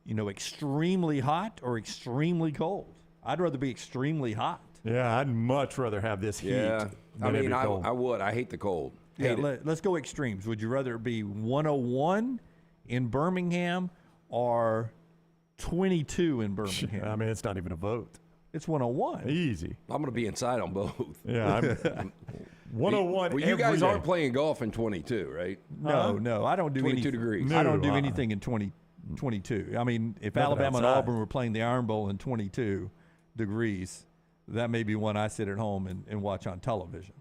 extremely hot or extremely cold. I'd rather be extremely hot. Yeah, I'd much rather have this heat. Yeah, I mean, I I would. I hate the cold. Yeah, let's go extremes. Would you rather it be 101 in Birmingham or 22 in Birmingham? I mean, it's not even a vote. It's 101. Easy. I'm going to be inside on both. Yeah, I'm 101. Well, you guys aren't playing golf in 22, right? No, I don't do 22 degrees. I don't do anything in 22. I mean, if Alabama and Auburn were playing the Iron Bowl in 22 degrees, that may be one I sit at home and watch on television.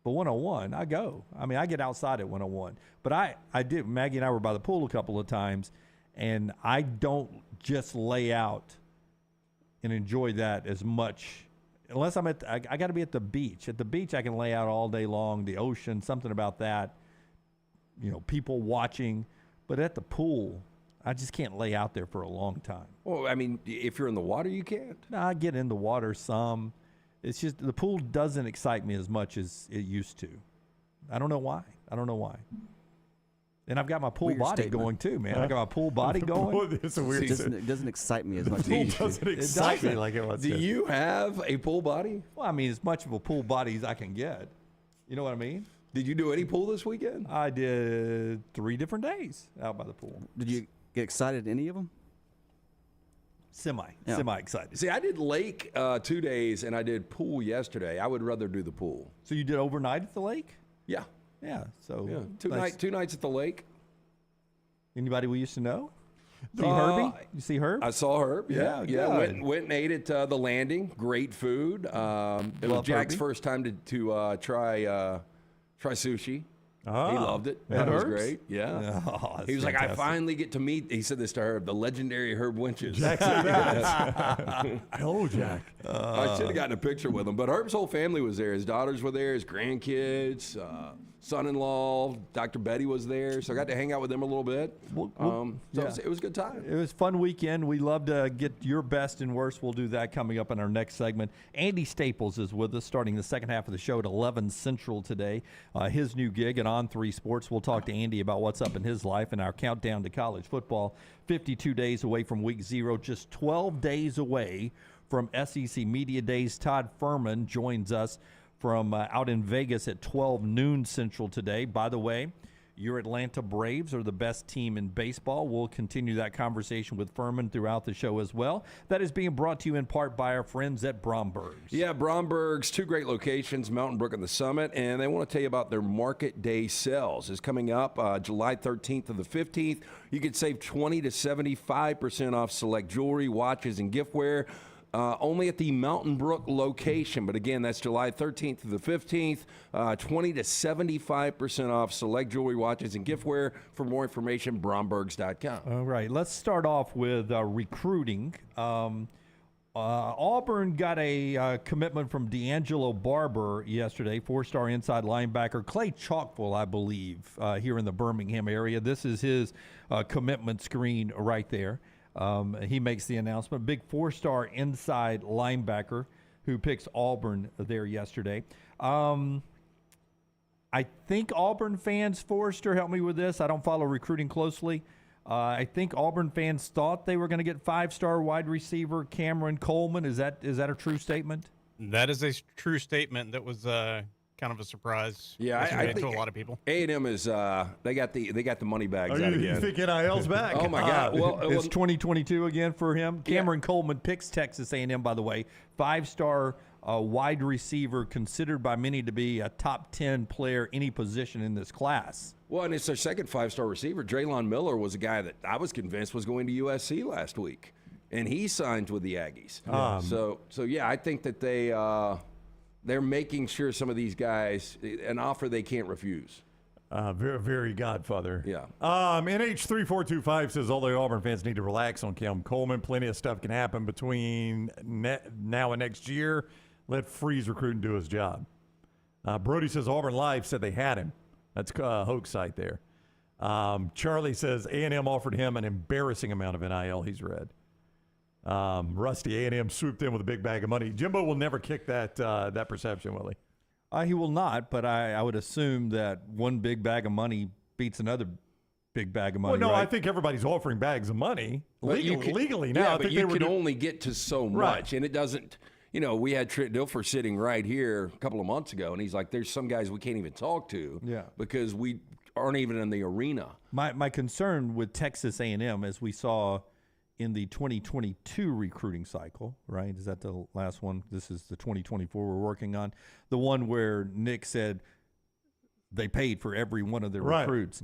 But 101, I go. I mean, I get outside at 101. But I did. Maggie and I were by the pool a couple of times, and I don't just lay out and enjoy that as much unless I'm I got to be at the beach. At the beach, I can lay out all day long, the ocean, something about that, people watching. But at the pool, I just can't lay out there for a long time. Well, I mean, if you're in the water, you can't. No, I get in the water some. It's just the pool doesn't excite me as much as it used to. I don't know why. And I've got my pool body going too, man. I got my pool body going. It's a weird. It doesn't excite me as much. It doesn't excite me like it was. Do you have a pool body? Well, I mean, as much of a pool body as I can get. You know what I mean? Did you do any pool this weekend? I did 3 different days out by the pool. Did you get excited at any of them? Semi excited. See, I did lake 2 days, and I did pool yesterday. I would rather do the pool. So you did overnight at the lake? Yeah. Yeah. So yeah. Two nights at the lake. Anybody we used to know? See Herbie? You see Herb? I saw Herb. Yeah. Good. Went and ate at the Landing. Great food. It was Jack's first time to try sushi. He loved it. That was great. Yeah. Oh, he was like, I finally get to meet, he said this to Herb, the legendary Herb Winches. Oh, Jack. I should have gotten a picture with him. But Herb's whole family was there. His daughters were there, his grandkids, son-in-law, Dr. Betty was there. So I got to hang out with them a little bit. It was a good time. It was a fun weekend. We love to get your best and worst. We'll do that coming up in our next segment. Andy Staples is with us starting the second half of the show at 11 Central today. His new gig at On3 Sports. We'll talk to Andy about what's up in his life and our countdown to college football. 52 days away from week 0, just 12 days away from SEC Media Days. Todd Fuhrman joins us from out in Vegas at 12 noon Central today. By the way, your Atlanta Braves are the best team in baseball. We'll continue that conversation with Fuhrman throughout the show as well. That is being brought to you in part by our friends at Bromberg's. Yeah, Bromberg's, 2 great locations, Mountain Brook and the Summit, and they want to tell you about their Market Day sales. It's coming up July 13th to the 15th. You can save 20 to 75% off select jewelry, watches, and giftware. Only at the Mountain Brook location. But again, that's July 13th to the 15th. 20 to 75% off select jewelry, watches, and giftware. For more information, brombergs.com. All right, let's start off with recruiting. Auburn got a commitment from D'Angelo Barber yesterday, 4-star inside linebacker. Clay Chalkville, I believe, here in the Birmingham area. This is his commitment screen right there. He makes the announcement. Big 4-star inside linebacker who picks Auburn there yesterday. I think Auburn fans, Forrester, help me with this. I don't follow recruiting closely. I think Auburn fans thought they were going to get 5-star wide receiver Cameron Coleman. Is that a true statement? That is a true statement. That was kind of a surprise. Yeah, I think to a lot of people. A&M is they got the money bags out again. You think NIL's back? Oh my God! Well, it's 2022 again for him. Cameron Coleman picks Texas A&M, by the way. 5-star wide receiver, considered by many to be a top 10 player any position in this class. Well, and it's their second 5-star receiver. Draylon Miller was a guy that I was convinced was going to USC last week, and he signed with the Aggies. So yeah, I think that they're making sure some of these guys, an offer they can't refuse. Very, very Godfather. Yeah. NH3425 says all the Auburn fans need to relax on Cam Coleman. Plenty of stuff can happen between now and next year. Let Freeze recruit and do his job. Brody says Auburn Live said they had him. That's a hoax site there. Charlie says A&M offered him an embarrassing amount of NIL he's read. Rusty, A&M swooped in with a big bag of money. Jimbo will never kick that perception, will he? He will not, but I would assume that one big bag of money beats another big bag of money. Well, no, right? I think everybody's offering bags of money But you legally now. Yeah, I but think you they were can only get to so Right. much, and it doesn't. We had Trent Dilfer sitting right here a couple of months ago, and he's like, "There's some guys we can't even talk to, Yeah. because we aren't even in the arena." My concern with Texas A&M, as we saw in the 2022 recruiting cycle, right? Is that the last one? This is the 2024 we're working on. The one where Nick said they paid for every one of their Right. recruits.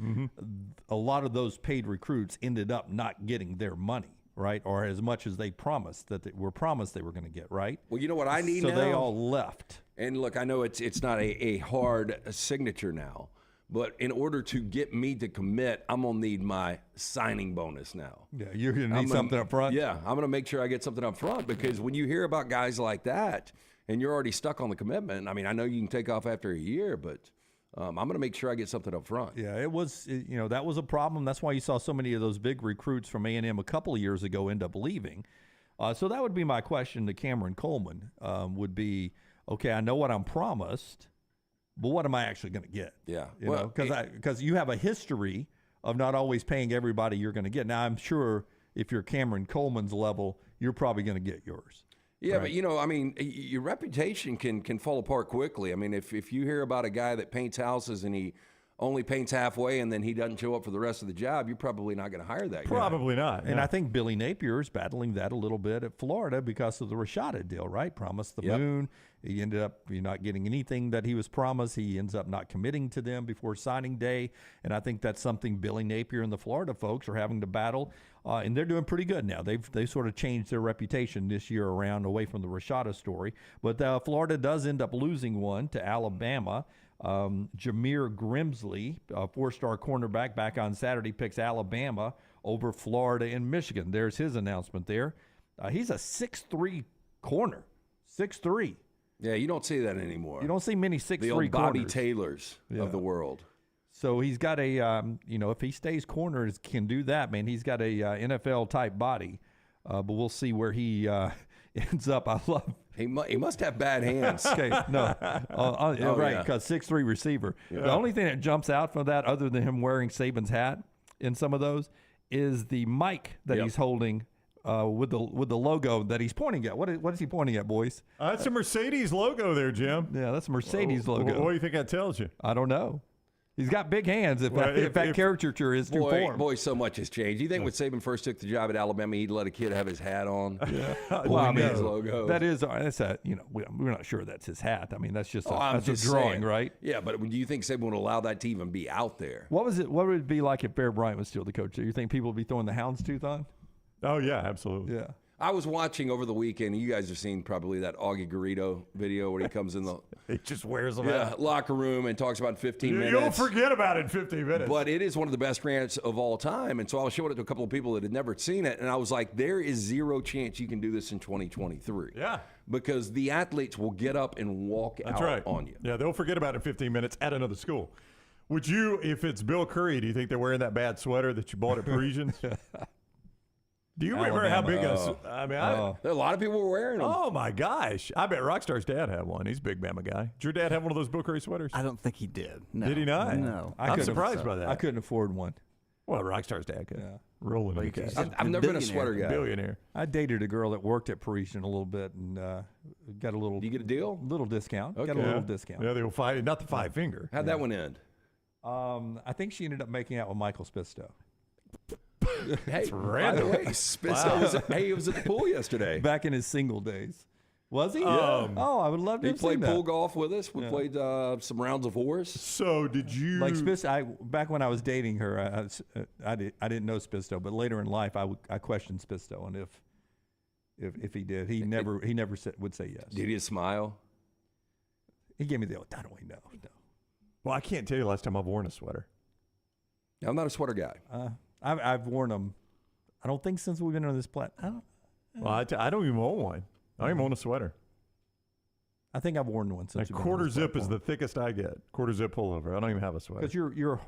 A lot of those paid recruits ended up not getting their money, right? Or as much as they promised that they were promised they were going to get, right? Well, you know what I need So now? they all left. And look, I know it's not a hard signature now, but in order to get me to commit, I'm gonna need my signing bonus now. Yeah, you're going to I'm need gonna- something up front. Yeah, I'm gonna make sure I get something up front, because when you hear about guys like that and you're already stuck on the commitment, I mean, I know you can take off after a year, but I'm going to make sure I get something up front. Yeah, that was a problem. That's why you saw so many of those big recruits from A&M a couple of years ago end up leaving. So that would be my question to Cameron Coleman, would be, okay, I know what I'm promised, but what am I actually going to get? Yeah. Because you have a history of not always paying everybody you're going to get. Now, I'm sure if you're Cameron Coleman's level, you're probably going to get yours. Yeah, Right. but I mean, your reputation can fall apart quickly. I mean, if you hear about a guy that paints houses and he only paints halfway and then he doesn't show up for the rest of the job, you're probably not going to hire that guy. Probably not. And yeah. I think Billy Napier is battling that a little bit at Florida because of the Rashada deal, right? Promised the Yep. moon. He ended up not getting anything that he was promised. He ends up not committing to them before signing day. And I think that's something Billy Napier and the Florida folks are having to battle. And they're doing pretty good now. They've sort of changed their reputation this year around away from the Rashada story. But Florida does end up losing one to Alabama. Jameer Grimsley, a four-star cornerback, back on Saturday, picks Alabama over Florida and Michigan. There's his announcement there. He's a 6'3" corner. 6'3". Yeah, you don't see that anymore. You don't see many 6'3" the old Bobby corners. Taylors of the world. So he's got a, if he stays corners, can do that, man. He's got a NFL-type body. But we'll see where he ends up. I love He must have bad hands. Okay, no. Right, yeah. because 6'3" receiver. The only thing that jumps out from that, other than him wearing Saban's hat in some of those, is the mic that Yep. he's holding with the logo that he's pointing at. What is he pointing at, boys? That's a Mercedes logo there, Jim. Yeah, that's a Mercedes logo. What do you think that tells you? I don't know. He's got big hands if Well, that if- caricature is true form. Boy, so much has changed. You think when Saban first took the job at Alabama, he'd let a kid have his hat on? Well, I mean, his logo. that's we're not sure that's his hat. I mean, that's just I'm that's a just drawing, saying. right? Yeah, but do you think Saban would allow that to even be out there? What would it be like if Bear Bryant was still the coach? Do you think people would be throwing the houndstooth on? Oh, yeah, absolutely. Yeah. I was watching over the weekend, and you guys have seen probably that Augie Garrido video where he comes in the He just wears them out. locker room and talks about 15 minutes. You'll forget about it in 15 minutes. But it is one of the best rants of all time. And so I was showing it to a couple of people that had never seen it. And I was like, there is zero chance you can do this in 2023. Yeah. Because the athletes will get up and walk That's out right. on you. Yeah, they'll forget about it in 15 minutes at another school. Would you, if it's Bill Curry, do you think they're wearing that bad sweater that you bought at Parisians? Do you remember how big I mean, There are a lot of people were wearing them. oh my gosh. I bet Rockstar's dad had one. He's a big Bama guy. Did your dad have one of those Bill Curry sweaters? I don't think he did. No. Did he not? No. I'm couldn't surprised by that. I couldn't afford one. Well, Rockstar's dad could. Yeah. Rolling in Well, cash. he's- I've never been a sweater guy. Billionaire. I dated a girl that worked at Parisian a little bit and got a little Did you get a deal? discount. Got a Okay. little discount. Yeah, they'll fight it. Not the five finger. How'd that one end? I think she ended up making out with Michael Spistow. Hey, by the random. way, Spisto he was at the pool yesterday. Back in his single days. Was he? Yeah. Oh, I would love to He have seen played that. pool golf with us. We played some rounds of horse. So did you? Like back when I was dating her, I didn't know Spistow, but later in life, I questioned Spistow, and if he did, he never would say yes. Did he smile? He gave me the old, I don't know. Well, I can't tell you last time I've worn a sweater. I'm not a sweater guy. I've worn them. I don't think since we've been on this platform. Well, I don't even own one. I don't even own a sweater. I think I've worn one since. A quarter zip is the thickest I get. Quarter zip pullover. I don't even have a sweater. because you're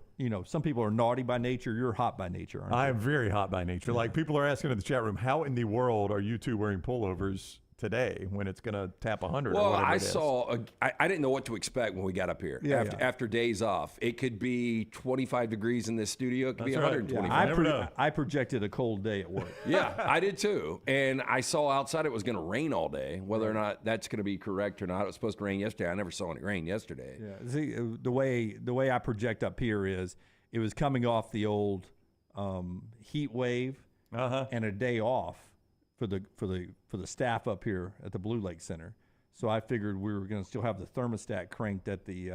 some people are naughty by nature. You're hot by nature, aren't I you? am very hot by nature. Like people are asking in the chat room, how in the world are you two wearing pullovers today when it's going to tap 100 or Well, whatever I it is. saw. I didn't know what to expect when we got up here. Yeah, After days off, it could be 25 degrees in this studio. It could be That's right. 125. never know. I projected a cold day at work. Yeah, I did too. And I saw outside it was going to rain all day. Whether or not that's going to be correct or not, it was supposed to rain yesterday. I never saw any rain yesterday. Yeah. See, the way I project up here is it was coming off the old heat wave and a day off for the staff up here at the Blue Lake Center. So I figured we were going to still have the thermostat cranked at the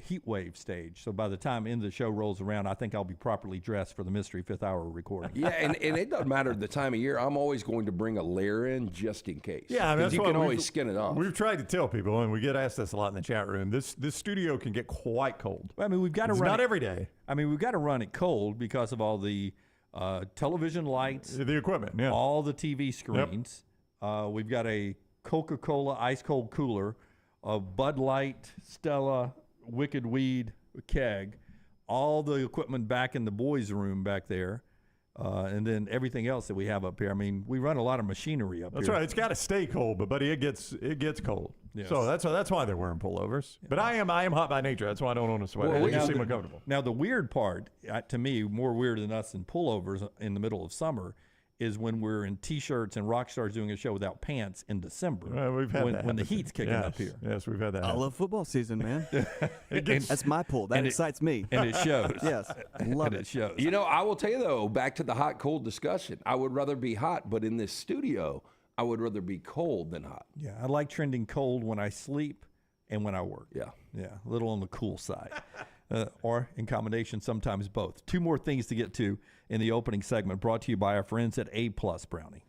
heat wave stage. So by the time the show rolls around, I think I'll be properly dressed for the Mystery Fifth Hour recording. Yeah, and it doesn't matter the time of year. I'm always going to bring a layer in just in case. Yeah, I mean, 'Cause that's you why can we've- always skin it off. We've tried to tell people, and we get asked this a lot in the chat room, this studio can get quite cold. I mean, we've got to It's run not it, every day. I mean, we've got to run it cold because of all the television lights, The equipment, yeah. all the TV screens. We've got a Coca-Cola ice cold cooler, a Bud Light, Stella, Wicked Weed keg, all the equipment back in the boys' room back there, and then everything else that we have up here. I mean, we run a lot of machinery up That's here. right. It's got to stay cold, but buddy, it gets cold. Yes. So that's why they're wearing pullovers. But I am hot by nature. That's why I don't own a sweater. Well, It just now seem the- uncomfortable. Now, the weird part, to me, more weird than us in pullovers in the middle of summer, is when we're in T-shirts and rock stars doing a show without pants in December. We've had when, that when the happen. heat's kicking Yes, up here. Yes, we've had that. I happen. love football season, man. And, That's my pull. That and it- excites me. and it shows. Yes, love And it. it shows. You know, I will tell you though, back to the hot cold discussion. I would rather be hot, but in this studio, I would rather be cold than hot. Yeah, I like trending cold when I sleep and when I work. Yeah. Yeah, a little on the cool side. Or in combination, sometimes both. Two more things to get to in the opening segment, brought to you by our friends at A Plus Brownie.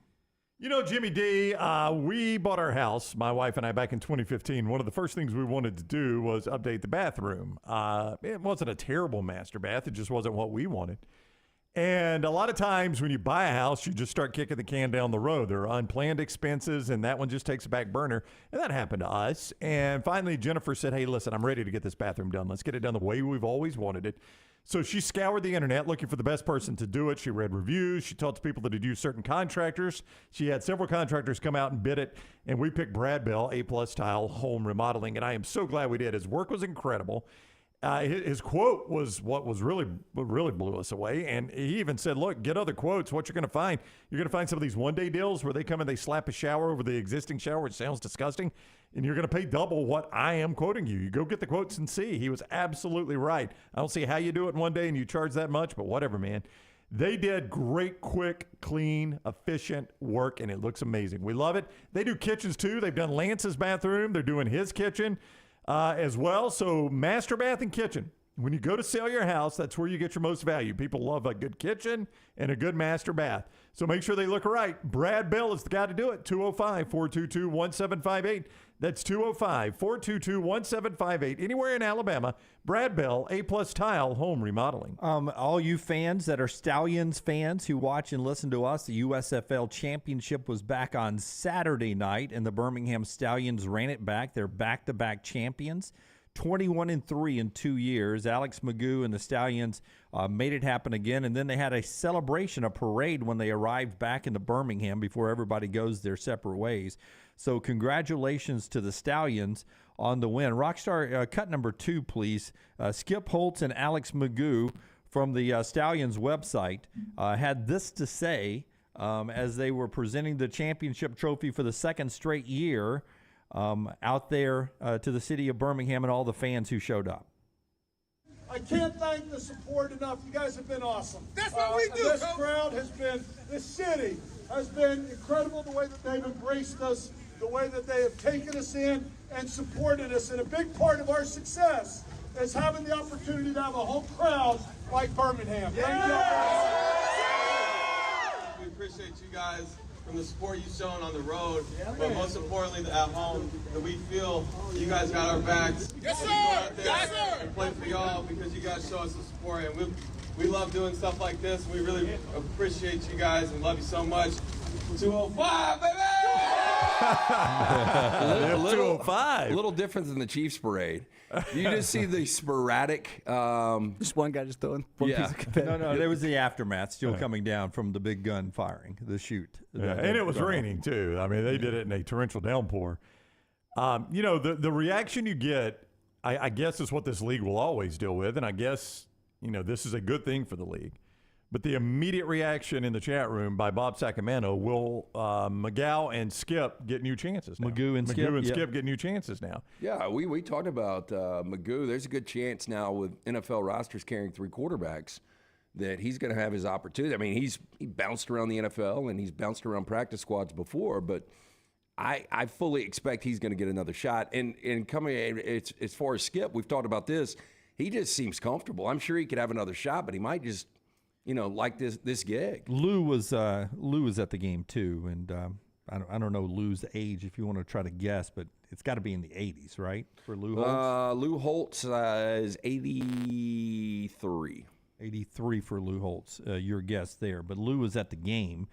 You know, Jimmy D, we bought our house, my wife and I, back in 2015. One of the first things we wanted to do was update the bathroom. It wasn't a terrible master bath. It just wasn't what we wanted. And a lot of times when you buy a house, you just start kicking the can down the road. There are unplanned expenses, and that one just takes a back burner. And that happened to us. And finally, Jennifer said, hey, listen, I'm ready to get this bathroom done. Let's get it done the way we've always wanted it. So she scoured the internet looking for the best person to do it. She read reviews. She talked to people that had used certain contractors. She had several contractors come out and bid it. And we picked Brad Bell, A-plus Tile Home Remodeling. And I am so glad we did. His work was incredible. His quote was what was really blew us away. And he even said, look, get other quotes. What you're going to find, you're going to find some of these one-day deals where they come and they slap a shower over the existing shower, which sounds disgusting. And you're going to pay double what I am quoting you. You go get the quotes and see. He was absolutely right. I don't see how you do it in one day and you charge that much, but whatever, man. They did great, quick, clean, efficient work, and it looks amazing. We love it. They do kitchens, too. They've done Lance's bathroom. They're doing his kitchen as well. So master bath and kitchen. When you go to sell your house, that's where you get your most value. People love a good kitchen and a good master bath. So make sure they look right. Brad Bell is the guy to do it. 205-422-1758. That's 205-422-1758. Anywhere in Alabama, Brad Bell, A-plus Tile Home Remodeling. All you fans that are Stallions fans who watch and listen to us, the USFL Championship was back on Saturday night, and the Birmingham Stallions ran it back. They're back-to-back champions. 21-3 in 2 years. Alex Magoo and the Stallions made it happen again, and then they had a celebration, a parade when they arrived back into Birmingham before everybody goes their separate ways. So congratulations to the Stallions on the win. Rockstar, cut number 2, please. Skip Holtz and Alex Magoo from the Stallions website had this to say as they were presenting the championship trophy for the second straight year out there to the city of Birmingham and all the fans who showed up. I can't thank the support enough. You guys have been awesome. That's what we do, This Coach. crowd has been, this city has been incredible, the way that they've embraced us, the way that they have taken us in and supported us. And a big part of our success is having the opportunity to have a home crowd like Birmingham. Thank you. We appreciate you guys from the support you've shown on the road, but most importantly at home, that we feel you guys got our backs. Yes, We sir. go out there Yes, sir. and play for y'all because you guys show us the support, and we love doing stuff like this. We really appreciate you guys and love you so much. 205, baby! F205. Little difference in the Chiefs parade. You just see the sporadic. Just one guy just throwing one Yeah. piece of confetti. No, there was the aftermath still coming down from the big gun firing, the shoot. Yeah, and it was raining too. I mean, they did it in a torrential downpour. The reaction you get, I guess, is what this league will always deal with, and I guess this is a good thing for the league. But the immediate reaction in the chat room by Bob Sacramento, will McGow and Skip get new chances now? Magoo and Skip get new chances now. Yeah, we talked about Magoo. There's a good chance now with NFL rosters carrying 3 quarterbacks that he's going to have his opportunity. I mean, he bounced around the NFL and he's bounced around practice squads before, but I fully expect he's going to get another shot. And coming as far as Skip, we've talked about this. He just seems comfortable. I'm sure he could have another shot, but he might just like this gig. Lou was at the game too, and I don't know Lou's age if you want to try to guess, but it's got to be in the 80s, right? For Lou Holtz. Lou Holtz is 83. 83 for Lou Holtz. Your guess there, but Lou was at the game.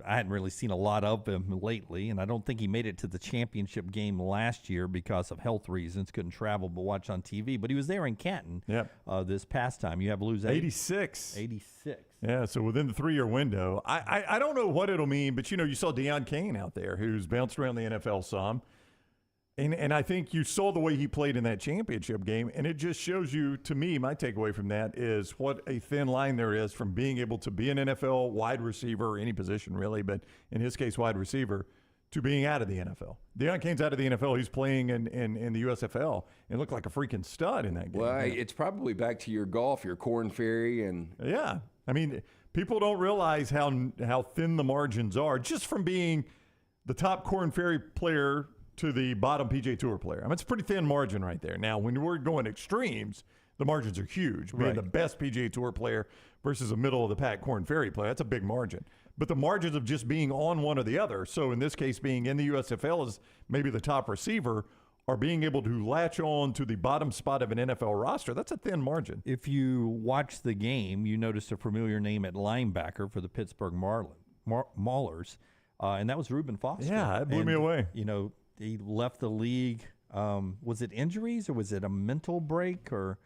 I hadn't really seen a lot of him lately, and I don't think he made it to the championship game last year because of health reasons. Couldn't travel but watch on TV. But he was there in Canton this past time. You have Lou's 86. 86. Yeah, so within the 3-year window. I don't know what it'll mean, but you saw Deion Kane out there who's bounced around the NFL some. And I think you saw the way he played in that championship game, and it just shows you, to me, my takeaway from that is what a thin line there is from being able to be an NFL wide receiver, any position really, but in his case, wide receiver, to being out of the NFL. Deion Kane's out of the NFL. He's playing in the USFL and looked like a freaking stud in that game. Well, it's probably back to your golf, your Corn Ferry, and yeah. I mean, people don't realize how thin the margins are just from being the top Corn Ferry player to the bottom PGA Tour player. I mean, it's a pretty thin margin right there. Now, when we're going extremes, the margins are huge. Being the best PGA Tour player versus a middle-of-the-pack Corn Ferry player, that's a big margin. But the margins of just being on one or the other, so in this case being in the USFL as maybe the top receiver, or being able to latch on to the bottom spot of an NFL roster, that's a thin margin. If you watch the game, you notice a familiar name at linebacker for the Pittsburgh Maulers, and that was Reuben Foster. Yeah, that blew me away. He left the league. Was it injuries or was it a mental break or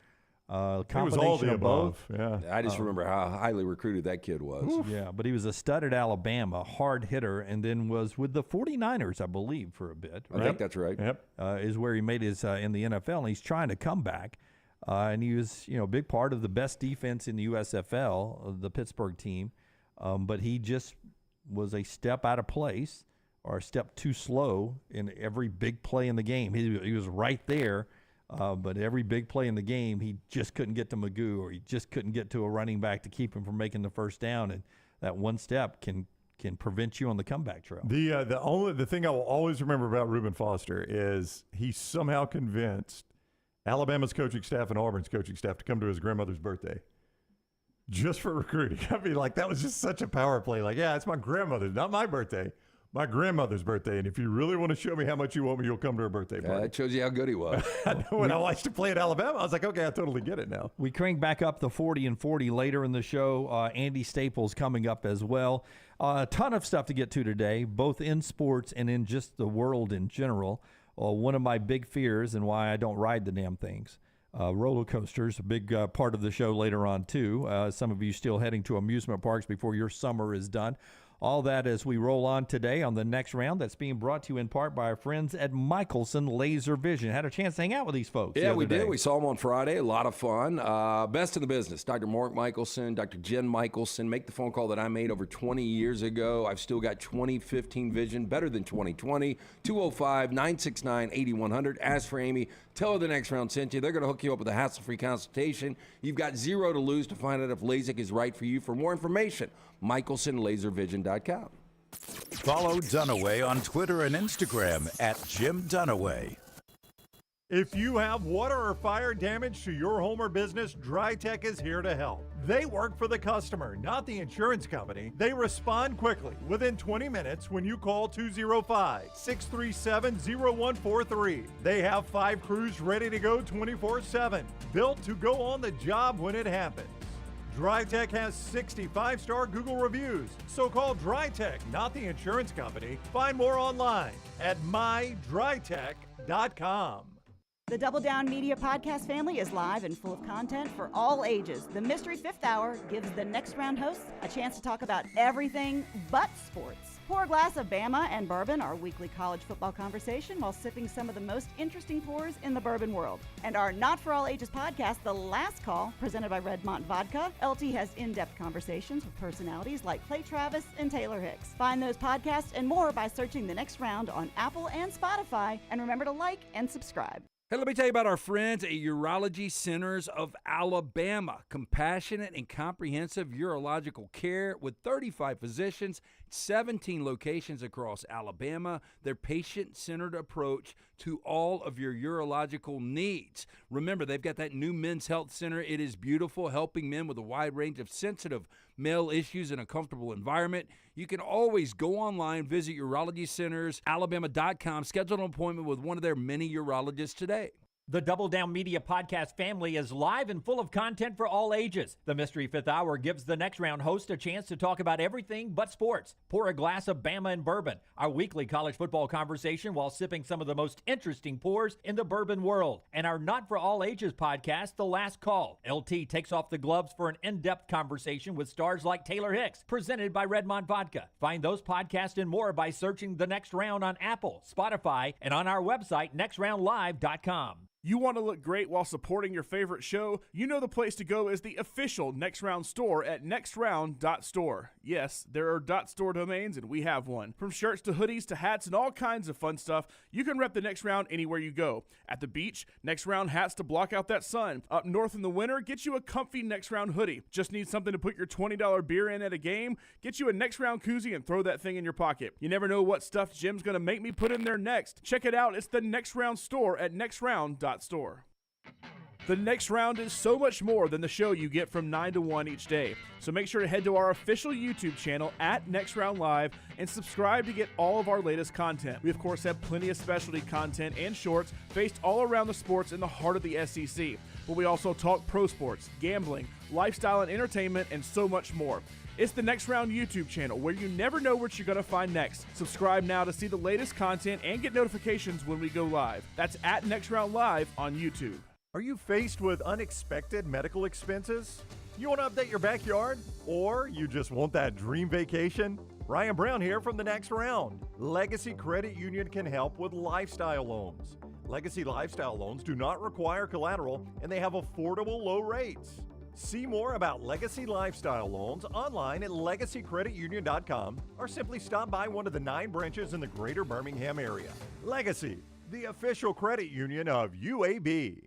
a combination it was all the of both? above. Yeah. I just remember how highly recruited that kid was. Oof. Yeah, but he was a stud at Alabama, hard hitter, and then was with the 49ers, I believe, for a bit. I think that's right. Yep. Is where he made his in the NFL, and he's trying to come back. And he was, a big part of the best defense in the USFL, the Pittsburgh team. But he just was a step out of place or a step too slow in every big play in the game. He was right there, but every big play in the game, he just couldn't get to Magoo, or he just couldn't get to a running back to keep him from making the first down. And that one step can prevent you on the comeback trail. The thing I will always remember about Reuben Foster is he somehow convinced Alabama's coaching staff and Auburn's coaching staff to come to his grandmother's birthday just for recruiting. I mean, that was just such a power play. It's my grandmother's, not my birthday. My grandmother's birthday, and if you really want to show me how much you want me, you'll come to her birthday party. That shows you how good he was. When I watched him play at Alabama, I was like, okay, I totally get it now. We crank back up the 40 and 40 later in the show. Andy Staples coming up as well. A ton of stuff to get to today, both in sports and in just the world in general. One of my big fears and why I don't ride the damn things. Roller coasters, a big part of the show later on, too. Some of you still heading to amusement parks before your summer is done. All that as we roll on today on the next round that's being brought to you in part by our friends at Michelson Laser Vision. Had a chance to hang out with these folks. Yeah, we did. We saw them on Friday. A lot of fun. Best in the business. Dr. Mark Michelson, Dr. Jen Michelson. Make the phone call that I made over 20 years ago. I've still got 2015 vision, better than 2020. 205-969-8100. Ask for Amy. Tell her the next round sent you. They're going to hook you up with a hassle-free consultation. You've got zero to lose to find out if LASIK is right for you. For more information, MichelsonLaserVision.com. Follow Dunaway on Twitter and Instagram at Jim Dunaway. If you have water or fire damage to your home or business, DryTech is here to help. They work for the customer, not the insurance company. They respond quickly, within 20 minutes when you call 205-637-0143. They have 5 crews ready to go 24/7, built to go on the job when it happens. DryTech has 65-star Google reviews, so call DryTech, not the insurance company. Find more online at mydrytech.com. The Double Down Media podcast family is live and full of content for all ages. The Mystery Fifth Hour gives the Next Round hosts a chance to talk about everything but sports. Pour a glass of Bama and bourbon, our weekly college football conversation, while sipping some of the most interesting pours in the bourbon world. And our Not For All Ages podcast, The Last Call, presented by Redmont Vodka. LT has in-depth conversations with personalities like Clay Travis and Taylor Hicks. Find those podcasts and more by searching The Next Round on Apple and Spotify. And remember to like and subscribe. Hey, let me tell you about our friends at Urology Centers of Alabama. Compassionate and comprehensive urological care with 35 physicians, 17 locations across Alabama. Their patient-centered approach to all of your urological needs. Remember, they've got that new men's health center. It is beautiful, helping men with a wide range of sensitive male issues in a comfortable environment. You can always go online, visit urologycentersalabama.com, schedule an appointment with one of their many urologists today. The Double Down Media podcast family is live and full of content for all ages. The Mystery Fifth Hour gives the Next Round host a chance to talk about everything but sports. Pour a glass of Bama and bourbon, our weekly college football conversation while sipping some of the most interesting pours in the bourbon world. And our Not For All Ages podcast, The Last Call. LT takes off the gloves for an in-depth conversation with stars like Taylor Hicks, presented by Redmont Vodka. Find those podcasts and more by searching The Next Round on Apple, Spotify, and on our website, nextroundlive.com. You want to look great while supporting your favorite show? You know the place to go is the official Next Round store at nextround.store. Yes, there are .store domains, and we have one. From shirts to hoodies to hats and all kinds of fun stuff, you can rep the Next Round anywhere you go. At the beach, Next Round hats to block out that sun. Up north in the winter, get you a comfy Next Round hoodie. Just need something to put your $20 beer in at a game? Get you a Next Round koozie and throw that thing in your pocket. You never know what stuff Jim's going to make me put in there next. Check it out. It's the Next Round store at nextround.store. The Next Round is so much more than the show you get from 9 to 1 each day. So make sure to head to our official YouTube channel at Next Round Live and subscribe to get all of our latest content. We, of course, have plenty of specialty content and shorts based all around the sports in the heart of the SEC. But we also talk pro sports, gambling, lifestyle and entertainment, and so much more. It's the Next Round YouTube channel where you never know what you're going to find next. Subscribe now to see the latest content and get notifications when we go live. That's at Next Round Live on YouTube. Are you faced with unexpected medical expenses? You want to update your backyard? Or you just want that dream vacation? Ryan Brown here from the Next Round. Legacy Credit Union can help with lifestyle loans. Legacy lifestyle loans do not require collateral and they have affordable low rates. See more about Legacy Lifestyle Loans online at legacycreditunion.com or simply stop by one of the 9 branches in the greater Birmingham area. Legacy, the official credit union of UAB.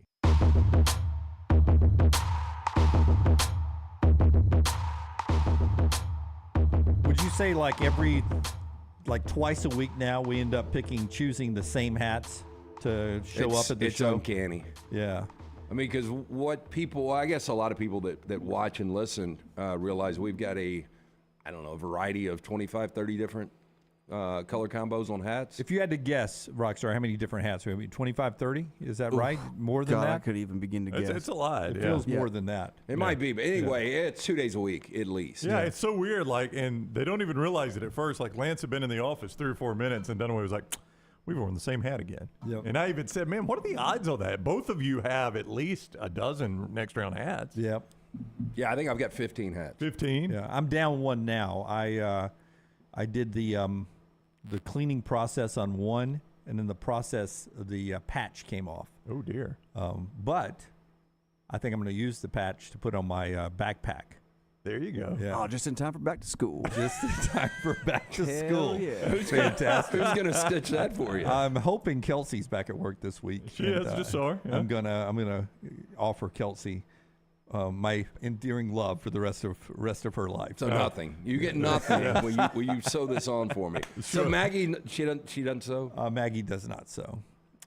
Would you say like twice a week now we end up choosing the same hats to show up at the show? It's uncanny. Yeah. I mean, because I guess a lot of people that watch and listen realize we've got a variety of 25, 30 different color combos on hats. If you had to guess, Rockstar, how many different hats? 25, 30? Is that right? More than God, that? I could even begin to guess. It's a lot. It feels more than that. It might be, but anyway, it's 2 days a week at least. Yeah, it's so weird. And they don't even realize it at first. Like Lance had been in the office 3 or 4 minutes, and Dunaway was like, we've worn the same hat again. Yep. And I even said, man, what are the odds of that? Both of you have at least a dozen Next Round hats. Yep. Yeah, I think I've got 15 hats. 15? Yeah, I'm down one now. I did the cleaning process on one, and then the patch came off. Oh, dear. But I think I'm going to use the patch to put on my backpack. There you go. Yeah. Oh, just in time for back to school. Just in time for back to Hell school. yeah. Fantastic. Who's going to stitch that for you? I'm hoping Kelsey's back at work this week. She is, just saw her. Yeah. I'm gonna offer Kelsey my endearing love for the rest of her life. So nothing. You get nothing. Will you sew this on for me? So Maggie, she doesn't sew? Maggie does not sew.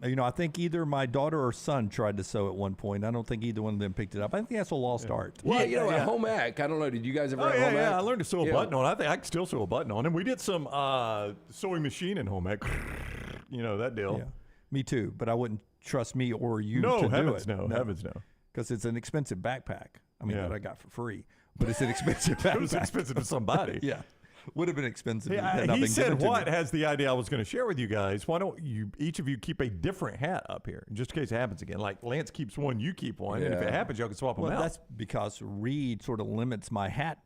I think either my daughter or son tried to sew at one point. I don't think either one of them picked it up. I think that's a lost art. Well, at home ec, I don't know. Did you guys ever have home ec? I learned to sew a button on. I think I can still sew a button on. And we did some sewing machine in home ec. That deal. Yeah. Me too, but I wouldn't trust me or you to no, do heavens it. no. Heavens no. Because it's an expensive backpack. That I got for free. but it's an expensive. It was expensive to somebody. Yeah, would have been expensive. He said, "What has the idea I was going to share with you guys? Why don't you each of you keep a different hat up here, just in case it happens again? Like Lance keeps one, you keep one, and if it happens, y'all can swap them out." That's because Reed sort of limits my hat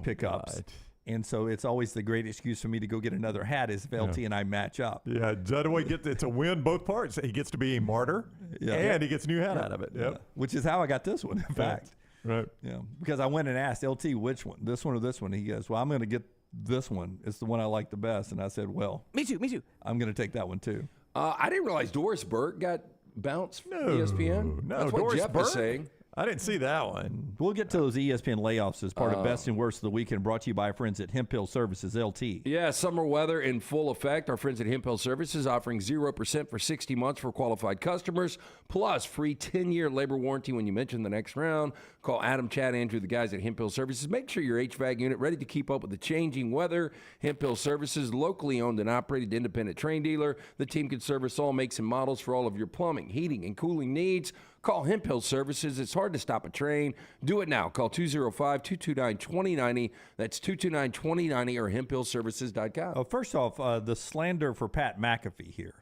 pickups. God. And so it's always the great excuse for me to go get another hat is if LT and I match up. Yeah, Dunaway it's a win both parts. He gets to be a martyr, and he gets a new hat out of it. Yep. Yeah. Which is how I got this one, in fact. Right. Yeah, because I went and asked LT which one, this one or this one. He goes, "Well, I'm going to get this one. It's the one I like the best." And I said, "Well, Me too. I'm going to take that one too." I didn't realize Doris Burke got bounced from ESPN. No, That's what Doris Jeff Burke? is saying. I didn't see that one. We'll get to those ESPN layoffs as part of Best and Worst of the Weekend, brought to you by our friends at Hemp Hill Services, LT. Yeah, summer weather in full effect. Our friends at Hemp Hill Services offering 0% for 60 months for qualified customers, plus free 10-year labor warranty when you mention the next round. Call Adam, Chad, Andrew, the guys at Hemp Hill Services. Make sure your HVAC unit ready to keep up with the changing weather. Hemp Hill Services, locally owned and operated independent train dealer. The team can service all makes and models for all of your plumbing, heating, and cooling needs. Call Hemp Hill Services. It's hard to stop a train. Do it now. Call 205-229-2090. That's 229-2090 or hemphillservices.com. First off, the slander for Pat McAfee here.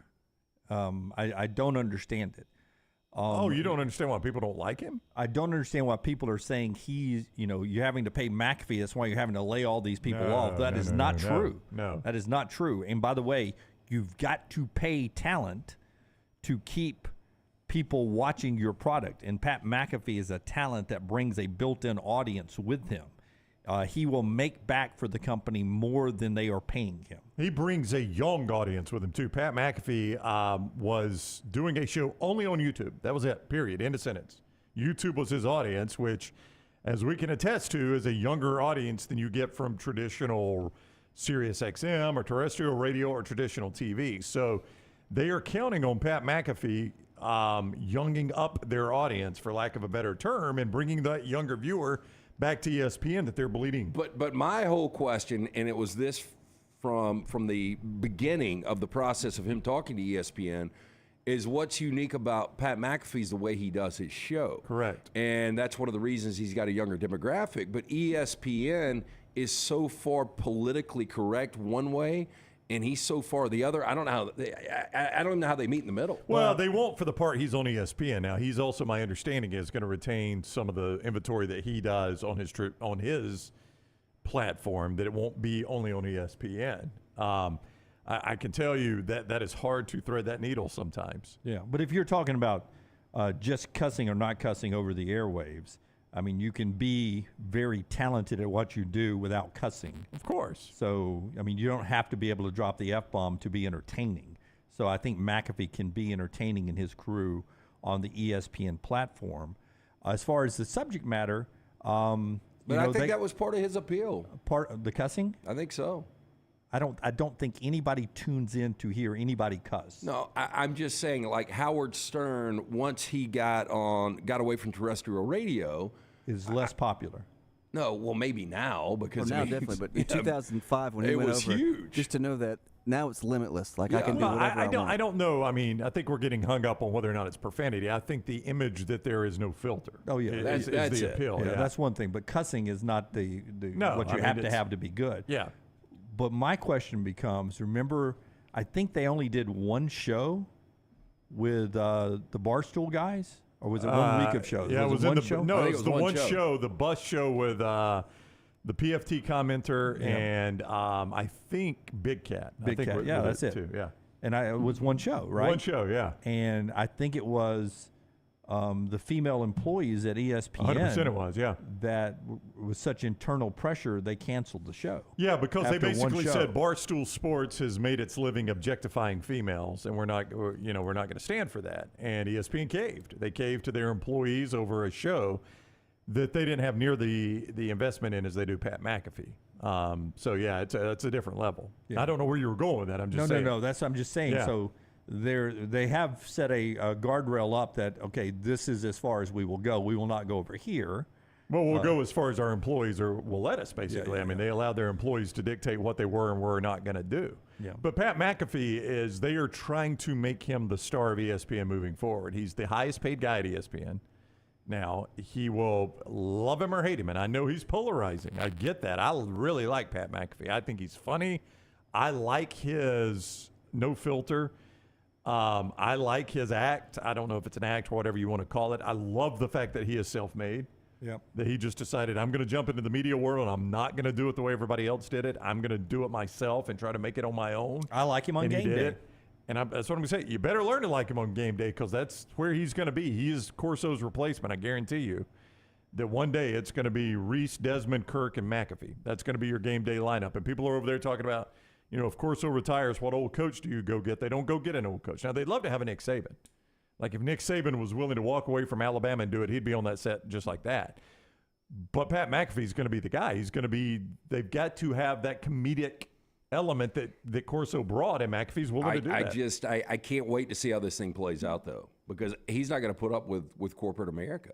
I don't understand it. You don't understand why people don't like him? I don't understand why people are saying you're having to pay McAfee. That's why you're having to lay all these people off. That is not true. No. That is not true. And by the way, you've got to pay talent to keep people watching your product. And Pat McAfee is a talent that brings a built-in audience with him. He will make back for the company more than they are paying him. He brings a young audience with him, too. Pat McAfee was doing a show only on YouTube. That was it, period. End of sentence. YouTube was his audience, which, as we can attest to, is a younger audience than you get from traditional Sirius XM or terrestrial radio or traditional TV. So they are counting on Pat McAfee younging up their audience, for lack of a better term, and bringing that younger viewer back to ESPN that they're bleeding. But my whole question, and it was this from the beginning of the process of him talking to ESPN, is what's unique about Pat McAfee's the way he does his show. Correct. And that's one of the reasons he's got a younger demographic. But ESPN is so far politically correct one way, and he's so far the other. I don't know how they meet in the middle. Well, they won't for the part he's on ESPN. Now, he's also, my understanding, is going to retain some of the inventory that he does on his platform, that it won't be only on ESPN. I can tell you that is hard to thread that needle sometimes. Yeah, but if you're talking about just cussing or not cussing over the airwaves, I mean, you can be very talented at what you do without cussing. Of course. So, I mean, you don't have to be able to drop the F-bomb to be entertaining. So I think McAfee can be entertaining in his crew on the ESPN platform. As far as the subject matter, I think that was part of his appeal. Part of the cussing? I think so. I don't think anybody tunes in to hear anybody cuss. No, I'm just saying, like Howard Stern, once he got away from terrestrial radio, is less popular. No, well, maybe now because now definitely, but in 2005 when he went over, huge. Just to know that now it's limitless. Like I can do whatever I want. I don't know. I mean, I think we're getting hung up on whether or not it's profanity. I think the image that there is no filter. Oh yeah, is the appeal. Yeah, that's one thing. But cussing is not what you have to be good. Yeah. But my question becomes: remember, I think they only did one show with the Barstool guys. Or was it 1 week of shows? Yeah, was it one show? No, it was the one show, the bus show with the PFT commenter and I think Big Cat. Big Cat, yeah, that's it. Too. Yeah, and it was one show, right? One show, yeah. And I think it was the female employees at ESPN. 100% it was, yeah. That was such internal pressure, they canceled the show. Yeah, because they basically said Barstool Sports has made its living objectifying females, and we're not going to stand for that. And ESPN caved. They caved to their employees over a show that they didn't have near the investment in as they do Pat McAfee. So yeah, it's a different level. Yeah. I don't know where you were going with that. I'm just saying. No. I'm just saying. Yeah. So. They have set a guardrail up that, okay, this is as far as we will go. We will not go over here. Well, we'll go as far as our employees will let us, basically. I mean, they allowed their employees to dictate what they were and were not going to do. Yeah. But Pat McAfee they are trying to make him the star of ESPN moving forward. He's the highest paid guy at ESPN. Now, he will love him or hate him, and I know he's polarizing. I get that. I really like Pat McAfee. I think he's funny. I like his no filter. I like his act. I don't know if it's an act or whatever you want to call it. I love the fact that he is self-made. Yep. That he just decided, I'm going to jump into the media world, and I'm not going to do it the way everybody else did it. I'm going to do it myself and try to make it on my own. I like him on game day. And that's what I'm going to say. You better learn to like him on game day, because that's where he's going to be. He is Corso's replacement. I guarantee you that one day it's going to be Reese, Desmond, Kirk, and McAfee. That's going to be your game day lineup. And people are over there talking about, if Corso retires, what old coach do you go get? They don't go get an old coach. Now, they'd love to have a Nick Saban. Like, if Nick Saban was willing to walk away from Alabama and do it, he'd be on that set just like that. But Pat McAfee's going to be the guy. They've got to have that comedic element that Corso brought, and McAfee's willing to do that. I can't wait to see how this thing plays out, though, because he's not going to put up with corporate America.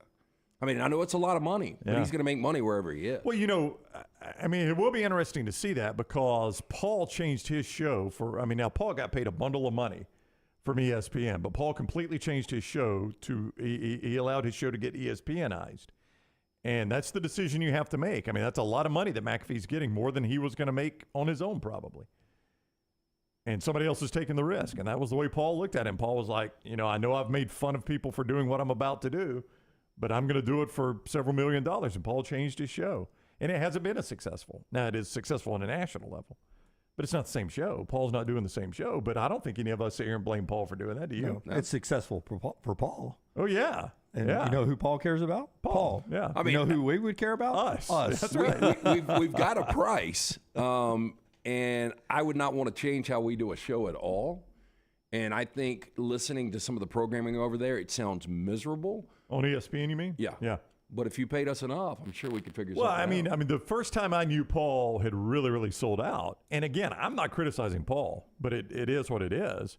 I mean, I know it's a lot of money, but he's going to make money wherever he is. Well, it will be interesting to see that, because Paul changed his show now Paul got paid a bundle of money from ESPN, but Paul completely changed his show he allowed his show to get ESPNized. And that's the decision you have to make. I mean, that's a lot of money that McAfee's getting, more than he was going to make on his own probably. And somebody else is taking the risk. And that was the way Paul looked at him. Paul was like, I know I've made fun of people for doing what I'm about to do, but I'm going to do it for several $1 million. And Paul changed his show. And it hasn't been as successful. Now, it is successful on a national level, but it's not the same show. Paul's not doing the same show. But I don't think any of us sit here and blame Paul for doing that. Do you? No. It's successful for Paul. Oh, yeah. And you know who Paul cares about? Paul. Yeah. I mean, who we would care about? Us. Us. That's right. We've got a price, and I would not want to change how we do a show at all. And I think listening to some of the programming over there, it sounds miserable. On ESPN, you mean? Yeah. Yeah. But if you paid us enough, I'm sure we could figure something out. Well, I mean, the first time I knew Paul had really, really sold out, and again, I'm not criticizing Paul, but it is what it is,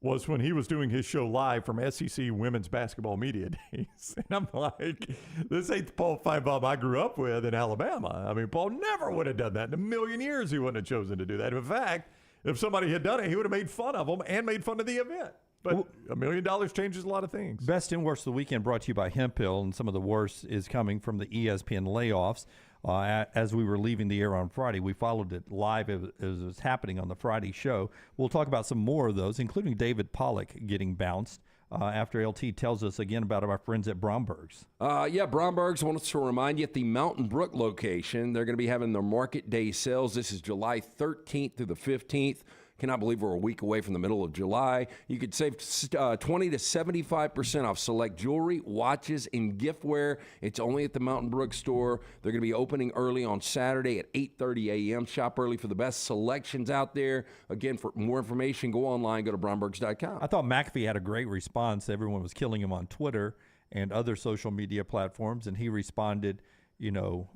was when he was doing his show live from SEC Women's Basketball Media Days. And I'm like, this ain't the Paul Feinbaum I grew up with in Alabama. I mean, Paul never would have done that. In a million years, he wouldn't have chosen to do that. In fact, if somebody had done it, he would have made fun of them and made fun of the event. But $1 million changes a lot of things. Best and worst of the weekend brought to you by Hemp Hill, and some of the worst is coming from the ESPN layoffs. As we were leaving the air on Friday, we followed it live as it was happening on the Friday show. We'll talk about some more of those, including David Pollock getting bounced after LT tells us again about our friends at Bromberg's. Bromberg's wants to remind you at the Mountain Brook location, they're going to be having their Market Day sales. This is July 13th through the 15th. Cannot believe we're a week away from the middle of July. You could save 20 to 75% off select jewelry, watches, and giftware. It's only at the Mountain Brook store. They're going to be opening early on Saturday at 8:30 a.m. Shop early for the best selections out there. Again, for more information, go online, go to brombergs.com. I thought McAfee had a great response. Everyone was killing him on Twitter and other social media platforms, and he responded,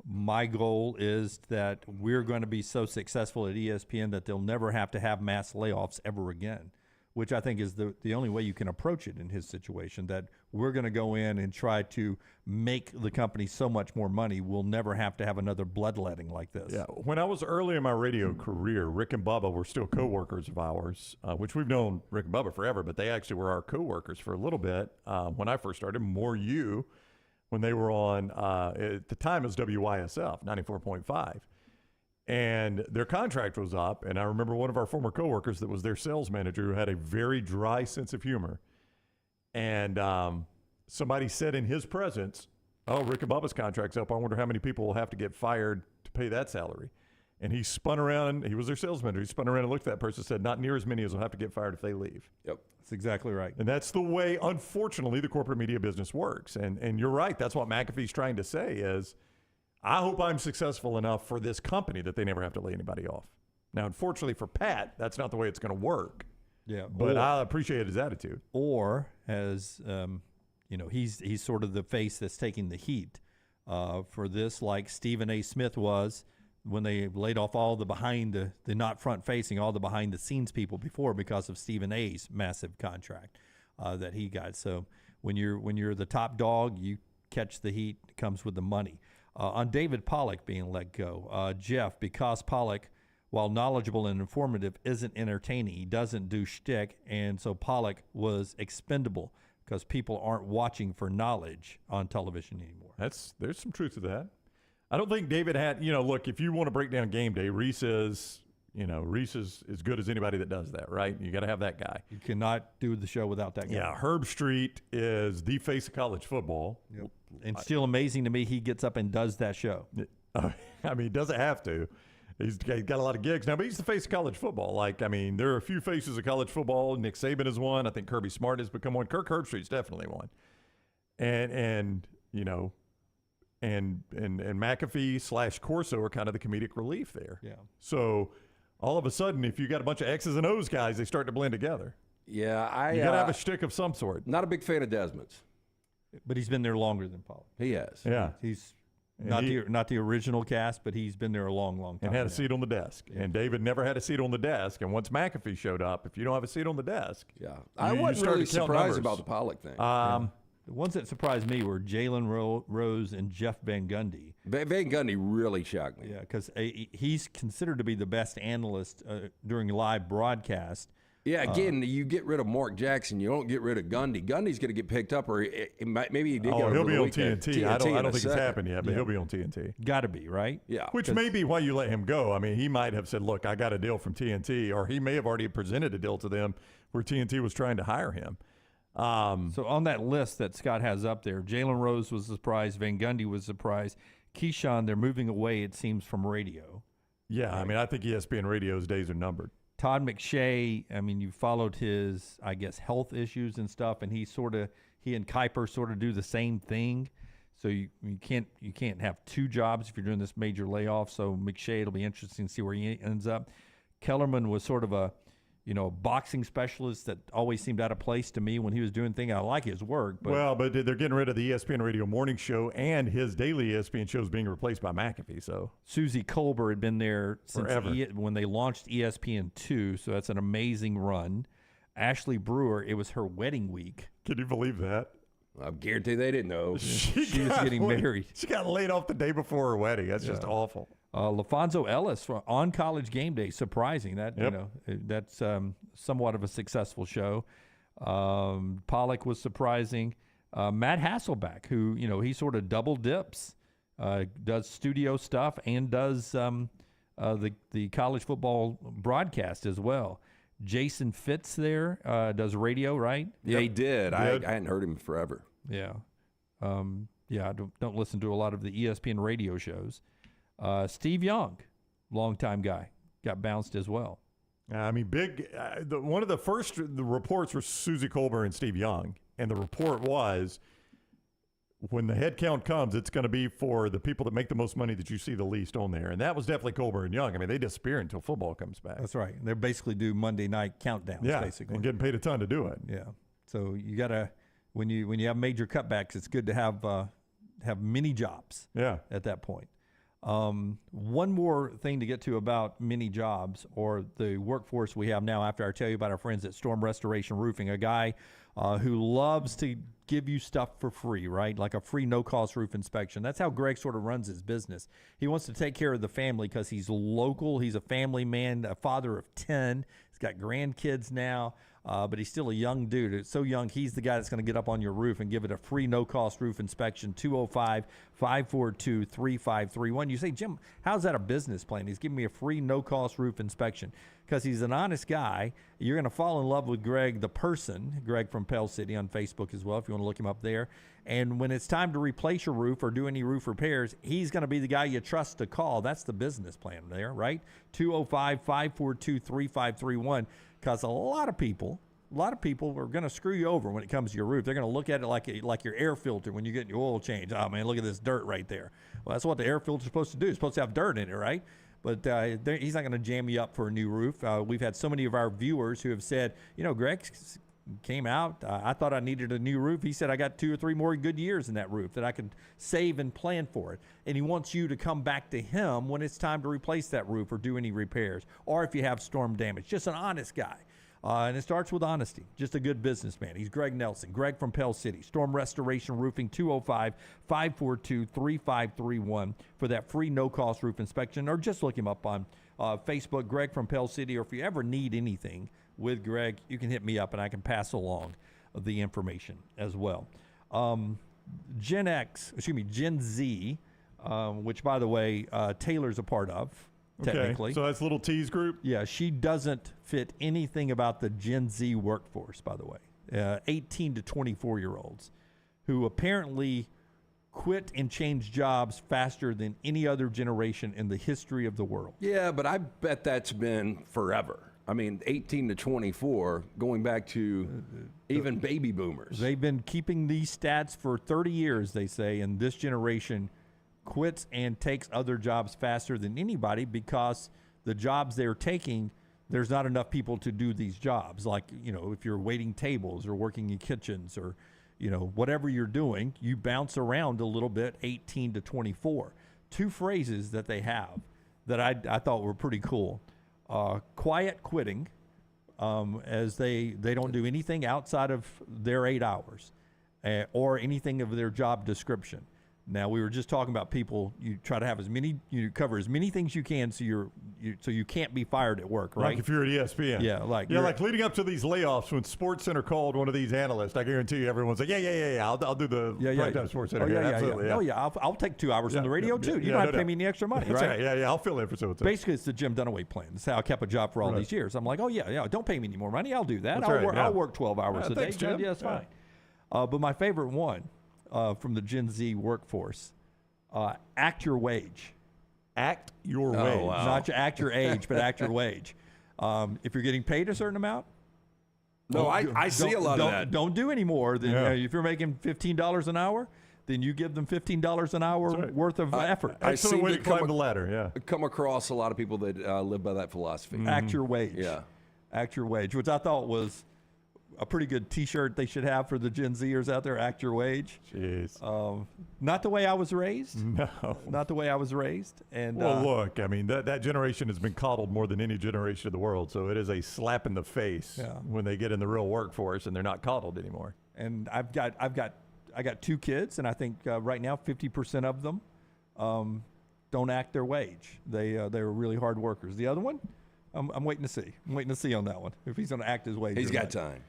my goal is that we're going to be so successful at ESPN that they'll never have to have mass layoffs ever again, which I think is the only way you can approach it in his situation, that we're going to go in and try to make the company so much more money. We'll never have to have another bloodletting like this. Yeah. When I was early in my radio career, Rick and Bubba were still coworkers of ours, which we've known Rick and Bubba forever, but they actually were our coworkers for a little bit when I first started, more you. When they were on, at the time it was WYSF, 94.5. And their contract was up. And I remember one of our former coworkers that was their sales manager who had a very dry sense of humor. And somebody said in his presence, Rick and Bubba's contract's up. I wonder how many people will have to get fired to pay that salary. And he spun around. He was their sales manager. He spun around and looked at that person and said, not near as many as will have to get fired if they leave. Yep. That's exactly right. And that's the way, unfortunately, the corporate media business works. And you're right. That's what McAfee's trying to say is, I hope I'm successful enough for this company that they never have to lay anybody off. Now, unfortunately for Pat, that's not the way it's going to work. Yeah. But I appreciate his attitude. Or as, he's sort of the face that's taking the heat for this, like Stephen A. Smith was when they laid off all the the not front facing, all the behind the scenes people before because of Stephen A.'s massive contract that he got. So when you're the top dog, you catch the heat. It comes with the money. On David Pollock being let go, Jeff, because Pollock, while knowledgeable and informative, isn't entertaining. He doesn't do shtick, and so Pollock was expendable. because people aren't watching for knowledge on television anymore. There's some truth to that. I don't think David had, look, if you want to break down game day, Reese is as good as anybody that does that, right? You got to have that guy. You cannot do the show without that guy. Yeah, Herb Street is the face of college football. Yep. And still amazing to me, he gets up and does that show. I mean, he doesn't have to. He's got a lot of gigs now, but he's the face of college football. There are a few faces of college football. Nick Saban is one. I think Kirby Smart has become one. Kirk Herbstreit's definitely one. And McAfee / Corso are kind of the comedic relief there. Yeah. So all of a sudden, if you got a bunch of X's and O's guys, they start to blend together. Yeah, you got to have a shtick of some sort. Not a big fan of Desmond's. But he's been there longer than Paul. He has. Yeah. He's not the original cast, but he's been there a long, long time. And had a seat on the desk. Yeah. And David never had a seat on the desk. And once McAfee showed up, if you don't have a seat on the desk, I wasn't really surprised about the Pollock thing. The ones that surprised me were Jalen Rose and Jeff Van Gundy. Van Gundy really shocked me. Yeah, because he's considered to be the best analyst during live broadcast. Yeah, again, you get rid of Mark Jackson, you don't get rid of Gundy. Gundy's going to get picked up, or maybe he did. He'll be on TNT. I don't think it's happened yet, but he'll be on TNT. Got to be, right? Yeah. Which may be why you let him go. I mean, he might have said, "Look, I got a deal from TNT," or he may have already presented a deal to them where TNT was trying to hire him. So on that list that Scott has up there, Jalen Rose was surprised. Van Gundy was surprised. Keyshawn, they're moving away, it seems, from radio. Yeah, right? I mean, I think ESPN radio's days are numbered. Todd McShay, I mean, you followed his, I guess, health issues and stuff, and he and Kuiper sort of do the same thing. So you can't have two jobs if you're doing this major layoff. So McShay, it'll be interesting to see where he ends up. Kellerman was sort of a boxing specialist that always seemed out of place to me when he was doing things. I like his work. But they're getting rid of the ESPN Radio morning show, and his daily ESPN show is being replaced by McAfee. So Susie Colbert had been there since when they launched ESPN2, so that's an amazing run. Ashley Brewer, it was her wedding week. Can you believe that? I guarantee they didn't know. She was getting married. She got laid off the day before her wedding. That's just awful. LaFonso Ellis on College Game Day, surprising that that's somewhat of a successful show. Pollock was surprising. Matt Hasselbeck, who he sort of double dips, does studio stuff and does the college football broadcast as well. Jason Fitz there does radio, right? Yeah, he did. I hadn't heard him forever. Yeah, I don't listen to a lot of the ESPN radio shows. Steve Young, longtime guy, got bounced as well. I mean, one of the first reports were Susie Colbert and Steve Young, and the report was, when the head count comes, it's going to be for the people that make the most money that you see the least on there, and that was definitely Colbert and Young. I mean, they disappear until football comes back. That's right. They basically do Monday night countdowns, basically, and getting paid a ton to do it. Yeah. So you gotta when you have major cutbacks, it's good to have many jobs. Yeah. At that point. One more thing to get to about mini jobs or the workforce we have now after I tell you about our friends at Storm Restoration Roofing, a guy who loves to give you stuff for free, right? Like a free no-cost roof inspection. That's how Greg sort of runs his business. He wants to take care of the family because he's local. He's a family man, a father of 10. He's got grandkids now. But he's still a young dude. It's so young, he's the guy that's going to get up on your roof and give it a free no-cost roof inspection, 205-542-3531. You say, Jim, how's that a business plan? He's giving me a free no-cost roof inspection because he's an honest guy. You're going to fall in love with Greg, the person, Greg from Pell City on Facebook as well, if you want to look him up there. And when it's time to replace your roof or do any roof repairs, he's going to be the guy you trust to call. That's the business plan there, right? 205-542-3531. Because a lot of people are going to screw you over when it comes to your roof. They're going to look at it like your air filter when you get your oil change. Oh, man, look at this dirt right there. Well, that's what the air filter is supposed to do. It's supposed to have dirt in it, right? But he's not going to jam you up for a new roof. We've had so many of our viewers who have said, Greg came out. I thought I needed a new roof. He said I got 2 or 3 more good years in that roof that I could save and plan for it. And he wants you to come back to him when it's time to replace that roof or do any repairs, or if you have storm damage. Just an honest guy. And it starts with honesty. Just a good businessman. He's Greg Nelson. Greg from Pell City. Storm Restoration Roofing, 205-542-3531 for that free no-cost roof inspection. Or just look him up on Facebook, Greg from Pell City. Or if you ever need anything with Greg, you can hit me up and I can pass along the information as well. Gen Z, which, by the way, Taylor's a part of, technically. Okay, so that's little T's group? Yeah, she doesn't fit anything about the Gen Z workforce, by the way. 18 to 24-year-olds who apparently quit and change jobs faster than any other generation in the history of the world. Yeah, but I bet that's been forever. I mean, 18 to 24, going back to even baby boomers. They've been keeping these stats for 30 years, they say, and this generation quits and takes other jobs faster than anybody because the jobs they're taking, there's not enough people to do these jobs. Like, if you're waiting tables or working in kitchens or, whatever you're doing, you bounce around a little bit, 18 to 24. Two phrases that they have that I thought were pretty cool. Quiet quitting, as they don't do anything outside of their 8 hours or anything of their job description. Now, we were just talking about people, you try to have you cover as many things you can so you can't be fired at work, right? Like if you're at ESPN. Yeah, like leading up to these layoffs, when SportsCenter called one of these analysts, I guarantee you everyone's like, yeah, I'll do the primetime SportsCenter. Absolutely. Oh, yeah, I'll take 2 hours on the radio, too. You don't have to pay me any extra money, That's right? Yeah, I'll fill in for so. Basically, it's the Jim Dunaway plan. That's how I kept a job for all these years. I'm like, oh, yeah, don't pay me any more money. I'll do that. I'll work 12 hours a day. Thanks, Jim. Yeah, it's fine. But my favorite one from the Gen Z workforce, act your wage. Act your wage. Wow. Not act your age, but act your wage. If you're getting paid a certain amount, No, I see a lot of that. Don't do any more than if you're making $15 an hour, then you give them $15 an hour worth of effort. I see way to climb the ladder. Come across a lot of people that live by that philosophy. Act your wage. Yeah. Act your wage, which I thought was a pretty good T-shirt they should have for the Gen Zers out there. Act your wage. Jeez. Not the way I was raised. No. Not the way I was raised. And well, look, I mean, that generation has been coddled more than any generation in the world. So it is a slap in the face when they get in the real workforce and they're not coddled anymore. And I got 2 kids, and I think right now 50% of them don't act their wage. They're really hard workers. The other one, I'm waiting to see. I'm waiting to see on that one if he's going to act his wage. He's got time.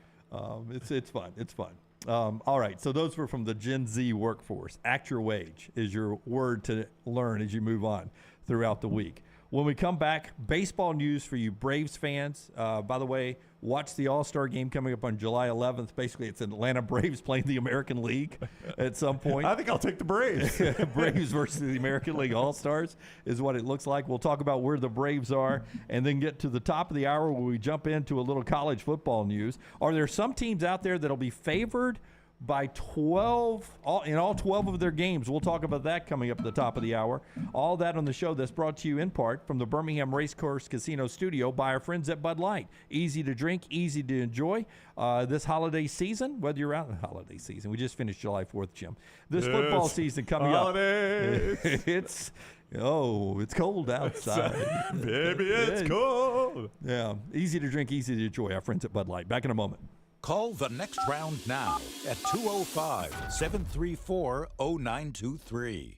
It's fun. It's fun. All right. So those were from the Gen Z workforce. Act your wage is your word to learn as you move on throughout the week. When we come back, baseball news for you Braves fans. By the way, watch the All-Star game coming up on July 11th. Basically, it's Atlanta Braves playing the American League at some point. I think I'll take the Braves. Braves versus the American League All-Stars is what it looks like. We'll talk about where the Braves are and then get to the top of the hour where we jump into a little college football news. Are there some teams out there that'll be favored by 12 in all 12 of their games? We'll talk about that coming up at the top of the hour. All that on the show that's brought to you in part from the Birmingham Racecourse Casino Studio by our friends at Bud Light. Easy to drink, easy to enjoy this holiday season, whether you're out in the holiday season. We just finished July 4th, Jim. This football season coming up. It's cold outside. Baby, it's cold. Yeah, easy to drink, easy to enjoy. Our friends at Bud Light. Back in a moment. Call the next round now at 205-734-0923.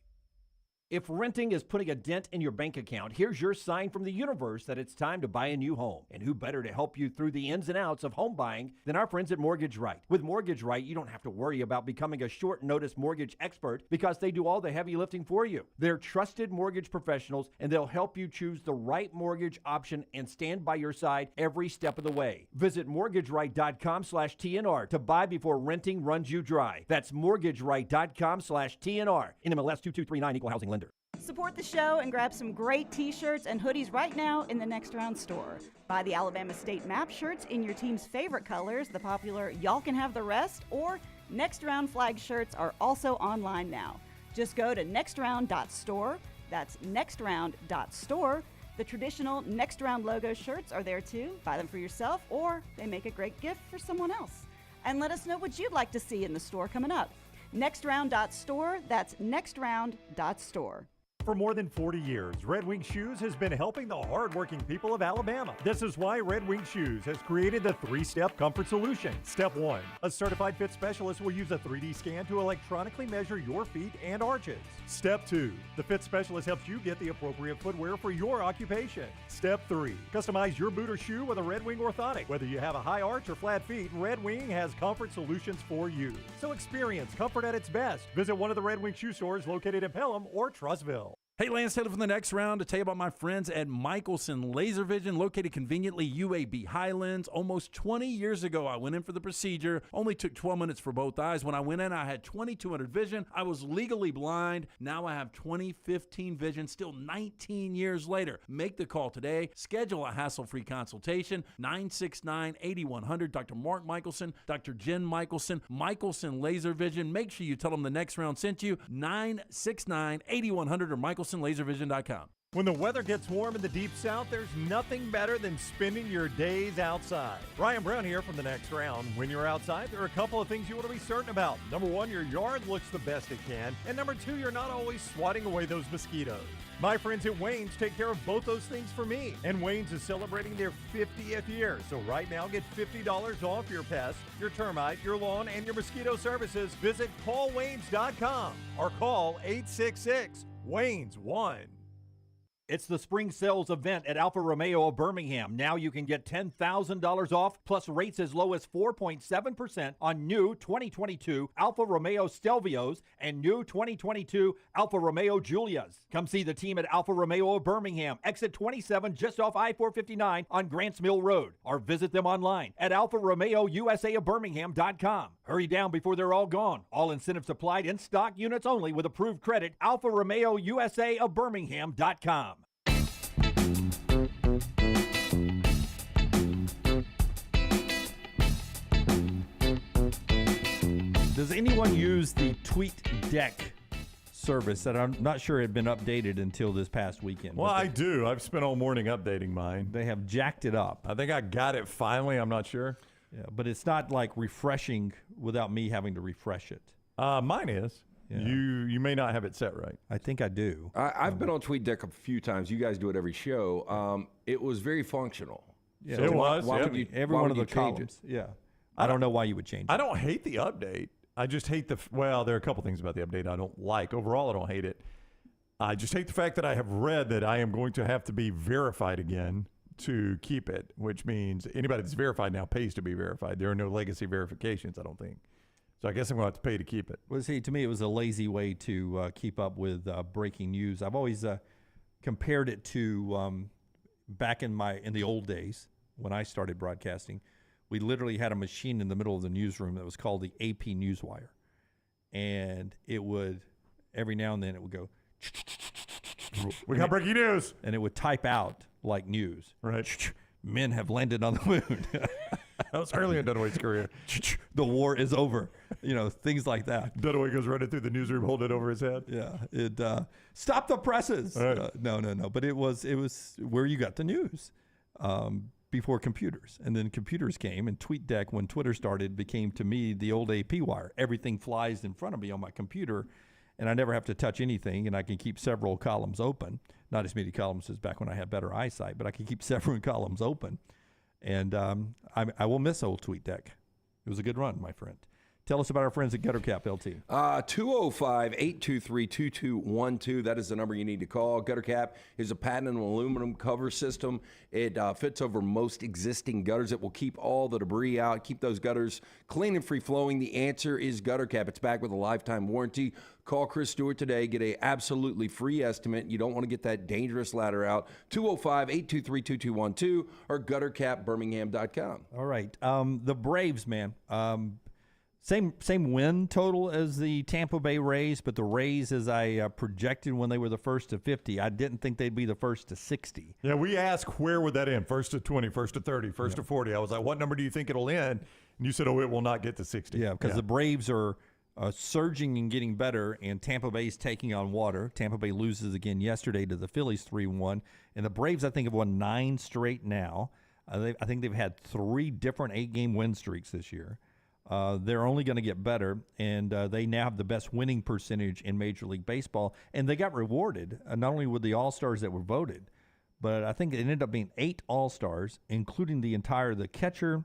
If renting is putting a dent in your bank account, here's your sign from the universe that it's time to buy a new home. And who better to help you through the ins and outs of home buying than our friends at Mortgage Right. With Mortgage Right, you don't have to worry about becoming a short-notice mortgage expert because they do all the heavy lifting for you. They're trusted mortgage professionals, and they'll help you choose the right mortgage option and stand by your side every step of the way. Visit mortgageright.com/TNR to buy before renting runs you dry. That's mortgageright.com/TNR. NMLS 2239, Equal Housing Lender. Support the show and grab some great t-shirts and hoodies right now in the Next Round store. Buy the Alabama State Map shirts in your team's favorite colors, the popular Y'all Can Have the Rest, or Next Round flag shirts are also online now. Just go to nextround.store. That's nextround.store. The traditional Next Round logo shirts are there too. Buy them for yourself, or they make a great gift for someone else. And let us know what you'd like to see in the store coming up. Nextround.store. That's nextround.store. For more than 40 years, Red Wing Shoes has been helping the hardworking people of Alabama. This is why Red Wing Shoes has created the 3-step comfort solution. Step 1, a certified fit specialist will use a 3D scan to electronically measure your feet and arches. Step 2, the fit specialist helps you get the appropriate footwear for your occupation. Step 3, customize your boot or shoe with a Red Wing orthotic. Whether you have a high arch or flat feet, Red Wing has comfort solutions for you. So experience comfort at its best. Visit one of the Red Wing shoe stores located in Pelham or Trussville. Hey, Lance Taylor from the next round to tell you about my friends at Michelson Laser Vision, located conveniently UAB Highlands. Almost 20 years ago, I went in for the procedure. Only took 12 minutes for both eyes. When I went in, I had 2200 vision. I was legally blind. Now I have 20/15 vision, still 19 years later. Make the call today. Schedule a hassle-free consultation. 969-8100. Dr. Mark Michelson, Dr. Jen Michelson, Michelson Laser Vision. Make sure you tell them the next round sent you. 969-8100 or MichelsonLaserVision.com. When the weather gets warm in the Deep South, there's nothing better than spending your days outside. Ryan Brown here from the next round. When you're outside, there are a couple of things you want to be certain about. Number 1, your yard looks the best it can. And number 2, you're not always swatting away those mosquitoes. My friends at Wayne's take care of both those things for me. And Wayne's is celebrating their 50th year. So right now, get $50 off your pest, your termite, your lawn, and your mosquito services. Visit callwaynes.com or call 866-WAYNES-1. It's the spring sales event at Alfa Romeo of Birmingham. Now you can get $10,000 off plus rates as low as 4.7% on new 2022 Alfa Romeo Stelvios and new 2022 Alfa Romeo Giulias. Come see the team at Alfa Romeo of Birmingham, exit 27 just off I-459 on Grants Mill Road, or visit them online at alfaromeousa of Birmingham.com. Hurry down before they're all gone. All incentives applied, in stock units only with approved credit. Alfa Romeo USA of Birmingham.com. Does anyone use the TweetDeck service that I'm not sure had been updated until this past weekend? Well, I do. I've spent all morning updating mine. They have jacked it up. I think I got it finally. I'm not sure. Yeah, but it's not like refreshing without me having to refresh it. Mine is. Yeah. You may not have it set right. I think I do. I've been on TweetDeck a few times. You guys do it every show. It was very functional. Yeah, so it was. Why yeah. would you, Every why one would of the you change columns. it? Yeah. I don't know why you would change it. I don't hate the update. I just hate well, there are a couple things about the update I don't like. Overall, I don't hate it. I just hate the fact that I have read that I am going to have to be verified again to keep it, which means anybody that's verified now pays to be verified. There are no legacy verifications, I don't think. So I guess I'm going to have to pay to keep it. Well, see, to me, it was a lazy way to keep up with breaking news. I've always compared it to back in the old days when I started broadcasting. We literally had a machine in the middle of the newsroom that was called the AP Newswire. And it would, every now and then, it would go, we got breaking news. And it would type out like news. Right. Men have landed on the moon. That was early in Dunaway's career. The war is over. Things like that. Dunaway goes running through the newsroom, holding it over his head. Yeah. It stop the presses. Right. No. But it was where you got the news. Before computers. And then computers came, and TweetDeck, when Twitter started, became to me the old AP wire. Everything flies in front of me on my computer, and I never have to touch anything, and I can keep several columns open. Not as many columns as back when I had better eyesight, but I can keep several columns open. And I will miss old TweetDeck. It was a good run, my friend. Tell us about our friends at GutterCap, LT. 205-823-2212. That is the number you need to call. GutterCap is a patented aluminum cover system. It fits over most existing gutters. It will keep all the debris out, keep those gutters clean and free-flowing. The answer is GutterCap. It's back with a lifetime warranty. Call Chris Stewart today. Get a absolutely free estimate. You don't want to get that dangerous ladder out. 205-823-2212 or guttercapbirmingham.com. All right. The Braves, man. Same win total as the Tampa Bay Rays, but the Rays, as I projected when they were the first to 50, I didn't think they'd be the first to 60. Yeah, we asked where would that end? First to 20, first to 30, first to 40. I was like, what number do you think it'll end? And you said, it will not get to 60. Yeah, because the Braves are surging and getting better, and Tampa Bay's taking on water. Tampa Bay loses again yesterday to the Phillies 3-1, and the Braves, I think, have won 9 straight now. I think they've had 3 different 8-game win streaks this year. They're only going to get better, and they now have the best winning percentage in Major League Baseball. And they got rewarded, not only with the All-Stars that were voted, but I think it ended up being 8 All-Stars, including the catcher,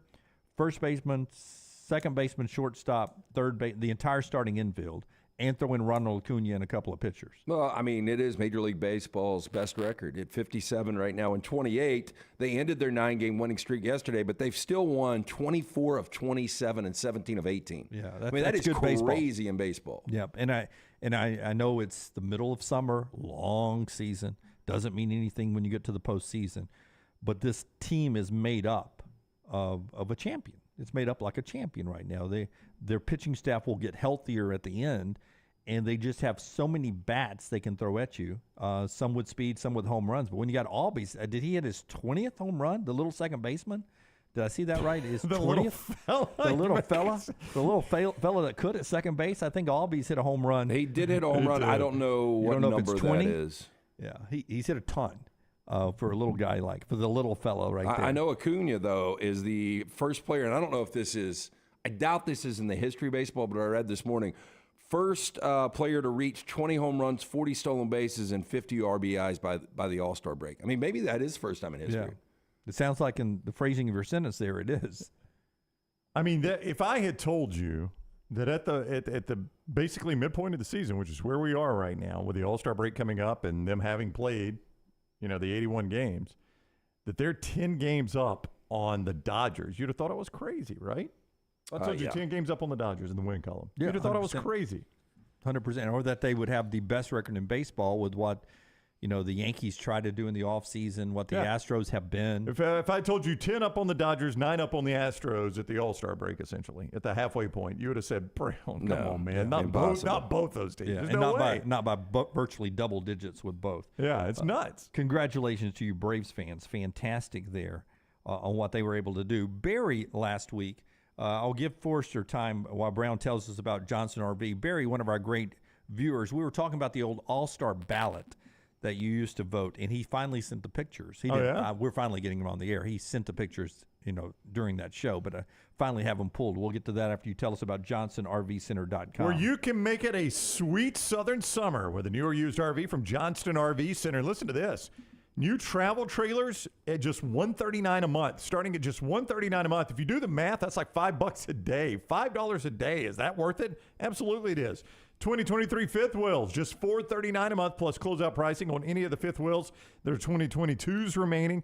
first baseman, second baseman, shortstop, the entire starting infield, and throw in Ronald Acuna and a couple of pitchers. Well, I mean, it is Major League Baseball's best record at 57 right now and 28. They ended their 9-game winning streak yesterday, but they've still won 24 of 27 and 17 of 18. Yeah, that is good crazy baseball. in baseball. Yep, and I know it's the middle of summer, long season. Doesn't mean anything when you get to the postseason, but this team is made up of a champion. It's made up like a champion right now. Their pitching staff will get healthier at the end, and they just have so many bats they can throw at you. Some with speed, some with home runs. But when you got Albies, did he hit his 20th home run? The little second baseman. Did I see that right? His 20th? The little fella that could at second base. I think Albies hit a home run. He did hit a home run. I don't know what number that is. Yeah, he's hit a ton. For a little guy for the little fellow right there. I know Acuna, though, is the first player, and I don't know if I doubt this is in the history of baseball, but I read this morning, first player to reach 20 home runs, 40 stolen bases, and 50 RBIs by the All-Star break. I mean, maybe that is first time in history. Yeah. It sounds like in the phrasing of your sentence there, it is. I mean, if I had told you that at the basically midpoint of the season, which is where we are right now, with the All-Star break coming up and them having played the 81 games, that they're 10 games up on the Dodgers, you'd have thought it was crazy, right? I told you 10 games up on the Dodgers in the win column. Yeah, you'd have thought it was crazy. 100%. Or that they would have the best record in baseball with what, the Yankees tried to do in the offseason, what the Astros have been. If I told you 10 up on the Dodgers, 9 up on the Astros at the All-Star break, essentially, at the halfway point, you would have said, come on, man. Not both those teams. Yeah, There's and no way. not by virtually double digits with both. Yeah, it's nuts. Congratulations to you Braves fans. Fantastic there on what they were able to do. Barry last week, I'll give Forrester time while Brown tells us about Johnson RV. Barry, one of our great viewers, we were talking about the old All-Star ballot that you used to vote, and he finally sent the pictures. We're finally getting him on the air. He sent the pictures, during that show, but I finally have them pulled. We'll get to that after you tell us about JohnstonRVCenter.com. Where you can make it a sweet southern summer with a new or used RV from Johnston RV Center. Listen to this. New travel trailers at just $139 a month, starting at just $139 a month. If you do the math, that's like $5 a day. $5 a day. Is that worth it? Absolutely it is. 2023 fifth wheels, just $439 a month plus closeout pricing on any of the fifth wheels. There are 2022s remaining.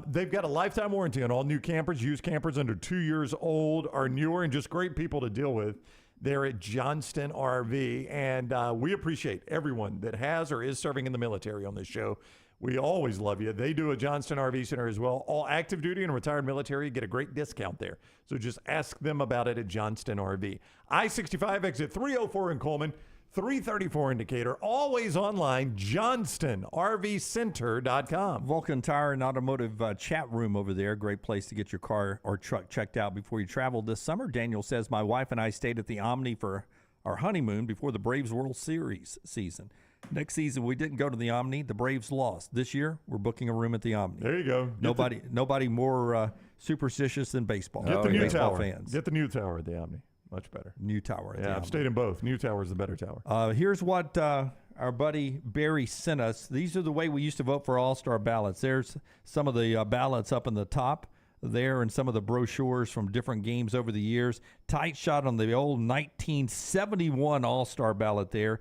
They've got a lifetime warranty on all new campers. Used campers under 2 years old are newer and just great people to deal with. They're at Johnston RV, and we appreciate everyone that has or is serving in the military on this show. We always love you. They do a Johnston RV Center as well. All active duty and retired military get a great discount there. So just ask them about it at Johnston RV. I-65 exit 304 in Coleman, 334 indicator. Always online, JohnstonRVCenter.com. Vulcan Tire and Automotive chat room over there. Great place to get your car or truck checked out before you travel this summer. Daniel says, my wife and I stayed at the Omni for our honeymoon before the Braves World Series season. Next season, we didn't go to the Omni. The Braves lost. This year, we're booking a room at the Omni. There you go. Nobody more superstitious than baseball. Get the new baseball tower. Fans. Get the new tower at the Omni. Much better. New tower at the Omni. I've stayed in both. New tower is the better tower. Here's what our buddy Barry sent us. These are the way we used to vote for All-Star ballots. There's some of the ballots up in the top there and some of the brochures from different games over the years. Tight shot on the old 1971 All-Star ballot there.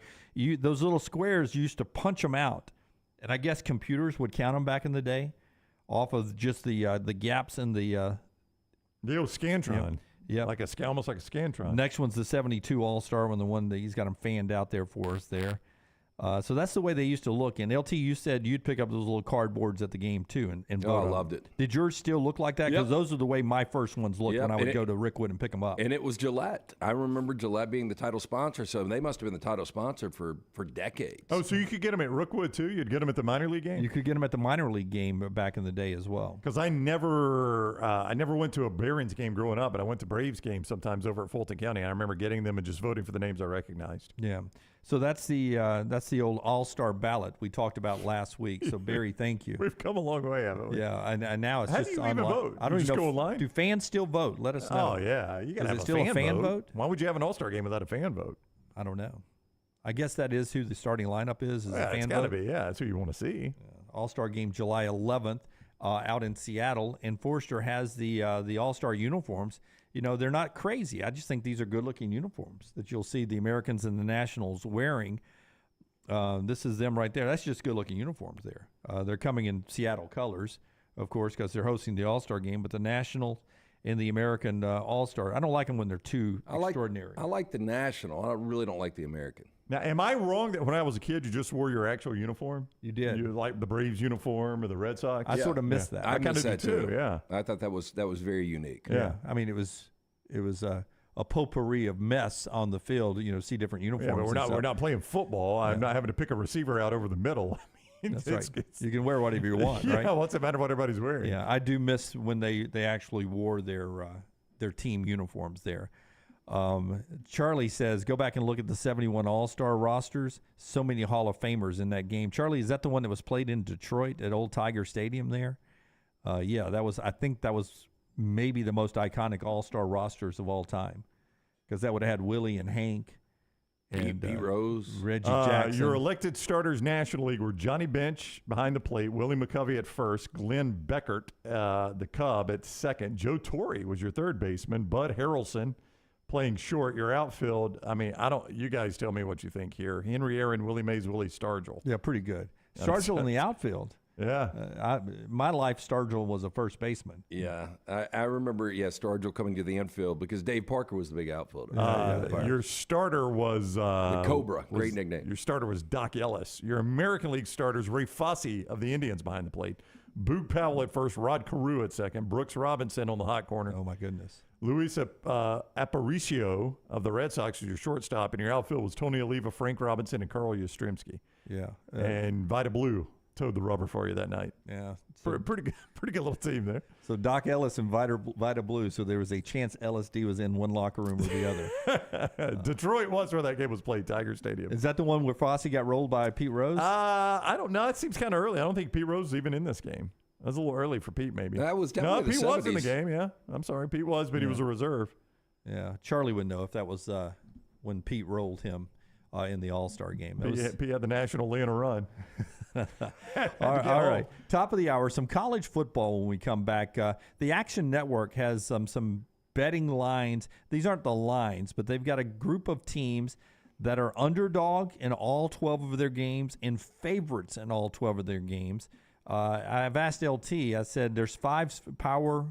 Those little squares, you used to punch them out. And I guess computers would count them back in the day off of just the gaps in the old Scantron. Yeah. Almost like a Scantron. Next one's the 72 All-Star one, the one that he's got them fanned out there for us there. So that's the way they used to look. And LT, you said you'd pick up those little cardboards at the game too and vote. I loved it. Did yours still look like that? Because those are the way my first ones looked when I would go to Rickwood and pick them up. And it was Gillette. I remember Gillette being the title sponsor, so they must have been the title sponsor for decades. Oh, so you could get them at Rookwood too? You'd get them at the minor league game? You could get them at the minor league game back in the day as well. Because I never went to a Barons game growing up, but I went to Braves games sometimes over at Fulton County. I remember getting them and just voting for the names I recognized. Yeah. So that's the old all-star ballot we talked about last week. So Barry, thank you. We've come a long way, haven't we? Yeah, and now it's How just do you online. even vote? I don't You even just know. go online? Do fans still vote? Let us know. Oh yeah, you got to have Is it still a fan vote? Why would you have an All-Star game without a fan vote? I don't know. I guess that is who the starting lineup is. Yeah, a fan it's got to vote. be. Yeah, that's who you want to see. All-Star game July 11th out in Seattle, and Forrester has the All-Star uniforms. You know, they're not crazy. I just think these are good-looking uniforms that you'll see the Americans and the Nationals wearing. This is them right there. That's just good-looking uniforms there. They're coming in Seattle colors, of course, because they're hosting the All-Star game, but the National and the American All-Star, I don't like them when they're too extraordinary. I like the National. I really don't like the American. Now, am I wrong that when I was a kid, you just wore your actual uniform? You did. You like the Braves uniform or the Red Sox? I sort of missed that. I kind of missed did that too. Yeah, I thought that was very unique. Yeah. I mean, it was a potpourri of mess on the field. You know, see different uniforms. yeah, but we're not playing football. I'm Yeah. not having to pick a receiver out over the middle. I mean, That's right. You can wear whatever you want, yeah, right? what's it matter what everybody's wearing? Yeah, I do miss when they actually wore their team uniforms there. Charlie says, go back and look at the 71 All-Star rosters. So many Hall of Famers in that game. Charlie, is that the one that was played in Detroit at Old Tiger Stadium there? Yeah, I think that was maybe the most iconic All-Star rosters of all time, because that would have had Willie and Hank and Pete Rose, Reggie Jackson. Your elected starters National League were Johnny Bench behind the plate, Willie McCovey at first, Glenn Beckert, the Cub, at second. Joe Torre was your third baseman. Bud Harrelson playing short. Your outfield, I mean, you guys tell me what you think here. Henry Aaron, Willie Mays, Willie Stargell. Yeah, pretty good. Stargell in the outfield. Yeah. My life, Stargell was a first baseman. Yeah, I remember. Yeah, Stargell coming to the infield because Dave Parker was the big outfielder. Your starter was the Cobra. Great nickname. Your starter was Doc Ellis. Your American League starters, Ray Fosse of the Indians behind the plate, Boog Powell at first, Rod Carew at second, Brooks Robinson on the hot corner. Oh my goodness. Luis Aparicio of the Red Sox was your shortstop, and your outfield was Tony Oliva, Frank Robinson, and Carl Yastrzemski. Yeah. And Vita Blue towed the rubber for you that night. Yeah. Pretty good little team there. So Doc Ellis and Vita Blue. So there was a chance LSD was in one locker room or the other. Detroit was where that game was played, Tiger Stadium. Is that the one where Fosse got rolled by Pete Rose? I don't know. It seems kind of early. I don't think Pete Rose was even in this game. That was a little early for Pete, maybe. That was definitely Pete the was in the 70s. game. Yeah, I'm sorry, Pete was, but he was a reserve. Yeah, Charlie would know if that was when Pete rolled him in the All-Star game. Pete had the National League in a run. All right. Top of the hour, some college football when we come back. The Action Network has some betting lines. These aren't the lines, but they've got a group of teams that are underdog in all 12 of their games and favorites in all 12 of their games. I've asked LT, I said there's five power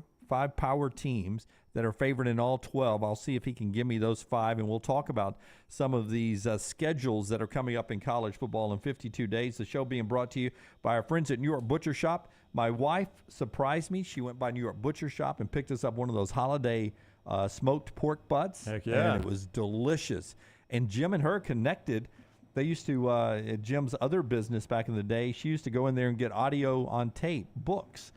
teams that are favored in all 12. I'll see if he can give me those five, and we'll talk about some of these schedules that are coming up in college football in 52 days. The show being brought to you by our friends at New York Butcher Shop. My wife surprised me. She went by New York Butcher Shop and picked us up one of those holiday smoked pork butts. Heck yeah. And it was delicious. And Jim and her connected. They used to, at Jim's other business back in the day, she used to go in there and get audio on tape, books.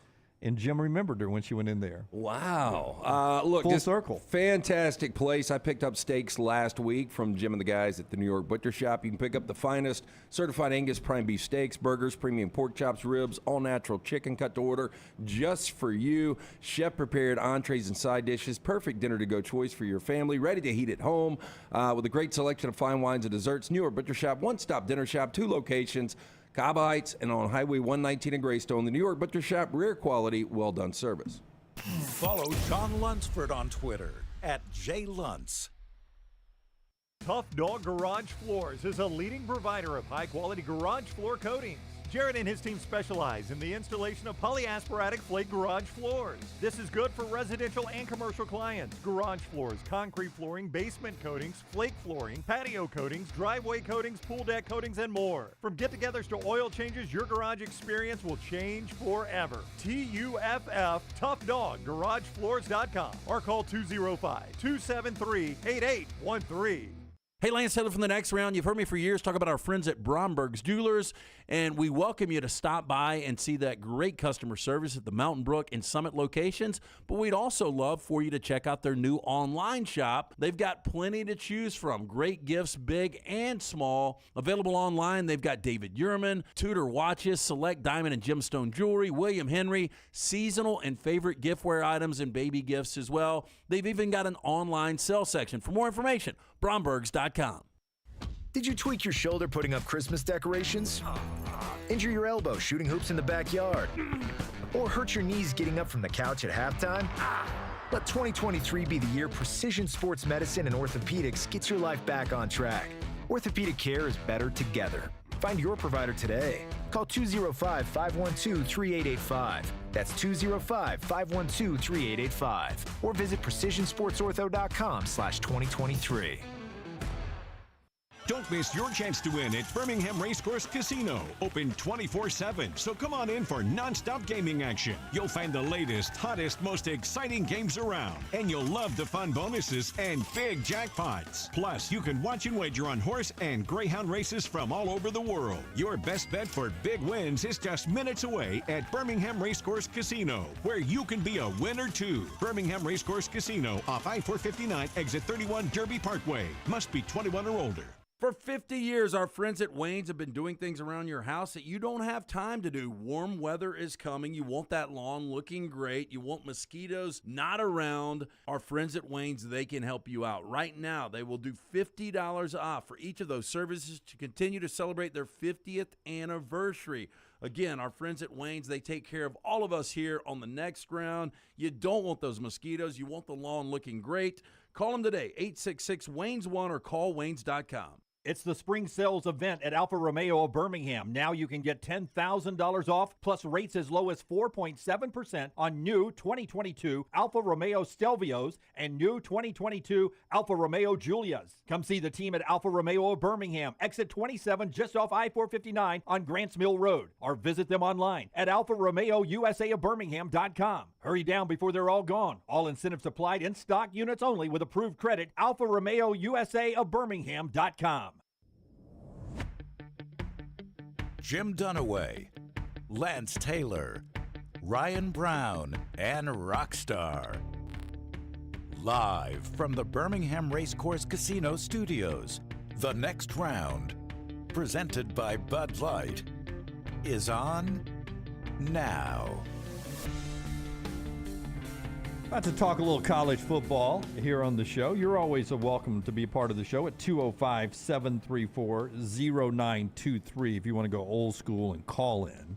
And Jim remembered her when she went in there. Wow. Look, Full just circle. Fantastic place. I picked up steaks last week from Jim and the guys at the New York Butcher Shop. You can pick up the finest certified Angus prime beef steaks, burgers, premium pork chops, ribs, all natural chicken cut to order just for you. Chef prepared entrees and side dishes. Perfect dinner to go choice for your family. Ready to heat at home with a great selection of fine wines and desserts. New York Butcher Shop, one-stop dinner shop, 2 locations. Cobb Heights and on Highway 119 in Greystone. The New York Butcher Shop, rare quality, well-done service. Follow John Lunsford on Twitter @JLuntz. Tough Dog Garage Floors is a leading provider of high-quality garage floor coatings. Jared and his team specialize in the installation of polyasperatic flake garage floors. This is good for residential and commercial clients. Garage floors, concrete flooring, basement coatings, flake flooring, patio coatings, driveway coatings, pool deck coatings, and more. From get-togethers to oil changes, your garage experience will change forever. TUFF, Tough Dog, GarageFloors.com, or call 205-273-8813. Hey, Lance Taylor from the Next Round. You've heard me for years talk about our friends at Bromberg's Jewelers, and we welcome you to stop by and see that great customer service at the Mountain Brook and Summit locations. But we'd also love for you to check out their new online shop. They've got plenty to choose from. Great gifts, big and small. Available online, they've got David Yurman, Tudor watches, select diamond and gemstone jewelry, William Henry, seasonal and favorite giftware items and baby gifts as well. They've even got an online sale section. For more information, Brombergs.com. Did you tweak your shoulder putting up Christmas decorations? Injure your elbow shooting hoops in the backyard? Or hurt your knees getting up from the couch at halftime? Let 2023 be the year precision sports medicine and orthopedics gets your life back on track. Orthopedic care is better together. Find your provider today. Call 205-512-3885. That's 205-512-3885. Or visit precisionsportsortho.com/2023. Don't miss your chance to win at Birmingham Racecourse Casino. Open 24/7, so come on in for non-stop gaming action. You'll find the latest, hottest, most exciting games around. And you'll love the fun bonuses and big jackpots. Plus, you can watch and wager on horse and greyhound races from all over the world. Your best bet for big wins is just minutes away at Birmingham Racecourse Casino, where you can be a winner too. Birmingham Racecourse Casino off I-459, exit 31 Derby Parkway. Must be 21 or older. For 50 years, our friends at Wayne's have been doing things around your house that you don't have time to do. Warm weather is coming. You want that lawn looking great. You want mosquitoes not around. Our friends at Wayne's, they can help you out. Right now, they will do $50 off for each of those services to continue to celebrate their 50th anniversary. Again, our friends at Wayne's, they take care of all of us here on the Next Round. You don't want those mosquitoes. You want the lawn looking great. Call them today, 866-WAYNES1, or call Waynes.com. It's the spring sales event at Alfa Romeo of Birmingham. Now you can get $10,000 off, plus rates as low as 4.7% on new 2022 Alfa Romeo Stelvios and new 2022 Alfa Romeo Giulias. Come see the team at Alfa Romeo of Birmingham, exit 27 just off I-459 on Grants Mill Road, or visit them online at alfaromeo.usa.birmingham.com. Hurry down before they're all gone. All incentives applied, in stock units only with approved credit. Alfa Romeo USA of Birmingham.com. Jim Dunaway, Lance Taylor, Ryan Brown, and Rockstar. Live from the Birmingham Racecourse Casino Studios, the Next Round, presented by Bud Light, is on now. About to talk a little college football here on the show. You're always welcome to be a part of the show at 205-734-0923 if you want to go old school and call in.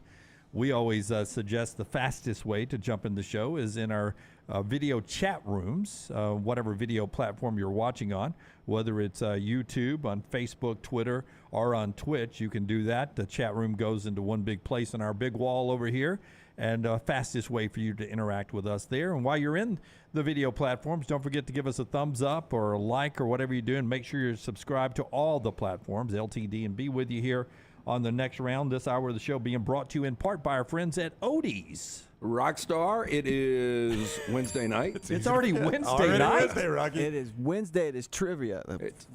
We always suggest the fastest way to jump in the show is in our video chat rooms, whatever video platform you're watching on, whether it's YouTube, on Facebook, Twitter, or on Twitch. You can do that. The chat room goes into one big place on our big wall over here. And fastest way for you to interact with us there. And while you're in the video platforms, don't forget to give us a thumbs up or a like or whatever you're doing. Make sure you're subscribed to all the platforms, LTD, and be with you here on the Next Round. This hour of the show being brought to you in part by our friends at Odie's. Rockstar, it is Wednesday night. It's already Wednesday night. Wednesday, Rocky. It is Wednesday. It is trivia.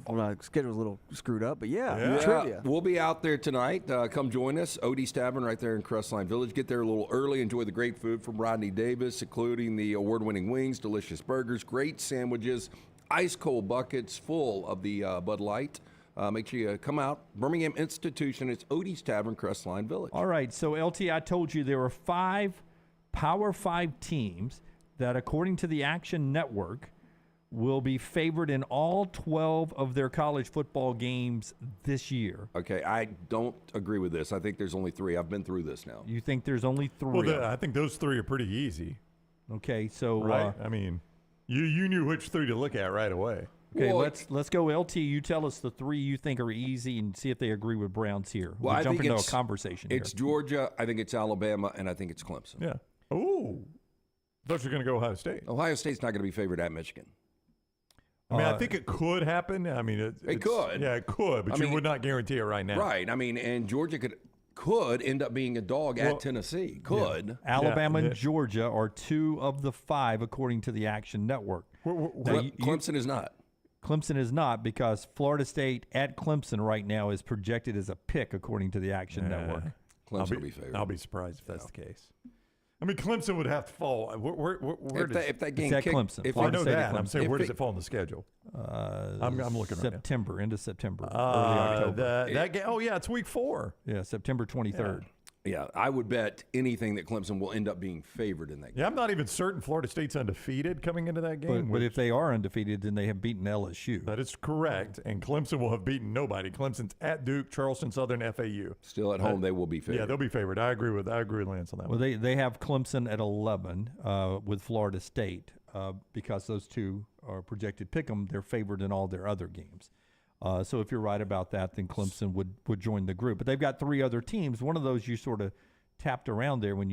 My schedule's a little screwed up, but yeah. Trivia. We'll be out there tonight. Come join us. Odie's Tavern right there in Crestline Village. Get there a little early. Enjoy the great food from Rodney Davis, including the award-winning wings, delicious burgers, great sandwiches, ice-cold buckets full of the Bud Light. Make sure you come out. Birmingham Institution. It's Odie's Tavern, Crestline Village. All right. So, LT, I told you there were 5 Power 5 teams that, according to the Action Network, will be favored in all 12 of their college football games this year. Okay, I don't agree with this. I think there's only 3. I've been through this now. You think there's only 3? Well, I think those 3 are pretty easy. Okay, so right. I mean, you knew which 3 to look at right away. Okay, well, let's go, LT. You tell us the 3 you think are easy and see if they agree with Browns here. Well, we'll jump into a conversation It's here. Georgia, I think it's Alabama, and I think it's Clemson. Yeah. Ooh. Thought you were going to go Ohio State. Ohio State's not going to be favored at Michigan. I mean, I think it could happen. I mean, it could. Yeah, it could, but you would not guarantee it right now. Right. I mean, and Georgia could end up being a dog at Tennessee. Could. Yeah. Alabama and Georgia are 2 of the 5, according to the Action Network. Clemson is not. Clemson is not, because Florida State at Clemson right now is projected as a pick according to the Action Network. Clemson will be favored. I'll be surprised if that's the case. I mean, Clemson would have to fall. Where does if that game it's at kick- Clemson. if I Florida know State at that. I'm Clemson. saying, where does it fall on the schedule? I'm looking right now. September, into September, early October. That game. Oh yeah, it's week 4. Yeah, September 23rd. Yeah, I would bet anything that Clemson will end up being favored in that game. Yeah, I'm not even certain Florida State's undefeated coming into that game. But if they are undefeated, then they have beaten LSU. That is correct, and Clemson will have beaten nobody. Clemson's at Duke, Charleston Southern, FAU. Still at home, they will be favored. Yeah, they'll be favored. I agree with Lance on that Well, one. they have Clemson at 11 with Florida State because those two are projected pick 'em. They're favored in all their other games. So if you're right about that, then Clemson would join the group. But they've got 3 other teams. One of those you sort of tapped around there when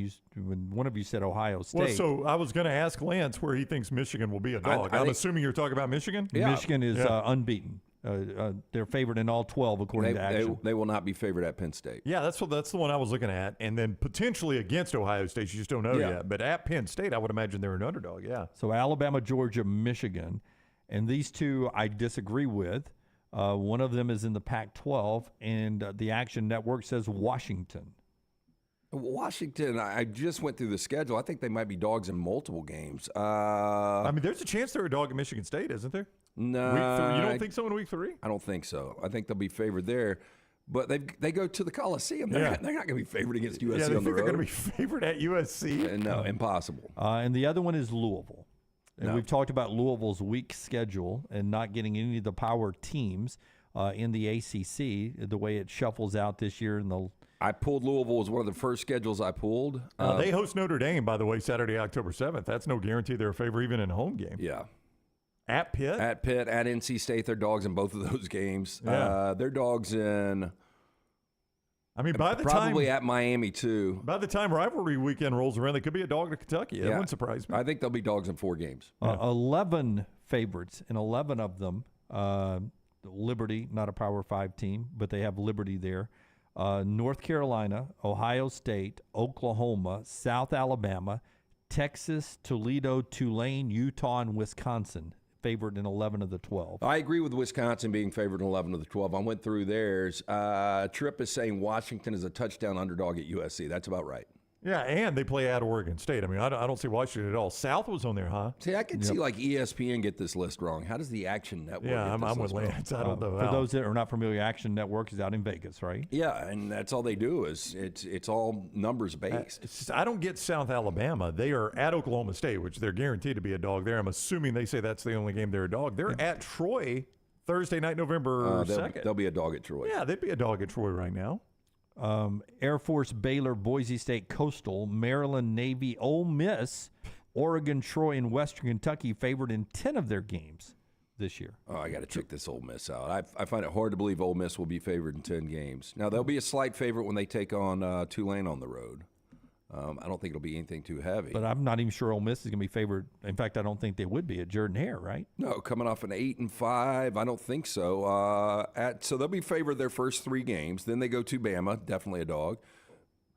one of you said Ohio State. Well, so I was going to ask Lance where he thinks Michigan will be a dog. I'm assuming you're talking about Michigan? Yeah. Michigan is unbeaten. They're favored in all 12 according to Action. They will not be favored at Penn State. Yeah, that's the one I was looking at. And then potentially against Ohio State, you just don't know yet. But at Penn State, I would imagine they're an underdog, yeah. So Alabama, Georgia, Michigan. And these two I disagree with. One of them is in the Pac-12, and the Action Network says Washington. Washington, I just went through the schedule. I think they might be dogs in multiple games. I mean, there's a chance they're a dog at Michigan State, isn't there? No. Week 3. You don't think so in week 3? I don't think so. I think they'll be favored there. But they go to the Coliseum. They're not going to be favored against USC on the road. They're going to be favored at USC? No, impossible. And the other one is Louisville. And No. we've talked about Louisville's weak schedule and not getting any of the power teams in the ACC, the way it shuffles out this year. I pulled Louisville as one of the first schedules I pulled. They host Notre Dame, by the way, Saturday, October 7th. That's no guarantee they're a favor even in a home game. Yeah. At Pitt? At Pitt, at NC State, they're dogs in both of those games. Yeah. They're dogs in. I mean, by the probably time, at Miami too. By the time rivalry weekend rolls around, they could be a dog to Kentucky. That wouldn't surprise me. I think they'll be dogs in 4 games. 11 favorites, and 11 of them, Liberty, not a Power 5 team, but they have Liberty there. North Carolina, Ohio State, Oklahoma, South Alabama, Texas, Toledo, Tulane, Utah, and Wisconsin favored in 11 of the 12. I agree with Wisconsin being favored in 11 of the 12. I went through theirs. Tripp is saying Washington is a touchdown underdog at USC. That's about right. Yeah, and they play at Oregon State. I mean, I don't see Washington at all. South was on there, huh? See, I can see like ESPN get this list wrong. How does the Action Network get I'm this with list wrong? Lance. I don't know For how. those that are not familiar, Action Network is out in Vegas, right? Yeah, and that's all they do is it's all numbers based. I don't get South Alabama. They are at Oklahoma State, which they're guaranteed to be a dog there. I'm assuming they say that's the only game they're a dog. They're at Troy Thursday night, November 2nd. They'll be a dog at Troy. Yeah, they'd be a dog at Troy right now. Air Force, Baylor, Boise State, Coastal, Maryland, Navy, Ole Miss, Oregon, Troy, and Western Kentucky favored in 10 of their games this year. Oh, I got to check this Ole Miss out. I find it hard to believe Ole Miss will be favored in 10 games. Now, they'll be a slight favorite when they take on Tulane on the road. I don't think it'll be anything too heavy. But I'm not even sure Ole Miss is going to be favored. In fact, I don't think they would be at Jordan-Hare, right? No, coming off an 8-5, I don't think so. So they'll be favored their first 3 games. Then they go to Bama, definitely a dog.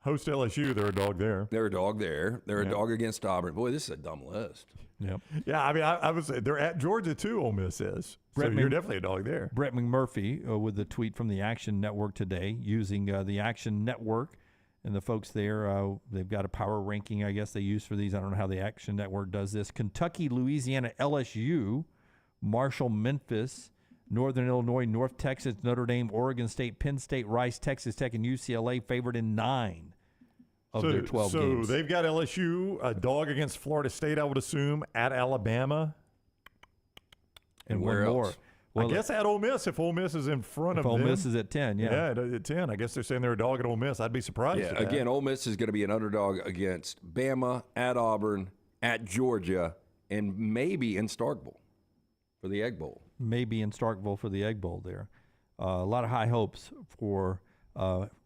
Host LSU, they're a dog there. They're a dog there. They're a dog against Auburn. Boy, this is a dumb list. Yep. Yeah, I mean, I would say they're at Georgia too. Ole Miss is. So you're definitely a dog there. Brett McMurphy with the tweet from the Action Network today, using the Action Network. And the folks there, they've got a power ranking, I guess, they use for these. I don't know how the Action Network does this. Kentucky, Louisiana, LSU, Marshall, Memphis, Northern Illinois, North Texas, Notre Dame, Oregon State, Penn State, Rice, Texas Tech, and UCLA favored in 9 of their 12 games. So they've got LSU, a dog against Florida State, I would assume, at Alabama. And where one else? more. Well, I guess at Ole Miss, if Ole Miss is in front of them. Ole Miss is at 10, Yeah, at 10. I guess they're saying they're a dog at Ole Miss. I'd be surprised. Yeah, again, Ole Miss is going to be an underdog against Bama, at Auburn, at Georgia, and maybe in Starkville for the Egg Bowl. Maybe in Starkville for the Egg Bowl there. A lot of high hopes for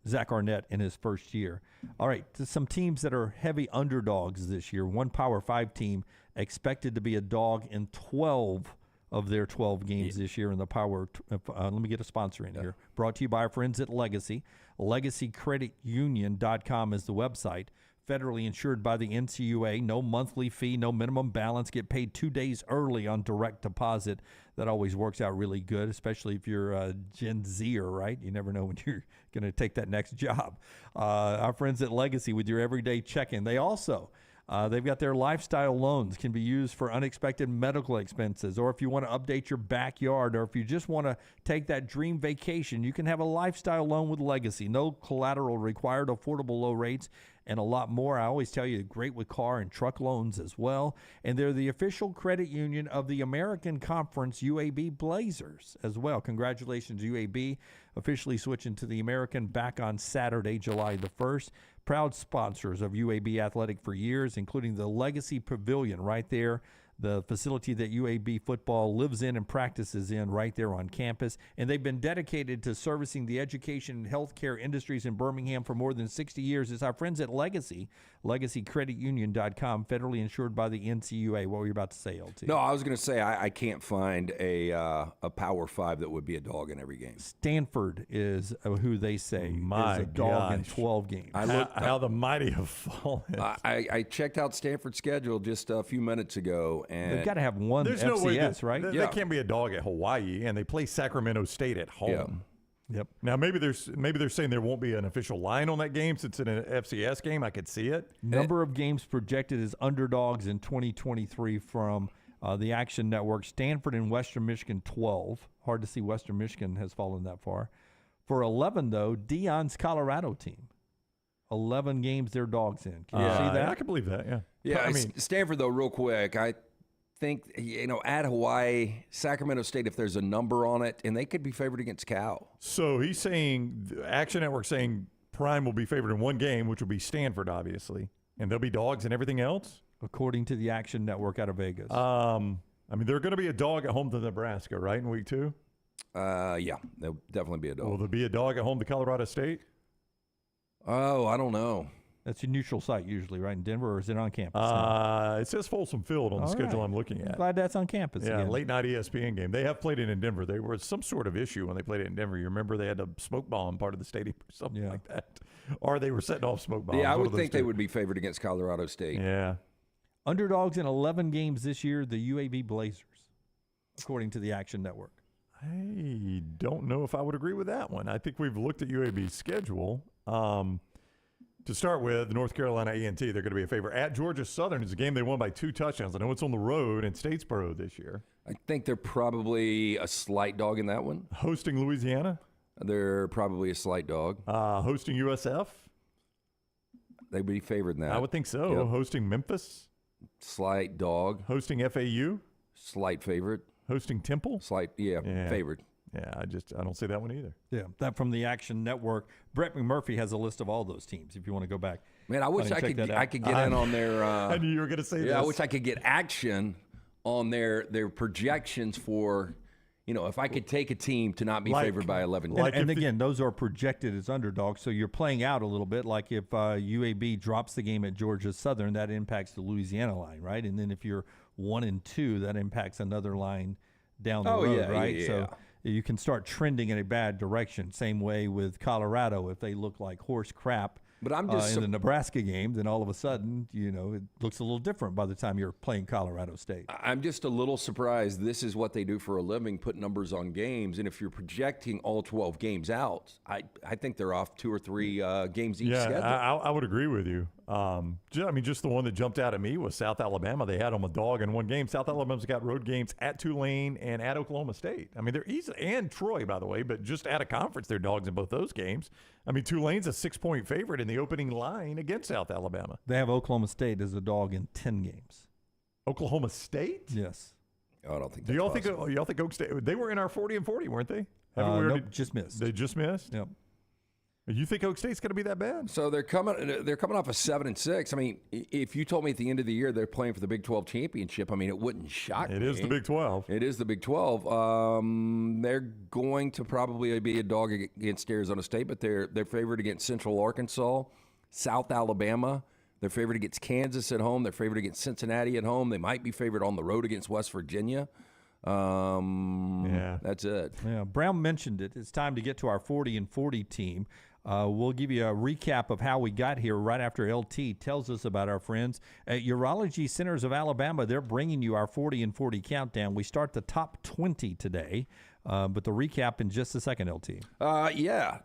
Zach Arnett in his first year. All right, to some teams that are heavy underdogs this year. One Power 5 team expected to be a dog in 12 of their 12 games this year in the Power. Let me get a sponsor in here. Brought to you by our friends at Legacy. LegacyCreditUnion.com is the website. federally insured by the NCUA. No monthly fee, no minimum balance. Get paid 2 days early on direct deposit. That always works out really good, especially if you're a Gen Zer, right? You never know when you're going to take that next job. Our friends at Legacy with your everyday check-in. They also, they've got their lifestyle loans, can be used for unexpected medical expenses, or if you want to update your backyard, or if you just want to take that dream vacation, you can have a lifestyle loan with Legacy. No collateral required, affordable low rates, and a lot more. I always tell you, great with car and truck loans as well. And they're the official credit union of the American Conference UAB Blazers as well. Congratulations, UAB, officially switching to the American back on Saturday, July the 1st. Proud sponsors of UAB Athletic for years, including the Legacy Pavilion right there, the facility that UAB football lives in and practices in right there on campus. And they've been dedicated to servicing the education and healthcare industries in Birmingham for more than 60 years. It's our friends at Legacy, LegacyCreditUnion.com, federally insured by the NCUA. What were you about to say, LT? No, I was going to say I can't find a Power 5 that would be a dog in every game. Stanford is who they say My is a dog in gosh. 12 games. How the mighty have fallen. I checked out Stanford's schedule just a few minutes ago, and They've got to have one There's FCS, no way that, right? They can't be a dog at Hawaii, and they play Sacramento State at home. Yep. Now maybe they're saying there won't be an official line on that game since it's an FCS game. I could see it. Number of games projected as underdogs in 2023 from the Action Network. Stanford and Western Michigan 12. Hard to see Western Michigan has fallen that far. For 11 though, Dion's Colorado team. 11 games they're dogs in. Can you see that? I can believe that. Yeah. Yeah, I mean, Stanford though, real quick, I think at Hawaii, Sacramento State, if there's a number on it, and they could be favored against Cal. so he's saying Action Network saying Prime will be favored in one game, which will be Stanford, obviously, and they'll be dogs and everything else. According to the Action Network out of Vegas. I mean, they're going to be a dog at home to Nebraska, right, in week 2? Yeah, there'll definitely be a dog. Will there be a dog at home to Colorado State? Oh, I don't know. That's a neutral site usually, right, in Denver, or is it on campus? It says Folsom Field on the schedule I'm looking at. Glad that's on campus. Yeah, again. late night ESPN game. They have played it in Denver. There was some sort of issue when they played it in Denver. You remember they had to smoke bomb part of the stadium or something like that. Or they were setting off smoke bombs. Yeah, I One would of those think they two. would be favored against Colorado State. Yeah. Underdogs in 11 games this year, the UAB Blazers, according to the Action Network. I don't know if I would agree with that one. I think we've looked at UAB's schedule. To start with, North Carolina A&T, they're going to be a favorite. At Georgia Southern is a game they won by 2 touchdowns. I know it's on the road in Statesboro this year. I think they're probably a slight dog in that one. Hosting Louisiana. They're probably a slight dog. Hosting USF. They'd be favored in that. I would think so. Yep. Hosting Memphis. Slight dog. Hosting FAU. Slight favorite. Hosting Temple. Slight, favored. Yeah, I don't see that one either. Yeah, that from the Action Network. Brett McMurphy has a list of all those teams. If you want to go back, Man, I wish I could get in on their. I knew you were going to say this. Yeah, I wish I could get action on their projections for. If I could take a team to not be favored by 11 games. And again, those are projected as underdogs, so you're playing out a little bit. Like if UAB drops the game at Georgia Southern, that impacts the Louisiana line, right? And then if you're 1-2, that impacts another line down the road, right? Yeah. So you can start trending in a bad direction. Same way with Colorado. If they look like horse crap But I'm just in the Nebraska game, then all of a sudden, it looks a little different by the time you're playing Colorado State. I'm just a little surprised. This is what they do for a living, put numbers on games. And if you're projecting all 12 games out, I think they're off 2 or 3 games each schedule. I would agree with you. Just the one that jumped out at me was South Alabama. They had them a dog in one game. South Alabama's got road games at Tulane and at Oklahoma State. I mean, they're easy, and Troy, by the way, but just at a conference, they're dogs in both those games. I mean, Tulane's a 6-point favorite in the opening line against South Alabama. They have Oklahoma State as a dog in 10 games. Oklahoma State? Yes. I don't think. Do y'all think Oklahoma State? They were in our 40-40, weren't they? Nope, just missed. They just missed. Yep. You think Oak State's going to be that bad? So they're coming off a 7-6. I mean, if you told me at the end of the year they're playing for the Big 12 championship, I mean, it wouldn't shock me. It is the Big 12. It is the Big 12. They're going to probably be a dog against Arizona State, but they're favored against Central Arkansas, South Alabama. They're favored against Kansas at home. They're favored against Cincinnati at home. They might be favored on the road against West Virginia. That's it. Yeah, Brown mentioned it. It's time to get to our 40-40 team. We'll give you a recap of how we got here right after LT tells us about our friends at Urology Centers of Alabama. They're bringing you our 40 and 40 countdown. We start the top 20 today. But the recap in just a second, LT.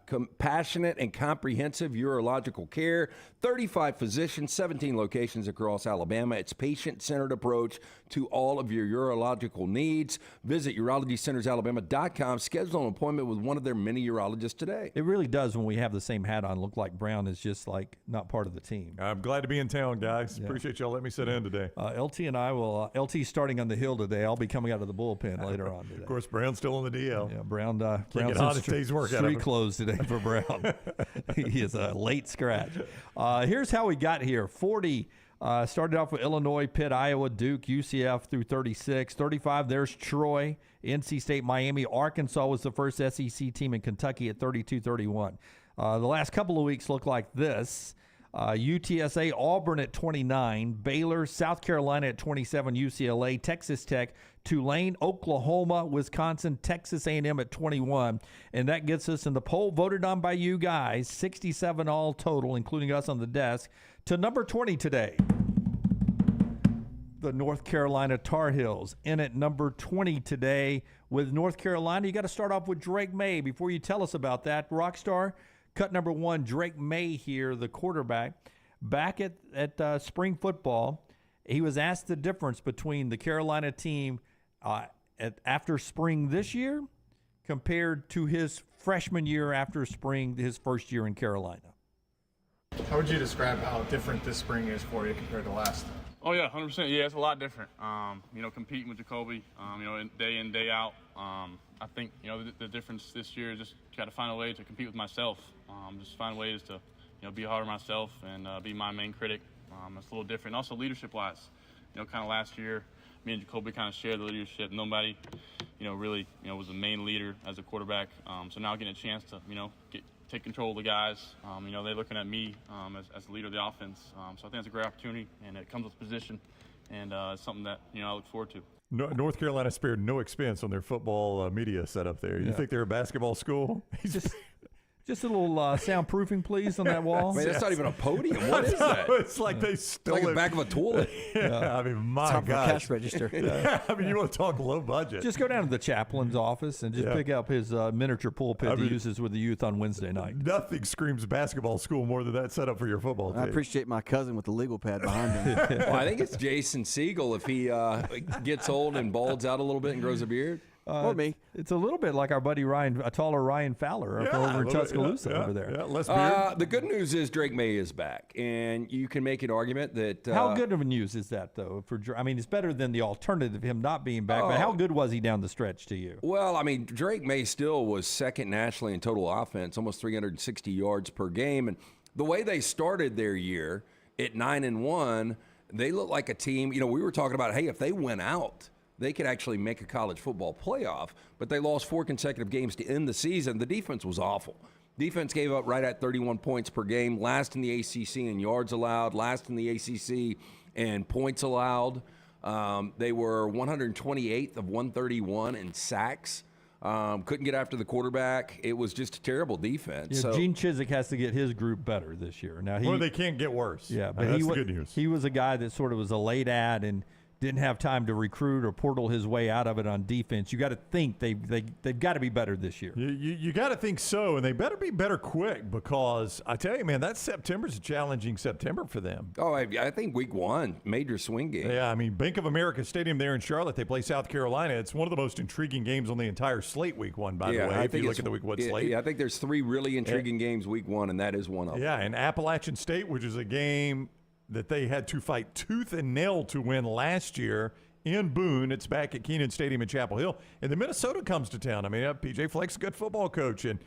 Compassionate and comprehensive urological care, 35 physicians, 17 locations across Alabama. It's patient-centered approach to all of your urological needs. Visit urologycentersalabama.com. Schedule an appointment with one of their many urologists today. It really does, when we have the same hat on, look like Brown is just like not part of the team. I'm glad to be in town, guys. Yeah. Appreciate y'all letting me sit in today. LT and I will, LT starting on the hill today. I'll be coming out of the bullpen later on today. Of course, Brown's still on the DL. Yeah, Brown's day's work out of street him. closed today for Brown. He is a late scratch. Here's how we got here. 40 started off with Illinois, Pitt, Iowa, Duke, UCF through 36. 35, there's Troy, NC State, Miami. Arkansas was the first SEC team in Kentucky at 32-31. The last couple of weeks look like this. UTSA, Auburn at 29, Baylor, South Carolina at 27, UCLA, Texas Tech, Tulane, Oklahoma, Wisconsin, Texas A&M at 21. And that gets us in the poll voted on by you guys, 67 all total, including us on the desk, to number 20 today. The North Carolina Tar Heels in at number 20 today. With North Carolina, you got to start off with Drake May. Before you tell us about that, Rockstar, cut number 1, Drake May here, the quarterback. Back at spring football, he was asked the difference between the Carolina team after spring this year compared to his freshman year after spring, his first year in Carolina. How would you describe how different this spring is for you compared to last? Oh yeah, 100%. Yeah, it's a lot different. Competing with Jacoby, day in, day out. I think, the difference this year is just try to find a way to compete with myself. Just find ways to, be hard on myself and be my main critic. It's a little different. Also leadership-wise, kind of last year, me and Jacoby kind of shared the leadership. Nobody, really, was the main leader as a quarterback. So now getting a chance to, take control of the guys. They're looking at me as the leader of the offense. So I think it's a great opportunity, and it comes with position, and it's something that, I look forward to. North Carolina spared no expense on their football media setup there. You think they're a basketball school? Just a little soundproofing, please, on that wall. Man, that's not even a podium. What is that? It's like they stole it's like it. the back of a toilet. I mean, my Time for God. cash register. I mean, you want to talk low budget. Just go down to the chaplain's office and just pick up his miniature pulpit he uses with the youth on Wednesday night. Nothing screams basketball school more than that setup for your football team. I appreciate my cousin with the legal pad behind him. Well, I think it's Jason Siegel if he gets old and balds out a little bit and grows a beard. Or me. It's a little bit like our buddy a taller Ryan Fowler over in Tuscaloosa over there. Yeah, less beard. The good news is Drake May is back, and you can make an argument that. How good of a news is that, though? It's better than the alternative, him not being back. But how good was he down the stretch to you? Well, I mean, Drake May still was second nationally in total offense, almost 360 yards per game, and the way they started their year at 9-1, they looked like a team. We were talking about, hey, if they went out, they could actually make a college football playoff, but they lost 4 consecutive games to end the season. The defense was awful. Defense gave up right at 31 points per game, last in the ACC in yards allowed, last in the ACC in points allowed. They were 128th of 131 in sacks. Couldn't get after the quarterback. It was just a terrible defense. Yeah, so, Gene Chizik has to get his group better this year. Now they can't get worse. Yeah, but that's the good news. He was a guy that sort of was a late ad and didn't have time to recruit or portal his way out of it on defense. You got to think they've got to be better this year. You got to think so, and they better be better quick because I tell you, man, that September's a challenging September for them. Oh, I think week 1, major swing game. Yeah, I mean, Bank of America Stadium there in Charlotte, they play South Carolina. It's one of the most intriguing games on the entire slate week 1, by the way, if you look at the week 1 slate. Yeah, I think there's 3 really intriguing games week 1, and that is one of them. Yeah, and Appalachian State, which is a game that they had to fight tooth and nail to win last year in Boone. It's back at Kenan Stadium in Chapel Hill. And then Minnesota comes to town. I mean, PJ Fleck's a good football coach. And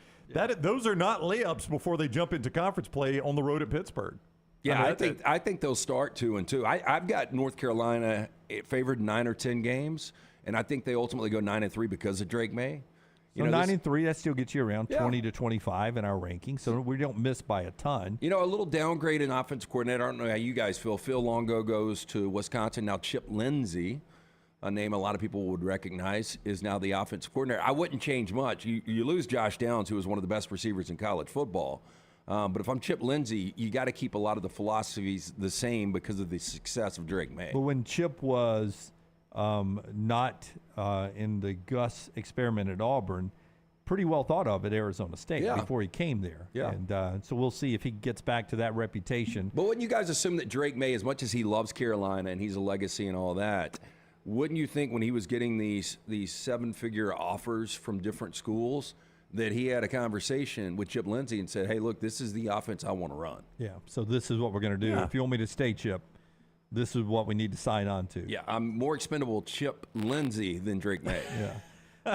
those are not layups before they jump into conference play on the road at Pittsburgh. Yeah, I think they'll start 2-2. I've got North Carolina favored 9 or 10 games, and I think they ultimately go 9-3 because of Drake May. So 9-3, that still gets you around 20 to 25 in our ranking, so we don't miss by a ton. A little downgrade in offensive coordinator. I don't know how you guys feel. Phil Longo goes to Wisconsin. Now Chip Lindsey, a name a lot of people would recognize, is now the offensive coordinator. I wouldn't change much. You lose Josh Downs, who was one of the best receivers in college football. But if I'm Chip Lindsey, you got to keep a lot of the philosophies the same because of the success of Drake May. But when Chip was not in the Gus experiment at Auburn, pretty well thought of at Arizona State before he came there. Yeah. And so we'll see if he gets back to that reputation. But wouldn't you guys assume that Drake May, as much as he loves Carolina and he's a legacy and all that, wouldn't you think when he was getting these 7-figure offers from different schools that he had a conversation with Chip Lindsey and said, hey, look, this is the offense I want to run? Yeah, so this is what we're going to do. Yeah. If you want me to stay, Chip, this is what we need to sign on to. Yeah, I'm more expendable Chip Lindsey than Drake May. Yeah.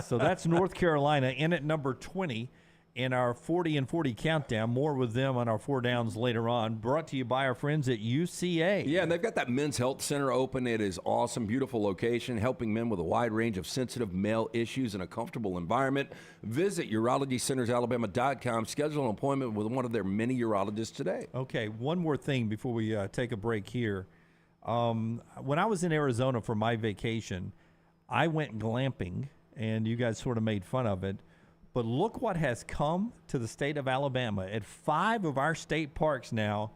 So that's North Carolina in at number 20 in our 40 and 40 countdown. More with them on our 4 downs later on. Brought to you by our friends at UCA. Yeah, and they've got that men's health center open. It is awesome, beautiful location, helping men with a wide range of sensitive male issues in a comfortable environment. Visit urologycentersalabama.com. Schedule an appointment with one of their many urologists today. Okay, one more thing before we take a break here. When I was in Arizona for my vacation, I went glamping, and you guys sort of made fun of it. But look what has come to the state of Alabama. At 5 of our state parks now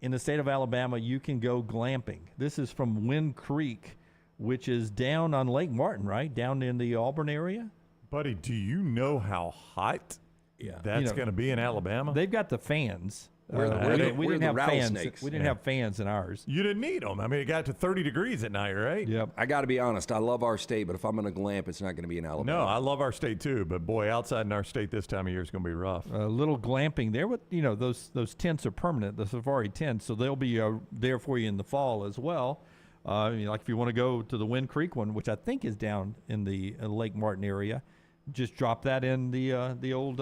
in the state of Alabama, you can go glamping. This is from Wind Creek, which is down on Lake Martin, right? Down in the Auburn area. Buddy, do you know how hot that's going to be in Alabama? They've got the fans. We didn't have fans. We didn't have fans in ours. You didn't need them. I mean, it got to 30 degrees at night, right? Yep. I got to be honest. I love our state, but if I'm going to glamp, it's not going to be in Alabama. No, I love our state too, but boy, outside in our state this time of year is going to be rough. A little glamping there, but those tents are permanent, the safari tents, so they'll be there for you in the fall as well. Like if you want to go to the Wind Creek one, which I think is down in the Lake Martin area, just drop that in the old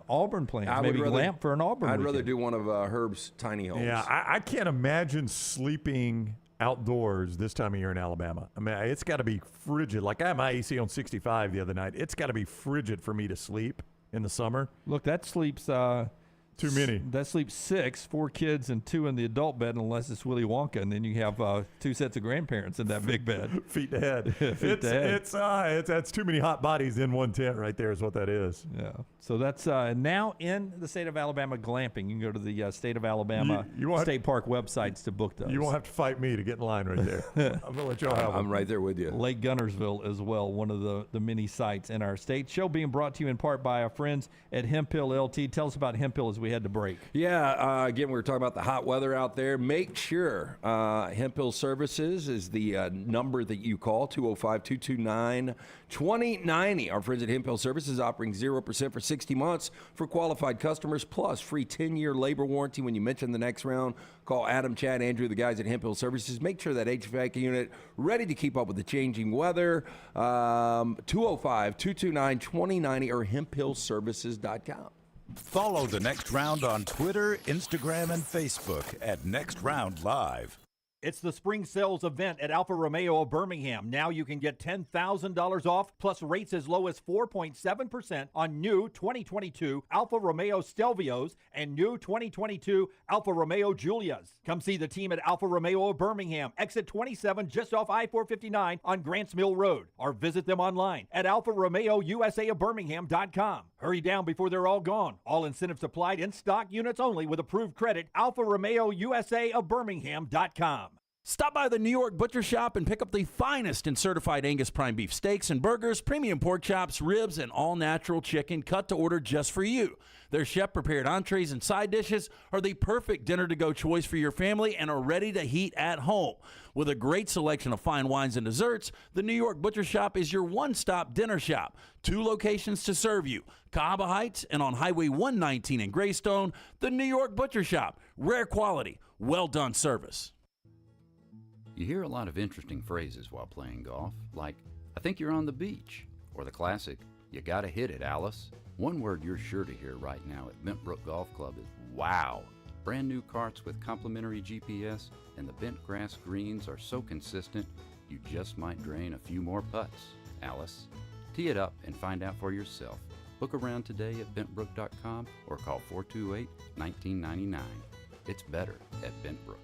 Auburn plans. Maybe glamp for an Auburn. I'd rather do one of Herb's tiny homes. Yeah, I can't imagine sleeping outdoors this time of year in Alabama. I mean, it's got to be frigid. Like I had my AC on 65 the other night. It's got to be frigid for me to sleep in the summer. Look, that sleeps too many. That sleeps 6, 4 kids, and 2 in the adult bed, unless it's Willy Wonka, and then you have 2 sets of grandparents in that big bed. Feet to head. That's too many hot bodies in one tent right there is what that is. Yeah. So that's now in the state of Alabama glamping. You can go to the state of Alabama state park websites to book those. You won't have to fight me to get in line right there. I'm going to let y'all have I'm right there with you. Lake Gunnersville as well, one of the many sites in our state. Show being brought to you in part by our friends at Hemp Hill LT. Tell us about Hemp Hill as we head to break. Yeah, again, we were talking about the hot weather out there. Make sure Hemp Hill Services is the number that you call, 205-229-2090. Our friends at Hemp Hill Services offering 0% for 60 months for qualified customers, plus free 10-year labor warranty when you mention the next round. Call Adam, Chad, Andrew, the guys at Hemp Hill Services. Make sure that HVAC unit ready to keep up with the changing weather. 205-229-2090 or hemphillservices.com. Follow The Next Round on Twitter, Instagram, and Facebook at Next Round Live. It's the spring sales event at Alfa Romeo of Birmingham. Now you can get $10,000 off, plus rates as low as 4.7% on new 2022 Alfa Romeo Stelvios and new 2022 Alfa Romeo Giulias. Come see the team at Alfa Romeo of Birmingham, exit 27 just off I-459 on Grants Mill Road, or visit them online at alfaromeousaofbirmingham.com. Hurry down before they're all gone. All incentives applied, in stock units only with approved credit. Alfa Romeo USA of Birmingham.com. Stop by the New York Butcher Shop and pick up the finest in certified Angus prime beef steaks and burgers, premium pork chops, ribs, and all-natural chicken cut to order just for you. Their chef-prepared entrees and side dishes are the perfect dinner-to-go choice for your family and are ready to heat at home. With a great selection of fine wines and desserts, the New York Butcher Shop is your one-stop dinner shop. 2 locations to serve you, Cahaba Heights and on Highway 119 in Greystone. The New York Butcher Shop, rare quality, well-done service. You hear a lot of interesting phrases while playing golf, like, I think you're on the beach, or the classic, you gotta hit it, Alice. One word you're sure to hear right now at Bentbrook Golf Club is wow. Brand new carts with complimentary GPS, and the bent grass greens are so consistent, you just might drain a few more putts, Alice. Tee it up and find out for yourself. Book around today at bentbrook.com or call 428-1999. It's better at Bentbrook.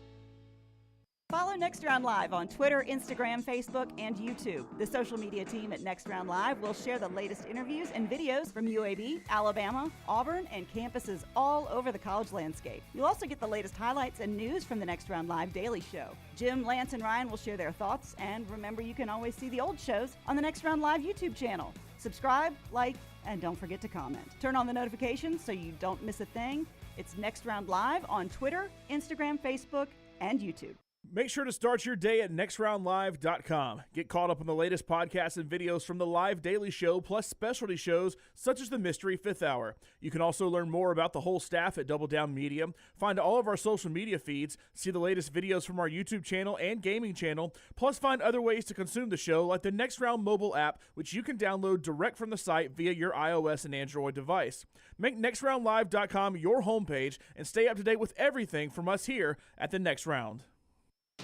Follow Next Round Live on Twitter, Instagram, Facebook, and YouTube. The social media team at Next Round Live will share the latest interviews and videos from UAB, Alabama, Auburn, and campuses all over the college landscape. You'll also get the latest highlights and news from the Next Round Live Daily Show. Jim, Lance, and Ryan will share their thoughts, and remember, you can always see the old shows on the Next Round Live YouTube channel. Subscribe, like, and don't forget to comment. Turn on the notifications so you don't miss a thing. It's Next Round Live on Twitter, Instagram, Facebook, and YouTube. Make sure to start your day at nextroundlive.com. Get caught up on the latest podcasts and videos from the live daily show, plus specialty shows such as the Mystery Fifth Hour. You can also learn more about the whole staff at Double Down Media, find all of our social media feeds, see the latest videos from our YouTube channel and gaming channel, plus find other ways to consume the show like the Next Round mobile app, which you can download direct from the site via your iOS and Android device. Make nextroundlive.com your homepage and stay up to date with everything from us here at the Next Round.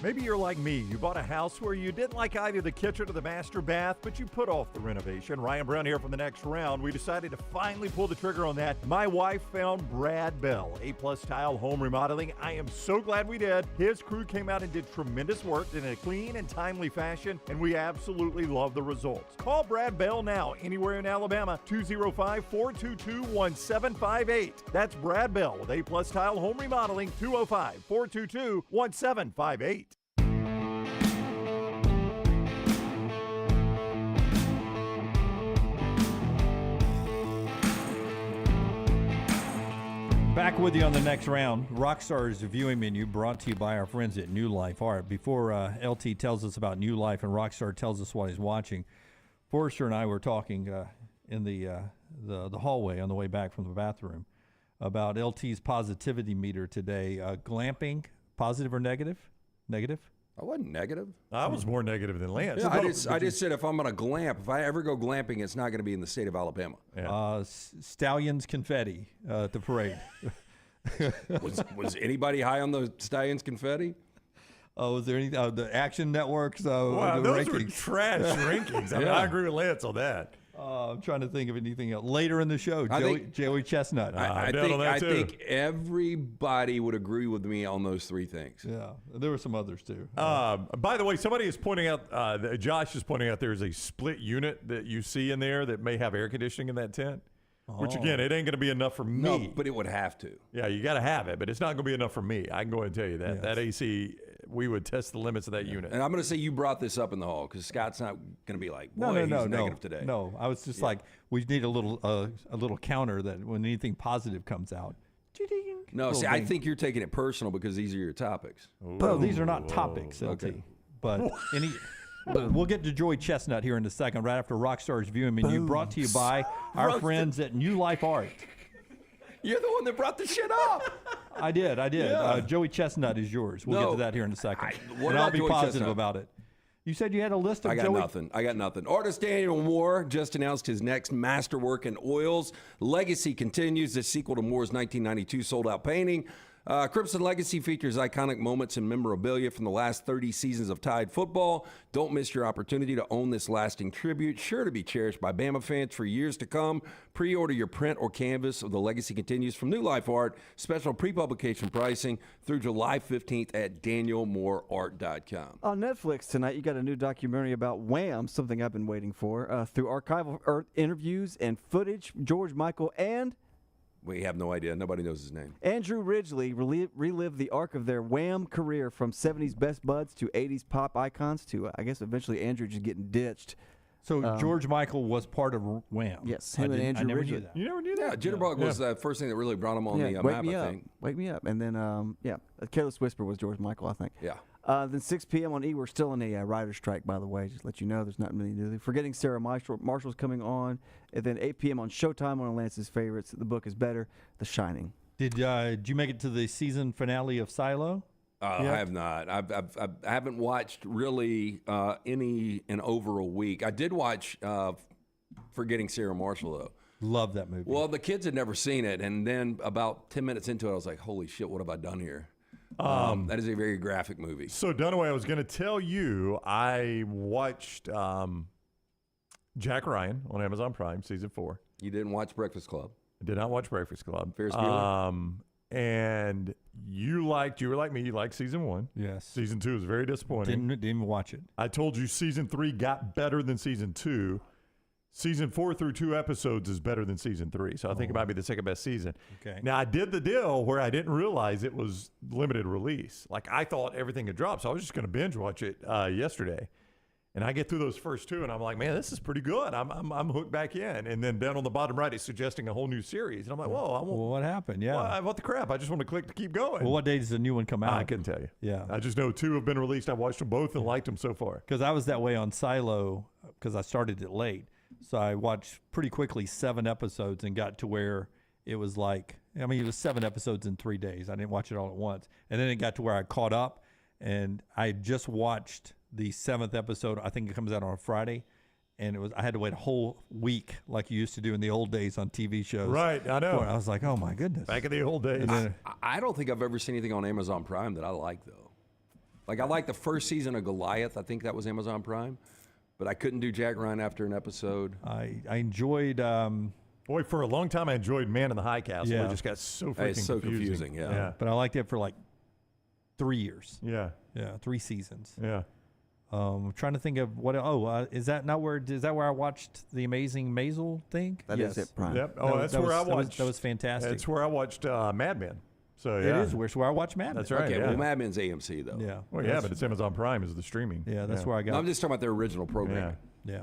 Maybe you're like me. You bought a house where you didn't like either the kitchen or the master bath, but you put off the renovation. Ryan Brown here from the Next Round. We decided to finally pull the trigger on that. My wife found Brad Bell, A+ Tile Home Remodeling. I am so glad we did. His crew came out and did tremendous work in a clean and timely fashion, and we absolutely love the results. Call Brad Bell now, anywhere in Alabama, 205-422-1758. That's Brad Bell with A+ Tile Home Remodeling, 205-422-1758. Back with you on the Next Round. Rockstar's viewing menu brought to you by our friends at New Life Art. Before LT tells us about New Life and Rockstar tells us what he's watching, Forrester and I were talking in the hallway on the way back from the bathroom about LT's positivity meter today. Glamping, positive or negative? Negative? I wasn't negative. I was more negative than Lance. Yeah, I just said if I'm going to glamp, if I ever go glamping, it's not going to be in the state of Alabama. Yeah. Stallions confetti at the parade. was anybody high on the Stallions confetti? Oh, was there any the Action Networks? Wow, the those rankings. were trash rankings. I mean, I agree with Lance on that. I'm trying to think of anything else. Later in the show, Joey Chestnut. I think everybody would agree with me on those three things. Yeah, there were some others too. By the way, somebody is pointing out, Josh is pointing out there's a split unit that you see in there that may have air conditioning in that tent. Which, again, it ain't going to be enough for me. No, but it would have to. Yeah, you got to have it, but it's not going to be enough for me. I can go ahead and tell you that. Yes. That AC, we would test the limits of that unit. And I'm going to say you brought this up in the hall because Scott's not going to be like, boy, he's negative today. No, I was just like, we need a little counter that when anything positive comes out. No, see, I think you're taking it personal because these are your topics. Well, these are not topics, LT. Okay. But we'll get to Joey Chestnut here in a second, right after Rockstar's viewing menu, brought to you by our friends at New Life Art. You're the one that brought the shit up. I did. Yeah. Joey Chestnut is yours. We'll get to that here in a second. And I'll be Joey positive Chestnut? about it. You said you had a list of I got nothing. Artist Daniel Moore just announced his next masterwork in oils. Legacy continues. The sequel to Moore's 1992 sold-out painting. Crimson Legacy features iconic moments and memorabilia from the last 30 seasons of Tide football. Don't miss your opportunity to own this lasting tribute, sure to be cherished by Bama fans for years to come. Pre-order your print or canvas of The Legacy Continues from New Life Art. Special pre-publication pricing through July 15th at danielmooreart.com. On Netflix tonight, you got a new documentary about Wham, something I've been waiting for. Through archival interviews and footage, George Michael and we have no idea. Nobody knows his name. Andrew Ridgeley relived the arc of their Wham career from 70s best buds to 80s pop icons to, I guess, eventually Andrew just getting ditched. So George Michael was part of Wham. Yes, him and Andrew I never Ridgeley. knew that. You never knew that? Yeah, Jitterbug was the first thing that really brought him on the map, I think. Wake Me Up. And then, Careless Whisper was George Michael, I think. Yeah. Then 6 p.m. on E! We're still in a writer's strike, by the way. Just to let you know, there's nothing really new. Forgetting Sarah Marshall's coming on. And then 8 p.m. on Showtime, one of Lance's favorites. The book is better, The Shining. Did you make it to the season finale of Silo? I have not. I haven't watched really any in over a week. I did watch Forgetting Sarah Marshall, though. Love that movie. Well, the kids had never seen it. And then about 10 minutes into it, I was like, holy shit, what have I done here? That is a very graphic movie. So, Dunaway, I was going to tell you, I watched Jack Ryan on Amazon Prime, season 4. You didn't watch Breakfast Club? I did not watch Breakfast Club. Ferris Bueller? and you were like me, you liked season 1. Yes. Season 2 was very disappointing. Didn't even watch it. I told you season 3 got better than season 2. Season 4 through 2 episodes is better than season 3, so I think it might be the second best season. Okay. Now, I did the deal where I didn't realize it was limited release. Like, I thought everything had dropped, so I was just going to binge watch it yesterday. And I get through those first 2, and I'm like, man, this is pretty good. I'm hooked back in. And then down on the bottom right, it's suggesting a whole new series. And I'm like, whoa, Well, what happened? Yeah. what the crap? I just want to click to keep going. Well, what day does the new one come out? I couldn't tell you. Yeah. I just know 2 have been released. I watched them both and liked them so far. Because I was that way on Silo because I started it late. So I watched pretty quickly 7 episodes and got to where it was like, I mean, it was 7 episodes in 3 days. I didn't watch it all at once. And then it got to where I caught up, and I just watched the 7th episode. I think it comes out on a Friday. And I had to wait a whole week like you used to do in the old days on TV shows. Right, I know. I was like, oh, my goodness. Back in the old days. And then, I don't think I've ever seen anything on Amazon Prime that I like, though. Like, I like the first season of Goliath. I think that was Amazon Prime. But I couldn't do Jack Ryan after an episode. I enjoyed... Boy, for a long time, I enjoyed Man in the High Castle. Yeah. It just got so freaking It's so confusing, yeah. But I liked it for like 3 years. Yeah. Yeah, 3 seasons. Yeah. I'm trying to think of what... is that where I watched The Amazing Maisel thing? That is it, Prime. Yep. Oh, that's where I watched... That was fantastic. That's where I watched Mad Men. So, yeah. It is where I watch Mad Men. That's right. Okay, yeah. well, Mad Men's AMC, though. Yeah. Well, yeah, but it's Amazon Prime is the streaming. Yeah, that's where I got... No, I'm just talking about their original programming. Yeah.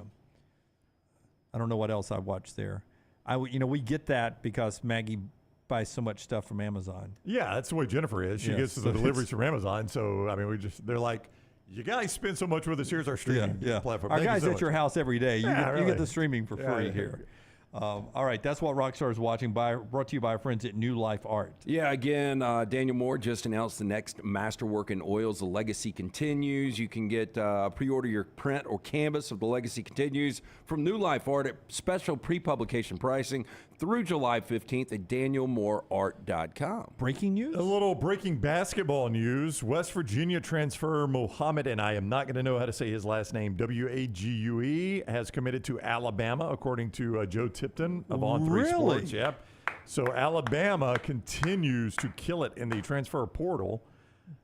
I don't know what else I watched there. We get that because Maggie buys so much stuff from Amazon. Yeah, that's the way Jennifer is. She Yeah, gets the so deliveries from Amazon. So, I mean, they're like, you guys spend so much with us. Here's our streaming platform. Our Thank you guys so at much. your house every day. You Yeah, get the streaming for free Yeah. here. All right, that's what Rockstar is watching. Brought to you by our friends at New Life Art. Yeah, again, Daniel Moore just announced the next masterwork in oils. The Legacy Continues. You can get pre-order your print or canvas of The Legacy Continues from New Life Art at special pre-publication pricing through July 15th at danielmooreart.com. Breaking news? A little breaking basketball news. West Virginia transfer Mohammed, and I am not going to know how to say his last name, Wague, has committed to Alabama, according to Joe Tipton of On3 Really? Sports. Yep. So Alabama continues to kill it in the transfer portal.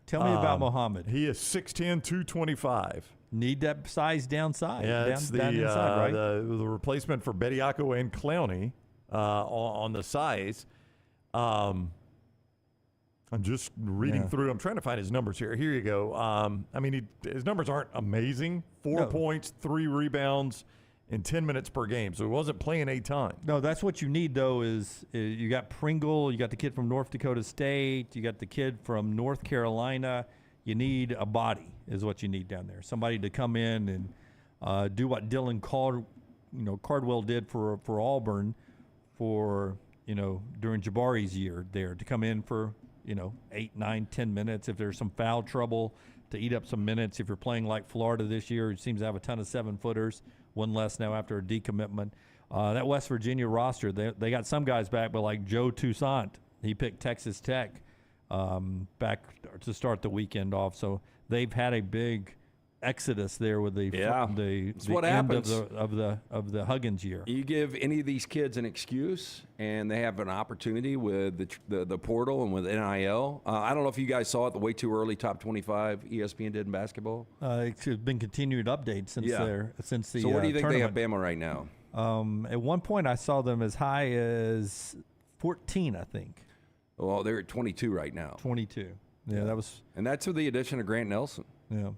Tell me about Mohammed. He is 6'10", 225. Need that size downside. Yeah, down, it's down inside, right? the replacement for Bediako and Clowney on the size. I'm just reading through. I'm trying to find his numbers here. Here you go. I mean, his numbers aren't amazing. 4 points, 3 rebounds, in 10 minutes per game. So he wasn't playing a ton. No, that's what you need, though, is you got Pringle, you got the kid from North Dakota State, you got the kid from North Carolina. You need a body is what you need down there. Somebody to come in and do what Dylan Cardwell did for Auburn during Jabari's year there, to come in for 8, 9, 10 minutes. If there's some foul trouble, to eat up some minutes. If you're playing like Florida this year, it seems to have a ton of 7-footers, one less now after a decommitment. That West Virginia roster, they got some guys back, but like Joe Toussaint, he picked Texas Tech back to start the weekend off. So they've had a big exodus there with the what end happens. of the Huggins year. You give any of these kids an excuse, and they have an opportunity with the portal and with NIL. I don't know if you guys saw it, the Way Too Early Top 25 ESPN did in basketball. It's been continued updates since the So where do you think tournament. they have Bama right now? At one point, I saw them as high as 14, I think. Well, they're at 22 right now. 22. Yeah, that was. And that's with the addition of Grant Nelson. Yeah.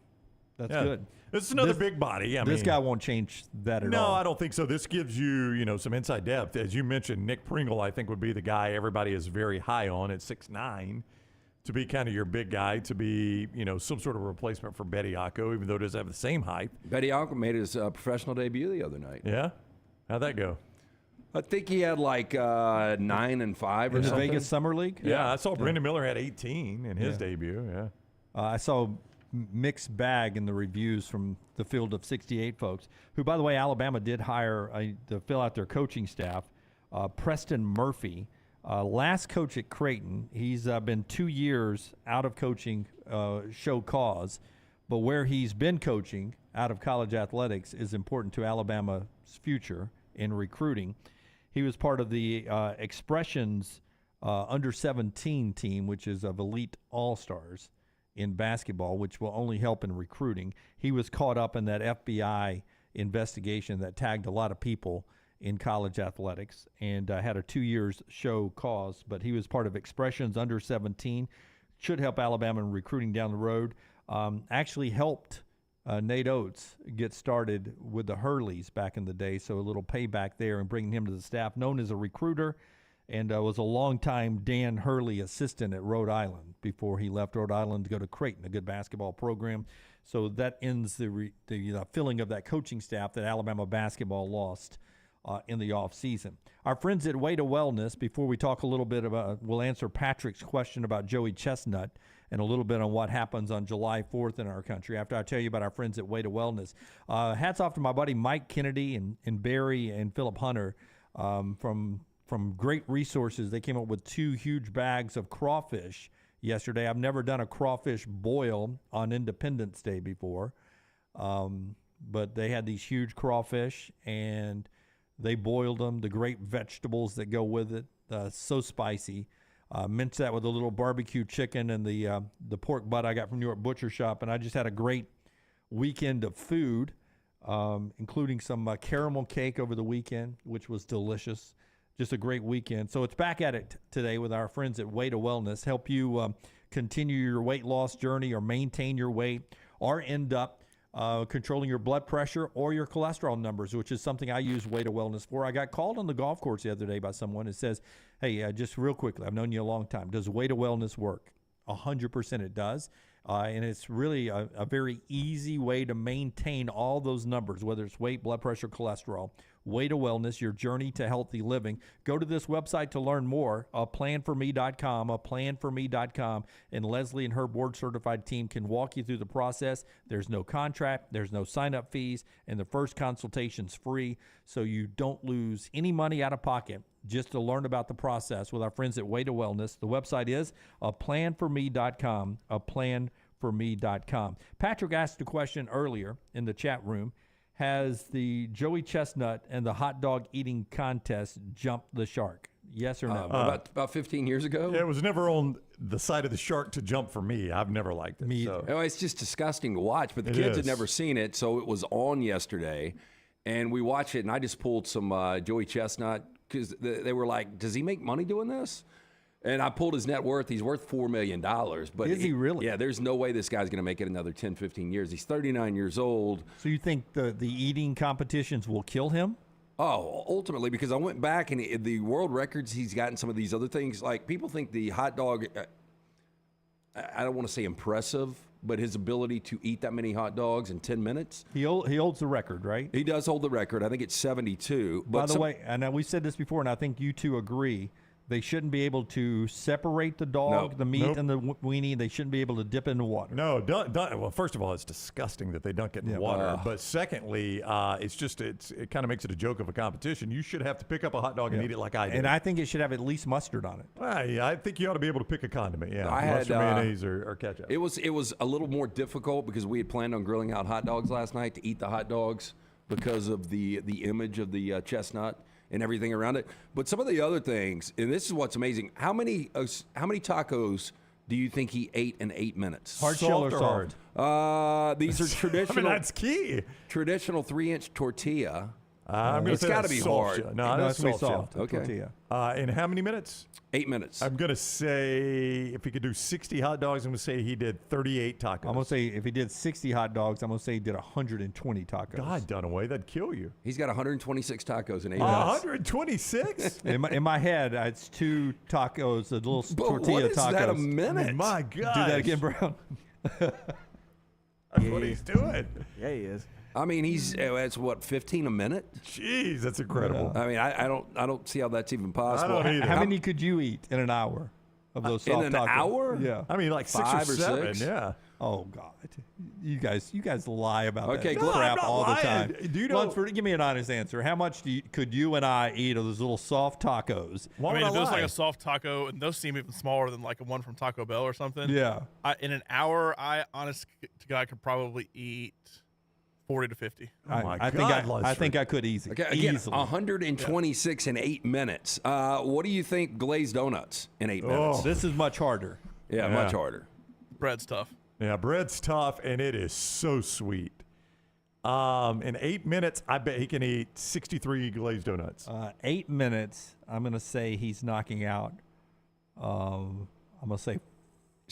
That's good. This is another big body. This guy won't change that at all. No, I don't think so. This gives you, some inside depth. As you mentioned, Nick Pringle, I think, would be the guy everybody is very high on at 6'9", to be kind of your big guy, to be, some sort of replacement for Bediako, even though it doesn't have the same height. Bediako made his professional debut the other night. Yeah? How'd that go? I think he had like 9 and 5 or in the something. Vegas Summer League? Yeah, I saw Brendan Miller had 18 in his debut, I saw mixed bag in the reviews from the Field of 68 folks, who, by the way, Alabama did hire to fill out their coaching staff. Preston Murphy, last coach at Creighton. He's been 2 years out of coaching, show cause, but where he's been coaching out of college athletics is important to Alabama's future in recruiting. He was part of the Expressions under-17 team, which is of elite all-stars in basketball, which will only help in recruiting. He was caught up in that FBI investigation that tagged a lot of people in college athletics and had a 2 years show cause, but he was part of Expressions under 17. Should help Alabama in recruiting down the road. Actually helped Nate Oates get started with the Hurleys back in the day, so a little payback there and bringing him to the staff. Known as a recruiter and was a longtime Dan Hurley assistant at Rhode Island before he left Rhode Island to go to Creighton, a good basketball program. So that ends the filling of that coaching staff that Alabama basketball lost in the offseason. Our friends at Way to Wellness, before we talk a little bit about, we'll answer Patrick's question about Joey Chestnut and a little bit on what happens on July 4th in our country after I tell you about our friends at Way to Wellness. Hats off to my buddy Mike Kennedy and Barry and Philip Hunter from great resources. They came up with 2 huge bags of crawfish yesterday. I've never done a crawfish boil on Independence Day before, but they had these huge crawfish and they boiled them, the great vegetables that go with it, so spicy. Minced that with a little barbecue chicken and the pork butt I got from New York Butcher Shop, and I just had a great weekend of food, including some caramel cake over the weekend, which was delicious. Just a great weekend. So it's back at it today with our friends at Way to Wellness. Help you continue your weight loss journey or maintain your weight or end up controlling your blood pressure or your cholesterol numbers, which is something I use Way to Wellness for. I got called on the golf course the other day by someone that says, hey, just real quickly, I've known you a long time. Does Way to Wellness work? 100% it does. And it's really a very easy way to maintain all those numbers, whether it's weight, blood pressure, cholesterol. Way to Wellness, your journey to healthy living. Go to this website to learn more, aplanforme.com, and Leslie and her board-certified team can walk you through the process. There's no contract, there's no sign-up fees, and the first consultation's free, so you don't lose any money out of pocket just to learn about the process with our friends at Way to Wellness. The website is aplanforme.com, aplanforme.com. Patrick asked a question earlier in the chat room. Has the Joey Chestnut and the hot dog eating contest jumped the shark? Yes or no? About 15 years ago? Yeah, it was never on the side of the shark to jump for me. I've never liked it. Oh, it's just disgusting to watch, but the kids had never seen it, so it was on yesterday. And we watched it, and I just pulled some Joey Chestnut because they were like, does he make money doing this? And I pulled his net worth. He's worth $4 million. But is he really? Yeah, there's no way this guy's going to make it another 10, 15 years. He's 39 years old. So you think the eating competitions will kill him? Oh, ultimately, because I went back and the world records he's gotten, some of these other things, like people think the hot dog, I don't want to say impressive, but his ability to eat that many hot dogs in 10 minutes. He holds the record, right? He does hold the record. I think it's 72. By the way, and we said this before, and I think you two agree, they shouldn't be able to separate the dog, the meat, and the weenie. They shouldn't be able to dip it in the water. No, well, first of all, it's disgusting that they dunk it in water. But secondly, it kind of makes it a joke of a competition. You should have to pick up a hot dog and eat it like I did. And I think it should have at least mustard on it. I think you ought to be able to pick a condiment. Yeah, mustard, mayonnaise, or ketchup. It was a little more difficult because we had planned on grilling out hot dogs last night to eat the hot dogs because of the image of the chestnut and everything around it. But some of the other things, and this is what's amazing, how many tacos do you think he ate in 8 minutes? Hard shell or soft? These are traditional. That's key. Traditional 3-inch tortilla. It's got to be hard. No, it's going to be soft. Okay. Tortilla. In how many minutes? 8 minutes. I'm going to say if he could do 60 hot dogs, I'm going to say he did 38 tacos. I'm going to say if he did 60 hot dogs, I'm going to say he did 120 tacos. God, Dunaway, that'd kill you. He's got 126 tacos in 8 minutes. 126? in my head, it's 2 tacos, a little tortilla what is tacos. that a minute? My God. Do that again, Brown. That's what he's doing. Yeah, he is. I mean, that's what, 15 a minute? Jeez, that's incredible. I mean, I don't see how that's even possible. I don't either. How many could you eat in an hour of those soft tacos? In an hour? Yeah. I mean, like 5 6 or 7. Yeah. Oh God, you guys lie about Okay, that no, crap I'm not all lying. the time. Do you know? Lunsford, give me an honest answer. How much could you and I eat of those little soft tacos? Why I mean, would if it was lie? like a soft taco, and those seem even smaller than like a one from Taco Bell or something. Yeah. In an hour, I honest to God could probably eat 40 to 50. I think I could easily. Okay, again, easily. 126 in 8 minutes. What do you think glazed donuts in 8 minutes? This is much harder. Yeah, much harder. Bread's tough. Yeah, bread's tough, and it is so sweet. In 8 minutes, I bet he can eat 63 glazed donuts. 8 minutes, I'm going to say he's knocking out. I'm going to say.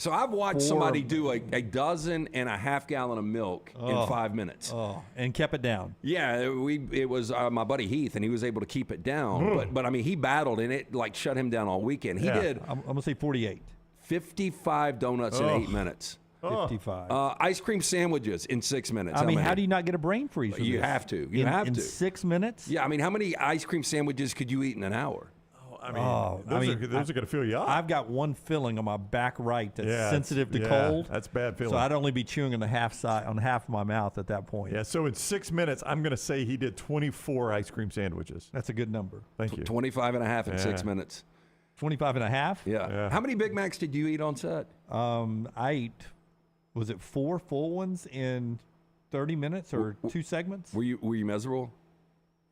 So I've watched somebody do a 12.5 gallons of milk in 5 minutes. And kept it down. Yeah, it was my buddy Heath, and he was able to keep it down. But I mean, he battled, and it like shut him down all weekend. He did. I'm going to say 48. 55 donuts in 8 minutes. 55. Ice cream sandwiches in 6 minutes. I mean, how do you not get a brain freeze? With You this? have to. You have in to. 6 minutes? Yeah, I mean, how many ice cream sandwiches could you eat in an hour? Those are going to fill you up. I've got one filling on my back right that's Yeah, sensitive to yeah, cold. that's bad feeling. So I'd only be chewing on the half of my mouth at that point. Yeah, so in 6 minutes, I'm going to say he did 24 ice cream sandwiches. That's a good number. Thank you. 25 and a half in 6 minutes. 25 and a half? Yeah. How many Big Macs did you eat on set? I ate, was it 4 full ones in 30 minutes or 2 segments? Were you miserable?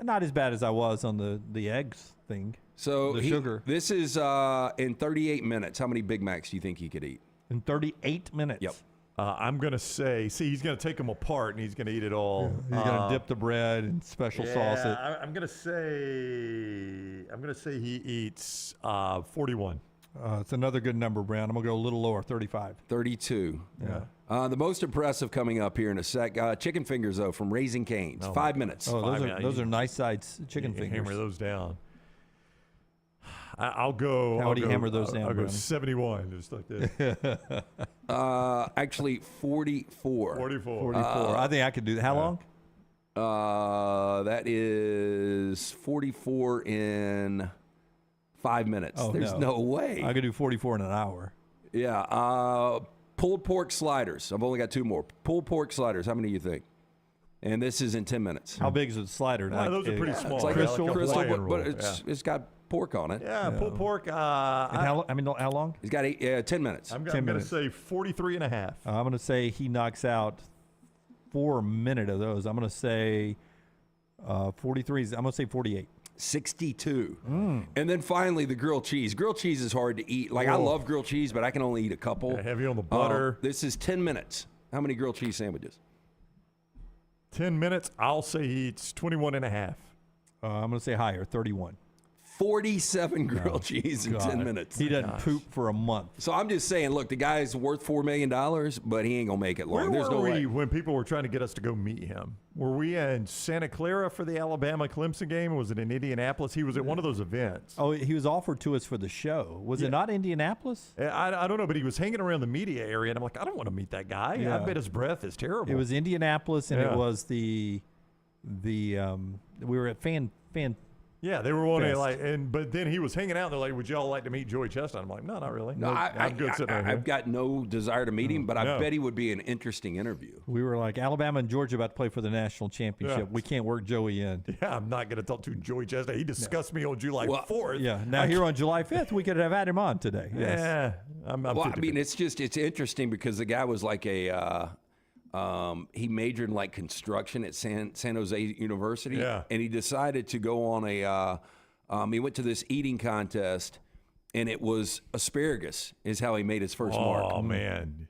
Not as bad as I was on the eggs thing. So the sugar. This is in 38 minutes. How many Big Macs do you think he could eat? In 38 minutes? Yep. I'm going to say, he's going to take them apart and he's going to eat it all. He's going to dip the bread in special sauce. I'm going to say he eats 41. It's another good number, Brown. I'm going to go a little lower, 35. 32. Yeah. The most impressive coming up here in a sec. Chicken fingers, though, from Raising Cane's. 5 minutes. Oh, those are nice size chicken fingers. Hammer those down. I'll go. How would you hammer those down? I'll go Brownie? 71, just like this. Actually, 44. 44. I think I could do that. How long? That is 44 in 5 minutes. Oh, There's no way. I could do 44 in an hour. Yeah. Pulled pork sliders. I've only got 2 more. Pulled pork sliders. How many do you think? And this is in 10 minutes. How big is the slider? Those are pretty small. It's like crystal, but it's got pork on it. Yeah, pulled pork. And how long? He's got 10 minutes. I'm going to say 43 and a half. I'm going to say he knocks out 4 a minute of those. I'm going to say 43. I'm going to say 48. 62. And then finally, the grilled cheese. Grilled cheese is hard to eat. Like, I love grilled cheese, but I can only eat a couple. Yeah, heavy on the butter. This is 10 minutes. How many grilled cheese sandwiches? 10 minutes. I'll say he eats 21 and a half. I'm going to say higher, 31. 47 grilled cheese in 10 minutes. He doesn't poop for a month. So I'm just saying, look, the guy's worth $4 million, but he ain't going to make it long. Where There's were no we way. when people were trying to get us to go meet him? Were we in Santa Clara for the Alabama-Clemson game, or was it in Indianapolis? He was at one of those events. Oh, he was offered to us for the show. Was it not Indianapolis? I don't know, but he was hanging around the media area, and I'm like, I don't want to meet that guy. Yeah. I bet his breath is terrible. It was Indianapolis, and it was we were at fan. Yeah, they were wanting Fest. but then he was hanging out. They're like, "Would y'all like to meet Joey Chestnut?" I'm like, "No, not really. No, I'm good sitting right here." I've got no desire to meet him, but I bet he would be an interesting interview. We were like, Alabama and Georgia about to play for the national championship. Yeah. We can't work Joey in. Yeah, I'm not going to talk to Joey Chestnut. He discussed me on July 4th. Yeah, now here on July 5th, we could have had him on today. Yes. Yeah, I'm I mean, it's interesting because the guy was like he majored in like construction at San Jose University. Yeah. And he decided to go on he went to this eating contest, and it was asparagus is how he made his first mark. Oh, man.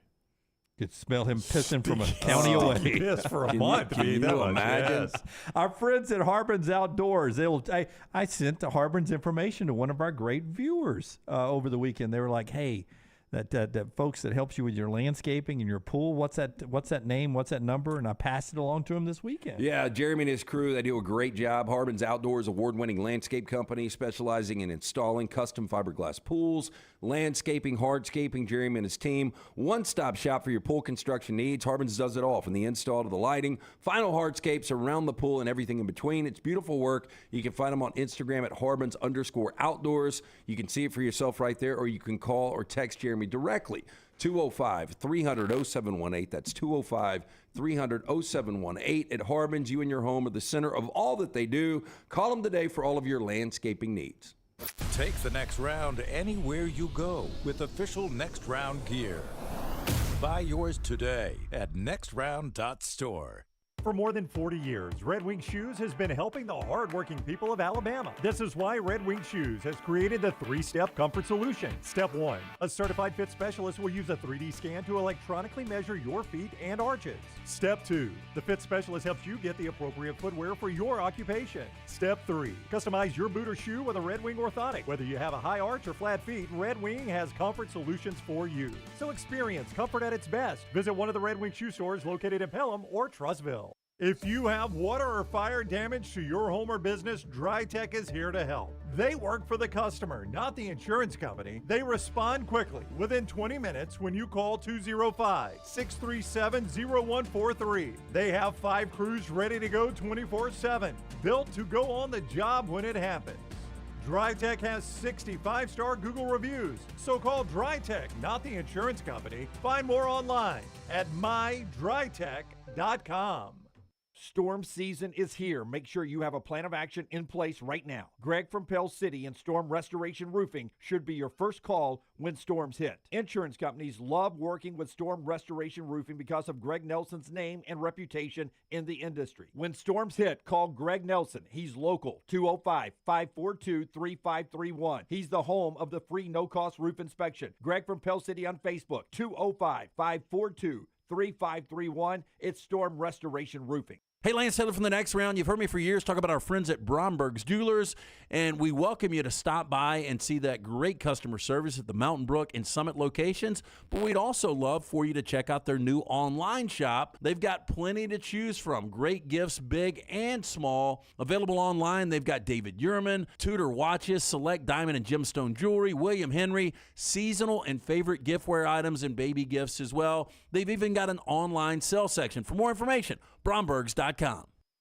Could smell him pissing from a county away. Piss for a month. Can you imagine? Yes. Our friends at Harbin's Outdoors. I sent Harbin's information to one of our great viewers over the weekend. They were like, "Hey, that folks that helps you with your landscaping and your pool. What's that name? What's that number?" And I passed it along to him this weekend. Yeah, Jeremy and his crew, they do a great job. Harbin's Outdoors, award-winning landscape company specializing in installing custom fiberglass pools, landscaping, hardscaping. Jeremy and his team, one-stop shop for your pool construction needs. Harbin's does it all, from the install to the lighting, final hardscapes around the pool, and everything in between. It's beautiful work. You can find them on Instagram at Harbins_outdoors. You can see it for yourself right there, or you can call or text Jeremy directly. 205-300-0718. That's 205-300-0718. At Harbin's, you and your home are the center of all that they do. Call them today for all of your landscaping needs. Take the next round anywhere you go with official Next Round gear. Buy yours today at nextround.store. For more than 40 years, Red Wing Shoes has been helping the hardworking people of Alabama. This is why Red Wing Shoes has created the 3-step comfort solution. Step 1. A certified fit specialist will use a 3D scan to electronically measure your feet and arches. Step 2. The fit specialist helps you get the appropriate footwear for your occupation. Step 3. Customize your boot or shoe with a Red Wing orthotic. Whether you have a high arch or flat feet, Red Wing has comfort solutions for you. So experience comfort at its best. Visit one of the Red Wing shoe stores located in Pelham or Trussville. If you have water or fire damage to your home or business, DryTech is here to help. They work for the customer, not the insurance company. They respond quickly, within 20 minutes when you call 205-637-0143. They have 5 crews ready to go 24/7, built to go on the job when it happens. DryTech has 65-star Google reviews, so call DryTech, not the insurance company. Find more online at mydrytech.com. Storm season is here. Make sure you have a plan of action in place right now. Greg from Pell City and Storm Restoration Roofing should be your first call when storms hit. Insurance companies love working with Storm Restoration Roofing because of Greg Nelson's name and reputation in the industry. When storms hit, call Greg Nelson. He's local, 205-542-3531. He's the home of the free no-cost roof inspection. Greg from Pell City on Facebook, 205-542-3531. It's Storm Restoration Roofing. Hey, Lance Taylor from The Next Round. You've heard me for years talk about our friends at Bromberg's Jewelers, and we welcome you to stop by and see that great customer service at the Mountain Brook and Summit locations. But we'd also love for you to check out their new online shop. They've got plenty to choose from. Great gifts, big and small. Available online, they've got David Yurman, Tudor watches, select diamond and gemstone jewelry, William Henry, seasonal and favorite giftware items and baby gifts as well. They've even got an online sale section. For more information, brombergs.com.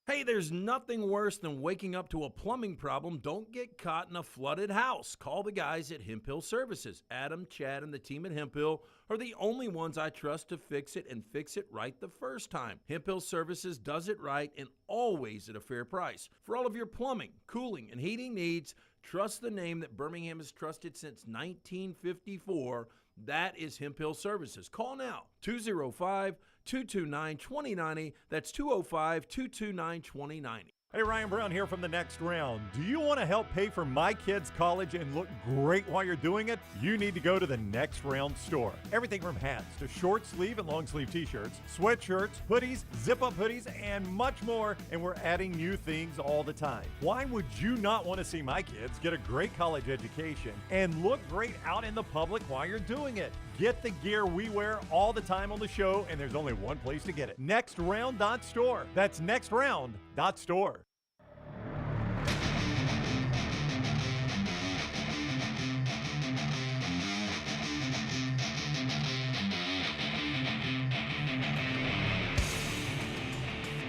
Hey, there's nothing worse than waking up to a plumbing problem. Don't get caught in a flooded house. Call the guys at Hemp Hill Services. Adam, Chad, and the team at Hemp Hill are the only ones I trust to fix it and fix it right the first time. Hemp Hill Services does it right and always at a fair price. For all of your plumbing, cooling, and heating needs, trust the name that Birmingham has trusted since 1954. That is Hemp Hill Services. Call now, 205-229-2090. That's 205-229-2090. Hey, Ryan Brown here from The Next Round. Do you want to help pay for my kids' college and look great while you're doing it? You need to go to The Next Round store. Everything from hats to short sleeve and long sleeve t-shirts, sweatshirts, hoodies, zip-up hoodies, and much more. And we're adding new things all the time. Why would you not want to see my kids get a great college education and look great out in the public while you're doing it? Get the gear we wear all the time on the show, and there's only one place to get it. nextround.store. That's nextround.store.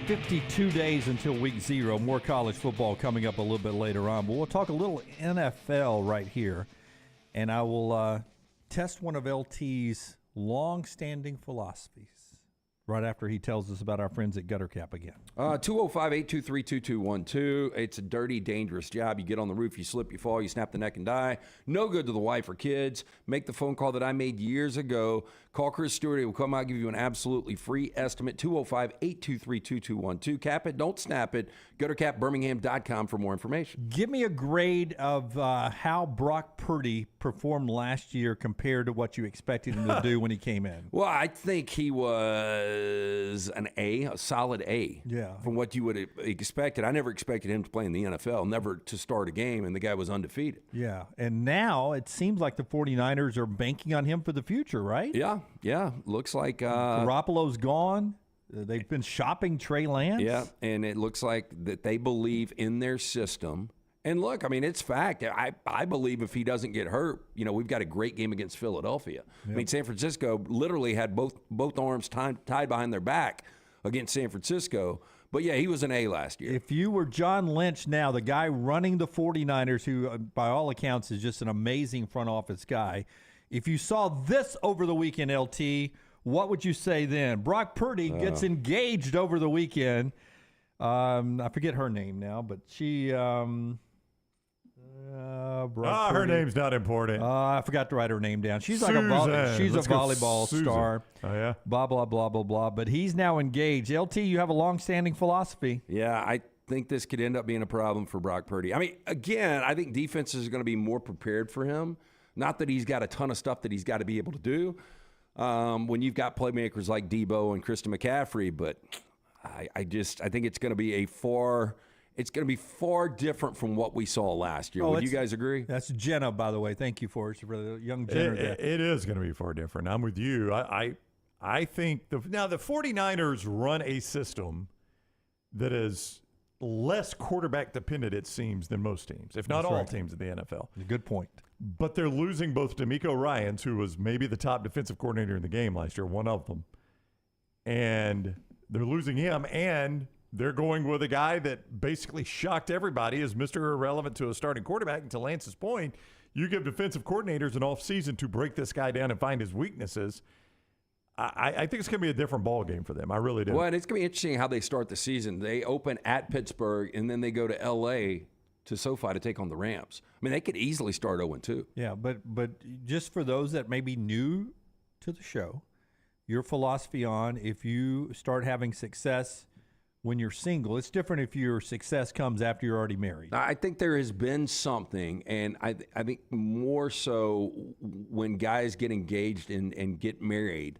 $52 days until week 0. More college football coming up a little bit later on. But we'll talk a little NFL right here. And I will test one of LT's long-standing philosophies right after he tells us about our friends at Gutter Cap again. 205-823-2212. It's a dirty, dangerous job. You get on the roof, you slip, you fall, you snap the neck and die. No good to the wife or kids. Make the phone call that I made years ago. Call Chris Stewart. He will come out, give you an absolutely free estimate. 205-823-2212. Cap it, don't snap it. GutterCapBirmingham.com for more information. Give me a grade of how Brock Purdy performed last year compared to what you expected him to do when he came in. Well, I think he was an A, a solid A. Yeah. From what you would have expected. I never expected him to play in the NFL, never to start a game, and the guy was undefeated. Yeah, and now it seems like the 49ers are banking on him for the future, right? Yeah. Looks like Garoppolo's gone. They've been shopping Trey Lance. Yeah, and it looks like that they believe in their system. And look, I mean, it's fact. I believe if he doesn't get hurt, we've got a great game against Philadelphia. Yep. I mean, San Francisco literally had both arms tied behind their back against San Francisco. But, yeah, he was an A last year. If you were John Lynch now, the guy running the 49ers, who by all accounts is just an amazing front office guy, if you saw this over the weekend, LT, what would you say then? Brock Purdy gets engaged over the weekend. I forget her name now, but she Brock her Purdy. name's not important. I forgot to write her name down. She's like a Susan. Let's go volleyball Susan. star. Oh, yeah? Blah, blah, blah, blah, blah. But he's now engaged. LT, you have a long-standing philosophy. Yeah, I think this could end up being a problem for Brock Purdy. I mean, again, I think defenses are going to be more prepared for him. Not that he's got a ton of stuff that he's got to be able to do when you've got playmakers like Debo and Christian McCaffrey, but I think it's going to be far different from what we saw last year. Would you guys agree? That's Jenna, by the way. Thank you for the young Jenna. It is going to be far different. I'm with you. I think the 49ers run a system that is less quarterback dependent, it seems, than most teams, if not all teams in the NFL. Good point. But they're losing both DeMeco Ryans, who was maybe the top defensive coordinator in the game last year, one of them, and they're losing him, and they're going with a guy that basically shocked everybody as Mr. Irrelevant to a starting quarterback. And to Lance's point, you give defensive coordinators an offseason to break this guy down and find his weaknesses. I think it's going to be a different ball game for them. I really do. Well, and it's going to be interesting how they start the season. They open at Pittsburgh, and then they go to L.A. to SoFi to take on the Rams. I mean, they could easily start 0-2. Yeah, but just for those that may be new to the show, your philosophy on if you start having success when you're single, it's different if your success comes after you're already married. I think there has been something, and I think more so when guys get engaged and get married,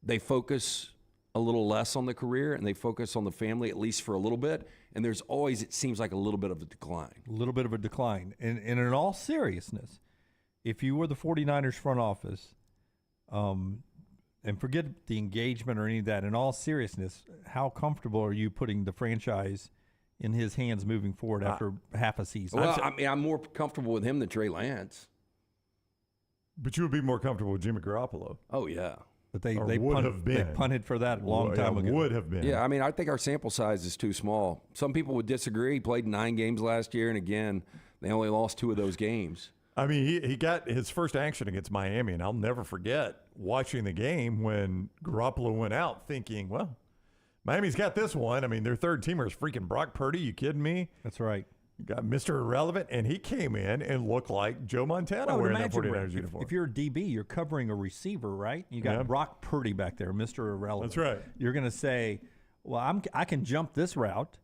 they focus a little less on the career and they focus on the family, at least for a little bit. And there's always, it seems like, a little bit of a decline. A little bit of a decline. And in all seriousness, if you were the 49ers front office, and forget the engagement or any of that, in all seriousness, how comfortable are you putting the franchise in his hands moving forward after half a season? Well, I mean, I'm more comfortable with him than Trey Lance. But you would be more comfortable with Jimmy Garoppolo. Oh, yeah. But they been. punted for that a long time ago. Would have been. Yeah, I mean, I think our sample size is too small. Some people would disagree. He played 9 games last year, and again, they only lost 2 of those games. I mean, he got his first action against Miami, and I'll never forget watching the game when Garoppolo went out thinking, well, Miami's got this one. I mean, their third teamer is freaking Brock Purdy. You kidding me? That's right. You got Mr. Irrelevant, and he came in and looked like Joe Montana wearing that 49ers uniform. If you're a DB, you're covering a receiver, right? You got Brock Purdy back there, Mr. Irrelevant. That's right. You're going to say, well, I can jump this route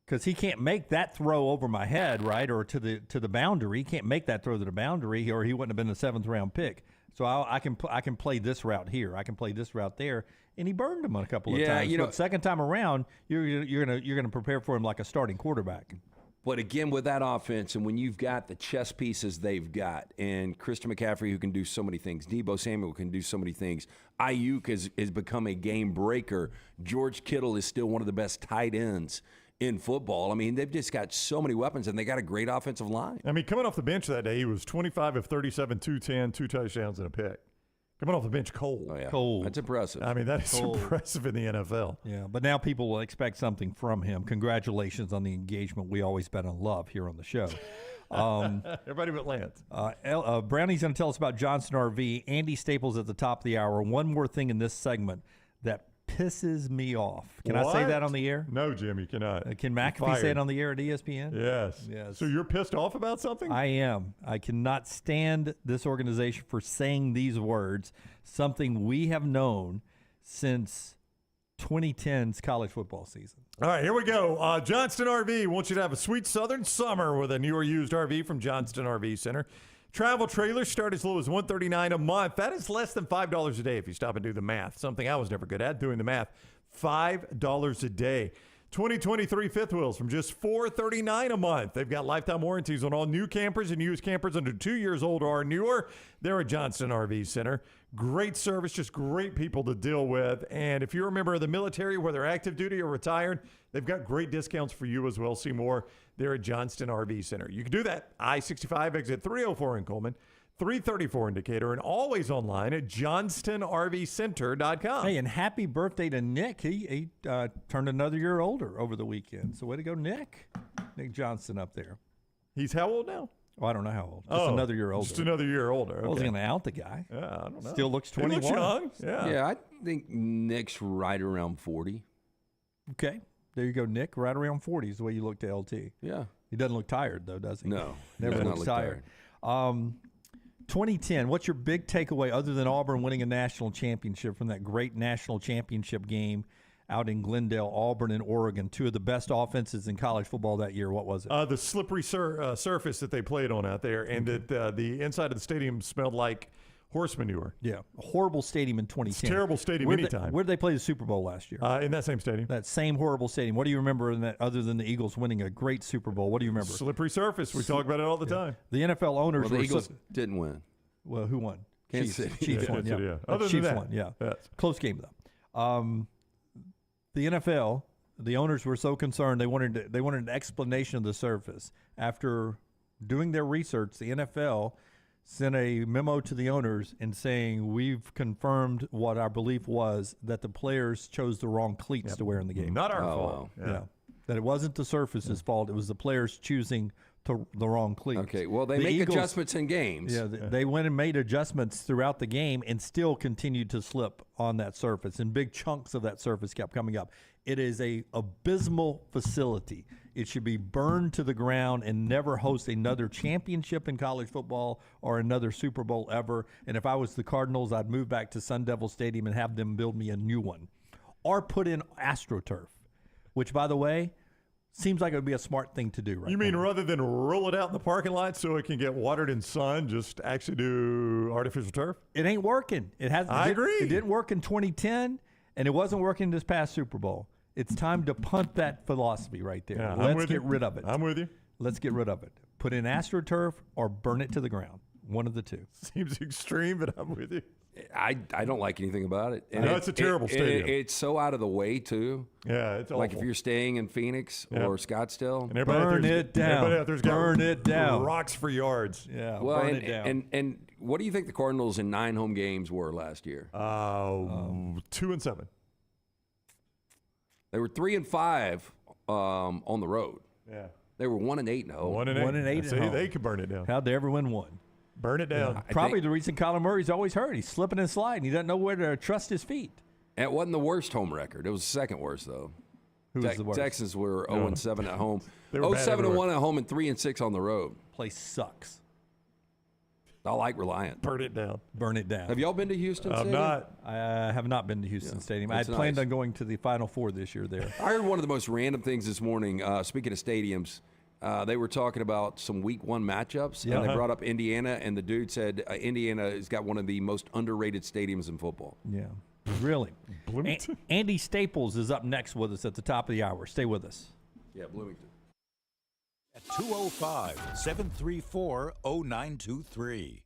because he can't make that throw over my head, right, or to the boundary. He can't make that throw to the boundary, or he wouldn't have been the 7th-round pick. So I can play this route here. I can play this route there. And he burned him a couple of times. You know, but second time around, you're gonna prepare for him like a starting quarterback. But again, with that offense, and when you've got the chess pieces they've got, and Christian McCaffrey who can do so many things, Debo Samuel can do so many things, Ayuk has become a game breaker. George Kittle is still one of the best tight ends in football. I mean, they've just got so many weapons, and they got a great offensive line. I mean, coming off the bench that day, he was 25 of 37, 210, 2 touchdowns and a pick. Coming off the bench cold. Oh, yeah. Cold. That's impressive. I mean, that is impressive in the NFL. Yeah, but now people will expect something from him. Congratulations on the engagement we always bet on love here on the show. Everybody but Lance. Brownie's going to tell us about Johnston RV. Andy Staples at the top of the hour. One more thing in this segment that pisses me off. Can I say that on the air? No, Jim, you cannot. Can McAfee say it on the air at ESPN? Yes. So you're pissed off about something? I am. I cannot stand this organization for saying these words, something we have known since 2010's college football season. All right, here we go. Johnston RV wants you to have a sweet southern summer with a new or used RV from Johnston RV Center. Travel trailers start as low as $139 a month. That is less than $5 a day if you stop and do the math. Something I was never good at, doing the math. $5 a day. 2023 fifth wheels from just $439 a month. They've got lifetime warranties on all new campers and used campers under 2 years old or newer. They're at Johnston RV Center. Great service, just great people to deal with. And if you're a member of the military, whether active duty or retired, they've got great discounts for you as well. See more there at Johnston RV Center. You can do that. I-65 exit 304 in Coleman, 334 in Decatur, and always online at johnstonrvcenter.com. Hey, and happy birthday to Nick. He turned another year older over the weekend. So way to go, Nick. Nick Johnston up there. He's how old now? Oh, I don't know how old. Just another year older. Just another year older. Okay. I wasn't going to out the guy. Yeah, I don't know. Still looks 21. He looks young. Yeah, I think Nick's right around 40. Okay. There you go, Nick. Right around 40 is the way you look to LT. Yeah. He doesn't look tired, though, does he? No. Never does not looks look tired. 2010, what's your big takeaway other than Auburn winning a national championship from that great national championship game out in Glendale, Auburn, and Oregon, two of the best offenses in college football that year? What was it? The slippery surface that they played on out there, and that the inside of the stadium smelled like horse manure. Yeah, a horrible stadium in 2010. It's a terrible stadium anytime. Where did they play the Super Bowl last year? In that same stadium. That same horrible stadium. What do you remember in that, other than the Eagles winning a great Super Bowl? What do you remember? Slippery surface. We talk about it all the time. The NFL owners Well, the Eagles didn't win. Well, who won? Kansas Chiefs. City. Chiefs Yeah, won, Kansas City, yeah. yeah. Other than Chiefs that, won, yeah. yes. Close game, though. The NFL, the owners were so concerned they wanted an explanation of the surface. After doing their research, the NFL sent a memo to the owners and saying, we've confirmed what our belief was, that the players chose the wrong cleats to wear in the game. Not our fault. Wow. Yeah. That it wasn't the surface's fault. It was the players choosing the wrong cleats. Okay, well, they The make Eagles, adjustments in games. Yeah, they went and made adjustments throughout the game and still continued to slip on that surface, and big chunks of that surface kept coming up. It is a abysmal facility. It should be burned to the ground and never host another championship in college football or another Super Bowl ever. And if I was the Cardinals, I'd move back to Sun Devil Stadium and have them build me a new one. Or put in AstroTurf, which, by the way, seems like it would be a smart thing to do right You mean now. rather than roll it out in the parking lot so it can get watered in sun, just actually do artificial turf? It ain't working. I agree. It didn't work in 2010, and it wasn't working this past Super Bowl. It's time to punt that philosophy right there. Yeah, I'm Let's with get you. rid of it. I'm with you. Let's get rid of it. Put in AstroTurf or burn it to the ground. One of the two. Seems extreme, but I'm with you. I don't like anything about it. I know it's a terrible stadium. It's so out of the way, too. Yeah, it's like awful. if you're staying in Phoenix Yep. or Scottsdale. And everybody out Burn there's- it down. Everybody out there's got Burn it down. Rocks for yards. Yeah, Well, burn and, it down. and what do you think the Cardinals in 9 home games were last year? 2-7. They were 3-5 on the road. Yeah. They were 1-8 at home. 1-8. 1-8 at See, home. they could burn it down. How'd they ever win one? Burn it down. Probably the reason Kyler Murray's always hurt. He's slipping and sliding. He doesn't know where to trust his feet. It wasn't the worst home record. It was the second worst, though. Who was the worst? Texans were 0-7 at home. They were bad 0-7-1 at home and 3-6 on the road. Place sucks. I like Reliant. Burn it down. Burn it down. Have y'all been to Houston I'm Stadium? not. I have not been to Houston Stadium. I had it's planned nice. on going to the Final Four this year there. I heard one of the most random things this morning. Speaking of stadiums, they were talking about some Week 1 matchups, and they brought up Indiana, and the dude said Indiana has got one of the most underrated stadiums in football. Yeah, really. Bloomington? Andy Staples is up next with us at the top of the hour. Stay with us. Yeah, Bloomington. At 205-734-0923.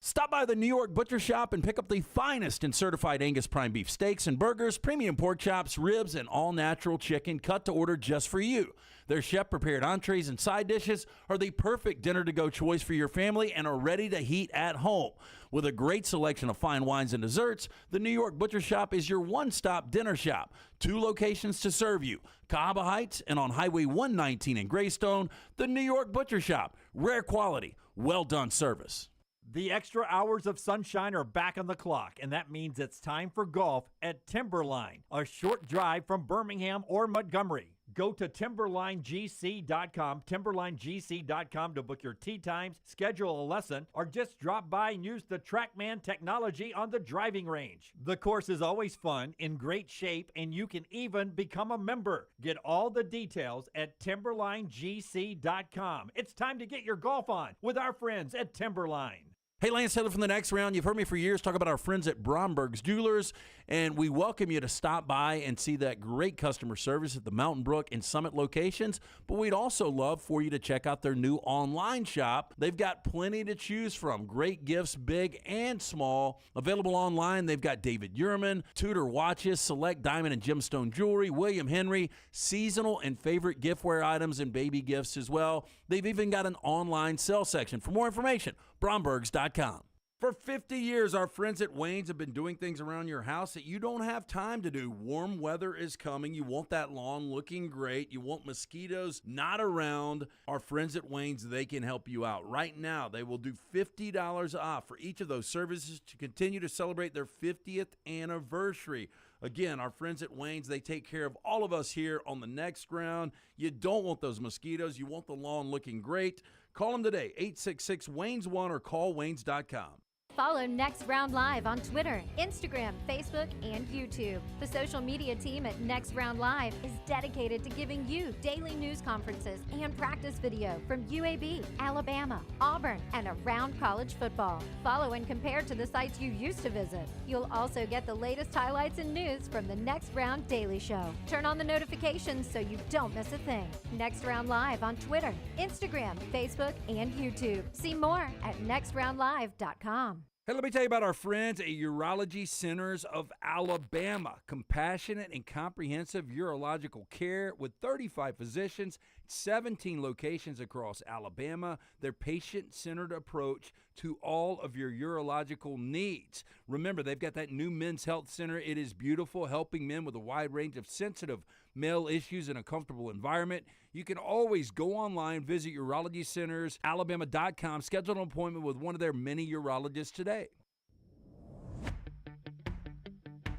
Stop by the New York Butcher Shop and pick up the finest in certified Angus prime beef steaks and burgers, premium pork chops, ribs, and all-natural chicken cut to order just for you. Their chef-prepared entrees and side dishes are the perfect dinner-to-go choice for your family and are ready to heat at home. With a great selection of fine wines and desserts, the New York Butcher Shop is your one-stop dinner shop. 2 locations to serve you, Cahaba Heights and on Highway 119 in Greystone, the New York Butcher Shop. Rare quality, well-done service. The extra hours of sunshine are back on the clock, and that means it's time for golf at Timberline, a short drive from Birmingham or Montgomery. Go to timberlinegc.com, timberlinegc.com to book your tee times, schedule a lesson, or just drop by and use the TrackMan technology on the driving range. The course is always fun, in great shape, and you can even become a member. Get all the details at timberlinegc.com. It's time to get your golf on with our friends at Timberline. Hey, Lance Taylor from The Next Round. You've heard me for years talk about our friends at Bromberg's Jewelers, and we welcome you to stop by and see that great customer service at the Mountain Brook and Summit locations, but we'd also love for you to check out their new online shop. They've got plenty to choose from. Great gifts, big and small. Available online, they've got David Yurman, Tudor watches, select diamond and gemstone jewelry, William Henry, seasonal and favorite giftware items and baby gifts as well. They've even got an online sale section. For more information, brombergs.com. For 50 years, our friends at Wayne's have been doing things around your house that you don't have time to do. Warm weather is coming. You want that lawn looking great. You want mosquitoes not around. Our friends at Wayne's, they can help you out. Right now, they will do $50 off for each of those services to continue to celebrate their 50th anniversary. Again, our friends at Wayne's, they take care of all of us here on the next round. You don't want those mosquitoes. You want the lawn looking great. Call them today, 866-WAYNES1 or call Waynes.com. Follow Next Round Live on Twitter, Instagram, Facebook, and YouTube. The social media team at Next Round Live is dedicated to giving you daily news conferences and practice video from UAB, Alabama, Auburn, and around college football. Follow and compare to the sites you used to visit. You'll also get the latest highlights and news from the Next Round Daily Show. Turn on the notifications so you don't miss a thing. Next Round Live on Twitter, Instagram, Facebook, and YouTube. See more at nextroundlive.com. Hey, let me tell you about our friends at Urology Centers of Alabama. Compassionate and comprehensive urological care with 35 physicians, 17 locations across Alabama. Their patient-centered approach to all of your urological needs. Remember, they've got that new men's health center. It is beautiful, helping men with a wide range of sensitive male issues in a comfortable environment. You can always go online, visit urologycentersalabama.com, schedule an appointment with one of their many urologists today.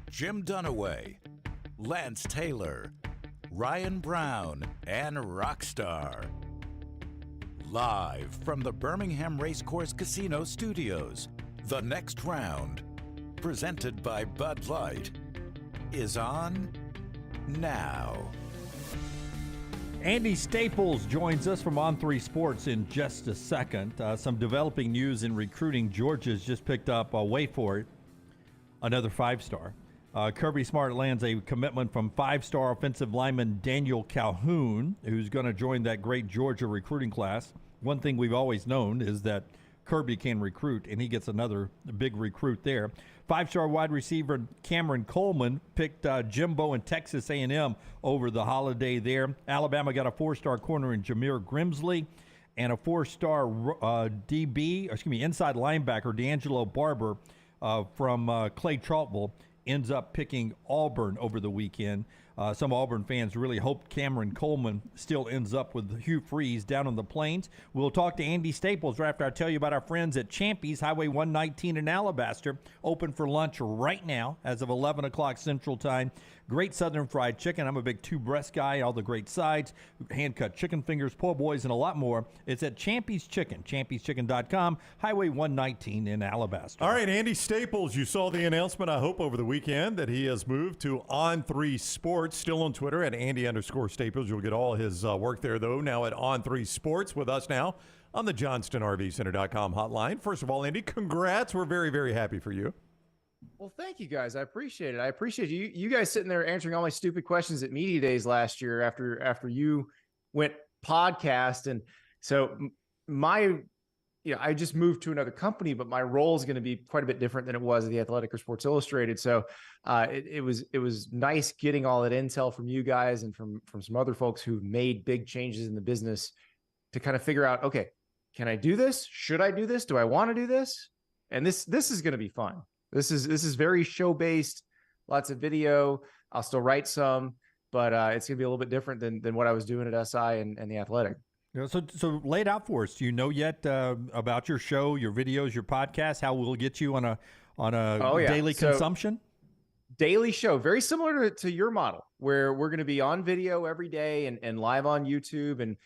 Jim Dunaway, Lance Taylor, Ryan Brown, and Rockstar. Live from the Birmingham Racecourse Casino Studios, the next round, presented by Bud Light, is on now. Andy Staples joins us from On3 Sports in just a second. Some developing news in recruiting. Georgia's just picked up, wait for it, another five-star. Kirby Smart lands a commitment from five-star offensive lineman Daniel Calhoun, who's going to join that great Georgia recruiting class. One thing we've always known is that Kirby can recruit, and he gets another big recruit there. Five-star wide receiver Cameron Coleman picked Jimbo and Texas A&M over the holiday there. Alabama got a four-star corner in Jameer Grimsley and a four-star inside linebacker D'Angelo Barber from Clay Trottville ends up picking Auburn over the weekend. Some Auburn fans really hoped Cameron Coleman still ends up with Hugh Freeze down on the Plains. We'll talk to Andy Staples right after I tell you about our friends at Champy's, Highway 119 in Alabaster, open for lunch right now as of 11 o'clock Central Time. Great Southern fried chicken. I'm a big two-breast guy, all the great sides, hand-cut chicken fingers, po' boys, and a lot more. It's at Champy's Chicken, champy'schicken.com, Highway 119 in Alabaster. All right, Andy Staples, you saw the announcement, I hope, over the weekend that he has moved to On3 Sports, still on Twitter at Andy_Staples. You'll get all his work there, though, now at On3 Sports with us now on the JohnstonRVCenter.com hotline. First of all, Andy, congrats. We're very, very happy for you. Well, thank you guys. I appreciate it. I appreciate you guys sitting there answering all my stupid questions at Media Days last year after you went podcast. And so I just moved to another company, but my role is going to be quite a bit different than it was at The Athletic or Sports Illustrated. So it was nice getting all that intel from you guys and from some other folks who made big changes in the business to kind of figure out, okay, can I do this? Should I do this? Do I want to do this? And this is going to be fun. This is very show based, lots of video. I'll still write some, but it's gonna be a little bit different than what I was doing at SI and The Athletic. Yeah, so lay it out for us. Do you know yet about your show, your videos, your podcast? How we'll get you on a daily consumption? Daily show, very similar to your model, where we're going to be on video every day and live on YouTube, and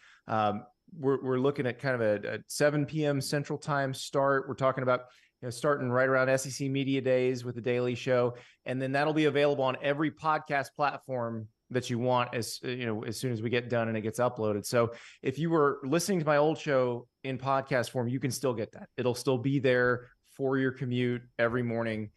we're looking at kind of a 7 p.m. Central Time start. We're talking about starting right around SEC Media Days with the Daily Show, and then that'll be available on every podcast platform that you want as soon as we get done and it gets uploaded. So if you were listening to my old show in podcast form, you can still get that. It'll still be there for your commute every morning.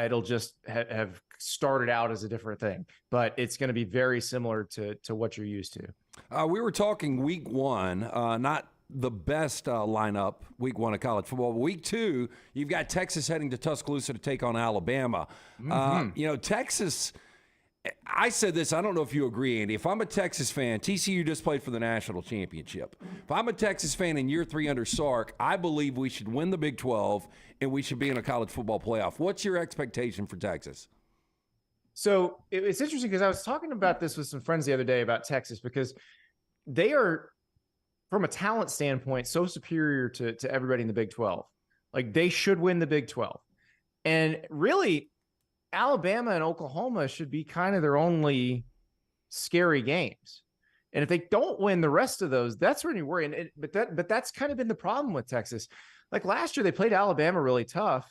It'll just have started out as a different thing, but it's going to be very similar to what you're used to. We were talking week one, not the best lineup, week one of college football. Week two, you've got Texas heading to Tuscaloosa to take on Alabama. Texas, I said this, I don't know if you agree, Andy. If I'm a Texas fan, TCU just played for the national championship. If I'm a Texas fan in year 3 under Sark, I believe we should win the Big 12 and we should be in a college football playoff. What's your expectation for Texas? So it's interesting because I was talking about this with some friends the other day about Texas, because they are, from a talent standpoint, so superior to everybody in the Big 12. Like, they should win the Big 12. And really, Alabama and Oklahoma should be kind of their only scary games. And if they don't win the rest of those, that's when you worry. But that's kind of been the problem with Texas. Like last year, they played Alabama really tough,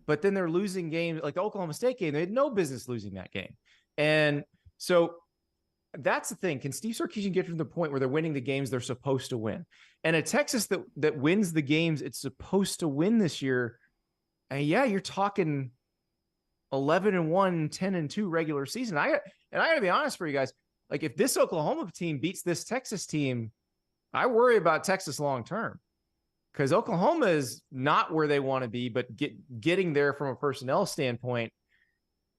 but then they're losing games like the Oklahoma State game. They had no business losing that game. And so that's the thing. Can Steve Sarkisian get to the point where they're winning the games they're supposed to win? And a Texas that wins the games it's supposed to win this year, and yeah, you're talking 11-1, 10-2 regular season. I got to be honest for you guys. Like if this Oklahoma team beats this Texas team, I worry about Texas long term because Oklahoma is not where they want to be, but getting there from a personnel standpoint,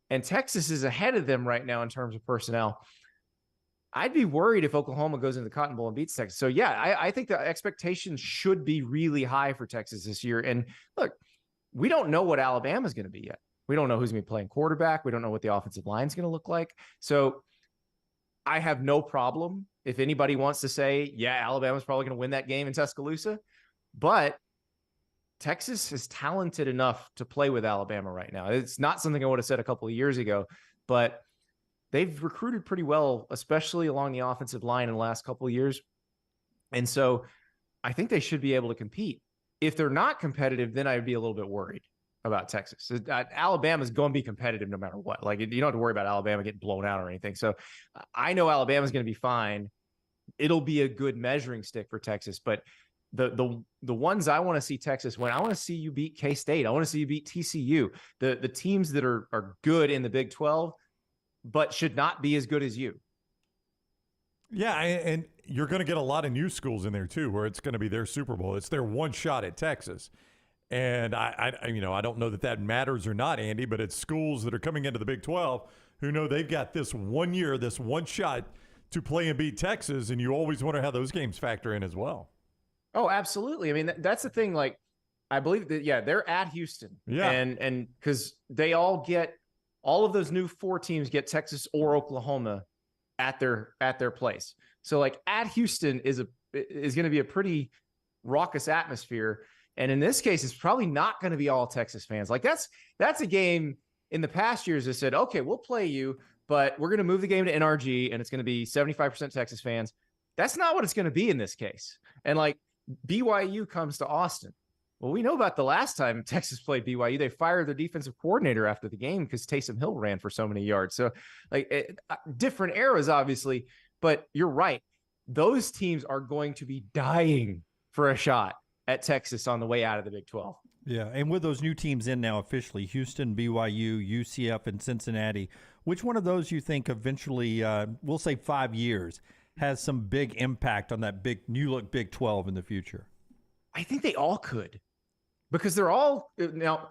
and Texas is ahead of them right now in terms of personnel. I'd be worried if Oklahoma goes into the Cotton Bowl and beats Texas. So yeah, I think the expectations should be really high for Texas this year. And look, we don't know what Alabama's going to be yet. We don't know who's going to be playing quarterback. We don't know what the offensive line is going to look like. So I have no problem if anybody wants to say, yeah, Alabama's probably going to win that game in Tuscaloosa, but Texas is talented enough to play with Alabama right now. It's not something I would have said a couple of years ago, but they've recruited pretty well, especially along the offensive line in the last couple of years. And so I think they should be able to compete. If they're not competitive, then I'd be a little bit worried about Texas. Alabama's going to be competitive no matter what. Like, you don't have to worry about Alabama getting blown out or anything. So I know Alabama's going to be fine. It'll be a good measuring stick for Texas. But the ones I want to see Texas win, I want to see you beat K-State. I want to see you beat TCU. The teams that are good in the Big 12, but should not be as good as you. Yeah, and you're going to get a lot of new schools in there too, where it's going to be their Super Bowl. It's their one shot at Texas. And I don't know that matters or not, Andy, but it's schools that are coming into the Big 12 who know they've got this 1 year, this one shot to play and beat Texas, and you always wonder how those games factor in as well. Oh, absolutely. I mean, that's the thing. Like, I believe that, yeah, they're at Houston. Yeah. And because they all of those new 4 teams get Texas or Oklahoma at their place. So like at Houston is going to be a pretty raucous atmosphere. And in this case, it's probably not going to be all Texas fans. Like that's a game in the past years that said, okay, we'll play you, but we're going to move the game to NRG and it's going to be 75% Texas fans. That's not what it's going to be in this case. And like BYU comes to Austin. Well, we know about the last time Texas played BYU, they fired their defensive coordinator after the game because Taysom Hill ran for so many yards. So like different eras, obviously, but you're right. Those teams are going to be dying for a shot at Texas on the way out of the Big 12. Yeah, and with those new teams in now officially, Houston, BYU, UCF, and Cincinnati, which one of those you think eventually, we'll say 5 years, has some big impact on that new look Big 12 in the future? I think they all could, because they're all now.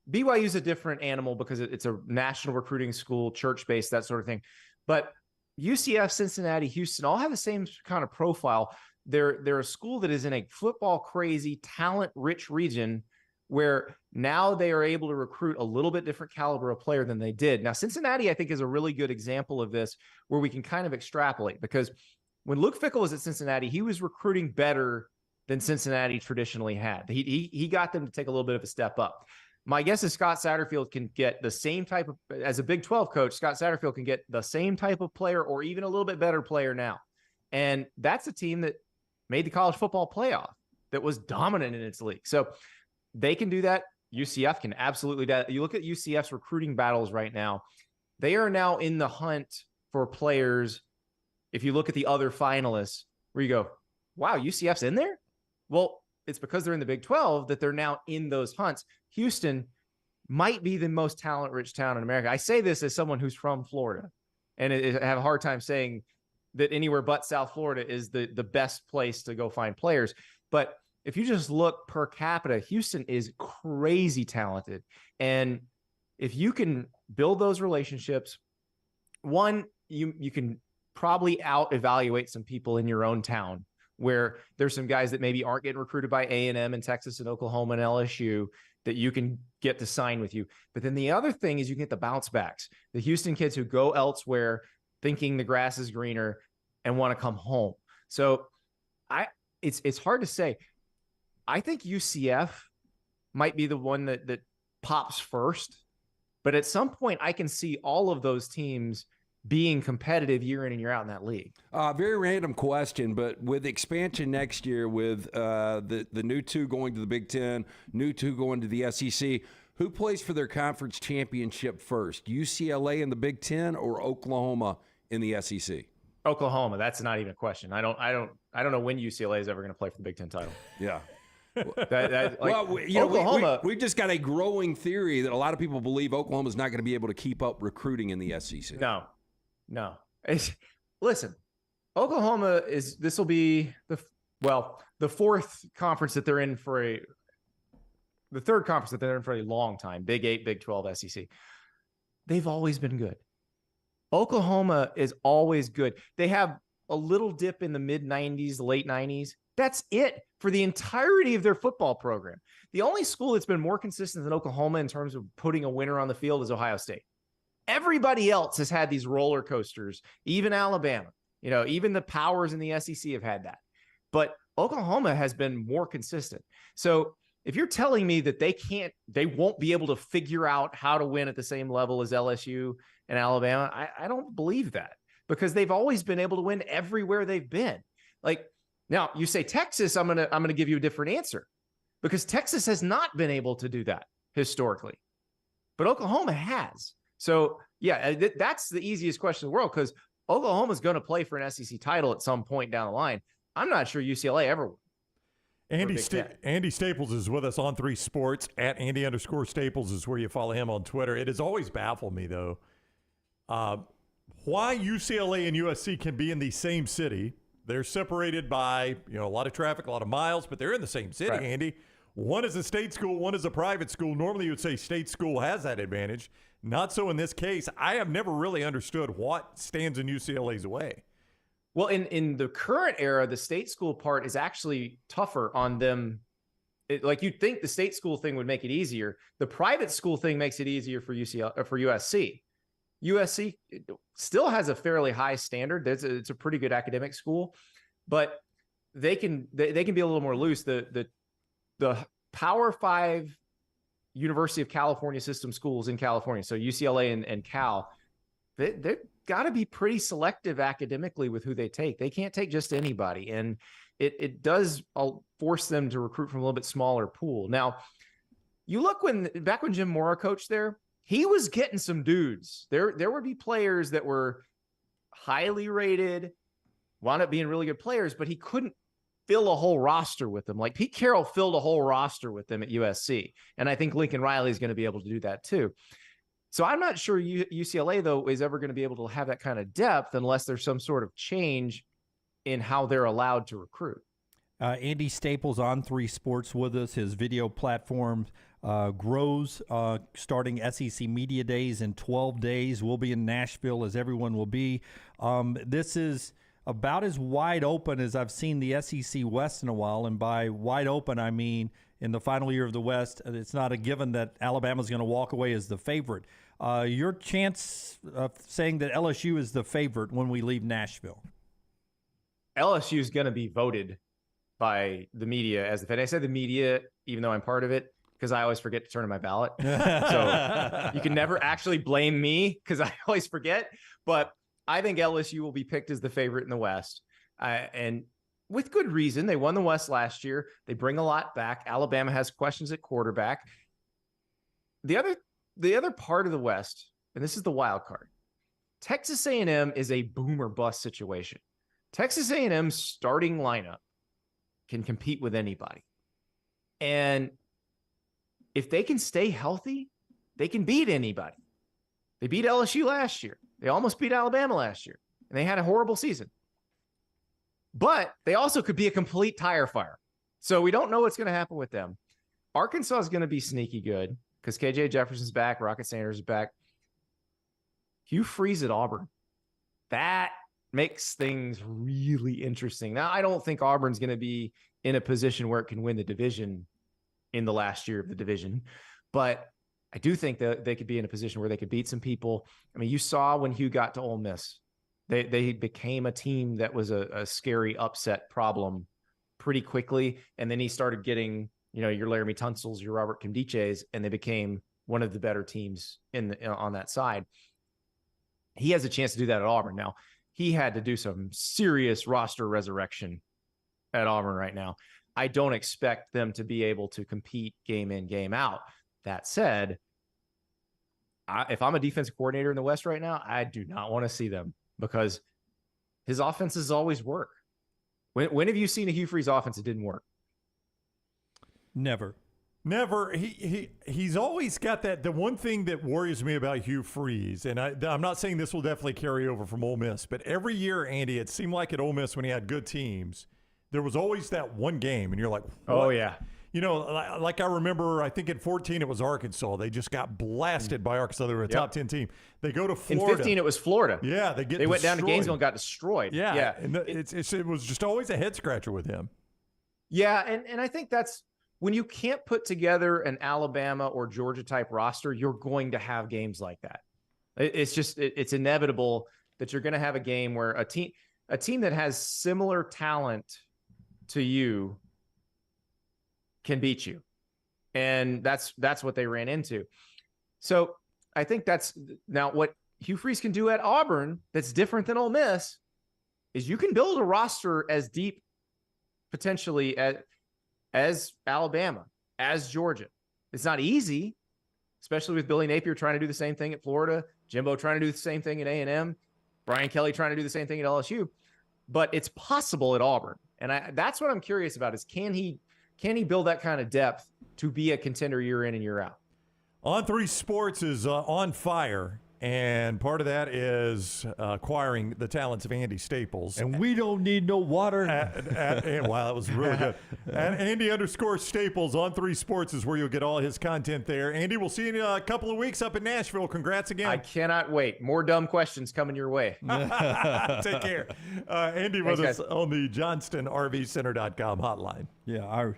BYU is a different animal because it's a national recruiting school, church-based, that sort of thing. But UCF, Cincinnati, Houston all have the same kind of profile. They're a school that is in a football crazy, talent-rich region where now they are able to recruit a little bit different caliber of player than they did. Now, Cincinnati, I think, is a really good example of this where we can kind of extrapolate, because when Luke Fickell was at Cincinnati, he was recruiting better than Cincinnati traditionally had. He got them to take a little bit of a step up. My guess is Scott Satterfield can get the same type of, as a Big 12 coach, Scott Satterfield can get the same type of player or even a little bit better player now. And that's a team that made the college football playoff, that was dominant in its league. So they can do that. UCF can absolutely do that. You look at UCF's recruiting battles right now. They are now in the hunt for players. If you look at the other finalists where you go, wow, UCF's in there? Well, it's because they're in the Big 12 that they're now in those hunts. Houston might be the most talent-rich town in America. I say this as someone who's from Florida, and I have a hard time saying that anywhere but South Florida is the best place to go find players. But if you just look per capita, Houston is crazy talented. And if you can build those relationships, one, you can probably out-evaluate some people in your own town, where there's some guys that maybe aren't getting recruited by A&M and Texas and Oklahoma and LSU that you can get to sign with you. But then the other thing is you get the bounce backs, the Houston kids who go elsewhere thinking the grass is greener and want to come home. So it's hard to say. I think UCF might be the one that pops first, But at some point, I can see all of those teams being competitive year in and year out in that league. Very random question, but with expansion next year, with the new two going to the Big Ten, new two going to the SEC, who plays for their conference championship first? UCLA in the Big Ten or Oklahoma in the SEC? Oklahoma. That's not even a question. I don't know when UCLA is ever going to play for the Big Ten title. Yeah. Oklahoma. We've just got a growing theory that a lot of people believe Oklahoma's not going to be able to keep up recruiting in the SEC. No. Listen, Oklahoma this will be the fourth conference that they're in the third conference that they're in for a long time. Big 8, Big 12, SEC. They've always been good. Oklahoma is always good. They have a little dip in the mid 90s, late 90s. That's it for the entirety of their football program. The only school that's been more consistent than Oklahoma in terms of putting a winner on the field is Ohio State. Everybody else has had these roller coasters, even Alabama, even the powers in the SEC have had that. But Oklahoma has been more consistent. So if you're telling me that they won't be able to figure out how to win at the same level as LSU and Alabama, I don't believe that, because they've always been able to win everywhere they've been. Like, now you say Texas, I'm gonna give you a different answer, because Texas has not been able to do that historically, but Oklahoma has. So yeah, that's the easiest question in the world, because Oklahoma's going to play for an SEC title at some point down the line. I'm not sure UCLA ever will. Andy Staples is with us on 3 Sports. At Andy_Staples is where you follow him on Twitter. It has always baffled me, though, why UCLA and USC can be in the same city. They're separated by a lot of traffic, a lot of miles, but they're in the same city, right. Andy. One is a state school, one is a private school. Normally you would say state school has that advantage. Not so in this case. I have never really understood what stands in UCLA's way. Well, in the current era, the state school part is actually tougher on them. Like, you'd think the state school thing would make it easier. The private school thing makes it easier for USC. USC still has a fairly high standard. It's a pretty good academic school, but they can be a little more loose. The Power 5 University of California system schools in California, so UCLA and Cal, they've got to be pretty selective academically with who they take. They can't take just anybody, and it does force them to recruit from a little bit smaller pool. Now, you look back when Jim Mora coached there, he was getting some dudes. There would be players that were highly rated, wound up being really good players, but he couldn't fill a whole roster with them. Like, Pete Carroll filled a whole roster with them at USC. And I think Lincoln Riley is going to be able to do that too. So I'm not sure UCLA, though, is ever going to be able to have that kind of depth unless there's some sort of change in how they're allowed to recruit. Andy Staples on 3 Sports with us. His video platform grows, starting SEC Media Days in 12 days. We'll be in Nashville, as everyone will be. This is about as wide open as I've seen the SEC West in a while. And by wide open, I mean in the final year of the West, it's not a given that Alabama's going to walk away as the favorite. Your chance of saying that LSU is the favorite when we leave Nashville? LSU is going to be voted by the media as the favorite. I say the media, even though I'm part of it, because I always forget to turn in my ballot. So you can never actually blame me because I always forget. But I think LSU will be picked as the favorite in the West. And with good reason. They won the West last year. They bring a lot back. Alabama has questions at quarterback. The other part of the West, and this is the wild card, Texas A&M is a boom or bust situation. Texas A&M's starting lineup can compete with anybody. And if they can stay healthy, they can beat anybody. They beat LSU last year. They almost beat Alabama last year, and they had a horrible season. But they also could be a complete tire fire. So we don't know what's going to happen with them. Arkansas is going to be sneaky good because KJ Jefferson's back, Rocket Sanders is back. Hugh Freeze at Auburn. That makes things really interesting. Now, I don't think Auburn's going to be in a position where it can win the division in the last year of the division, but I do think that they could be in a position where they could beat some people. I mean, you saw when Hugh got to Ole Miss, they became a team that was a scary upset problem pretty quickly. And then he started getting, your Laramie Tunsils, your Robert Kimdiches, and they became one of the better teams on that side. He has a chance to do that at Auburn. Now, he had to do some serious roster resurrection at Auburn right now. I don't expect them to be able to compete game in, game out. That said, if I'm a defensive coordinator in the West right now, I do not want to see them because his offenses always work. When have you seen a Hugh Freeze offense that didn't work? Never. He's always got that. The one thing that worries me about Hugh Freeze, and I'm not saying this will definitely carry over from Ole Miss, but every year, Andy, it seemed like at Ole Miss when he had good teams, there was always that one game, and you're like, what? Oh, yeah. You know, like I remember, I think in 14 it was Arkansas. They just got blasted by Arkansas. They were a top 10 team. They go to Florida. In 15 it was Florida. Yeah, they went down to Gainesville and got destroyed. Yeah. And it was just always a head scratcher with him. Yeah, and I think that's when you can't put together an Alabama or Georgia type roster, you're going to have games like that. It's inevitable that you're going to have a game where a team that has similar talent to you can beat you. And that's what they ran into. So I think that's now what Hugh Freeze can do at Auburn that's different than Ole Miss is you can build a roster as deep potentially as Alabama, as Georgia. It's not easy, especially with Billy Napier trying to do the same thing at Florida, Jimbo trying to do the same thing at A&M, Brian Kelly trying to do the same thing at LSU, but it's possible at Auburn. And that's what I'm curious about is can he build that kind of depth to be a contender year in and year out? On3 Sports is on fire, and part of that is acquiring the talents of Andy Staples. And we don't need no water. Wow, that was really good. And Andy_Staples on 3 Sports is where you'll get all his content there. Andy, we'll see you in a couple of weeks up in Nashville. Congrats again. I cannot wait. More dumb questions coming your way. Take care. Andy with us on the JohnstonRVCenter.com hotline. Yeah,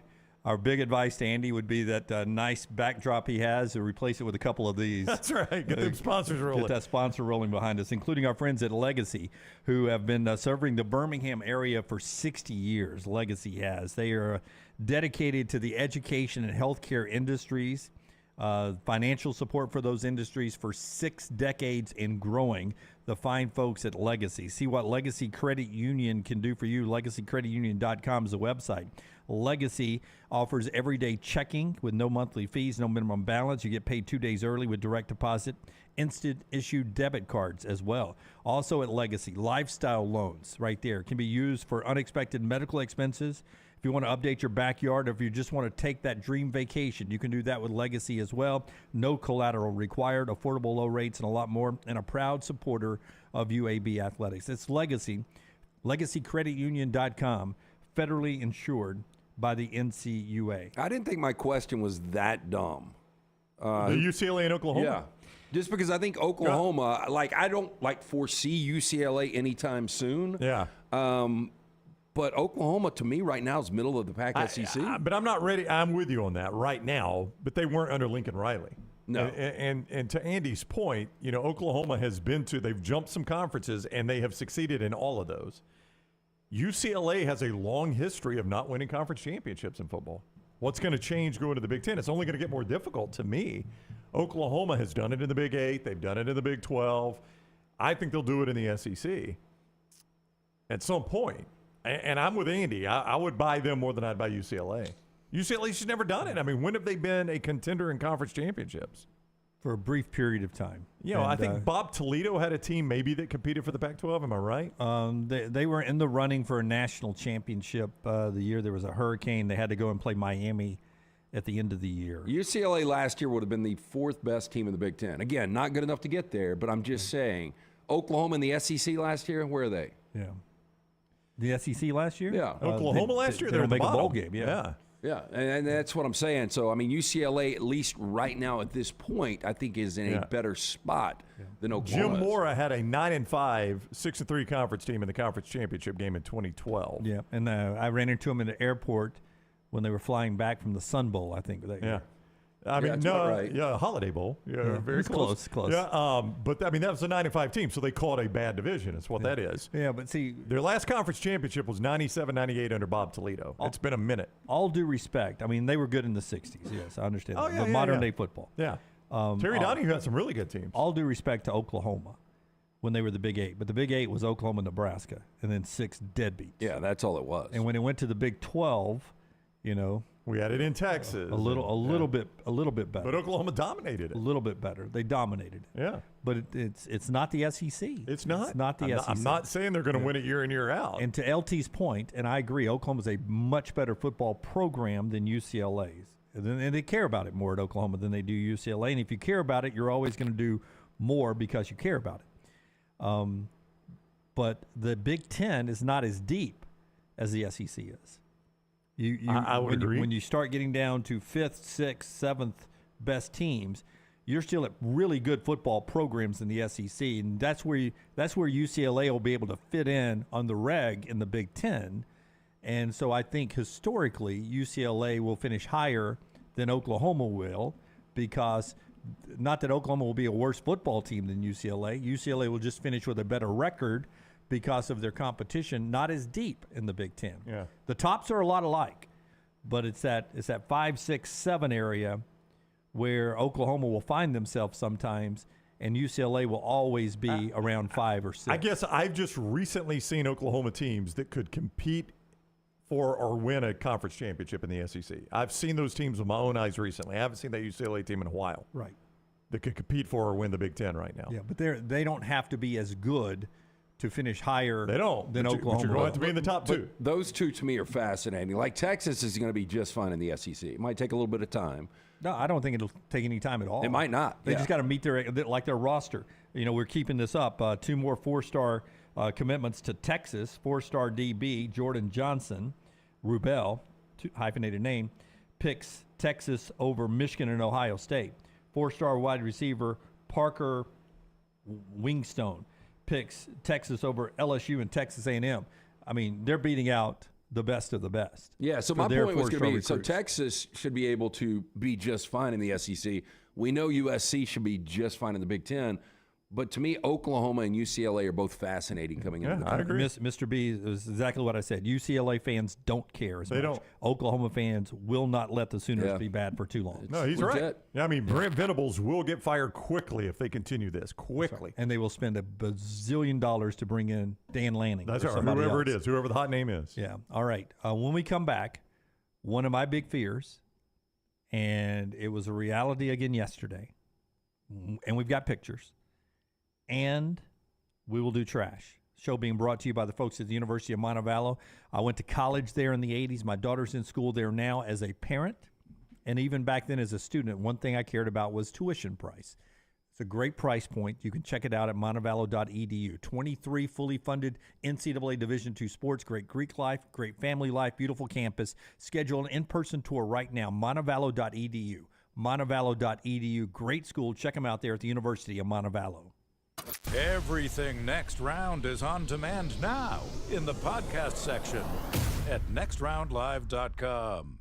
our big advice to Andy would be that nice backdrop he has to replace it with a couple of these. That's right. Get them sponsors rolling. Get that sponsor rolling behind us, including our friends at Legacy, who have been serving the Birmingham area for 60 years. Legacy has. They are dedicated to the education and healthcare industries, financial support for those industries for 6 decades and growing. The fine folks at Legacy. See what Legacy Credit Union can do for you. LegacyCreditUnion.com is the website. Legacy offers everyday checking with no monthly fees, no minimum balance. You get paid 2 days early with direct deposit, instant issue debit cards as well. Also at Legacy, lifestyle loans right there can be used for unexpected medical expenses. If you want to update your backyard, or if you just want to take that dream vacation, you can do that with Legacy as well. No collateral required, affordable low rates, and a lot more, and a proud supporter of UAB athletics. It's Legacy, LegacyCreditUnion.com, federally insured by the NCUA. I didn't think my question was that dumb. The UCLA and Oklahoma? Yeah. Just because I think Oklahoma, I don't foresee UCLA anytime soon. Yeah. But Oklahoma, to me, right now is middle of the pack SEC. But I'm not ready. I'm with you on that right now. But they weren't under Lincoln Riley. No. And to Andy's point, Oklahoma has they've jumped some conferences, and they have succeeded in all of those. UCLA has a long history of not winning conference championships in football. What's going to change going to the Big Ten? It's only going to get more difficult to me. Oklahoma has done it in the Big 8. They've done it in the Big 12. I think they'll do it in the SEC at some point. And I'm with Andy. I would buy them more than I'd buy UCLA. UCLA's just never done it. I mean, when have they been a contender in conference championships? For a brief period of time. I think Bob Toledo had a team maybe that competed for the Pac-12. Am I right? They were in the running for a national championship the year there was a hurricane. They had to go and play Miami at the end of the year. UCLA last year would have been the 4th best team in the Big Ten. Again, not good enough to get there, but I'm just saying. Oklahoma in the SEC last year, where are they? Yeah. The SEC last year? Yeah. Oklahoma last year, they were make the a bowl bottom. game. Yeah. Yeah, and that's what I'm saying. So, I mean, UCLA, at least right now at this point, I think is in a better spot than Oklahoma. Jim Mora had a 9-5, 6-3 conference team in the conference championship game in 2012. Yeah, and I ran into him in the airport when they were flying back from the Sun Bowl, I think. Yeah. I mean, Holiday Bowl. Yeah, very close. Yeah, but I mean, that was a 9-5 team, so they call it a bad division. That's what that is. Yeah, but see, their last conference championship was 97-98 under Bob Toledo. It's been a minute. All due respect, I mean, they were good in the 60s. Yes, I understand. But modern day football. Yeah. Terry Donahue had some really good teams. All due respect to Oklahoma when they were the Big 8, but the Big 8 was Oklahoma, Nebraska, and then 6 deadbeats. Yeah, that's all it was. And when it went to the Big 12, we had it in Texas. A little bit better. But Oklahoma dominated it. A little bit better. They dominated it. Yeah. But it's not the SEC. It's not. It's not the SEC. I'm not saying they're going to win it year in, year out. And to LT's point, and I agree, Oklahoma's a much better football program than UCLA's. And they care about it more at Oklahoma than they do UCLA. And if you care about it, you're always going to do more because you care about it. But the Big Ten is not as deep as the SEC is. I would agree. When you start getting down to 5th, 6th, 7th best teams, you're still at really good football programs in the SEC, and that's where UCLA will be able to fit in on the reg in the Big Ten. And so I think historically UCLA will finish higher than Oklahoma will, because not that Oklahoma will be a worse football team than UCLA. UCLA will just finish with a better record because of their competition, not as deep in the Big Ten. Yeah. The tops are a lot alike, but it's that 5, 6, 7 area where Oklahoma will find themselves sometimes, and UCLA will always be around 5 or 6. I guess I've just recently seen Oklahoma teams that could compete for or win a conference championship in the SEC. I've seen those teams with my own eyes recently. I haven't seen that UCLA team in a while. Right. That could compete for or win the Big Ten right now. Yeah, but they don't have to be as good to finish higher than Oklahoma. But you're going to have to be in the top 2. But those two, to me, are fascinating. Like, Texas is going to be just fine in the SEC. It might take a little bit of time. No, I don't think it'll take any time at all. It might not. They just got to meet their roster. We're keeping this up. 2 more 4-star commitments to Texas. 4-star DB Jordan Johnson, Rubel, hyphenated name, picks Texas over Michigan and Ohio State. 4-star wide receiver Parker Wingstone picks Texas over LSU and Texas A&M. I mean, they're beating out the best of the best. Yeah, so my point was going to be, so Texas should be able to be just fine in the SEC. We know USC should be just fine in the Big Ten. But to me, Oklahoma and UCLA are both fascinating coming into the tournament. I agree. Mr. B is exactly what I said. UCLA fans don't care as much. Don't. Oklahoma fans will not let the Sooners be bad for too long. No, he's right. Yeah, I mean, Brent Venables will get fired quickly if they continue this. Quickly. And they will spend $1 bazillion to bring in Dan Lanning. That's right. Whoever it is, whoever the hot name is. Yeah. All right. When we come back, one of my big fears, and it was a reality again yesterday, and we've got pictures, and we will do trash. Show being brought to you by the folks at the University of Montevallo. I went to college there in the 80s. My daughter's in school there now as a parent, and even back then as a student, one thing I cared about was tuition price. It's a great price point. You can check it out at montevallo.edu. 23 fully funded NCAA Division II sports, great Greek life, great family life, beautiful campus. Schedule an in-person tour right now, montevallo.edu. Montevallo.edu, great school. Check them out there at the University of Montevallo. Everything Next Round is on demand now in the podcast section at nextroundlive.com.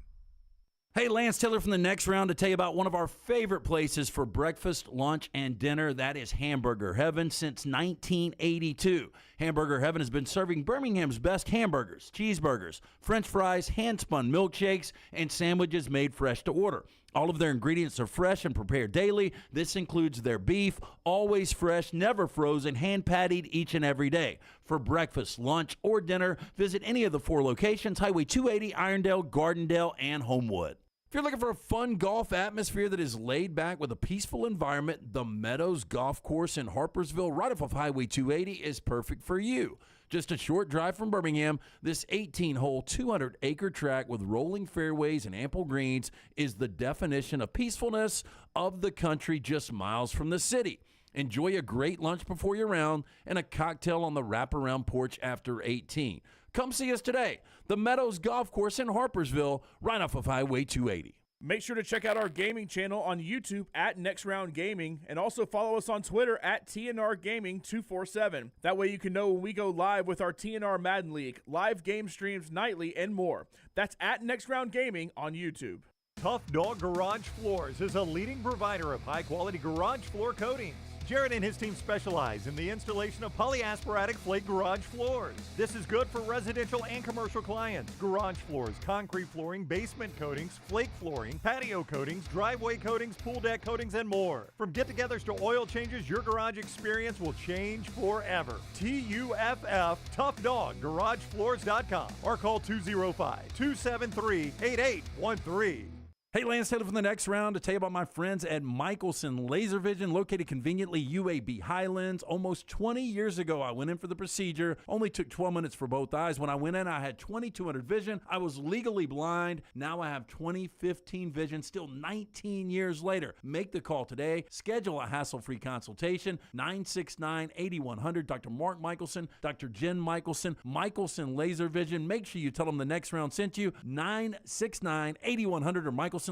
Hey, Lance Taylor from the Next Round to tell you about one of our favorite places for breakfast, lunch, and dinner. That is Hamburger Heaven since 1982. Hamburger Heaven has been serving Birmingham's best hamburgers, cheeseburgers, French fries, hand-spun milkshakes, and sandwiches made fresh to order. All of their ingredients are fresh and prepared daily. This includes their beef, always fresh, never frozen, hand-pattied each and every day. For breakfast, lunch, or dinner, visit any of the 4 locations, Highway 280, Irondale, Gardendale, and Homewood. If you're looking for a fun golf atmosphere that is laid back with a peaceful environment, the Meadows Golf Course in Harpersville, right off of Highway 280, is perfect for you. Just a short drive from Birmingham, this 18-hole, 200-acre track with rolling fairways and ample greens is the definition of peacefulness of the country just miles from the city. Enjoy a great lunch before your round and a cocktail on the wraparound porch after 18. Come see us today. The Meadows Golf Course in Harpersville, right off of Highway 280. Make sure to check out our gaming channel on YouTube at Next Round Gaming, and also follow us on Twitter at TNR Gaming 247. That way you can know when we go live with our TNR Madden League, live game streams nightly, and more. That's at Next Round Gaming on YouTube. Tough Dog Garage Floors is a leading provider of high-quality garage floor coatings. Jared and his team specialize in the installation of polyasparatic flake garage floors. This is good for residential and commercial clients. Garage floors, concrete flooring, basement coatings, flake flooring, patio coatings, driveway coatings, pool deck coatings, and more. From get-togethers to oil changes, your garage experience will change forever. TUFF, Tough Dog, GarageFloors.com, or call 205-273-8813. Hey, Lance Taylor from the Next Round to tell you about my friends at Michelson Laser Vision, located conveniently UAB Highlands. Almost 20 years ago, I went in for the procedure. Only took 12 minutes for both eyes. When I went in, I had 20/200 vision. I was legally blind. Now I have 20/15 vision, still 19 years later. Make the call today. Schedule a hassle-free consultation. 969-8100. Dr. Mark Michelson, Dr. Jen Michelson, Michelson Laser Vision. Make sure you tell them the Next Round sent you. 969-8100 or MichelsonLaserVision.com.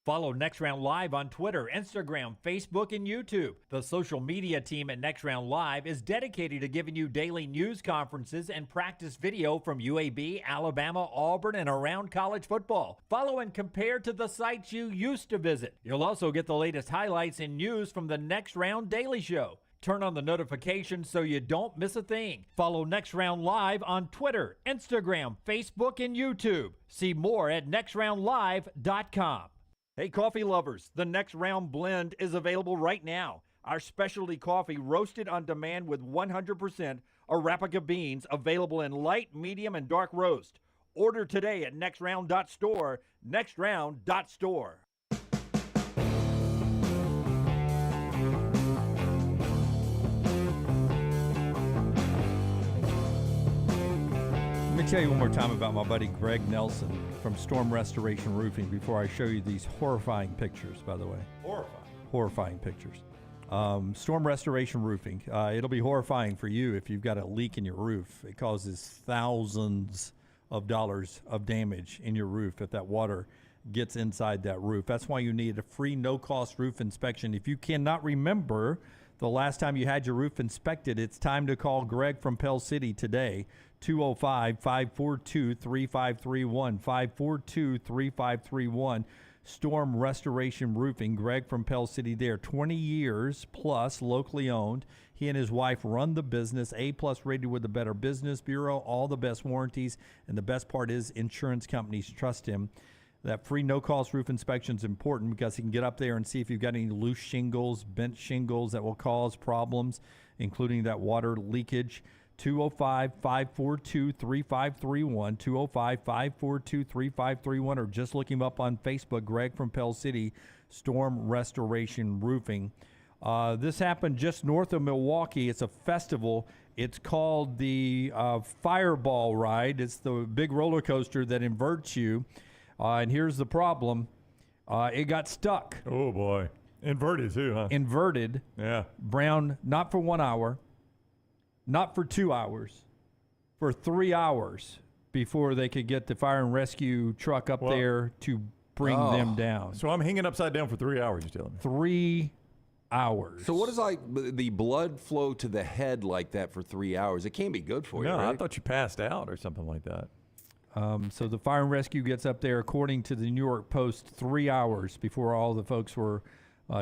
Follow Next Round Live on Twitter, Instagram, Facebook, and YouTube. The social media team at Next Round Live is dedicated to giving you daily news conferences and practice video from UAB, Alabama, Auburn, and around college football. Follow and compare to the sites you used to visit. You'll also get the latest highlights and news from the Next Round Daily Show. Turn on the notifications so you don't miss a thing. Follow Next Round Live on Twitter, Instagram, Facebook, and YouTube. See more at nextroundlive.com. Hey, coffee lovers, the Next Round Blend is available right now. Our specialty coffee roasted on demand with 100% Arabica beans, available in light, medium, and dark roast. Order today at nextround.store, nextround.store. Let me tell you one more time about my buddy Greg Nelson from Storm Restoration Roofing before I show you these horrifying pictures, by the way. Horrifying pictures. Storm Restoration Roofing. It'll be horrifying for you if you've got a leak in your roof. It causes thousands of dollars of damage in your roof if that water gets inside that roof. That's why you need a free no-cost roof inspection. If you cannot remember the last time you had your roof inspected, it's time to call Greg from Pell City today. 205-542-3531, 542-3531. Storm Restoration Roofing. Greg from Pell City there. 20 years plus, locally owned. He and his wife run the business. A-plus rated with the Better Business Bureau. All the best warranties. And the best part is insurance companies trust him. That free no-cost roof inspection is important because he can get up there and see if you've got any loose shingles, bent shingles that will cause problems, including that water leakage. 205-542-3531, 205-542-3531, or just look him up on Facebook, Greg from Pell City, Storm Restoration Roofing. This happened just north of Milwaukee. It's a festival. It's called the Fireball Ride. It's the big roller coaster that inverts you. And here's the problem. It got stuck. Oh, boy. Inverted, too, huh? Inverted. Yeah. Brown, not for 1 hour. Not for 2 hours, for 3 hours before they could get the fire and rescue truck up there to bring them down. So I'm hanging upside down for 3 hours, you're telling me? 3 hours. So what is like the blood flow to the head like that for 3 hours? It can't be good for you, No, right? I thought you passed out or something like that. So the fire and rescue gets up there, according to the New York Post, 3 hours before all the folks were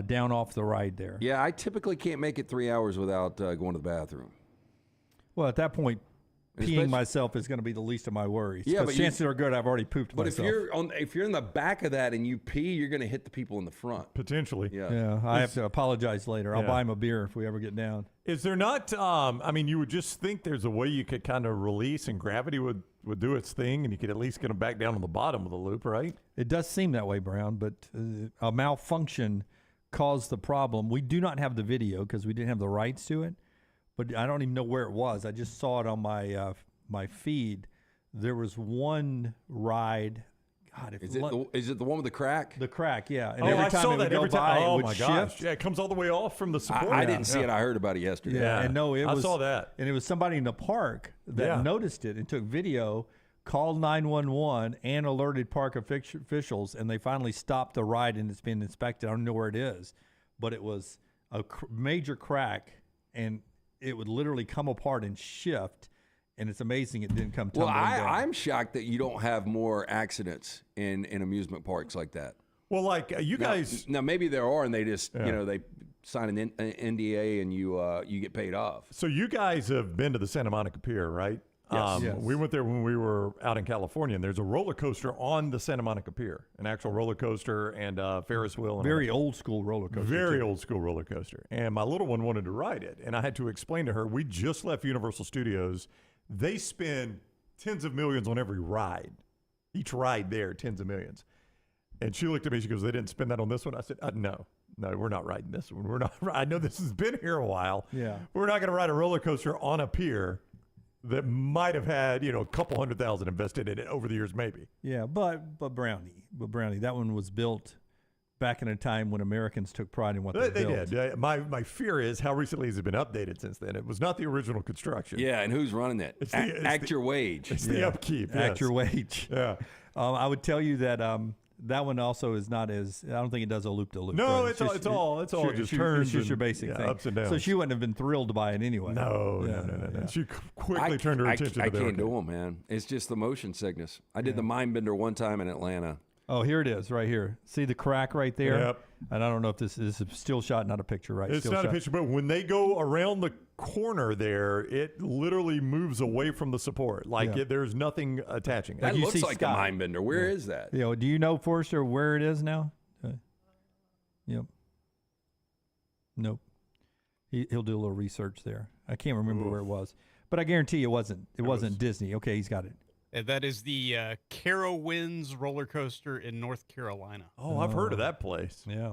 down off the ride there. Yeah, I typically can't make it 3 hours without going to the bathroom. Well, at that point, peeing myself is going to be the least of my worries. Yeah, but chances are good I've already pooped myself. But if you're in the back of that and you pee, you're going to hit the people in the front. Potentially. Yeah, I have to apologize later. I'll buy him a beer if we ever get down. Is there not, I mean, you would just think there's a way you could kind of release and gravity would do its thing and you could at least get them back down on the bottom of the loop, right? It does seem that way, Brown, but a malfunction caused the problem. We do not have the video because we didn't have the rights to it. But I don't even know where it was. I just saw it on my my feed. There was one ride. God, is it the one with the crack? The crack, yeah. And every time it would go by, it would my shift. gosh. Yeah, it comes all the way off from the support. I didn't see it. I heard about it yesterday. Yeah, and no, I saw that. And it was somebody in the park that noticed it and took video, called 911, and alerted park officials, and they finally stopped the ride, and it's been inspected. I don't know where it is, but it was a major crack, and it would literally come apart and shift, and it's amazing it didn't come tumbling down. I'm shocked that you don't have more accidents in amusement parks like that. Well, like you guys... Now, maybe there are, and they just, they sign an NDA and you get paid off. So you guys have been to the Santa Monica Pier, right? Yes. Yes. We went there when we were out in California, and there's a roller coaster on the Santa Monica Pier, an actual roller coaster and Ferris wheel. And Very old school roller coaster. Very too. old school roller coaster. And my little one wanted to ride it, and I had to explain to her, we just left Universal Studios. They spend tens of millions on every ride. Each ride there, tens of millions. And she looked at me, she goes, they didn't spend that on this one? I said, no, we're not riding this one. We're not. I know this has been here a while. Yeah. We're not going to ride a roller coaster on a pier that might have had, a couple $100,000 invested in it over the years, maybe. Yeah, but Brownie, that one was built back in a time when Americans took pride in what they built. Did. My fear is how recently has it been updated since then? It was not the original construction. Yeah, and who's running it? Act your wage. It's the upkeep. Act your wage. Yeah. I would tell you that that one also is not as, I don't think it does a loop to loop. No, right? it's all just turns. It's just your basic thing. Ups and downs. So she wouldn't have been thrilled by it anyway. No. She quickly turned her attention to I the can't do them, man. It's just the motion sickness. I did the mind bender one time in Atlanta. Oh, here it is, right here. See the crack right there? Yep. And I don't know if this is a still shot, not a picture, right? It's still not shot. a picture, but when they go around the corner there, it literally moves away from the support. There's nothing attaching it. That looks like a mind bender. Where is that? Do you know, Forrester, where it is now? Yep. Nope. He'll do a little research there. I can't remember where it was, but I guarantee it wasn't. It wasn't Disney. Okay, he's got it. And that is the Carowinds roller coaster in North Carolina. Oh, I've heard of that place. Yeah.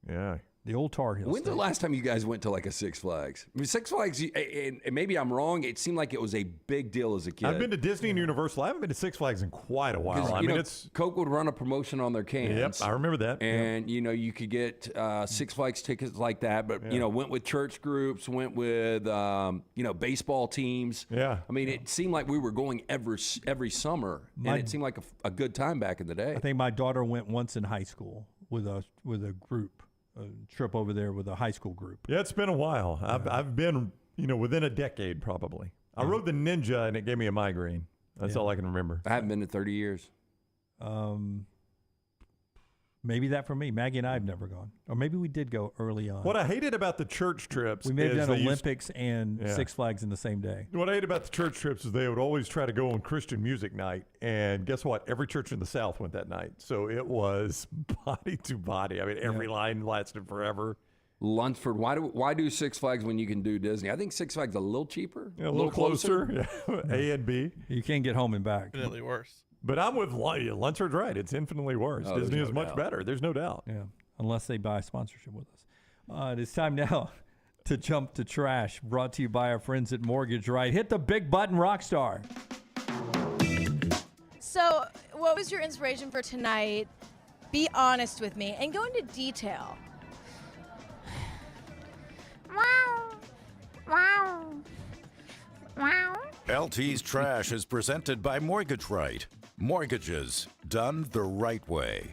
Yeah. The old Tar Heels. When's the last time you guys went to like a Six Flags? I mean, Six Flags, and maybe I'm wrong, it seemed like it was a big deal as a kid. I've been to Disney and Universal. I haven't been to Six Flags in quite a while. I mean, it's Coke would run a promotion on their cans. Yep, I remember that. And you could get Six Flags tickets like that, but went with church groups, went with baseball teams. Yeah. I mean, it seemed like we were going every summer, and it seemed like a good time back in the day. I think my daughter went once in high school with a group. A trip over there with a high school group. Yeah, it's been a while. I've been, within a decade probably. I rode the Ninja and it gave me a migraine. That's all I can remember. I haven't been in 30 years. Maybe that for me. Maggie and I have never gone. Or maybe we did go early on. What I hated about the church trips we may have is done Olympics and Yeah. Six Flags in the same day. What I hate about the church trips is they would always try to go on Christian music night. And guess what? Every church in the South went that night. So it was body to body. I mean, every line lasted forever. Lunsford, why do Six Flags when you can do Disney? I think Six Flags is a little cheaper. Yeah, a little closer. Yeah. A and B. You can't get home and back. Definitely worse. But I'm with Lunsford's right. It's infinitely worse. Oh, Disney there's is no much doubt. better. There's no doubt. Yeah, unless they buy sponsorship with us. It is time now to jump to trash, brought to you by our friends at Mortgage Right. Hit the big button, Rockstar. So, what was your inspiration for tonight? Be honest with me and go into detail. LT's Trash is presented by Mortgage Right. Mortgages done the right way.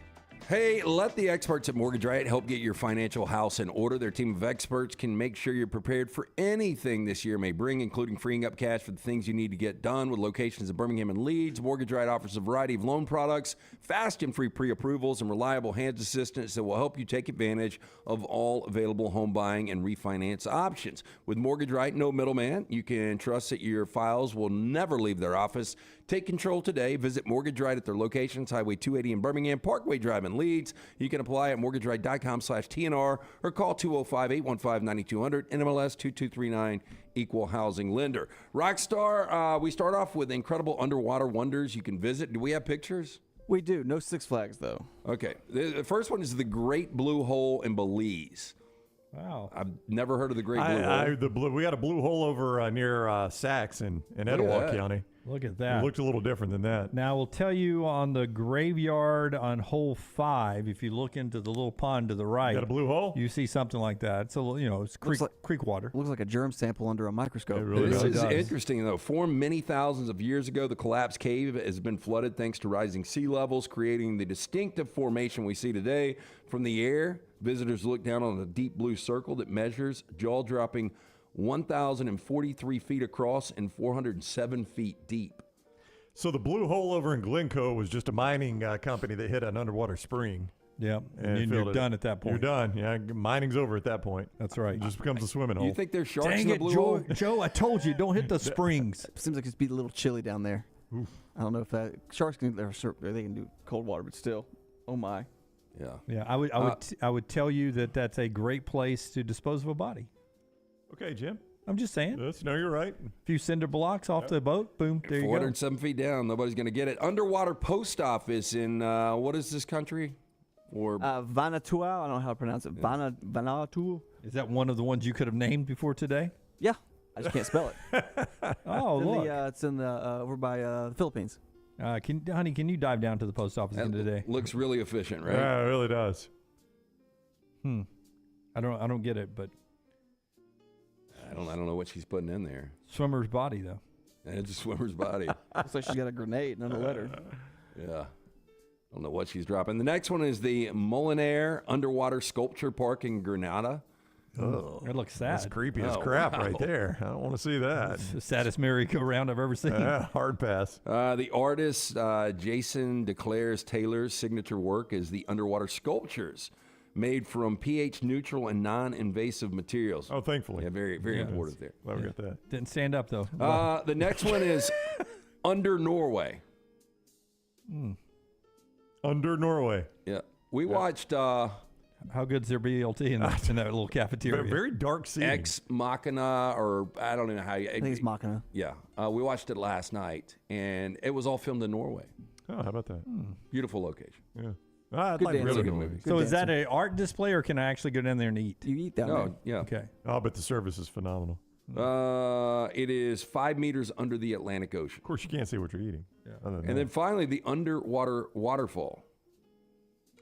Hey, let the experts at Mortgage Right help get your financial house in order. Their team of experts can make sure you're prepared for anything this year may bring, including freeing up cash for the things you need to get done. With locations in Birmingham and Leeds, Mortgage Right offers a variety of loan products, fast and free pre-approvals, and reliable hands assistance that will help you take advantage of all available home buying and refinance options. With Mortgage Right, no middleman. You can trust that your files will never leave their office. Take control today. Visit Mortgage Right at their locations, Highway 280 in Birmingham, Parkway Drive in Leeds. You can apply at mortgageright.com/TNR or call 205-815-9200, NMLS 2239, Equal Housing Lender. Rockstar, we start off with incredible underwater wonders you can visit. Do we have pictures? We do. No Six Flags, though. Okay. The first one is the Great Blue Hole in Belize. Wow. I've never heard of the Great Blue Hole. We got a blue hole over near Sax in Etowah County. Look at that. It looked a little different than that. Now, we'll tell you on the graveyard on hole 5, if you look into the little pond to the right. Got a blue hole? You see something like that. So, it's creek water. Looks like a germ sample under a microscope. It really This does. is interesting, though. Formed many thousands of years ago, the collapsed cave has been flooded thanks to rising sea levels, creating the distinctive formation we see today. From the air, visitors look down on a deep blue circle that measures, jaw-dropping, 1,043 feet across and 407 feet deep. So the blue hole over in Glencoe was just a mining company that hit an underwater spring. Yep. And And filled you're it. done at that point. You're done. Yeah, mining's over at that point. That's right. It just becomes a swimming hole. You think there's sharks Dang in the it, blue Joe, hole? Joe, I told you, don't hit the springs. Seems like it's be a little chilly down there. Oof. I don't know if that sharks can they can do cold water, but still, oh my. Yeah. Yeah, I would tell you that that's a great place to dispose of a body. Okay, Jim. I'm just saying. No, you're right. A few cinder blocks off the boat, boom, there you go. 407 feet down. Nobody's going to get it. Underwater post office in what is this country? Or Vanuatu. I don't know how to pronounce it. Vanuatu. Is that one of the ones you could have named before today? Yeah, I just can't spell it. Oh, look. It's in the over by the Philippines. Honey, can you dive down to the post office again today? Looks really efficient, right? Yeah, it really does. I don't get it, but I don't know what she's putting in there. swimmer's body though. And it's a swimmer's body. Looks like she's got a grenade and a letter. Yeah. I don't know what she's dropping. The next one is the Molinaire Underwater Sculpture Park in Grenada. Oh, it looks sad. That's creepy as crap right there. I don't want to see that. It's the saddest merry-go-round I've ever seen. Hard pass. The artist Jason DeClare's Taylor's signature work is the underwater sculptures made from pH neutral and non-invasive materials. Oh, thankfully. Yeah, very, very important there. Glad we got that. Didn't stand up though. The next one is Under Norway. Under Norway. Yeah. We watched How good's their BLT in that little cafeteria? Very dark scene. Ex Machina, or I don't know how you. I think it's Machina. Yeah. We watched it last night, and it was all filmed in Norway. Oh, how about that? Beautiful location. Yeah. I'd Good like dancing. really Good good movie. So is that an art display, or can I actually go down there and eat? You eat down No, there. yeah. Okay. Oh, but the service is phenomenal. It is 5 meters under the Atlantic Ocean. Of course, you can't see what you're eating. Yeah. Other than And then finally, the underwater waterfall.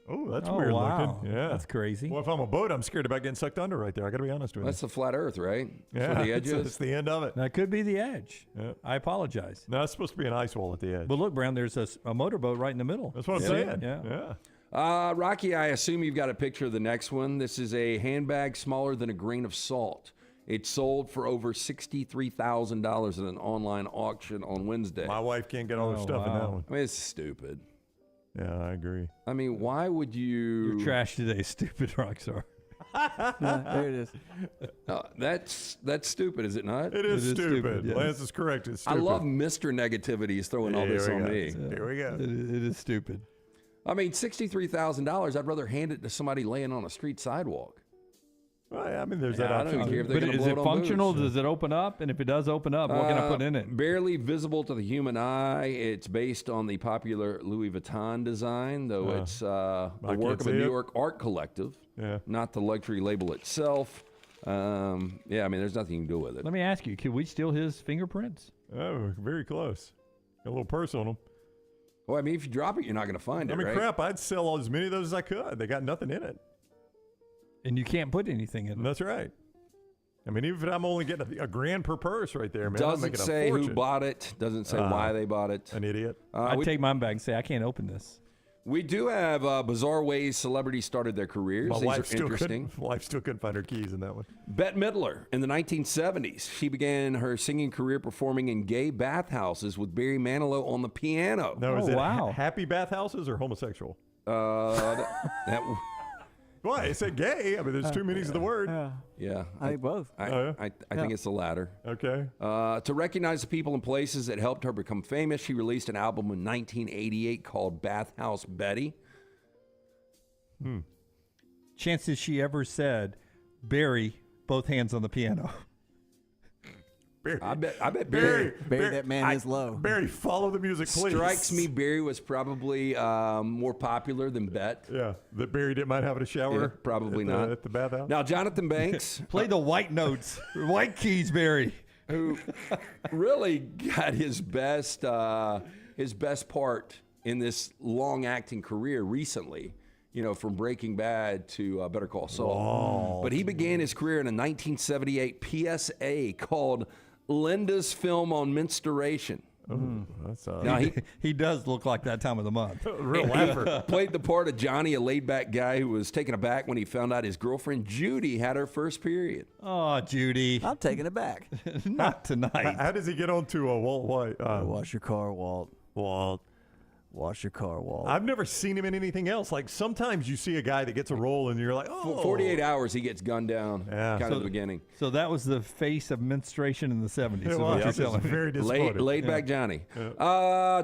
oh, that's Oh, weird wow. looking. Yeah. That's crazy. Well, if I'm a boat, I'm scared about getting sucked under right there. I got to be honest with you. That's the flat Earth, right? That's Yeah, where the edge it's is. the end of it. That could be the edge. Yeah. I apologize. No, it's supposed to be an ice wall at the edge. But look, Brown, there's a motorboat right in the middle. That's what I'm See? saying. Yeah. Rocky, I assume you've got a picture of the next one. This is a handbag smaller than a grain of salt. It sold for over $63,000 at an online auction on Wednesday. My wife can't get all her stuff in that one. I mean, it's stupid. Yeah, I agree. I mean, why would you? Your trash today, stupid Rockstar. There it is. That's stupid, is it not? It is stupid. yes. Lance is correct. It's I stupid. love Mr. Negativity is throwing all Here this we on go. me. Here we go. It is stupid. I mean, $63,000. I'd rather hand it to somebody laying on a street sidewalk. Well, yeah, I mean, there's that Yeah, I don't option. even care too. if they're But gonna is blow it it on functional? booze. Does it open up? And if it does open up, what can I put in it? Barely visible to the human eye. It's based on the popular Louis Vuitton design, though it's the I work can't of a see New it. York art collective, Yeah. not the luxury label itself. Yeah, I mean, there's nothing you can do with it. Let me ask you, could we steal his fingerprints? Oh, very close. Got a little purse on them. Well, I mean, if you drop it, you're not going to find I it, mean, right? crap, I'd sell as many of those as I could. They got nothing in it. And you can't put anything in it. That's right. I mean, even if I'm only getting a grand per purse right there, man, I'm Doesn't making a say who fortune. bought it. Doesn't say why they bought it. An idiot. I'd take mine back and say, I can't open this. We do have bizarre ways celebrities started their careers. My These wife are still interesting. couldn't find her keys in that one. Bette Midler in the 1970s. She began her singing career performing in gay bathhouses with Barry Manilow on the piano. Now, is it wow. happy bathhouses or homosexual? That Why? It said gay. I mean, there's two meanings of the word. yeah. I think both. I think it's the latter. Okay. To recognize the people and places that helped her become famous, she released an album in 1988 called Bathhouse Betty. Chances she ever said, Barry, both hands on the piano. Barry. I bet Barry. Barry, that man is low. Barry, follow the music, please. Strikes me Barry was probably more popular than Bet. Yeah, that Barry didn't mind having a shower. Yeah, probably at the, not. at the bathhouse. Now, Jonathan Banks, Play the white notes. White keys, Barry. who really got his best part in this long acting career recently, you know, from Breaking Bad to Better Call Saul. But he began his career in a 1978 PSA called Linda's Film on Menstruation. That's Now, He does look like that time of the month. real laugher. played the part of Johnny, a laid-back guy who was taken aback when he found out his girlfriend Judy had her first period. Oh, Judy. I'm taking it back. Not tonight. How does he get onto a Walt White? Wash your car, Walt. Walt. Wash your car, Walt. I've never seen him in anything else. Like sometimes you see a guy that gets a role and you're like, oh. 48 hours he gets gunned down. Yeah. Kind of the beginning. So that was the face of menstruation in the 70s. It is was. what you're It's telling me. very disappointing. Laid back Johnny.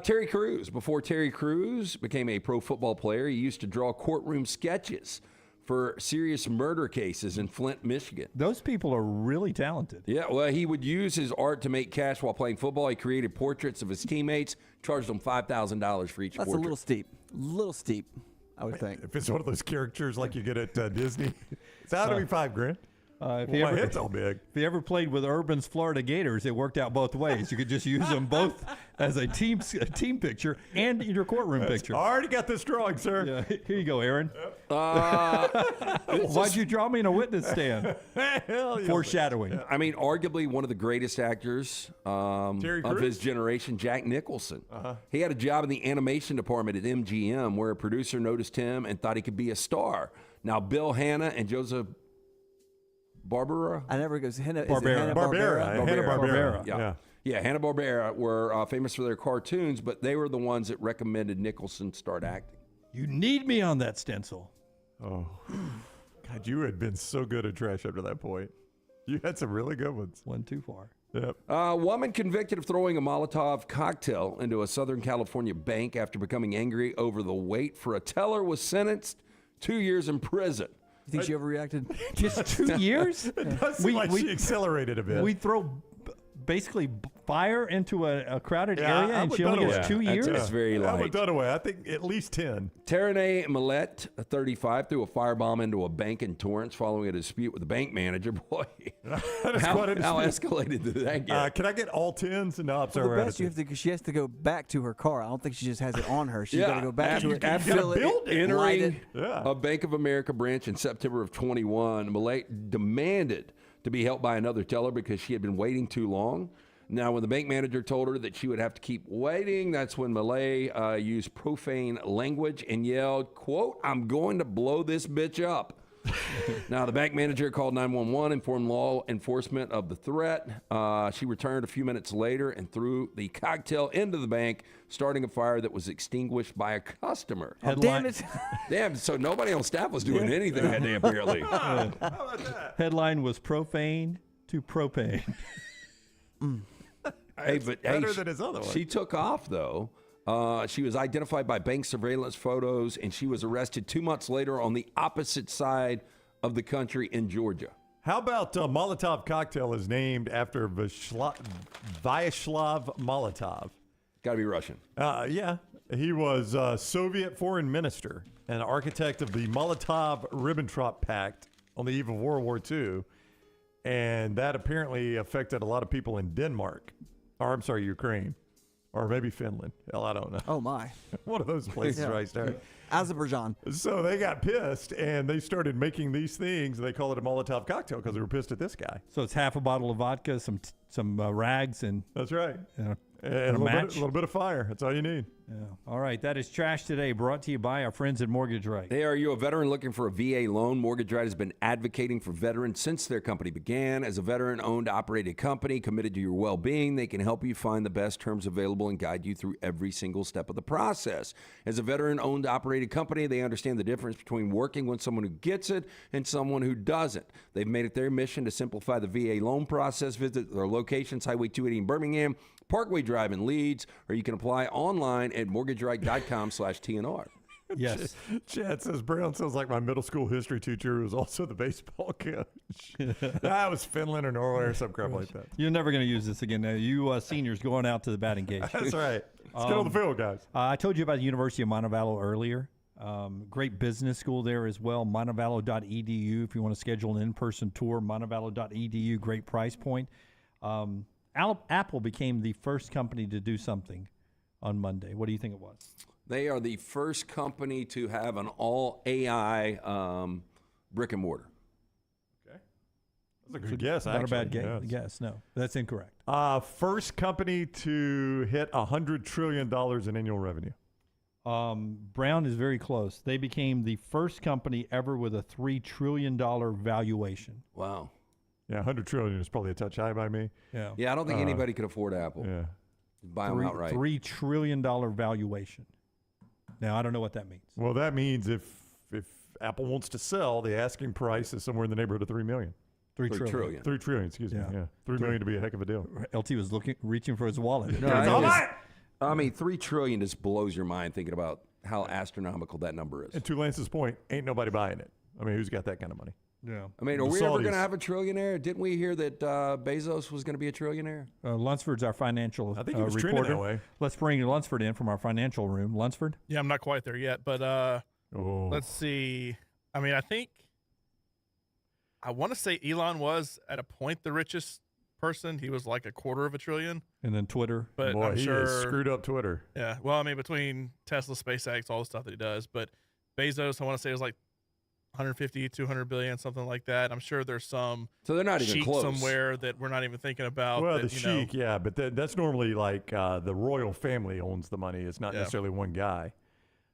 Terry Crews. Before Terry Crews became a pro football player, he used to draw courtroom sketches for serious murder cases in Flint, Michigan. Those people are really talented. Yeah, well, he would use his art to make cash while playing football. He created portraits of his teammates, charged them $5,000 for each That's portrait. a little steep. Little steep, I would think. If it's one of those characters like you get at Disney, it's out to be $5,000. If Well, my head's all big. If you ever played with Urban's Florida Gators, it worked out both ways. You could just use them both as a team picture and your courtroom picture. I already got this drawing, sir. Yeah, here you go, Aaron. Why'd you draw me in a witness stand? Hell yeah. Foreshadowing. I mean, arguably one of the greatest actors of his generation, Jack Nicholson. He had a job in the animation department at MGM where a producer noticed him and thought he could be a star. Now, Bill Hanna and Joseph Barbera? I never goes Barbera. Hanna-Barbera. Yeah, Hanna-Barbera were famous for their cartoons, but they were the ones that recommended Nicholson start acting. You need me on that stencil. Oh, God, you had been so good at trash up to that point. You had some really good ones. Went too far. Yep. Woman convicted of throwing a Molotov cocktail into a Southern California bank after becoming angry over the wait for a teller was sentenced 2 years in prison. You think she overreacted? Just 2 years? It does seem like she accelerated a bit. We throw basically fire into a crowded area, I and would she only Dunaway. gets 2 years? That's very light. I would Dunaway. I think at least 10. Taranay Millette, 35, threw a firebomb into a bank in Torrance following a dispute with the bank manager. Boy, how escalated did that get? Can I get all 10s? No, I'm sorry. Well, the best she has to go back to her car. I don't think she just has it on her. She's got to go back to it. After entering Yeah. a Bank of America branch in September of 21, Millette demanded to be helped by another teller because she had been waiting too long. Now, when the bank manager told her that she would have to keep waiting, that's when Millette used profane language and yelled, quote, "I'm going to blow this bitch up." Now, the bank manager called 911, informed law enforcement of the threat. She returned a few minutes later and threw the cocktail into the bank, starting a fire that was extinguished by a customer. Damn it. Damn, so nobody on staff was doing anything that day, apparently. Headline was profane to propane. Better than his other one. She took off, though. She was identified by bank surveillance photos, and she was arrested 2 months later on the opposite side of the country in Georgia. How about Molotov cocktail is named after Vyacheslav Molotov? Got to be Russian. Yeah. He was a Soviet foreign minister and architect of the Molotov-Ribbentrop Pact on the eve of World War II. And that apparently affected a lot of people in Denmark. Or, I'm sorry, Ukraine. Or maybe Finland. Hell, I don't know. Oh, my. One of those places Yeah. right there. Azerbaijan. So they got pissed, and they started making these things. They call it a Molotov cocktail because they were pissed at this guy. So it's half a bottle of vodka, some rags, and that's right. And a little bit of fire. That's all you need. Yeah. All right. That is Trash Today, brought to you by our friends at Mortgage Right. Hey, are you a veteran looking for a VA loan? Mortgage Right has been advocating for veterans since their company began. As a veteran-owned, operated company committed to your well-being, they can help you find the best terms available and guide you through every single step of the process. As a veteran-owned, operated company, they understand the difference between working with someone who gets it and someone who doesn't. They've made it their mission to simplify the VA loan process. Visit their locations, Highway 280 in Birmingham, Parkway Drive in Leeds, or you can apply online at mortgageright.com/TNR. Yes. Chad says, Brown sounds like my middle school history teacher who was also the baseball coach. That was Finland or Norway or some crap like that. You're never going to use this again. You seniors going out to the batting cage. That's right. Let's get on the field, guys. I told you about the University of Montevallo earlier. Great business school there as well. Montevallo.edu if you want to schedule an in-person tour. Montevallo.edu, great price point. Apple became the first company to do something on Monday. What do you think it was? They are the first company to have an all AI brick and mortar. Okay. That's a good guess, Not actually. a bad guess. No, that's incorrect. First company to hit $100 trillion in annual revenue. Brown is very close. They became the first company ever with a $3 trillion valuation. Wow. Yeah, $100 trillion is probably a touch high by me. Yeah, I don't think anybody could afford Apple. Yeah. Buy them outright. $3 trillion valuation. Now, I don't know what that means. Well, that means if Apple wants to sell, the asking price is somewhere in the neighborhood of $3 million. $3 trillion. $3 trillion, excuse me. Yeah. $3 million to be a heck of a deal. LT was reaching for his wallet. No, I mean, $3 trillion just blows your mind thinking about how astronomical that number is. And to Lance's point, ain't nobody buying it. I mean, who's got that kind of money? Yeah. I mean, are we ever going to have a trillionaire? Didn't we hear that Bezos was going to be a trillionaire? Lunsford's our financial I think he was trending reporter. that way. Let's bring Lunsford in from our financial room. Lunsford? Yeah, I'm not quite there yet, but let's see. I mean, I want to say Elon was at a point the richest person. He was like $250 billion. And then Twitter. But Boy, I'm he sure has screwed up Twitter. Yeah. Well, I mean, between Tesla, SpaceX, all the stuff that he does, but Bezos, I want to say it was like 150, 200 billion, something like that. I'm sure there's some so they're not even chic close somewhere that we're not even thinking about. Well, that, the chic, yeah, but that's normally like the royal family owns the money. It's not necessarily one guy.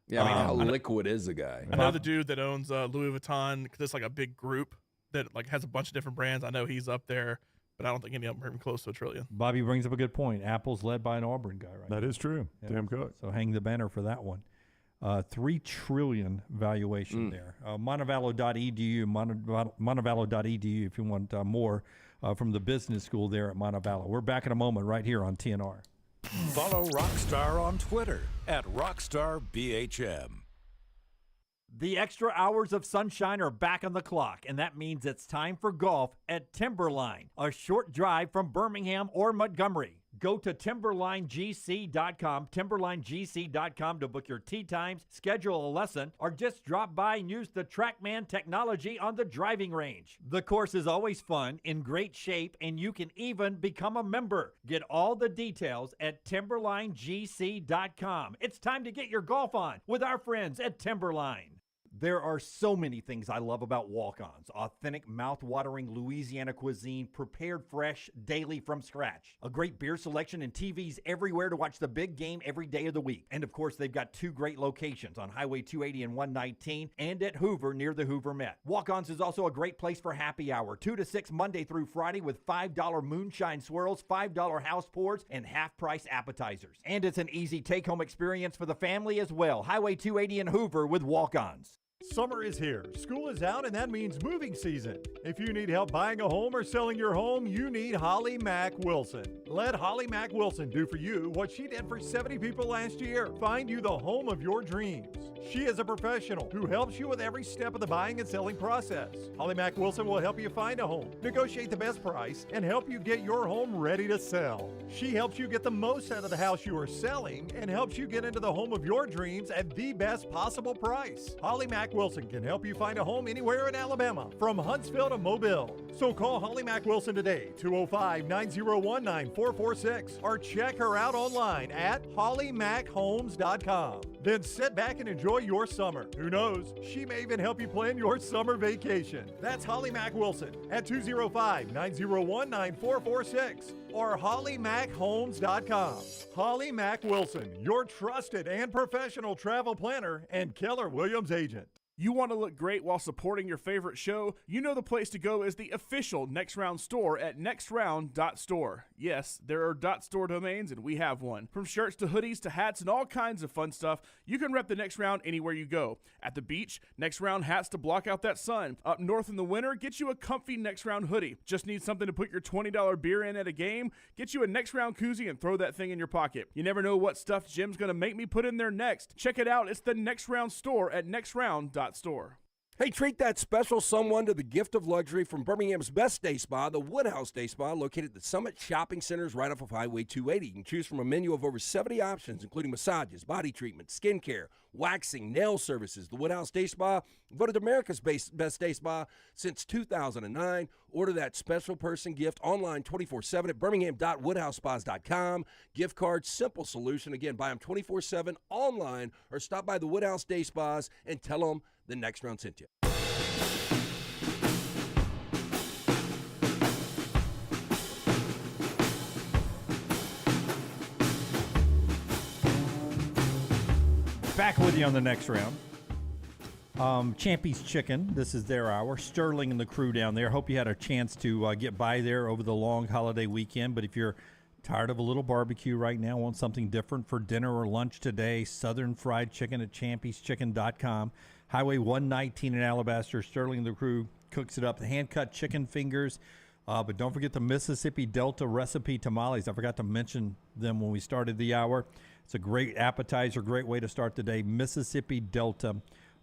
Yeah, I mean, how liquid is the guy? I know the dude that owns Louis Vuitton, because it's like a big group that like has a bunch of different brands. I know he's up there, but I don't think any of them are even close to $1 trillion. Bobby brings up a good point. Apple's led by an Auburn guy, right? That is true. Tim Cook. So hang the banner for that one. $3 trillion valuation there. Montevallo.edu, Montevallo.edu if you want more from the business school there at Montevallo. We're back in a moment right here on TNR. Follow Rockstar on Twitter at RockstarBHM. The extra hours of sunshine are back on the clock, and that means it's time for golf at Timberline, a short drive from Birmingham or Montgomery. Go to timberlinegc.com, timberlinegc.com to book your tee times, schedule a lesson, or just drop by and use the TrackMan technology on the driving range. The course is always fun, in great shape, and you can even become a member. Get all the details at timberlinegc.com. It's time to get your golf on with our friends at Timberline. There are so many things I love about walk-ons. Authentic, mouth-watering Louisiana cuisine, prepared fresh, daily from scratch. A great beer selection and TVs everywhere to watch the big game every day of the week. And of course, they've got 2 great locations on Highway 280 and 119 and at Hoover near the Hoover Met. Walk-ons is also a great place for happy hour, 2 to 6 Monday through Friday with $5 moonshine swirls, $5 house pours, and half-price appetizers. And it's an easy take-home experience for the family as well. Highway 280 and Hoover with walk-ons. Summer is here, school is out, and that means moving season. If you need help buying a home or selling your home, you need Holly Mack Wilson. Let Holly Mack Wilson do for you what she did for 70 people last year. Find you the home of your dreams. She is a professional who helps you with every step of the buying and selling process. Holly Mack Wilson will help you find a home, negotiate the best price, and help you get your home ready to sell. She helps you get the most out of the house you are selling and helps you get into the home of your dreams at the best possible price. Holly Mack Wilson can help you find a home anywhere in Alabama, from Huntsville to Mobile. So call Holly Mack Wilson today, 205-901-9446, or check her out online at hollymackhomes.com. Then sit back and enjoy your summer. Who knows, she may even help you plan your summer vacation. That's Holly Mack Wilson at 205-901-9446 or hollymackhomes.com. Holly Mack Wilson, your trusted and professional travel planner and Keller Williams agent. You want to look great while supporting your favorite show? You know the place to go is the official Next Round store at nextround.store. Yes, there are .store domains, and we have one. From shirts to hoodies to hats and all kinds of fun stuff, you can rep the Next Round anywhere you go. At the beach, Next Round hats to block out that sun. Up north in the winter, get you a comfy Next Round hoodie. Just need something to put your $20 beer in at a game? Get you a Next Round koozie and throw that thing in your pocket. You never know what stuff Jim's going to make me put in there next. Check it out. It's the Next Round store at nextround.store. Hey, treat that special someone to the gift of luxury from Birmingham's best day spa, the Woodhouse Day Spa, located at the Summit Shopping Centers right off of Highway 280. You can choose from a menu of over 70 options, including massages, body treatment, skincare, waxing, nail services. The Woodhouse Day Spa, voted America's best day spa since 2009. Order that special person gift online 24/7 at birmingham.woodhousespas.com. Gift card, simple solution. Again, buy them 24/7 online or stop by the Woodhouse Day Spas and tell them the Next Round sent you. Back with you on the Next Round. Champy's Chicken, this is their hour. Sterling and the crew down there. Hope you had a chance to get by there over the long holiday weekend. But if you're Tired of a little barbecue right now? Want something different for dinner or lunch today? Southern Fried Chicken at Champy'sChicken.com. Highway 119 in Alabaster. Sterling and the crew cooks it up. The hand-cut chicken fingers. But don't forget the Mississippi Delta recipe tamales. I forgot to mention them when we started the hour. It's a great appetizer, great way to start the day. Mississippi Delta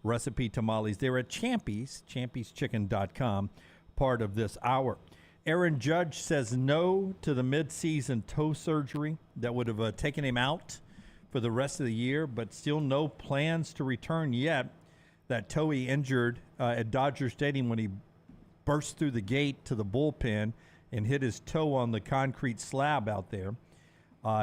recipe tamales. They're at Champy'sChicken.com, part of this hour. Aaron Judge says no to the midseason toe surgery that would have taken him out for the rest of the year, but still no plans to return yet. That toe he injured at Dodger Stadium when he burst through the gate to the bullpen and hit his toe on the concrete slab out there.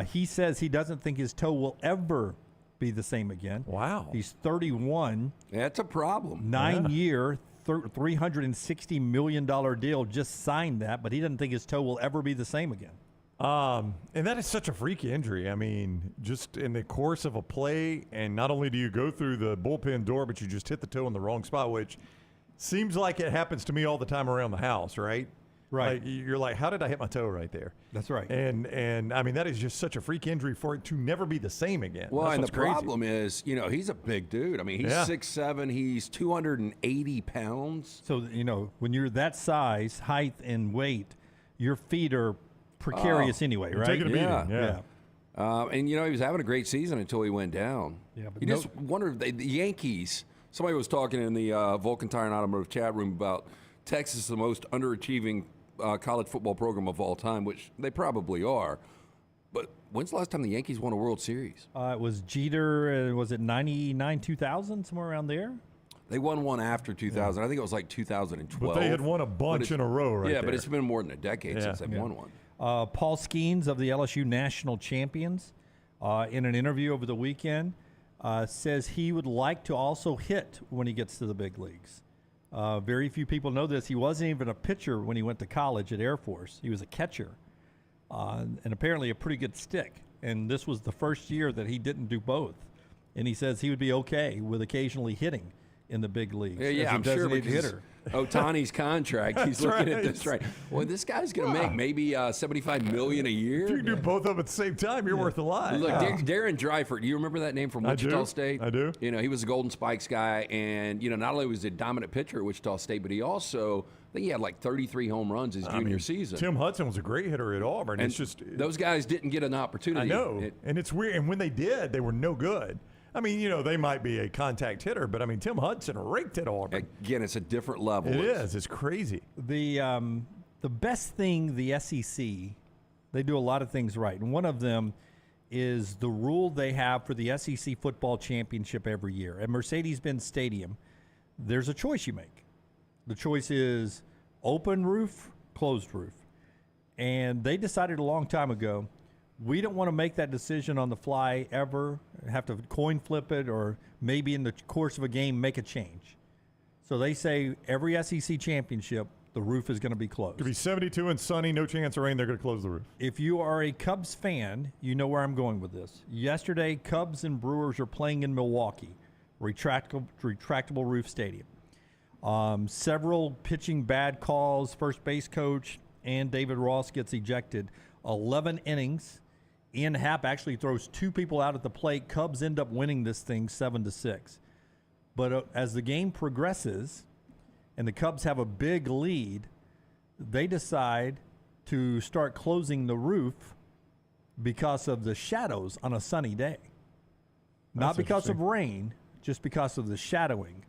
He says he doesn't think his toe will ever be the same again. Wow. He's 31. That's a problem. 9-year, $360 million deal, just signed that, but he doesn't think his toe will ever be the same again. And that is such a freaky injury. I mean, just in the course of a play, and not only do you go through the bullpen door, but you just hit the toe in the wrong spot, which seems like it happens to me all the time around the house, right? Right. Like, you're like, how did I hit my toe right there? That's right. And I mean, that is just such a freak injury for it to never be the same again. Well, That's and the what's crazy. problem is, he's a big dude. I mean, he's 6'7", he's 280 pounds. So, when you're that size, height, and weight, your feet are precarious anyway, right? Taking a beating, yeah. And, he was having a great season until he went down. Yeah, but you just wonder if the Yankees, somebody was talking in the Vulcan Tire and Automotive chat room about Texas, the most underachieving college football program of all time, which they probably are. But when's the last time the Yankees won a World Series? It was Jeter, was it 99, 2000, somewhere around there? They won one after 2000. I think it was like 2012. But they had won a bunch in a row right Yeah, there. but it's been more than a decade since they've won one. Paul Skeens of the LSU National Champions, in an interview over the weekend, says he would like to also hit when he gets to the big leagues. Very few people know this. He wasn't even a pitcher when he went to college at Air Force. He was a catcher, and apparently a pretty good stick. And this was the first year that he didn't do both. And he says he would be okay with occasionally hitting in the big leagues. Yeah, I'm sure because Ohtani's contract, he's looking at this right. Well, this guy's going to make maybe $75 million a year. If you can do both of them at the same time, you're worth a lot. Look, Darren Dreifert, do you remember that name from Wichita State? I do. He was a Golden Spikes guy, and not only was he a dominant pitcher at Wichita State, but he also, I think he had like 33 home runs his junior season. Tim Hudson was a great hitter at Auburn. And it's just those guys didn't get an opportunity. I know, and it's weird. And when they did, they were no good. I mean, they might be a contact hitter, but I mean, Tim Hudson raked at Auburn. Again, it's a different level. It is. It's crazy. The best thing, the SEC, they do a lot of things right. And one of them is the rule they have for the SEC football championship every year. At Mercedes-Benz Stadium, there's a choice you make. The choice is open roof, closed roof. And they decided a long time ago, we don't want to make that decision on the fly ever, have to coin flip it, or maybe in the course of a game make a change. So they say every SEC championship, the roof is going to be closed. Could be 72 and sunny, no chance of rain, they're going to close the roof. If you are a Cubs fan, you know where I'm going with this. Yesterday, Cubs and Brewers are playing in Milwaukee, retractable roof stadium. Several pitching bad calls, first base coach and David Ross gets ejected. 11 innings. Ian Happ actually throws two people out at the plate. Cubs end up winning this thing 7-6. But as the game progresses and the Cubs have a big lead, they decide to start closing the roof because of the shadows on a sunny day. Not because of rain, just because of the shadowing.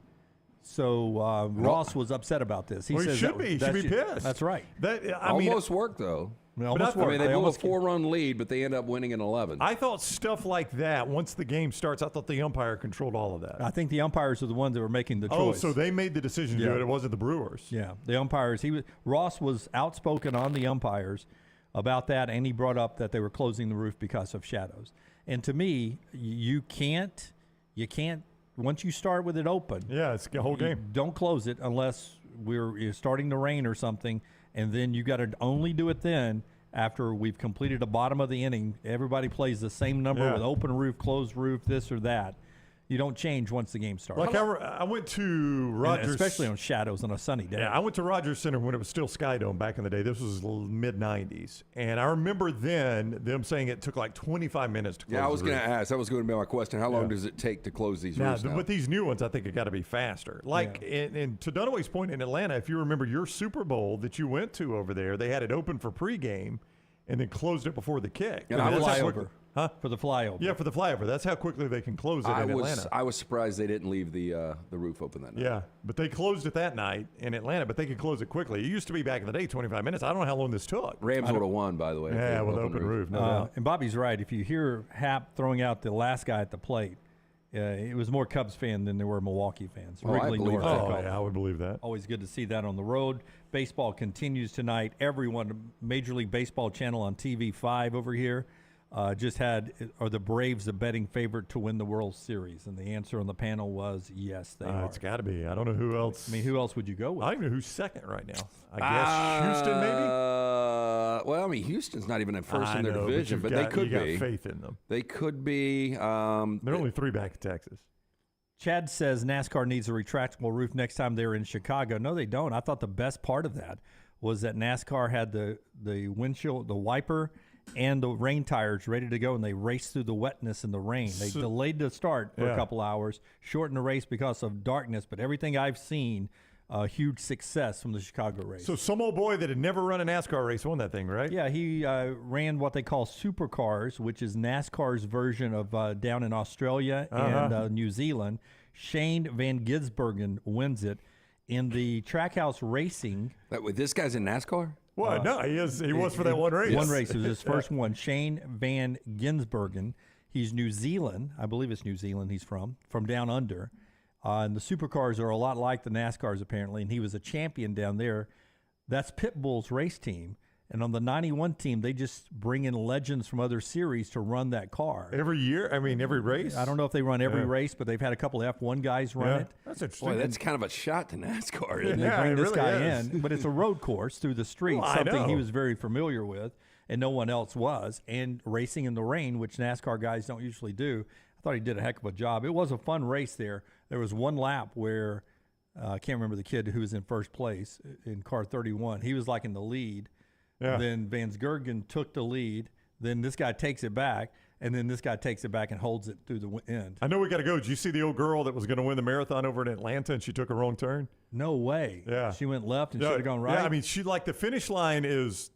So Ross was upset about this. He says he should be pissed. That's right. Almost worked, though. They blew a 4-run lead, but they end up winning in 11. I thought stuff like that, once the game starts, I thought the umpire controlled all of that. I think the umpires are the ones that were making the choice. Oh, so they made the decision to do it. It wasn't the Brewers. Yeah, the umpires. Ross was outspoken on the umpires about that, and he brought up that they were closing the roof because of shadows. And to me, you can't, once you start with it open. Yeah, it's the whole game. Don't close it unless we're starting to rain or something, and then you got to only do it then after we've completed the bottom of the inning. Everybody plays the same number with open roof, closed roof, this or that. You don't change once the game starts. Like I went to Rogers, especially on shadows on a sunny day. Yeah, I went to Rogers Center when it was still Skydome back in the day. This was mid-'90s. And I remember then them saying it took like 25 minutes to close. Yeah, I was going to ask. That was going to be my question. How long does it take to close these roofs now? With these new ones, I think it got to be faster. Like, and to Dunaway's point in Atlanta, if you remember your Super Bowl that you went to over there, they had it open for pregame and then closed it before the kick. And I was flyover. For the flyover. Yeah, for the flyover. That's how quickly they can close it in Atlanta. I was surprised they didn't leave the roof open that night. Yeah, but they closed it that night in Atlanta, but they could close it quickly. It used to be back in the day 25 minutes. I don't know how long this took. Rams would have won, by the way. Yeah, with open roof. No doubt. And Bobby's right. If you hear Hap throwing out the last guy at the plate, it was more Cubs fan than there were Milwaukee fans. I believe that. I would believe that. Always good to see that on the road. Baseball continues tonight. Everyone, Major League Baseball channel on TV5 over here, just had, are the Braves a betting favorite to win the World Series? And the answer on the panel was yes, they are. It's got to be. I don't know who else. I mean, who else would you go with? I don't even know who's second right now. I guess Houston, maybe? Well, I mean, Houston's not even at first in their know, division, but they could be. You got faith in them. They could be. They're only 3 back in Texas. Chad says NASCAR needs a retractable roof next time they're in Chicago. No, they don't. I thought the best part of that was that NASCAR had the windshield, the wiper, and the rain tires ready to go, and they raced through the wetness and the rain. They delayed the start for a couple hours, shortened the race because of darkness, but everything I've seen, huge success from the Chicago race. So some old boy that had never run a NASCAR race won that thing, right? Yeah, he ran what they call supercars, which is NASCAR's version of down in Australia and New Zealand. Shane Van Gisbergen wins it. In the Trackhouse Racing. This guy's in NASCAR? Well, no, he was for that one race. One race. It was his first one. Shane Van Gisbergen. He's New Zealand. I believe it's New Zealand he's from down under. And the supercars are a lot like the NASCARs, apparently, and he was a champion down there. That's Pitbull's race team. And on the 91 team, they just bring in legends from other series to run that car. Every year? I mean, every race? I don't know if they run every race, but they've had a couple of F1 guys run it. That's interesting. Boy, that's kind of a shot to NASCAR, isn't They it? bring this really guy is. in, but it's a road course through the streets, Well, I something he know. was very familiar with, and no one else was. And racing in the rain, which NASCAR guys don't usually do. I thought he did a heck of a job. It was a fun race there. There was one lap where I can't remember the kid who was in first place in car 31. He was like in the lead. Yeah. Then Van Gisbergen took the lead. Then this guy takes it back, and then this guy takes it back and holds it through the end. I know we got to go. Did you see the old girl that was going to win the marathon over in Atlanta and she took a wrong turn? No way. Yeah. She went left and should have gone right. Yeah, I mean, the finish line is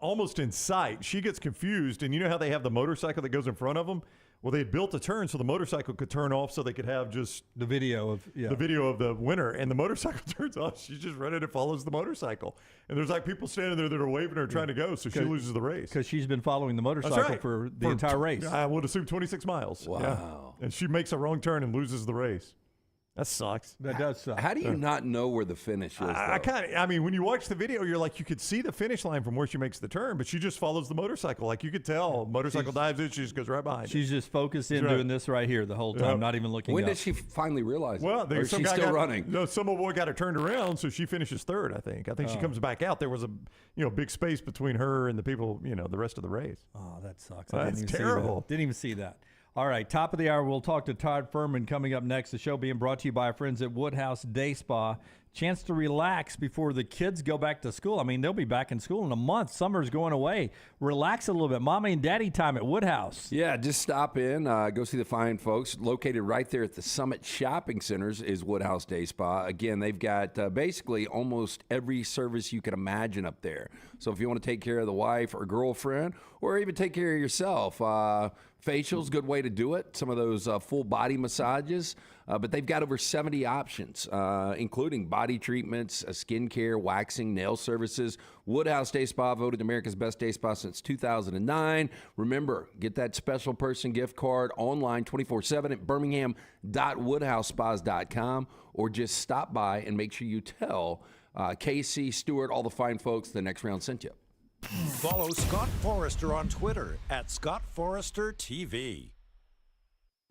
almost in sight. She gets confused, and you know how they have the motorcycle that goes in front of them? Well, they had built a turn so the motorcycle could turn off so they could have just the video of the winner. And the motorcycle turns off. She's just running and follows the motorcycle. And there's like people standing there that are waving her trying to go, so she loses the race. Because she's been following the motorcycle That's right. for the entire race. I would assume 26 miles. Wow. Yeah. And she makes a wrong turn and loses the race. That sucks. That does suck. How do you not know where the finish is? I mean, when you watch the video, you're like, you could see the finish line from where she makes the turn, but she just follows the motorcycle. Like you could tell, motorcycle dives in, she just goes right behind. She's just focused in doing this right here the whole time, not even looking When up. did she finally realize Well, it? Or is she still running? No, some old boy got her turned around, so she finishes third. I think she comes back out. There was a big space between her and the people, the rest of the race. Oh, that sucks. That's terrible. Didn't even see that. All right, top of the hour, we'll talk to Todd Fuhrman coming up next. The show being brought to you by our friends at Woodhouse Day Spa. Chance to relax before the kids go back to school. I mean, they'll be back in school in a month. Summer's going away. Relax a little bit. Mommy and daddy time at Woodhouse. Yeah, just stop in, go see the fine folks. Located right there at the Summit Shopping Centers is Woodhouse Day Spa. Again, they've got basically almost every service you can imagine up there. So if you want to take care of the wife or girlfriend, or even take care of yourself, facials, good way to do it. Some of those full body massages. But they've got over 70 options, including body treatments, skincare, waxing, nail services. Woodhouse Day Spa, voted America's best day spa since 2009. Remember, get that special person gift card online 24/7 at birmingham.woodhousespas.com, or just stop by and make sure you tell Casey, Stewart, all the fine folks the Next Round sent you. Follow Scott Forrester on Twitter at ScottForresterTV.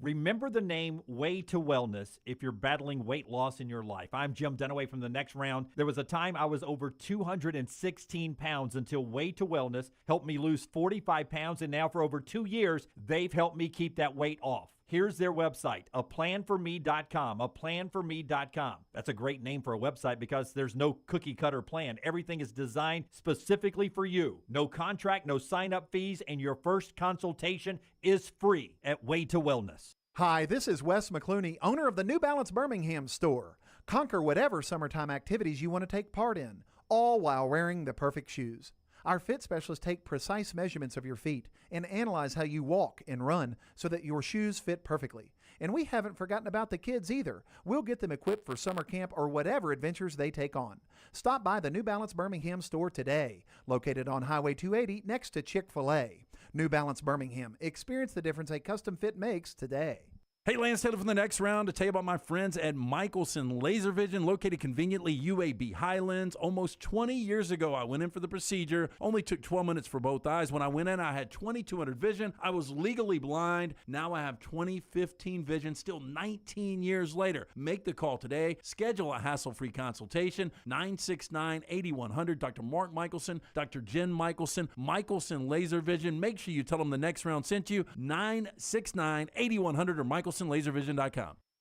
Remember the name Way to Wellness if you're battling weight loss in your life. I'm Jim Dunaway from The Next Round. There was a time I was over 216 pounds until Way to Wellness helped me lose 45 pounds, and now for over 2 years, they've helped me keep that weight off. Here's their website, aplanforme.com, aplanforme.com. That's a great name for a website because there's no cookie-cutter plan. Everything is designed specifically for you. No contract, no sign-up fees, and your first consultation is free at Way to Wellness. Hi, this is Wes McClooney, owner of the New Balance Birmingham store. Conquer whatever summertime activities you want to take part in, all while wearing the perfect shoes. Our fit specialists take precise measurements of your feet and analyze how you walk and run so that your shoes fit perfectly. And we haven't forgotten about the kids either. We'll get them equipped for summer camp or whatever adventures they take on. Stop by the New Balance Birmingham store today, located on Highway 280 next to Chick-fil-A. New Balance Birmingham. Experience the difference a custom fit makes today. Hey, Lance Taylor from the next round to tell you about my friends at Michelson Laser Vision, located conveniently UAB Highlands. Almost 20 years ago, I went in for the procedure. Only took 12 minutes for both eyes. When I went in, I had 2200 vision. I was legally blind. Now I have 20/15 vision, still 19 years later. Make the call today. Schedule a hassle-free consultation. 969-8100. Dr. Mark Michelson, Dr. Jen Michelson, Michelson Laser Vision. Make sure you tell them the next round sent you. 969-8100 or MichelsonLaserVision.com.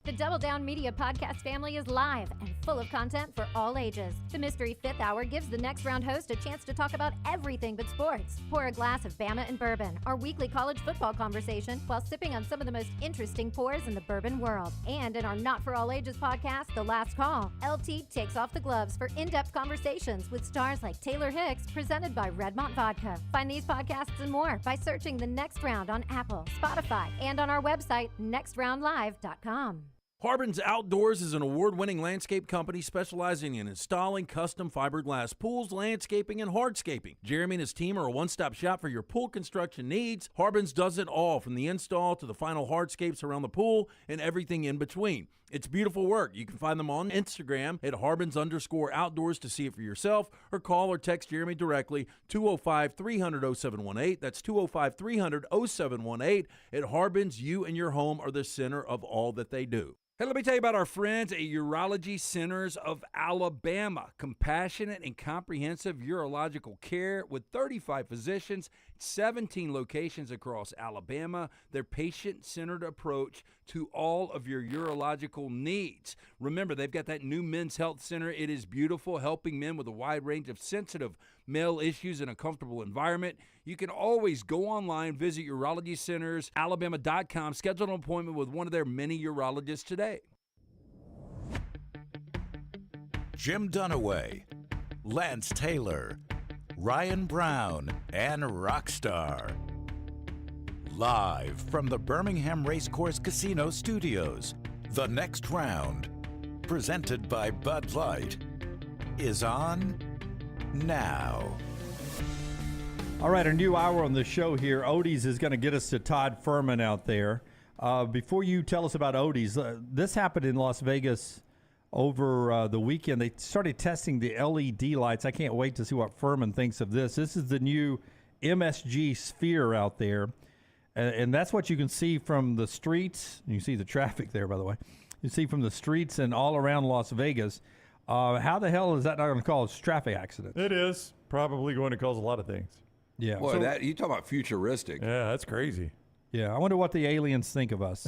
The Double Down Media podcast family is live and full of content for all ages. The Mystery Fifth Hour gives the next round host a chance to talk about everything but sports. Pour a glass of Bama and bourbon, our weekly college football conversation, while sipping on some of the most interesting pours in the bourbon world. And in our Not For All Ages podcast, The Last Call, LT takes off the gloves for in-depth conversations with stars like Taylor Hicks, presented by Redmont Vodka. Find these podcasts and more by searching The Next Round on Apple, Spotify, and on our website, nextroundlive.com. Harbin's Outdoors is an award-winning landscape company specializing in installing custom fiberglass pools, landscaping, and hardscaping. Jeremy and his team are a one-stop shop for your pool construction needs. Harbin's does it all, from the install to the final hardscapes around the pool and everything in between. It's beautiful work. You can find them on Instagram at Harbins_Outdoors to see it for yourself, or call or text Jeremy directly, 205-300-0718. That's 205-300-0718. At Harbins, you and your home are the center of all that they do. Hey, let me tell you about our friends at Urology Centers of Alabama. Compassionate and comprehensive urological care with 35 physicians, 17 locations across Alabama. Their patient-centered approach to all of your urological needs. Remember, they've got that new men's health center. It is beautiful, helping men with a wide range of sensitive male issues in a comfortable environment. You can always go online, visit urologycentersalabama.com, schedule an appointment with one of their many urologists today. Jim Dunaway, Lance Taylor, Ryan Brown, and Rockstar. Live from the Birmingham Racecourse Casino Studios, the next round, presented by Bud Light, is on now. All right, a new hour on the show here. Odie's is going to get us to Todd Fuhrman out there. Before you tell us about Odie's, this happened in Las Vegas over the weekend. They started testing the LED lights. I can't wait to see what Fuhrman thinks of this. This is the new MSG sphere out there, and that's what you can see from the streets. You see the traffic there, by the way. You see from the streets and all around Las Vegas. How the hell is that not going to cause traffic accidents? It is probably going to cause a lot of things. Yeah. Boy, So- that you talk about futuristic. Yeah, that's crazy. Yeah, I wonder what the aliens think of us.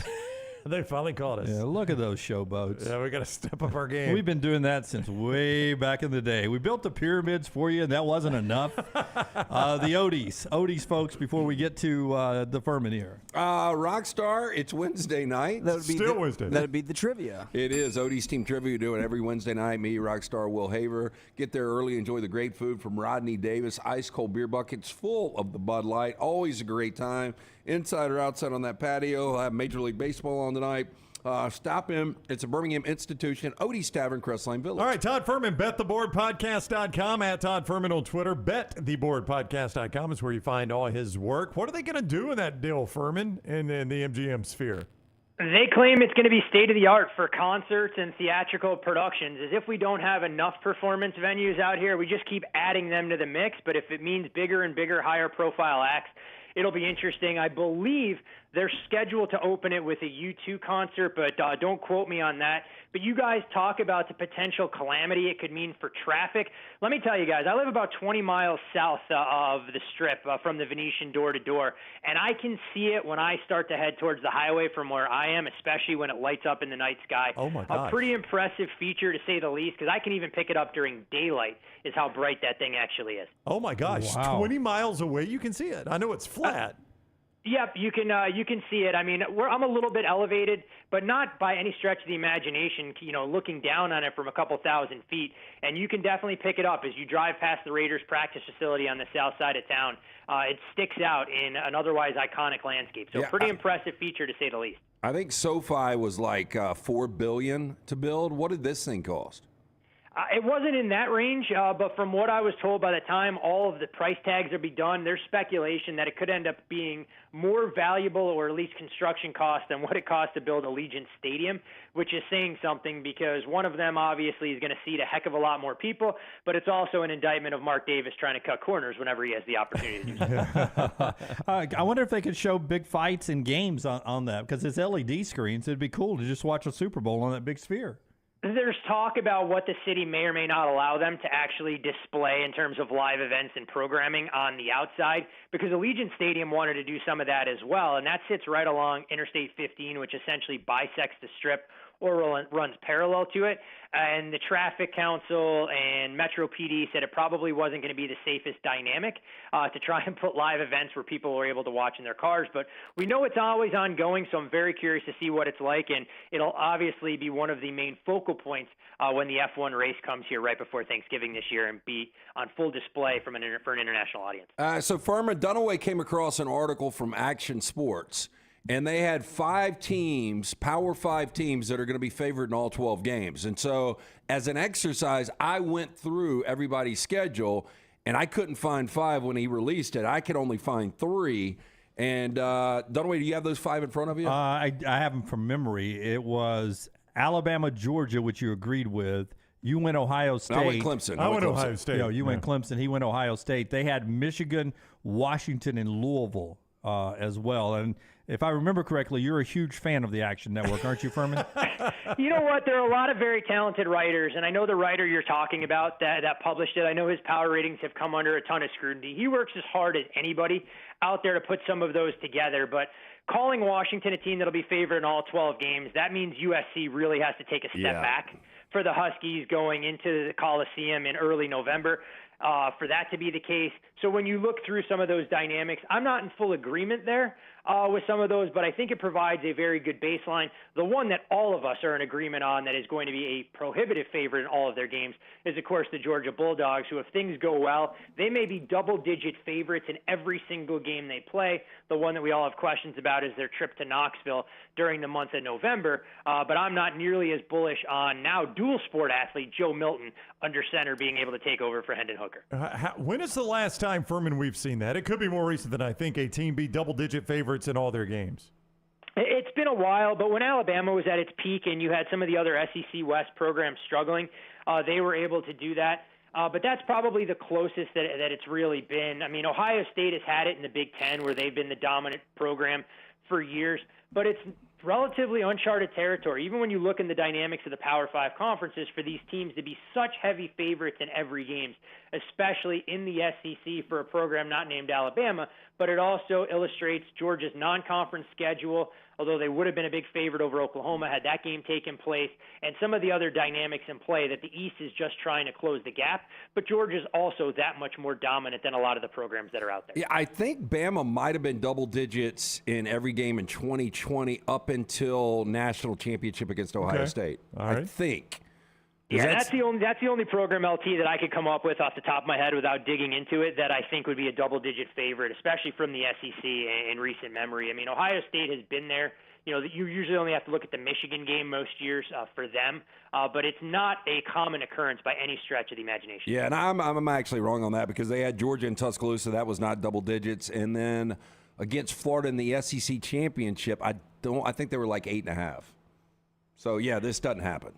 They finally caught us. Yeah, look at those showboats. Yeah, we got to step up our game. We've been doing that since way back in the day. We built the pyramids for you, and that wasn't enough. The Odie's, folks, before we get to the Fuhrman here. Rockstar, it's Wednesday night. That would be Still the, Wednesday. That would be the trivia. It is. Odie's Team Trivia. We do it every Wednesday night. Me, Rockstar, Will Haver. Get there early, enjoy the great food from Rodney Davis. Ice cold beer buckets full of the Bud Light. Always a great time. Inside or outside on that patio. I'll have Major League Baseball on tonight. Stop in. It's a Birmingham institution. Odie's Tavern, Crestline Village. All right, Todd Fuhrman, bettheboardpodcast.com, at Todd Fuhrman on Twitter. Bettheboardpodcast.com is where you find all his work. What are they going to do in that deal, Fuhrman, in the MGM sphere? They claim it's going to be state-of-the-art for concerts and theatrical productions. As if we don't have enough performance venues out here, we just keep adding them to the mix. But if it means bigger and bigger, higher-profile acts, it'll be interesting. I believe They're scheduled to open it with a U2 concert, but don't quote me on that. But you guys talk about the potential calamity it could mean for traffic. Let me tell you guys, I live about 20 miles south of the Strip from the Venetian door to door, and I can see it when I start to head towards the highway from where I am, especially when it lights up in the night sky. Oh, my gosh. A pretty impressive feature, to say the least, because I can even pick it up during daylight, is how bright that thing actually is. Oh, my gosh. Wow. 20 miles away, you can see it. I know it's flat. Yep, you can see it. I mean, I'm a little bit elevated, but not by any stretch of the imagination, looking down on it from a couple thousand feet. And you can definitely pick it up as you drive past the Raiders practice facility on the south side of town. It sticks out in an otherwise iconic landscape. So pretty impressive feature, to say the least. I think SoFi was like $4 billion to build. What did this thing cost? It wasn't in that range, but from what I was told, by the time all of the price tags are be done, there's speculation that it could end up being more valuable, or at least construction cost, than what it cost to build Allegiant Stadium, which is saying something, because one of them obviously is going to seat a heck of a lot more people, but it's also an indictment of Mark Davis trying to cut corners whenever he has the opportunity to do so. I wonder if they could show big fights and games on that, because it's LED screens. It'd be cool to just watch a Super Bowl on that big sphere. There's talk about what the city may or may not allow them to actually display in terms of live events and programming on the outside, because Allegiant Stadium wanted to do some of that as well, and that sits right along Interstate 15, which essentially bisects the Strip or runs parallel to it. And the Traffic Council and Metro PD said it probably wasn't going to be the safest dynamic to try and put live events where people were able to watch in their cars. But we know it's always ongoing, so I'm very curious to see what it's like. And it'll obviously be one of the main focal points when the F1 race comes here right before Thanksgiving this year, and be on full display for an international audience. So Fuhrman, Dunaway came across an article from Action Sports, and they had 5 teams, Power 5 teams, that are going to be favored in all 12 games. And so as an exercise, I went through everybody's schedule, and I couldn't find 5 when he released it. I could only find 3. And Dunaway, do you have those 5 in front of you? I have them from memory. It was Alabama, Georgia, which you agreed with. You went Ohio State. I went Clemson. I went Ohio State. You went Clemson. He went Ohio State. They had Michigan, Washington, and Louisville as well. And if I remember correctly, you're a huge fan of the Action Network, aren't you, Fuhrman? You know what? There are a lot of very talented writers, and I know the writer you're talking about that published it. I know his power ratings have come under a ton of scrutiny. He works as hard as anybody out there to put some of those together, but calling Washington a team that'll be favored in all 12 games, that means USC really has to take a step back for the Huskies going into the Coliseum in early November. For that to be the case. So when you look through some of those dynamics, I'm not in full agreement there with some of those, but I think it provides a very good baseline. The one that all of us are in agreement on that is going to be a prohibitive favorite in all of their games is, of course, the Georgia Bulldogs, who, if things go well, they may be double-digit favorites in every single game they play. The one that we all have questions about is their trip to Knoxville during the month of November, but I'm not nearly as bullish on now dual-sport athlete Joe Milton under center being able to take over for Hendon Hooker. When is the last time, Fuhrman, we've seen that? It could be more recent than I think. A team be double-digit favorites in all their games. It's been a while, but when Alabama was at its peak and you had some of the other SEC West programs struggling, they were able to do that. But that's probably the closest that it's really been. I mean, Ohio State has had it in the Big Ten, where they've been the dominant program for years, but it's relatively uncharted territory. Even when you look in the dynamics of the Power 5 conferences, for these teams to be such heavy favorites in every game, especially in the SEC for a program not named Alabama, but it also illustrates Georgia's non-conference schedule, although they would have been a big favorite over Oklahoma had that game taken place, and some of the other dynamics in play that the East is just trying to close the gap, but Georgia's also that much more dominant than a lot of the programs that are out there. Yeah, I think Bama might have been double digits in every game in 2020 up until national championship against Ohio State. All right. I think. Yeah, that's the only program, LT, that I could come up with off the top of my head without digging into it that I think would be a double-digit favorite, especially from the SEC in recent memory. I mean, Ohio State has been there. You know, you usually only have to look at the Michigan game most years for them, but it's not a common occurrence by any stretch of the imagination. Yeah, and I'm actually wrong on that, because they had Georgia and Tuscaloosa. That was not double digits. And then against Florida in the SEC championship, I think they were like 8.5. So, yeah, this doesn't happen.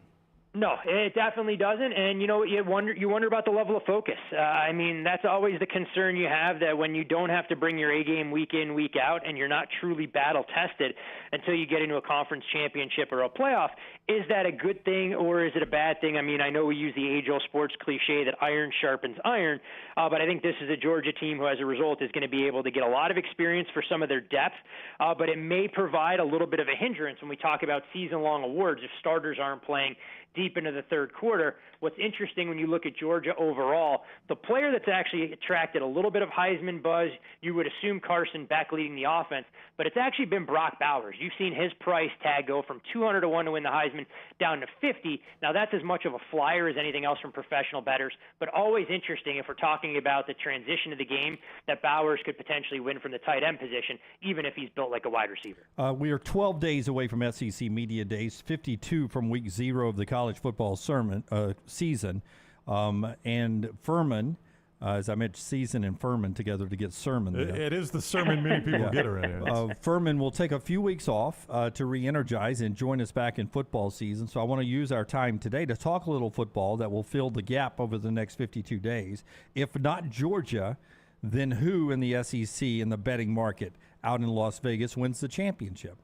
No, it definitely doesn't. And, you wonder about the level of focus. I mean, that's always the concern you have, that when you don't have to bring your A game week in, week out, and you're not truly battle tested until you get into a conference championship or a playoff, is that a good thing or is it a bad thing? I mean, I know we use the age-old sports cliche that iron sharpens iron, but I think this is a Georgia team who, as a result, is going to be able to get a lot of experience for some of their depth, but it may provide a little bit of a hindrance when we talk about season-long awards if starters aren't playing deep into the third quarter. What's interesting when you look at Georgia overall, the player that's actually attracted a little bit of Heisman buzz, you would assume Carson Beck leading the offense, but it's actually been Brock Bowers. You've seen his price tag go from 200 to 1 to win the Heisman down to 50. Now, that's as much of a flyer as anything else from professional bettors, but always interesting if we're talking about the transition of the game that Bowers could potentially win from the tight end position, even if he's built like a wide receiver. We are 12 days away from SEC Media Days, 52 from week 0 of the college football season. And Fuhrman, as I mentioned, season and Fuhrman together to get sermon. It is the sermon many people get around. Fuhrman will take a few weeks off to re-energize and join us back in football season. So I want to use our time today to talk a little football that will fill the gap over the next 52 days. If not Georgia, then who in the SEC in the betting market out in Las Vegas wins the championship?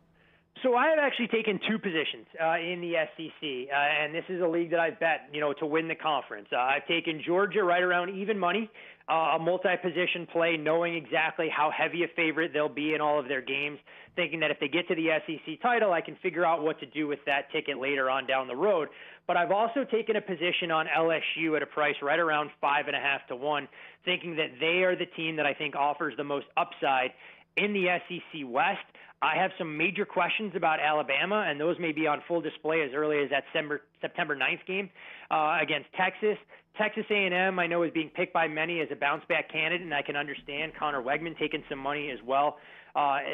So I have actually taken two positions in the SEC, and this is a league that I've bet, to win the conference. I've taken Georgia right around even money, a multi-position play, knowing exactly how heavy a favorite they'll be in all of their games, thinking that if they get to the SEC title, I can figure out what to do with that ticket later on down the road. But I've also taken a position on LSU at a price right around 5.5 to 1, thinking that they are the team that I think offers the most upside in the SEC West. I have some major questions about Alabama, and those may be on full display as early as that September 9th game against Texas. Texas A&M, I know, is being picked by many as a bounce-back candidate, and I can understand Connor Wegman taking some money as well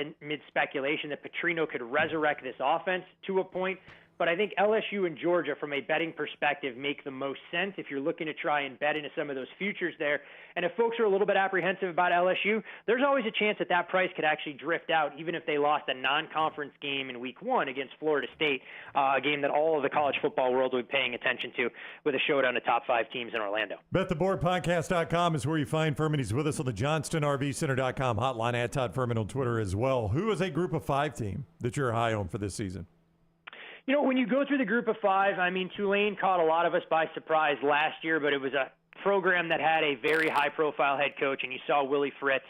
in mid-speculation that Petrino could resurrect this offense to a point. But I think LSU and Georgia, from a betting perspective, make the most sense if you're looking to try and bet into some of those futures there. And if folks are a little bit apprehensive about LSU, there's always a chance that that price could actually drift out, even if they lost a non-conference game in Week 1 against Florida State, a game that all of the college football world will be paying attention to with a showdown of top 5 teams in Orlando. BetTheBoardPodcast.com is where you find Fuhrman. He's with us on the JohnstonRVCenter.com hotline, at Todd Fuhrman on Twitter as well. Who is a Group of 5 team that you're high on for this season? When you go through the Group of 5, I mean, Tulane caught a lot of us by surprise last year, but it was a program that had a very high-profile head coach, and you saw Willie Fritz,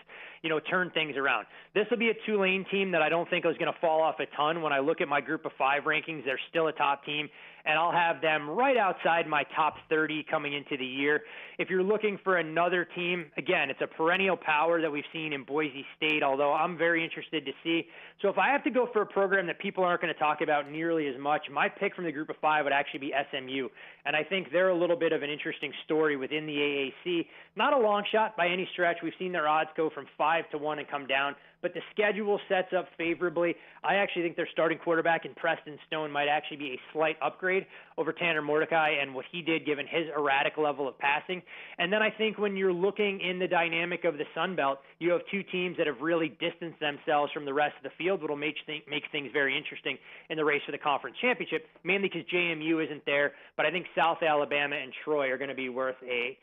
turn things around. This will be a Tulane team that I don't think is going to fall off a ton. When I look at my Group of 5 rankings, they're still a top team, and I'll have them right outside my top 30 coming into the year. If you're looking for another team, again, it's a perennial power that we've seen in Boise State, although I'm very interested to see. So if I have to go for a program that people aren't going to talk about nearly as much, my pick from the Group of 5 would actually be SMU, and I think they're a little bit of an interesting story within the AAC. Not a long shot by any stretch. We've seen their odds go from 5 to 1 and come down, but the schedule sets up favorably. I actually think their starting quarterback in Preston Stone might actually be a slight upgrade over Tanner Mordecai and what he did given his erratic level of passing. And then I think when you're looking in the dynamic of the Sun Belt, you have two teams that have really distanced themselves from the rest of the field, which will make things very interesting in the race for the conference championship, mainly because JMU isn't there. But I think South Alabama and Troy are going to be worth a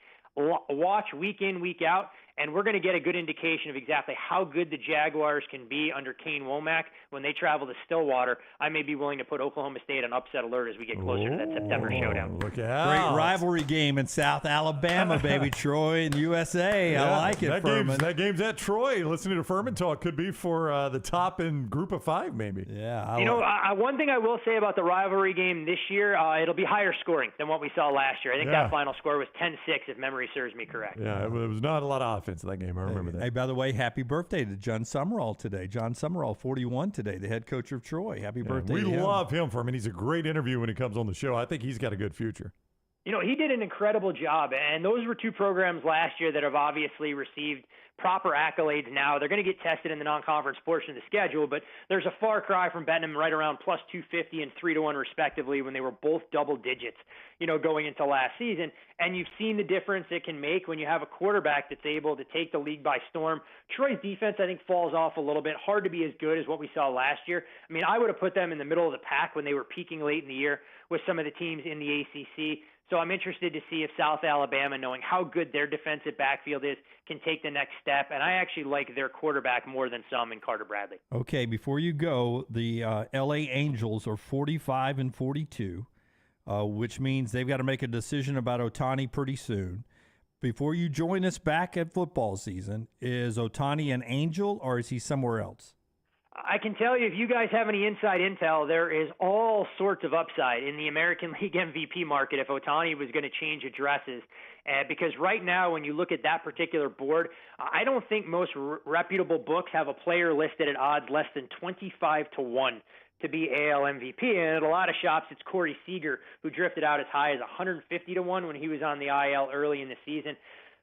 watch week in, week out, and we're going to get a good indication of exactly how good the Jaguars can be under Kane Womack when they travel to Stillwater. I may be willing to put Oklahoma State on upset alert as we get closer to that September showdown. Look out. Great rivalry game in South Alabama, baby. Troy and USA. I like it, Fuhrman. That game's at Troy. Listening to Fuhrman talk could be for the top in Group of 5, maybe. Yeah. One thing I will say about the rivalry game this year, it'll be higher scoring than what we saw last year. I think that final score was 10-6, if memory serves me correct. Yeah, it was not a lot of offense in that game. I remember that. Hey, by the way, happy birthday to John Summerall today. John Summerall, 41 today, the head coach of Troy. Happy birthday We to him. love him, Fuhrman. He's a great interview when he comes on the show. I think he's got a good future. He did an incredible job, and those were two programs last year that have obviously received proper accolades now. They're going to get tested in the non-conference portion of the schedule, but there's a far cry from betting them right around plus 250 and 3-1 respectively when they were both double digits, going into last season. And you've seen the difference it can make when you have a quarterback that's able to take the league by storm. Troy's defense, I think, falls off a little bit. Hard to be as good as what we saw last year. I mean, I would have put them in the middle of the pack when they were peaking late in the year with some of the teams in the ACC. So I'm interested to see if South Alabama, knowing how good their defensive backfield is, can take the next step. And I actually like their quarterback more than some in Carter Bradley. Okay, before you go, the L.A. Angels are 45-42, which means they've got to make a decision about Ohtani pretty soon. Before you join us back at football season, is Ohtani an Angel or is he somewhere else? I can tell you, if you guys have any inside intel, there is all sorts of upside in the American League MVP market if Ohtani was going to change addresses. Because right now, when you look at that particular board, I don't think most reputable books have a player listed at odds less than 25-1 to be AL MVP. And at a lot of shops, it's Corey Seager, who drifted out as high as 150-1 when he was on the IL early in the season.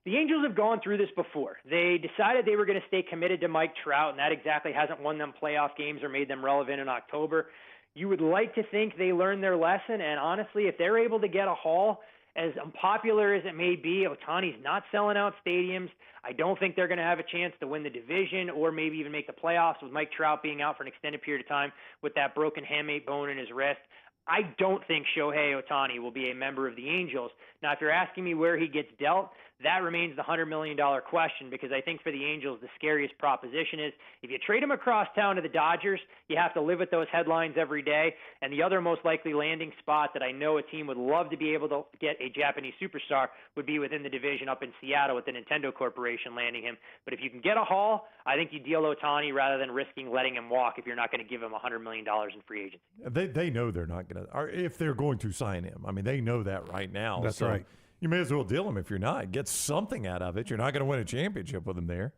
The Angels have gone through this before. They decided they were going to stay committed to Mike Trout, and that exactly hasn't won them playoff games or made them relevant in October. You would like to think they learned their lesson, and honestly, if they're able to get a haul, as unpopular as it may be, Ohtani's not selling out stadiums. I don't think they're going to have a chance to win the division or maybe even make the playoffs with Mike Trout being out for an extended period of time with that broken hamate bone in his wrist. I don't think Shohei Ohtani will be a member of the Angels. Now, if you're asking me where he gets dealt, that remains the $100 million question, because I think for the Angels, the scariest proposition is if you trade him across town to the Dodgers, you have to live with those headlines every day. And the other most likely landing spot that I know a team would love to be able to get a Japanese superstar would be within the division up in Seattle with the Nintendo Corporation landing him. But if you can get a haul, I think you deal Ohtani rather than risking letting him walk if you're not going to give him $100 million in free agency. They know they're not going to, or if they're going to sign him. I mean, they know that right now. That's right. You may as well deal him if you're not. Get something out of it. You're not going to win a championship with him there.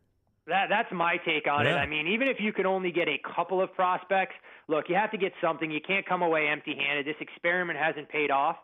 That's my take on it. I mean, even if you could only get a couple of prospects, look, you have to get something. You can't come away empty-handed. This experiment hasn't paid off.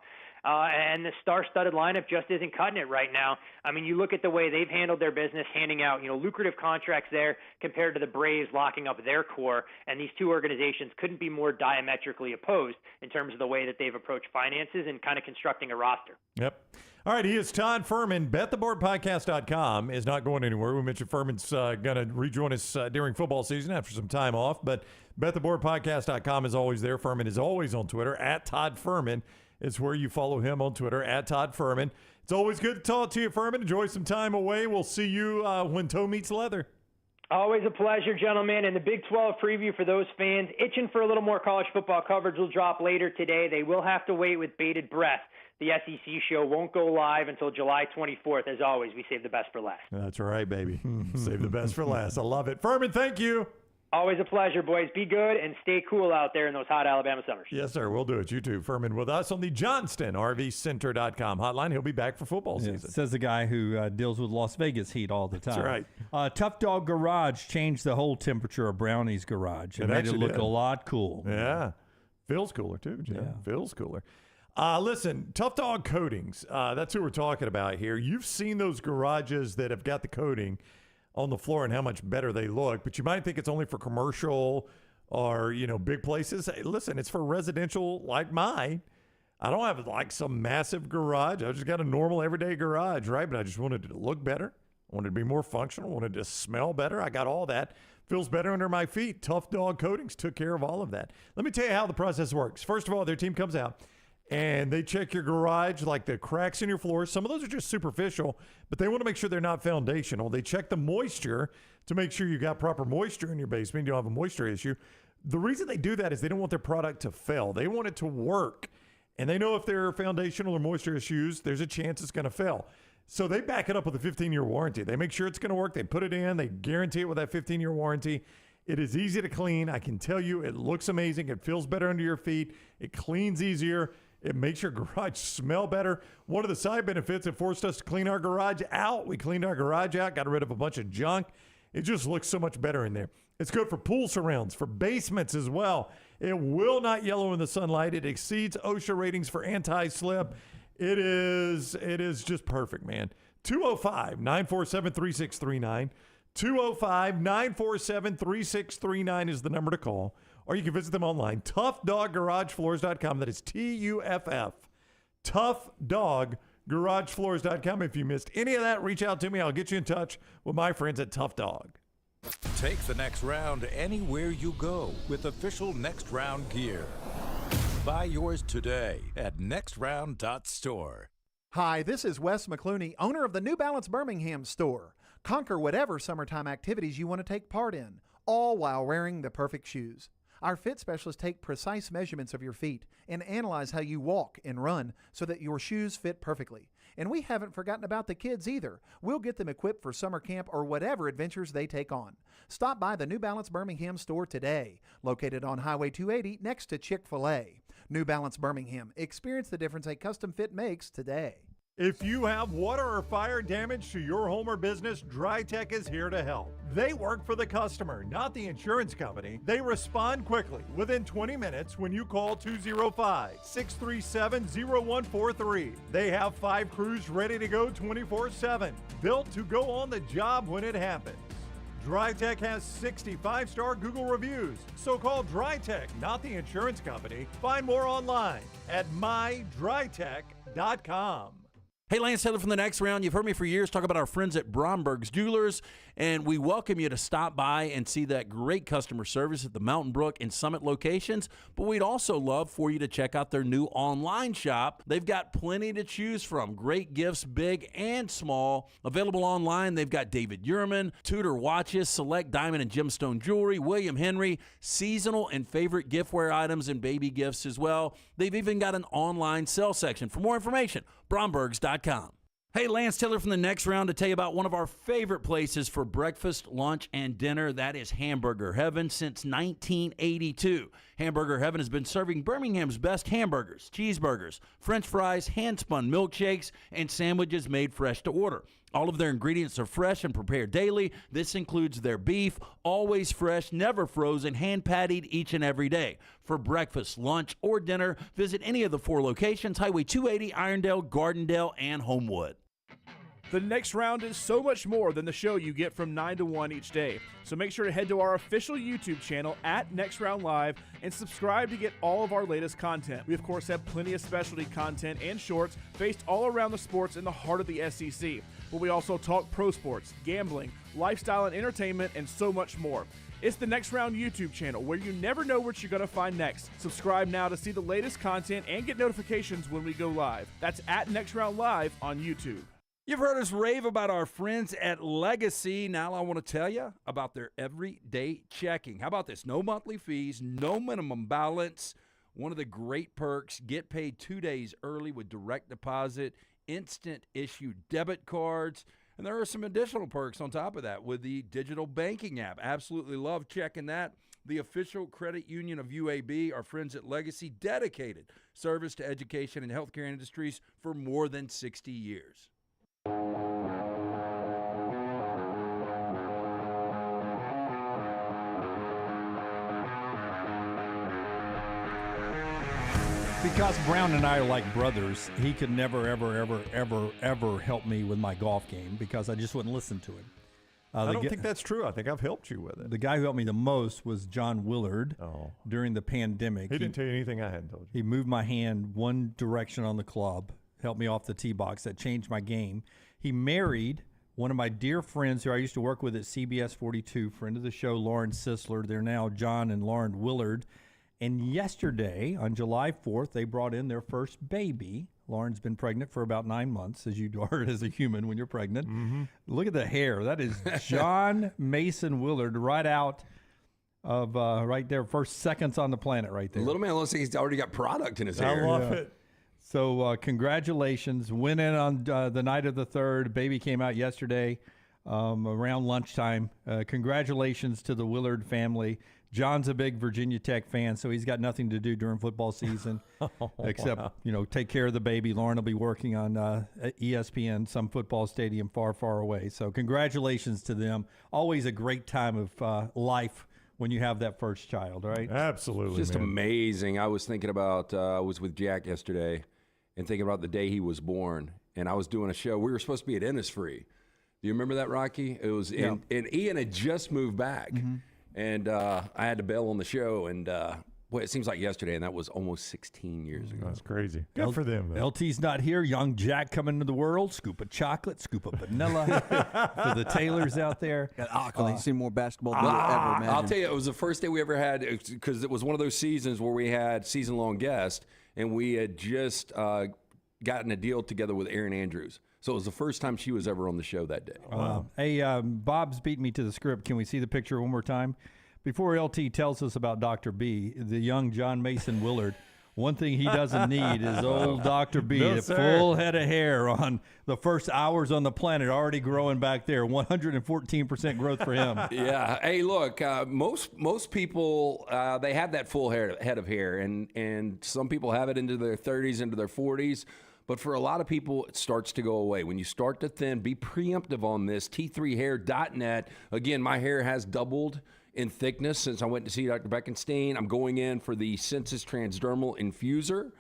And the star-studded lineup just isn't cutting it right now. I mean, you look at the way they've handled their business, handing out, lucrative contracts there compared to the Braves locking up their core. And these two organizations couldn't be more diametrically opposed in terms of the way that they've approached finances and kind of constructing a roster. Yep. All right, he is Todd Fuhrman. BetTheBoardPodcast.com is not going anywhere. We mentioned Furman's going to rejoin us during football season after some time off. But BetTheBoardPodcast.com is always there. Furman is always on Twitter, at Todd Fuhrman. It's where you follow him on Twitter, at Todd Fuhrman. It's always good to talk to you, Fuhrman. Enjoy some time away. We'll see you when toe meets leather. Always a pleasure, gentlemen. And the Big 12 preview for those fans itching for a little more college football coverage will drop later today. They will have to wait with bated breath. The SEC show won't go live until July 24th. As always, we save the best for last. That's right, baby. Save the best for last. I love it. Fuhrman, thank you. Always a pleasure, boys. Be good and stay cool out there in those hot Alabama summers. Yes, sir. We'll do it. You too. Fuhrman with us on the JohnstonRVCenter.com hotline. He'll be back for football season. Says the guy who deals with Las Vegas heat all the time. That's right. Tough Dog Garage changed the whole temperature of Brownie's garage. It made it look a lot cool. Yeah. Feels cooler, too, Jim. Yeah. Feels cooler. Listen, Tough Dog Coatings. That's who we're talking about here. You've seen those garages that have got the coating on the floor and how much better they look, but you might think it's only for commercial or, big places. Hey, listen, it's for residential like mine. I don't have like some massive garage. I just got a normal everyday garage, right? But I just wanted it to look better. I wanted to be more functional. I wanted to smell better. I got all that. Feels better under my feet. Tough Dog Coatings took care of all of that. Let me tell you how the process works. First of all, their team comes out and they check your garage, like the cracks in your floors. Some of those are just superficial, but they want to make sure they're not foundational. They check the moisture to make sure you got proper moisture in your basement. You don't have a moisture issue. The reason they do that is they don't want their product to fail. They want it to work. And they know if there are foundational or moisture issues, there's a chance it's going to fail. So they back it up with a 15-year warranty. They make sure it's going to work. They put it in. They guarantee it with that 15-year warranty. It is easy to clean. I can tell you it looks amazing. It feels better under your feet. It cleans easier. It makes your garage smell better. One of the side benefits, it forced us to clean our garage out. We cleaned our garage out, got rid of a bunch of junk. It just looks so much better in there. It's good for pool surrounds, for basements as well. It will not yellow in the sunlight. It exceeds OSHA ratings for anti-slip. It is just perfect, man. 205-947-3639. 205-947-3639 is the number to call. Or you can visit them online, toughdoggaragebfloors.com. That is TUFF. toughdoggaragebfloors.com. If you missed any of that, reach out to me. I'll get you in touch with my friends at Tough Dog. Take the next round anywhere you go with official Next Round gear. Buy yours today at nextround.store. Hi, this is Wes McClooney, owner of the New Balance Birmingham store. Conquer whatever summertime activities you want to take part in, all while wearing the perfect shoes. Our fit specialists take precise measurements of your feet and analyze how you walk and run so that your shoes fit perfectly. And we haven't forgotten about the kids either. We'll get them equipped for summer camp or whatever adventures they take on. Stop by the New Balance Birmingham store today, located on Highway 280 next to Chick-fil-A. New Balance Birmingham. Experience the difference a custom fit makes today. If you have water or fire damage to your home or business, DryTech is here to help. They work for the customer, not the insurance company. They respond quickly, within 20 minutes when you call 205-637-0143. They have 5 crews ready to go 24/7, built to go on the job when it happens. DryTech has 65-star Google reviews, so call DryTech, not the insurance company. Find more online at mydrytech.com. Hey, Lance Taylor from the Next Round. You've heard me for years talk about our friends at Bromberg's Jewelers, and we welcome you to stop by and see that great customer service at the Mountain Brook and Summit locations. But we'd also love for you to check out their new online shop. They've got plenty to choose from. Great gifts, big and small. Available online, they've got David Yurman, Tudor watches, select diamond and gemstone jewelry, William Henry, seasonal and favorite giftware items, and baby gifts as well. They've even got an online sale section. For more information, Brombergs.com. Hey, Lance Taylor from the Next Round to tell you about one of our favorite places for breakfast, lunch, and dinner. That is Hamburger Heaven since 1982. Hamburger Heaven has been serving Birmingham's best hamburgers, cheeseburgers, French fries, hand-spun milkshakes, and sandwiches made fresh to order. All of their ingredients are fresh and prepared daily. This includes their beef, always fresh, never frozen, hand-pattied each and every day. For breakfast, lunch, or dinner, visit any of the 4 locations, Highway 280, Irondale, Gardendale, and Homewood. The Next Round is so much more than the show you get from 9 to 1 each day. So make sure to head to our official YouTube channel at Next Round Live and subscribe to get all of our latest content. We, of course, have plenty of specialty content and shorts based all around the sports in the heart of the SEC. But we also talk pro sports, gambling, lifestyle and entertainment, and so much more. It's the Next Round YouTube channel where you never know what you're going to find next. Subscribe now to see the latest content and get notifications when we go live. That's at Next Round Live on YouTube. You've heard us rave about our friends at Legacy. Now I want to tell you about their everyday checking. How about this? No monthly fees, no minimum balance. One of the great perks, get paid 2 days early with direct deposit, instant issue debit cards. And there are some additional perks on top of that with the digital banking app. Absolutely love checking that. The official credit union of UAB, our friends at Legacy, dedicated service to education and healthcare industries for more than 60 years. Because Brown and I are like brothers, he could never, ever help me with my golf game because I just wouldn't listen to him. I don't think that's true. I think I've helped you with it. The guy who helped me the most was John Willard during the pandemic. He didn't tell you anything I hadn't told you. He moved my hand one direction on the club, helped me off the tee box. That changed my game. He married one of my dear friends who I used to work with at CBS 42, friend of the show, Lauren Sisler. They're now John and Lauren Willard. And yesterday, on July 4th, they brought in their first baby. Lauren's been pregnant for about 9 months, as you are as a human when you're pregnant. Mm-hmm. Look at the hair. That is John Mason Willard right out of right there, first seconds on the planet right there. The little man looks like he's already got product in his hair. I love it. So congratulations. Went in on the night of the 3rd. Baby came out yesterday around lunchtime. Congratulations to the Willard family. John's a big Virginia Tech fan, so he's got nothing to do during football season except, take care of the baby. Lauren will be working on ESPN, some football stadium far, far away. So congratulations to them. Always a great time of life when you have that first child, right? Absolutely. Just amazing. I was thinking about, I was with Jack yesterday, and thinking about the day he was born. And I was doing a show. We were supposed to be at Innisfree. Do you remember that, Rocky? It was, and Ian had just moved back, and I had to bail on the show. And boy, it seems like yesterday, and that was almost 16 years ago. That's crazy. Good for them, though. LT's not here. Young Jack coming into the world. Scoop of chocolate, scoop of vanilla for the Taylors out there. Got Auckland. You've seen more basketball than you'll ever imagine. I'll tell you, it was the first day we ever had, because it was one of those seasons where we had season-long guests, and we had just gotten a deal together with Erin Andrews. So it was the first time she was ever on the show that day. Wow. Hey, Bob's beat me to the script. Can we see the picture one more time? Before LT tells us about Dr. B, the young John Mason Willard, one thing he doesn't need is old Dr. B, No, a sir. full head of hair on the first hours on the planet, already growing back there. 114% growth for him. Yeah. Hey, look, most people, they have that full head of hair, and some people have it into their 30s, into their 40s. But for a lot of people, it starts to go away. When you start to thin, be preemptive on this. T3hair.net. Again, my hair has doubled in thickness since I went to see Dr. Beckenstein. I'm going in for the Sensus Transdermal Infuser.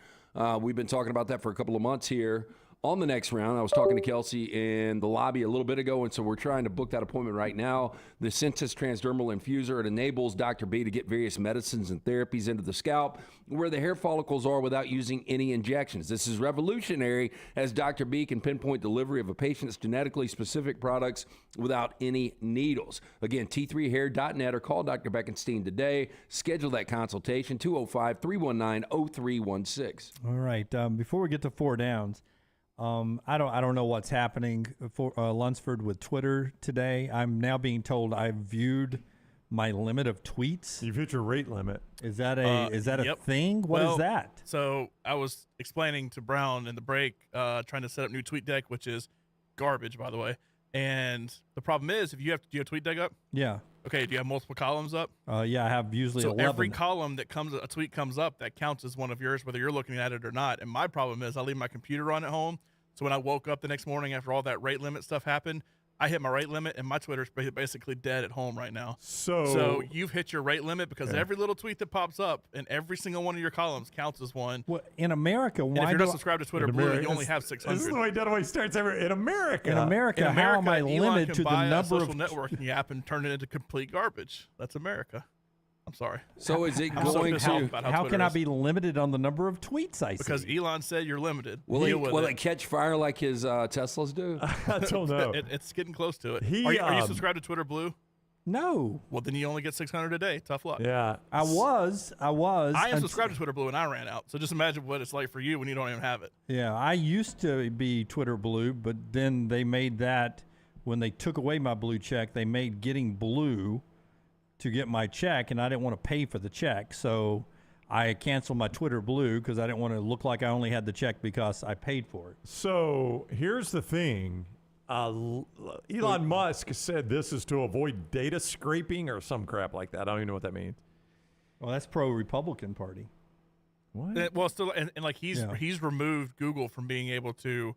We've been talking about that for a couple of months here. On the next round, I was talking to Kelsey in the lobby a little bit ago, and so we're trying to book that appointment right now. The Sensus Transdermal Infuser, it enables Dr. B to get various medicines and therapies into the scalp where the hair follicles are without using any injections. This is revolutionary, as Dr. B can pinpoint delivery of a patient's genetically specific products without any needles. Again, T3hair.net, or call Dr. Beckenstein today. Schedule that consultation, 205-319-0316. All right. Before we get to four downs, I don't know what's happening for Lunsford with Twitter today. I'm now being told I've viewed my limit of tweets. You've hit your rate limit. Is that a thing? What is that? So I was explaining to Brown in the break, trying to set up new TweetDeck, which is garbage, by the way. And the problem is, do you have TweetDeck up? Yeah. Okay. Do you have multiple columns up? Yeah, I have usually So 11. every column that a tweet comes up, that counts as one of yours, whether you're looking at it or not. And my problem is I leave my computer on at home. So when I woke up the next morning after all that rate limit stuff happened, I hit my rate limit, and my Twitter's basically dead at home right now. So you've hit your rate limit, because every little tweet that pops up in every single one of your columns counts as one. Well, in America, why and if you're not subscribed to Twitter Blue, you only have 600. This is the way Dunaway starts every in America. In America, how am I Elon limited can to the buy number a social of networking app and turn it into complete garbage? That's America. I'm sorry. So is it I'm so going pissed off to? about how Twitter can I is. be limited on the number of tweets I see? Because Elon said you're limited. Will Deal with it catch fire like his Teslas do? I don't know. It's getting close to it. He, are you subscribed to Twitter Blue? No. Well, then you only get 600 a day. Tough luck. Yeah. I was. I am and- subscribed to Twitter Blue, and I ran out. So just imagine what it's like for you when you don't even have it. Yeah, I used to be Twitter Blue, but then they made that, when they took away my blue check, they made getting blue to get my check, and I didn't want to pay for the check. So I canceled my Twitter Blue because I didn't want to look like I only had the check because I paid for it. So here's the thing. Elon Musk said this is to avoid data scraping or some crap like that. I don't even know what that means. Well, that's pro-Republican Party. What? Well, still, and like he's removed Google from being able to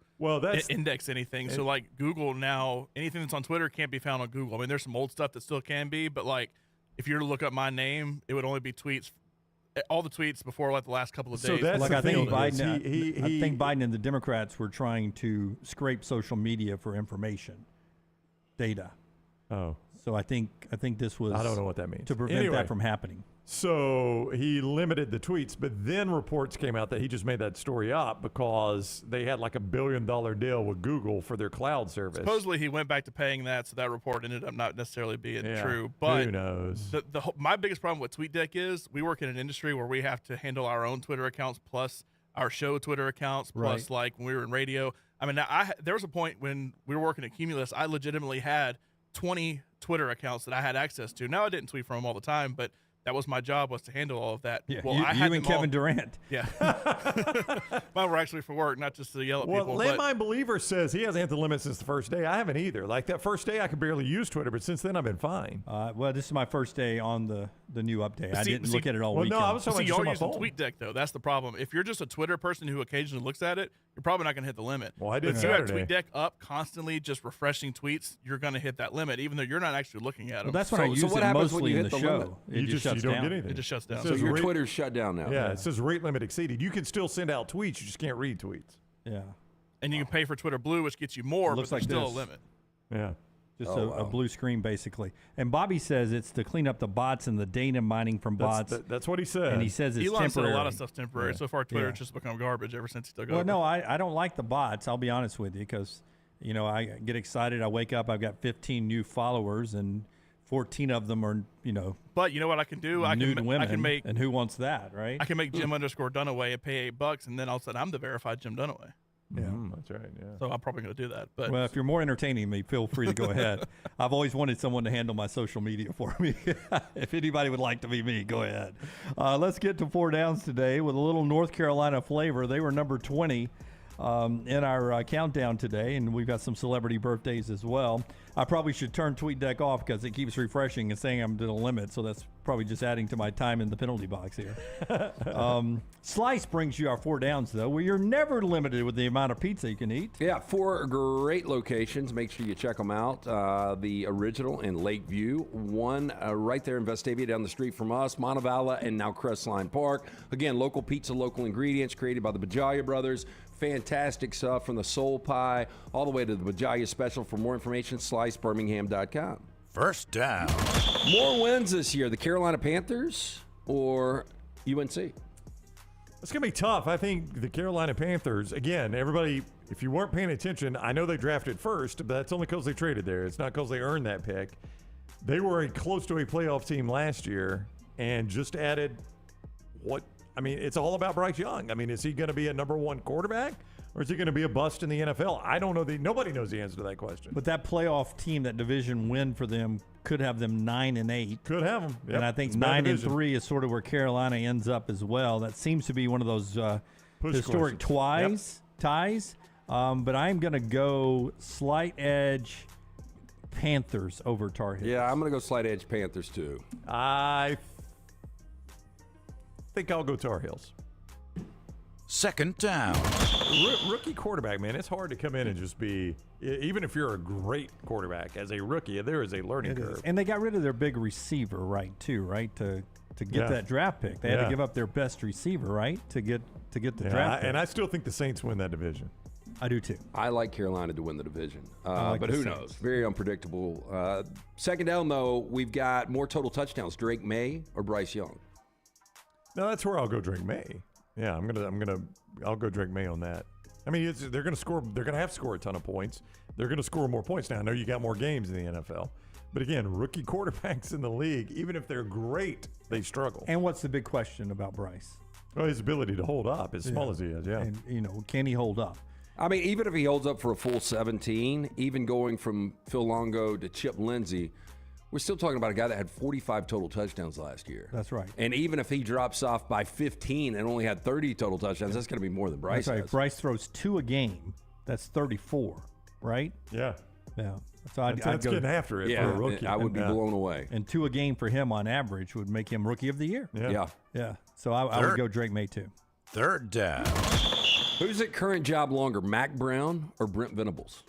index anything. So like Google now, anything that's on Twitter can't be found on Google. I mean, there's some old stuff that still can be, but like if you were to look up my name, it would only be tweets, all the tweets before like the last couple of days. So that's like the I think thing. Biden. I think Biden and the Democrats were trying to scrape social media for information, data. Oh. So I think this was. I don't know what that means. To prevent that from happening. So he limited the tweets, but then reports came out that he just made that story up because they had like $1 billion deal with Google for their cloud service. Supposedly he went back to paying that, so that report ended up not necessarily being true. But who knows? My biggest problem with TweetDeck is we work in an industry where we have to handle our own Twitter accounts plus our show Twitter accounts plus like when we were in radio. I mean, there was a point when we were working at Cumulus, I legitimately had 20 Twitter accounts that I had access to. Now I didn't tweet from them all the time, but that was my job, was to handle all of that. Yeah, well, you I had and Kevin Durant. Yeah. Mine were actually for work, not just to yell at people. Well, Landmine Believer says he hasn't hit the limit since the first day. I haven't either. Like that first day, I could barely use Twitter, but since then, I've been fine. Well, this is my first day on the the new update. I See- didn't see- look at it all well, no, weekend. I was talking See, about you're just on using my phone. TweetDeck, though. That's the problem. If you're just a Twitter person who occasionally looks at it, you're probably not going to hit the limit. Well, I But did if you have Saturday. TweetDeck up constantly, just refreshing tweets, you're going to hit that limit, even though you're not actually looking at them. Well, that's when I use what it happens when mostly you in hit the the show. limit? It just shuts you don't down. get anything. It just shuts down. It So says your rate- Twitter's shut down now. Yeah, it says rate limit exceeded. You can still send out tweets. You just can't read tweets. Yeah. And you can pay for Twitter Blue, which gets you more, Looks but there's like still this. a limit. Yeah. Just Oh, a wow. blue screen, basically. And Bobby says it's to clean up the bots and the data mining from bots. That's what he said. And he says it's Elon said temporary. a lot of stuff's temporary. Yeah. So far, Twitter Yeah. has just become garbage ever since he took Well, over. no, I don't like the bots. I'll be honest with you because, I get excited. I wake up, I've got 15 new followers, and 14 of them are, But you know what I can do? nude women. I can make and who wants that, right? I can make Jim _ Dunaway and pay $8, and then all of a sudden I'm the verified Jim Dunaway. Yeah. That's right. Yeah. So I'm probably going to do that. But Well, if you're more entertaining than me, feel free to go ahead. I've always wanted someone to handle my social media for me. If anybody would like to be me, go ahead. Let's get to 4 downs today with a little North Carolina flavor. They were number 20 in our countdown today, and we've got some celebrity birthdays as well. I probably should turn TweetDeck off because it keeps refreshing and saying I'm to the limit, so that's probably just adding to my time in the penalty box here. Slice brings you our 4 downs, though, where you're never limited with the amount of pizza you can eat. Yeah, 4 great locations. Make sure you check them out. The original in Lakeview, one right there in Vestavia down the street from us, Montevallo, and now Crestline Park. Again, local pizza, local ingredients created by the Bajalia brothers. Fantastic stuff from the soul pie all the way to the Bajalia special. For more information, slicebirmingham.com. First down. More wins this year, the Carolina Panthers or UNC? It's going to be tough. I think the Carolina Panthers, again, everybody, if you weren't paying attention, I know they drafted first, but that's only because they traded there. It's not because they earned that pick. They were close to a playoff team last year and just added it's all about Bryce Young. Is he going to be a number 1 quarterback or is he going to be a bust in the NFL? I don't know. Nobody knows the answer to that question. But that playoff team, that division win for them, could have them 9-8. Could have them. Yep. And I think It's a bad division. 9-3 is sort of where Carolina ends up as well. That seems to be one of those historic ties. But I'm going to go slight edge Panthers over Tar Heels. Yeah, I'm going to go slight edge Panthers too. I think I'll go Tar Heels. Second down. Rookie quarterback, man, it's hard to come in and just be, even if you're a great quarterback, as a rookie, there is a learning curve. And they got rid of their big receiver, right, to get that draft pick. They had to give up their best receiver, right, to get the draft pick. And I still think the Saints win that division. I do too. I like Carolina to win the division, like but the who Saints. knows? Very unpredictable. Second down, though, we've got more total touchdowns: Drake May or Bryce Young. No, that's where I'll go Drake May. Yeah, I'll go Drake May on that. They're gonna score. They're gonna have to score a ton of points. They're gonna score more points now. I know you got more games in the NFL, but again, rookie quarterbacks in the league, even if they're great, they struggle. And what's the big question about Bryce? Well, his ability to hold up, as small as he is. Yeah, and can he hold up? Even if he holds up for a full 17, even going from Phil Longo to Chip Lindsey, we're still talking about a guy that had 45 total touchdowns last year. That's right. And even if he drops off by 15 and only had 30 total touchdowns, that's going to be more than Bryce That's right. has. If Bryce throws 2 a game, that's 34, right? Yeah. Yeah. So I'd that's go, getting after it for a rookie. I would be blown away. And 2 a game for him on average would make him Rookie of the Year. Yeah. So I would go Drake May too. Third down. Who's at current job longer, Mac Brown or Brent Venables?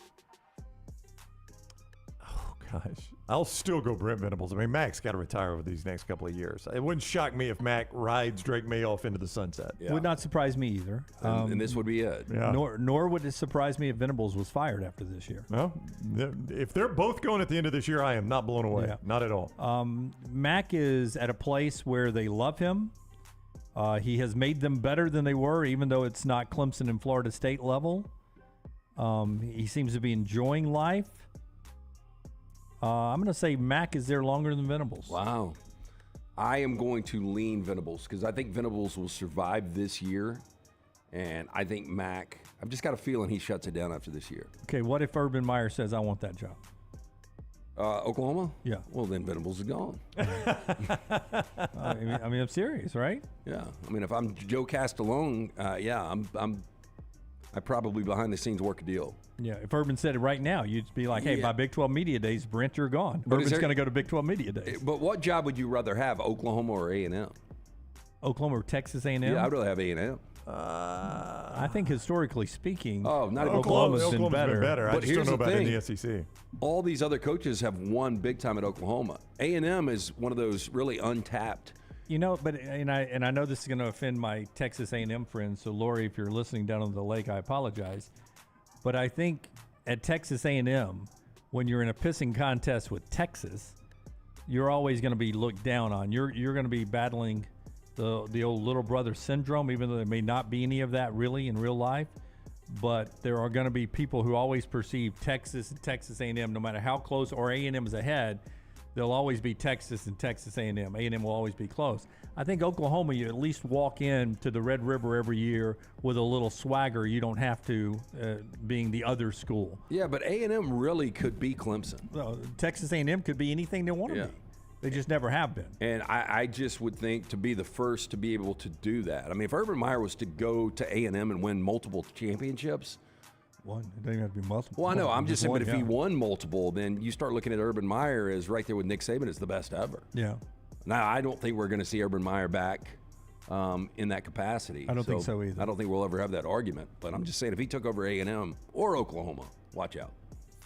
Oh, gosh. I'll still go Brent Venables. Mac's got to retire over these next couple of years. It wouldn't shock me if Mac rides Drake May off into the sunset. Yeah. Would not surprise me either. And this would be it. Yeah. Nor would it surprise me if Venables was fired after this year. Well, if they're both going at the end of this year, I am not blown away. Yeah. Not at all. Mac is at a place where they love him. He has made them better than they were, even though it's not Clemson and Florida State level. He seems to be enjoying life. I'm going to say Mac is there longer than Venables. Wow. I am going to lean Venables because I think Venables will survive this year. And I think Mac, I've just got a feeling he shuts it down after this year. Okay, what if Urban Meyer says, I want that job? Oklahoma? Yeah. Well, then Venables is gone. I'm serious, right? Yeah. If I'm Joe Castellone, I'm I probably behind the scenes work a deal. Yeah, if Urban said it right now, you'd be like, hey, Yeah. by Big 12 Media Days, Brent, you're gone. But is Urban's there- going to go to Big 12 Media Days. But what job would you rather have, Oklahoma or A&M? Oklahoma or Texas A&M? Yeah, I'd rather have A&M. I think historically speaking, not even Oklahoma's close. been better. I But just here's don't know the about in thing. the SEC. All these other coaches have won big time at Oklahoma. A&M is one of those really untapped. You know, but and I know this is going to offend my Texas A&M friends. So Lori, if you're listening down on the lake, I apologize. But I think at Texas A&M, when you're in a pissing contest with Texas, you're always going to be looked down on. You're going to be battling the old little brother syndrome, even though there may not be any of that really in real life. But there are going to be people who always perceive Texas and Texas A&M, no matter how close or A&M is ahead, they'll always be Texas and Texas A&M. A&M will always be close. I think Oklahoma, you at least walk in to the Red River every year with a little swagger. You don't have to, being the other school. Yeah, but A&M really could be Clemson. Texas A&M could be anything they want to be. They just never have been. And I just would think to be the first to be able to do that. I mean, if Urban Meyer was to go to A&M and win multiple championships. One. It doesn't even have to be multiple. Well, I know. I'm just saying, one, but if he won multiple, then you start looking at Urban Meyer as right there with Nick Saban as the best ever. Yeah. Now, I don't think we're going to see Urban Meyer back in that capacity. I don't think so either. I don't think we'll ever have that argument. But I'm just saying, if he took over A&M or Oklahoma, watch out.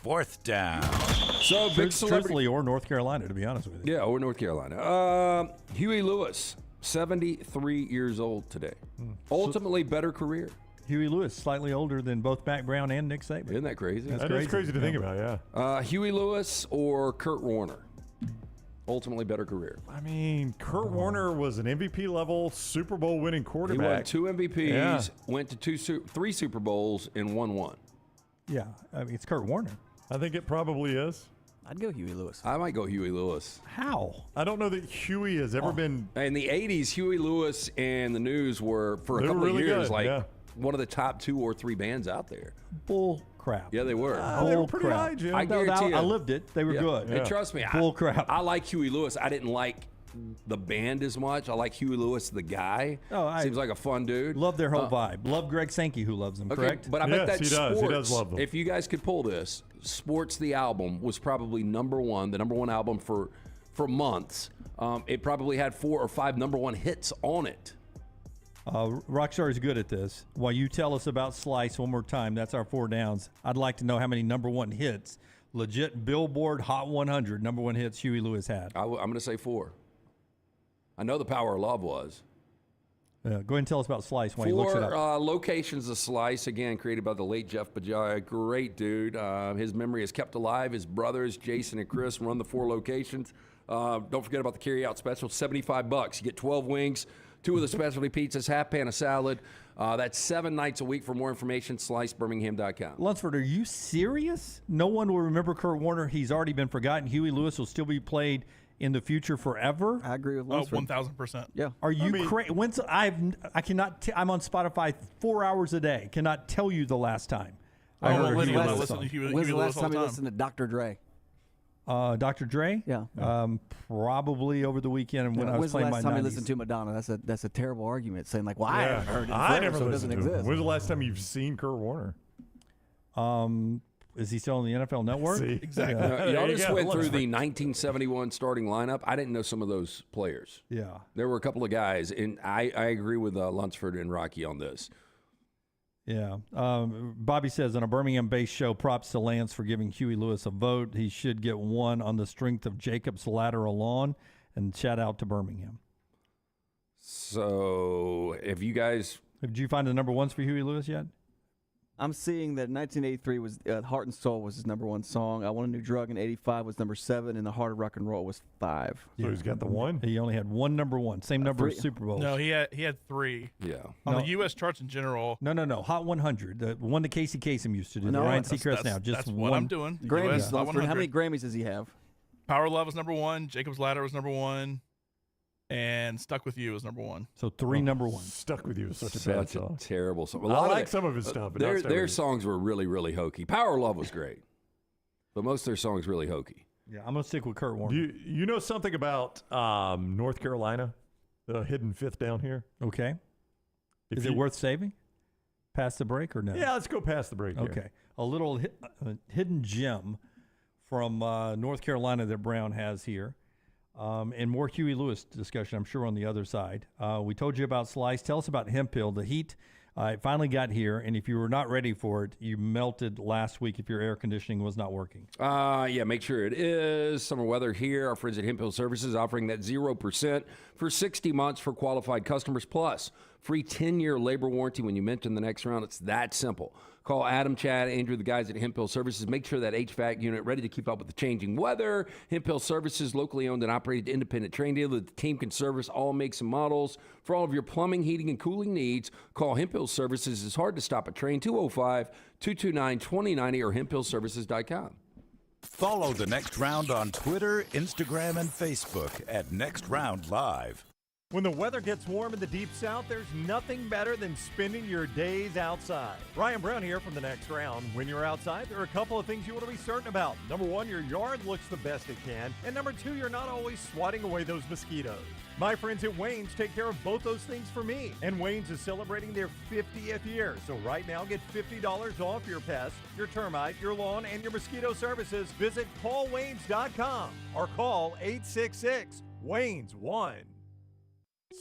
4th down. So big celebrity. Truthfully, or North Carolina, to be honest with you. Yeah, or North Carolina. Huey Lewis, 73 years old today. Ultimately, better career. Huey Lewis, slightly older than both Mac Brown and Nick Saban. Isn't that crazy? That is crazy to think about, yeah. Huey Lewis or Kurt Warner? Ultimately, better career. I mean, Kurt Warner was an MVP level Super Bowl winning He quarterback. won 2 MVPs, Yeah. went to 3 Super Bowls, and won 1. Yeah, I mean, it's Kurt Warner. I think it probably is. I'd go Huey Lewis. I might go Huey Lewis. How? I don't know that Huey has ever been. In the 80s, Huey Lewis and the News were, for a couple of really years, good, one of the top 2 or 3 bands out there. Bull crap. Yeah, they were. They were pretty high, Jim. I guarantee you. I lived it. They were good. And trust me, Bull crap. I like Huey Lewis. I didn't like the band as much. I like Huey Lewis, the guy. Seems like a fun dude. Love their whole vibe. Love Greg Sankey, who loves them, correct? But I bet that he Sports, does. He does love them. if you guys could pull this, Sports the album was probably the number one album for months. It probably had 4 or 5 number 1 hits on it. Rockstar is good at this. While you tell us about Slice one more time, that's our 4 downs. I'd like to know how many number 1 hits, legit Billboard Hot 100 number 1 hits Huey Lewis had. I'm going to say 4. I know The Power of Love was. Go ahead and tell us about Slice while he looks it 4 up. locations of Slice, again, created by the late Jeff Bajai. Great dude. His memory is kept alive. His brothers, Jason and Chris, run the 4 locations. Don't forget about the carry-out special, $75. You get 12 wings, 2 of the specialty pizzas, half pan of salad. That's 7 nights a week. For more information, slicebirmingham.com. Lunsford, are you serious? No one will remember Kurt Warner. He's already been forgotten. Huey Lewis will still be played in the future forever. I agree with Oh, Lunsford. 1,000%. Yeah. Are you crazy? I cannot. I'm on Spotify 4 hours a day. Cannot tell you the last time I heard Lenny, Huey I Lewis listen song. to Huey When's the Lewis last all time the you time. listened to Dr. Dre? Dr. Dre? Yeah. Probably over the weekend when I was When's the playing last my time 90s. you listened to Madonna? That's a terrible argument. Saying like, well, I haven't heard it. I forever, never so it doesn't listened to him. exist. When's the last time you've seen Kurt Warner? Is he still on the NFL Network? See? Exactly. There Y'all you just go. went through the 1971 starting lineup. I didn't know some of those players. Yeah. There were a couple of guys, and I agree with Lunsford and Rocky on this. Yeah. Bobby says, on a Birmingham-based show, props to Lance for giving Huey Lewis a vote. He should get one on the strength of Jacob's ladder alone, and shout out to Birmingham. So, if you guys... Did you find the number 1s for Huey Lewis yet? I'm seeing that 1983 was Heart and Soul was his number 1 song. I Want a New Drug in 85 was number 7, and The Heart of Rock and Roll was 5. So he's got the 1? He only had one number 1. Same number as 3. Super Bowls. No, he had 3. Yeah. On No. the U.S. charts in general. No. Hot 100. The one that Casey Kasem used to do. No, the Ryan that's- Seacrest now. Just that's one. what I'm doing. Grammys. US Hot Lunsford, how 100. many Grammys does he have? Power Love was number 1. Jacob's Ladder was number 1. And Stuck With You was number 1. So 3 number 1s. Stuck With You is such a bad Such a song. terrible song. I like some of his stuff, but not Stuck their With You. songs were really, really hokey. Power Love was great, but most of their songs really hokey. Yeah, I'm going to stick with Kurt Warner. Do you know something about North Carolina, the hidden 5th down here? Okay. If Is you- it worth saving? Past the break or no? Yeah, let's go past the break. Okay. Here. A little hidden gem from North Carolina that Brown has here. And more Huey Lewis discussion, I'm sure, on the other side. We told you about Slice. Tell us about Hemp Hill. The heat it finally got here, and if you were not ready for it, you melted last week if your air conditioning was not working. Yeah, make sure it is. Summer weather here. Our friends at Hemp Hill Services offering that 0% for 60 months for qualified customers, plus free 10-year labor warranty when you mention the next round. It's that simple. Call Adam, Chad, Andrew, the guys at Hemp Hill Services. Make sure that HVAC unit ready to keep up with the changing weather. Hemp Hill Services, locally owned and operated independent train dealer. The team can service all makes and models. For all of your plumbing, heating, and cooling needs, call Hemp Hill Services. It's hard to stop a train, 205-229-2090 or hemphillservices.com. Follow The Next Round on Twitter, Instagram, and Facebook at Next Round Live. When the weather gets warm in the Deep South, there's nothing better than spending your days outside. Ryan Brown here from The Next Round. When you're outside, there are a couple of things you want to be certain about. Number one, your yard looks the best it can. And number two, you're not always swatting away those mosquitoes. My friends at Wayne's take care of both those things for me. And Wayne's is celebrating their 50th year. So right now, get $50 off your pest, your termite, your lawn, and your mosquito services. Visit callwaynes.com or call 866-WAYNES-1.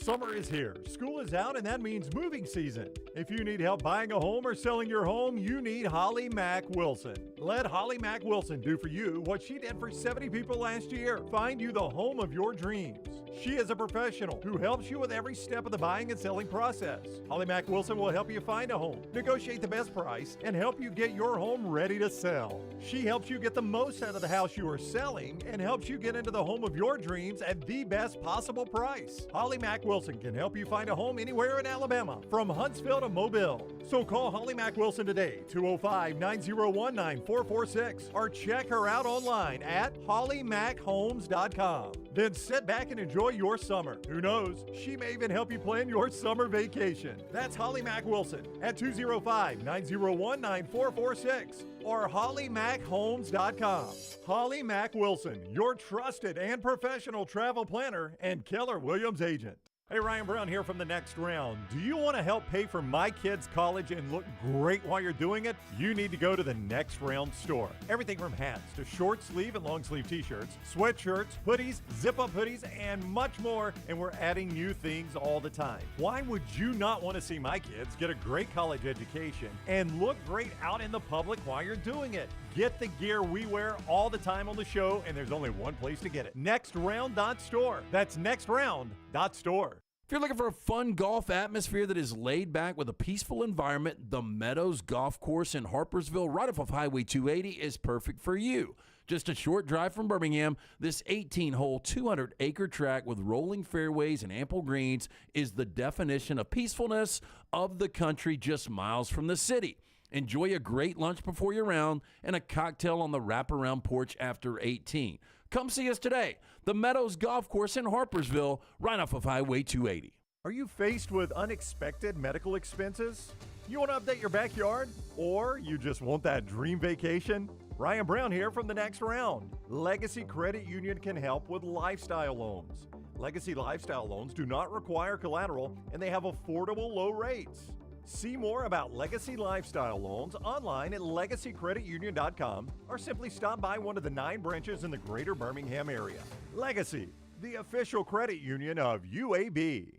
Summer is here, school is out, and that means moving season. If you need help buying a home or selling your home, you need Holly Mack Wilson. Let Holly Mack Wilson do for you what she did for 70 people last year. Find you the home of your dreams. She is a professional who helps you with every step of the buying and selling process. Holly Mack Wilson will help you find a home, negotiate the best price, and help you get your home ready to sell. She helps you get the most out of the house you are selling and helps you get into the home of your dreams at the best possible price. Holly Mack Wilson can help you find a home anywhere in Alabama, from Huntsville to Mobile. So call Holly Mack Wilson today, 205-901-9446, or check her out online at hollymackhomes.com. Then sit back and enjoy your summer. Who knows, she may even help you plan your summer vacation. That's Holly Mack Wilson at 205-901-9446 or hollymackhomes.com. Holly Mack Wilson, your trusted and professional travel planner and Keller Williams agent. Hey, Ryan Brown here from The Next Round. Do you want to help pay for my kids' college and look great while you're doing it? You need to go to The Next Round store. Everything from hats to short sleeve and long sleeve t-shirts, sweatshirts, hoodies, zip-up hoodies, and much more. And we're adding new things all the time. Why would you not want to see my kids get a great college education and look great out in the public while you're doing it? Get the gear we wear all the time on the show, and there's only one place to get it. nextround.store. That's nextround.store. If you're looking for a fun golf atmosphere that is laid back with a peaceful environment, the Meadows Golf Course in Harpersville, right off of Highway 280, is perfect for you. Just a short drive from Birmingham, this 18-hole, 200-acre track with rolling fairways and ample greens is the definition of peacefulness of the country just miles from the city. Enjoy a great lunch before your round and a cocktail on the wraparound porch after 18. Come see us today. The Meadows Golf Course in Harpersville, right off of Highway 280. Are you faced with unexpected medical expenses? You want to update your backyard? Or you just want that dream vacation? Ryan Brown here from The Next Round. Legacy Credit Union can help with lifestyle loans. Legacy Lifestyle loans do not require collateral and they have affordable low rates. See more about Legacy Lifestyle loans online at legacycreditunion.com or simply stop by one of the 9 branches in the greater Birmingham area. Legacy, the official credit union of UAB.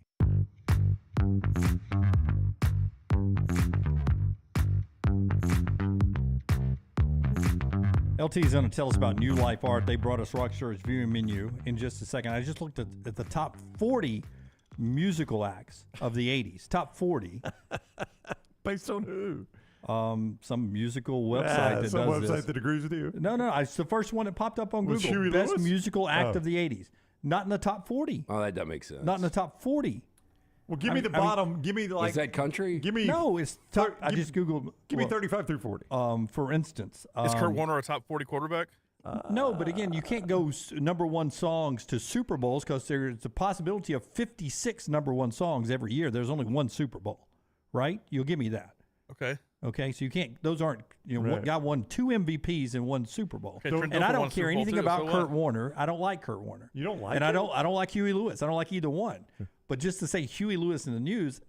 LT is going to tell us about New Life Art. They brought us Rockstar's viewing menu in just a second. I just looked at the top 40 musical acts of the 80s. Top 40. Based on who? Some musical website that some does website this. that agrees with you. No, it's the first one that popped up on Was Google. Huey Best Lewis? musical act of the 80s. Not in the top 40. Oh, that doesn't make sense. Not in the top 40. Well, give me the bottom. Give me like. Is that country? Give me. No, it's top. I just Googled. Give me 35 through 40. For instance. Is Kurt Warner a top 40 quarterback? No, but again, you can't go number one songs to Super Bowls because there's a possibility of 56 number one songs every year. There's only one Super Bowl, right? You'll give me that. Okay, so you can't. Those aren't. Right. Got won 2 MVPs and 1 Super Bowl. And I don't care anything about Kurt Warner. I don't like Kurt Warner. You don't like and him? I don't like Huey Lewis. I don't like either one. But just to say Huey Lewis in the news,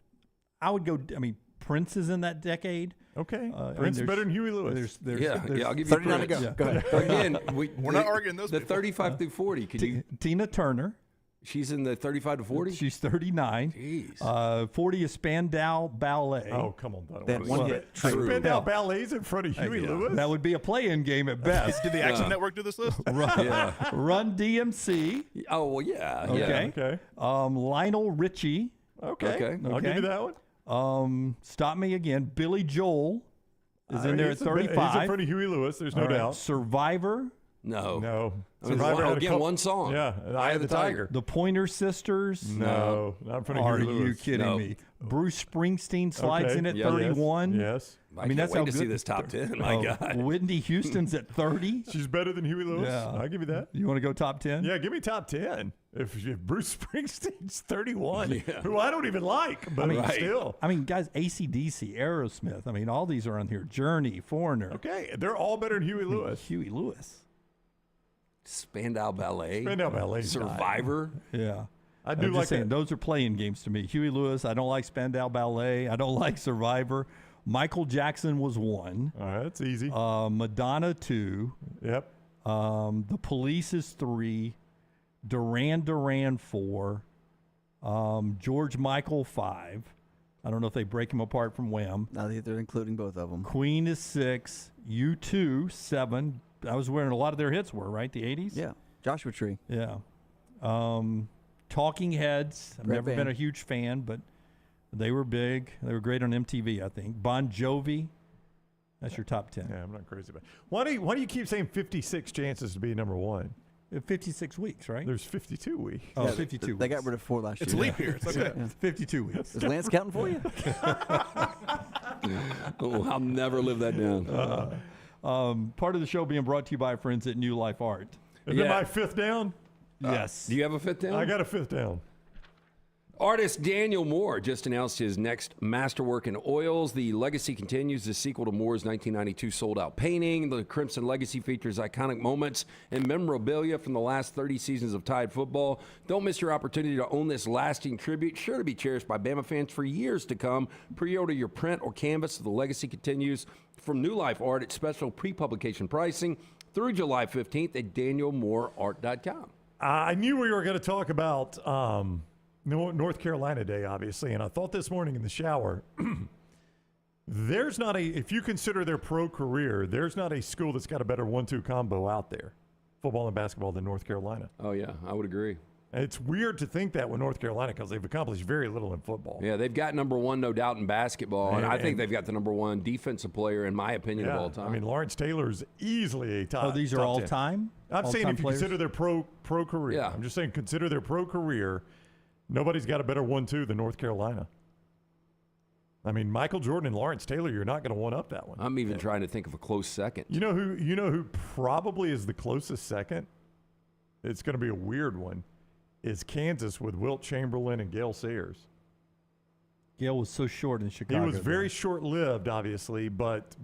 I would go. I mean, Prince is in that decade. Okay. and Prince is there's- better than Huey Lewis. Yeah, I'll give you 39 to Prince. go. Go ahead. Again, We're not arguing those The people. 35 through 40. Could you? Tina Turner. She's in the 35 to 40. She's 39. Jeez. 40 is Spandau Ballet. Oh, come on. That one hit. Spandau Ballet's in front of Huey Lewis? That would be a play-in game at best. Did the Action Network do this list? Run DMC. Oh, well, yeah. Okay. Okay. Lionel Richie. Okay. I'll give you that one. Stop me again. Billy Joel is in there at He's in 35. front of Huey Lewis. There's no All right. doubt. Survivor. No. No. I mean, Survivor had a couple- one song. Yeah. Eye of the Tiger. The Pointer Sisters. No. Not in front of Are Huey you Lewis. kidding No. me? Bruce Springsteen slides Okay. in at Yeah, 31. Yes. I mean, can't that's wait how to good. see this top 10. My God. Whitney Houston's at 30. She's better than Huey Lewis. Yeah. I'll give you that. You want to go top 10? Yeah, give me top 10. If Bruce Springsteen's 31, who I don't even like, but still. I mean, guys, AC/DC, Aerosmith. I mean, all these are on here. Journey, Foreigner. Okay, they're all better than Huey Lewis. Huey Lewis. Spandau Ballet. Spandau Ballet. Survivor. Yeah. I do I'm like just saying, that. those are playing games to me. Huey Lewis, I don't like Spandau Ballet. I don't like Survivor. Michael Jackson was 1. All right, that's easy. Madonna 2. Yep. The Police is 3. Duran Duran 4. George Michael 5. I don't know if they break him apart from Wham. Now they're including both of them. Queen is 6. U2 7. That was where a lot of their hits were, right? The 80s? Yeah. Joshua Tree. Yeah. Talking Heads. I've Great never been band. a huge fan, but they were big. They were great on MTV, I think. Bon Jovi. That's your top 10. Yeah, I'm not crazy about it. Why do you keep saying 56 chances to be number one? 56 weeks, right? There's 52 weeks. Oh, Yeah, 52 They weeks. got rid of 4 last It's year. leap year. It's okay. It's 52 weeks. Is Lance counting for you? Oh, I'll never live that down. Part of the show being brought to you by our friends at New Life Art. Is that my fifth down? Yes. Do you have a fifth down? I got a fifth down. Artist Daniel Moore just announced his next masterwork in oils. The Legacy continues, the sequel to Moore's 1992 sold-out painting. The Crimson Legacy features iconic moments and memorabilia from the last 30 seasons of Tide football. Don't miss your opportunity to own this lasting tribute, sure to be cherished by Bama fans for years to come. Pre-order your print or canvas of The Legacy continues from New Life Art at special pre-publication pricing through July 15th at danielmooreart.com. I knew we were going to talk about North Carolina Day, obviously, and I thought this morning in the shower, there's not if you consider their pro career, there's not a school that's got a better 1-2 combo out there, football and basketball, than North Carolina. Oh, yeah, I would agree. And it's weird to think that with North Carolina because they've accomplished very little in football. Yeah, they've got number one, no doubt, in basketball, and I think And- they've got the number one defensive player, in my opinion, of all time. I mean, Lawrence Taylor's easily a top. Oh, these are top all 10. time? I'm saying All-time if you players? consider their pro career. Yeah. I'm just saying consider their pro career. Nobody's got a better 1-2 than North Carolina. I mean, Michael Jordan and Lawrence Taylor, you're not going to one up that one. I'm even trying to think of a close second. You know who probably is the closest second? It's going to be a weird one. Is Kansas with Wilt Chamberlain and Gale Sayers. Gale was so short in Chicago. He was very short-lived, obviously, but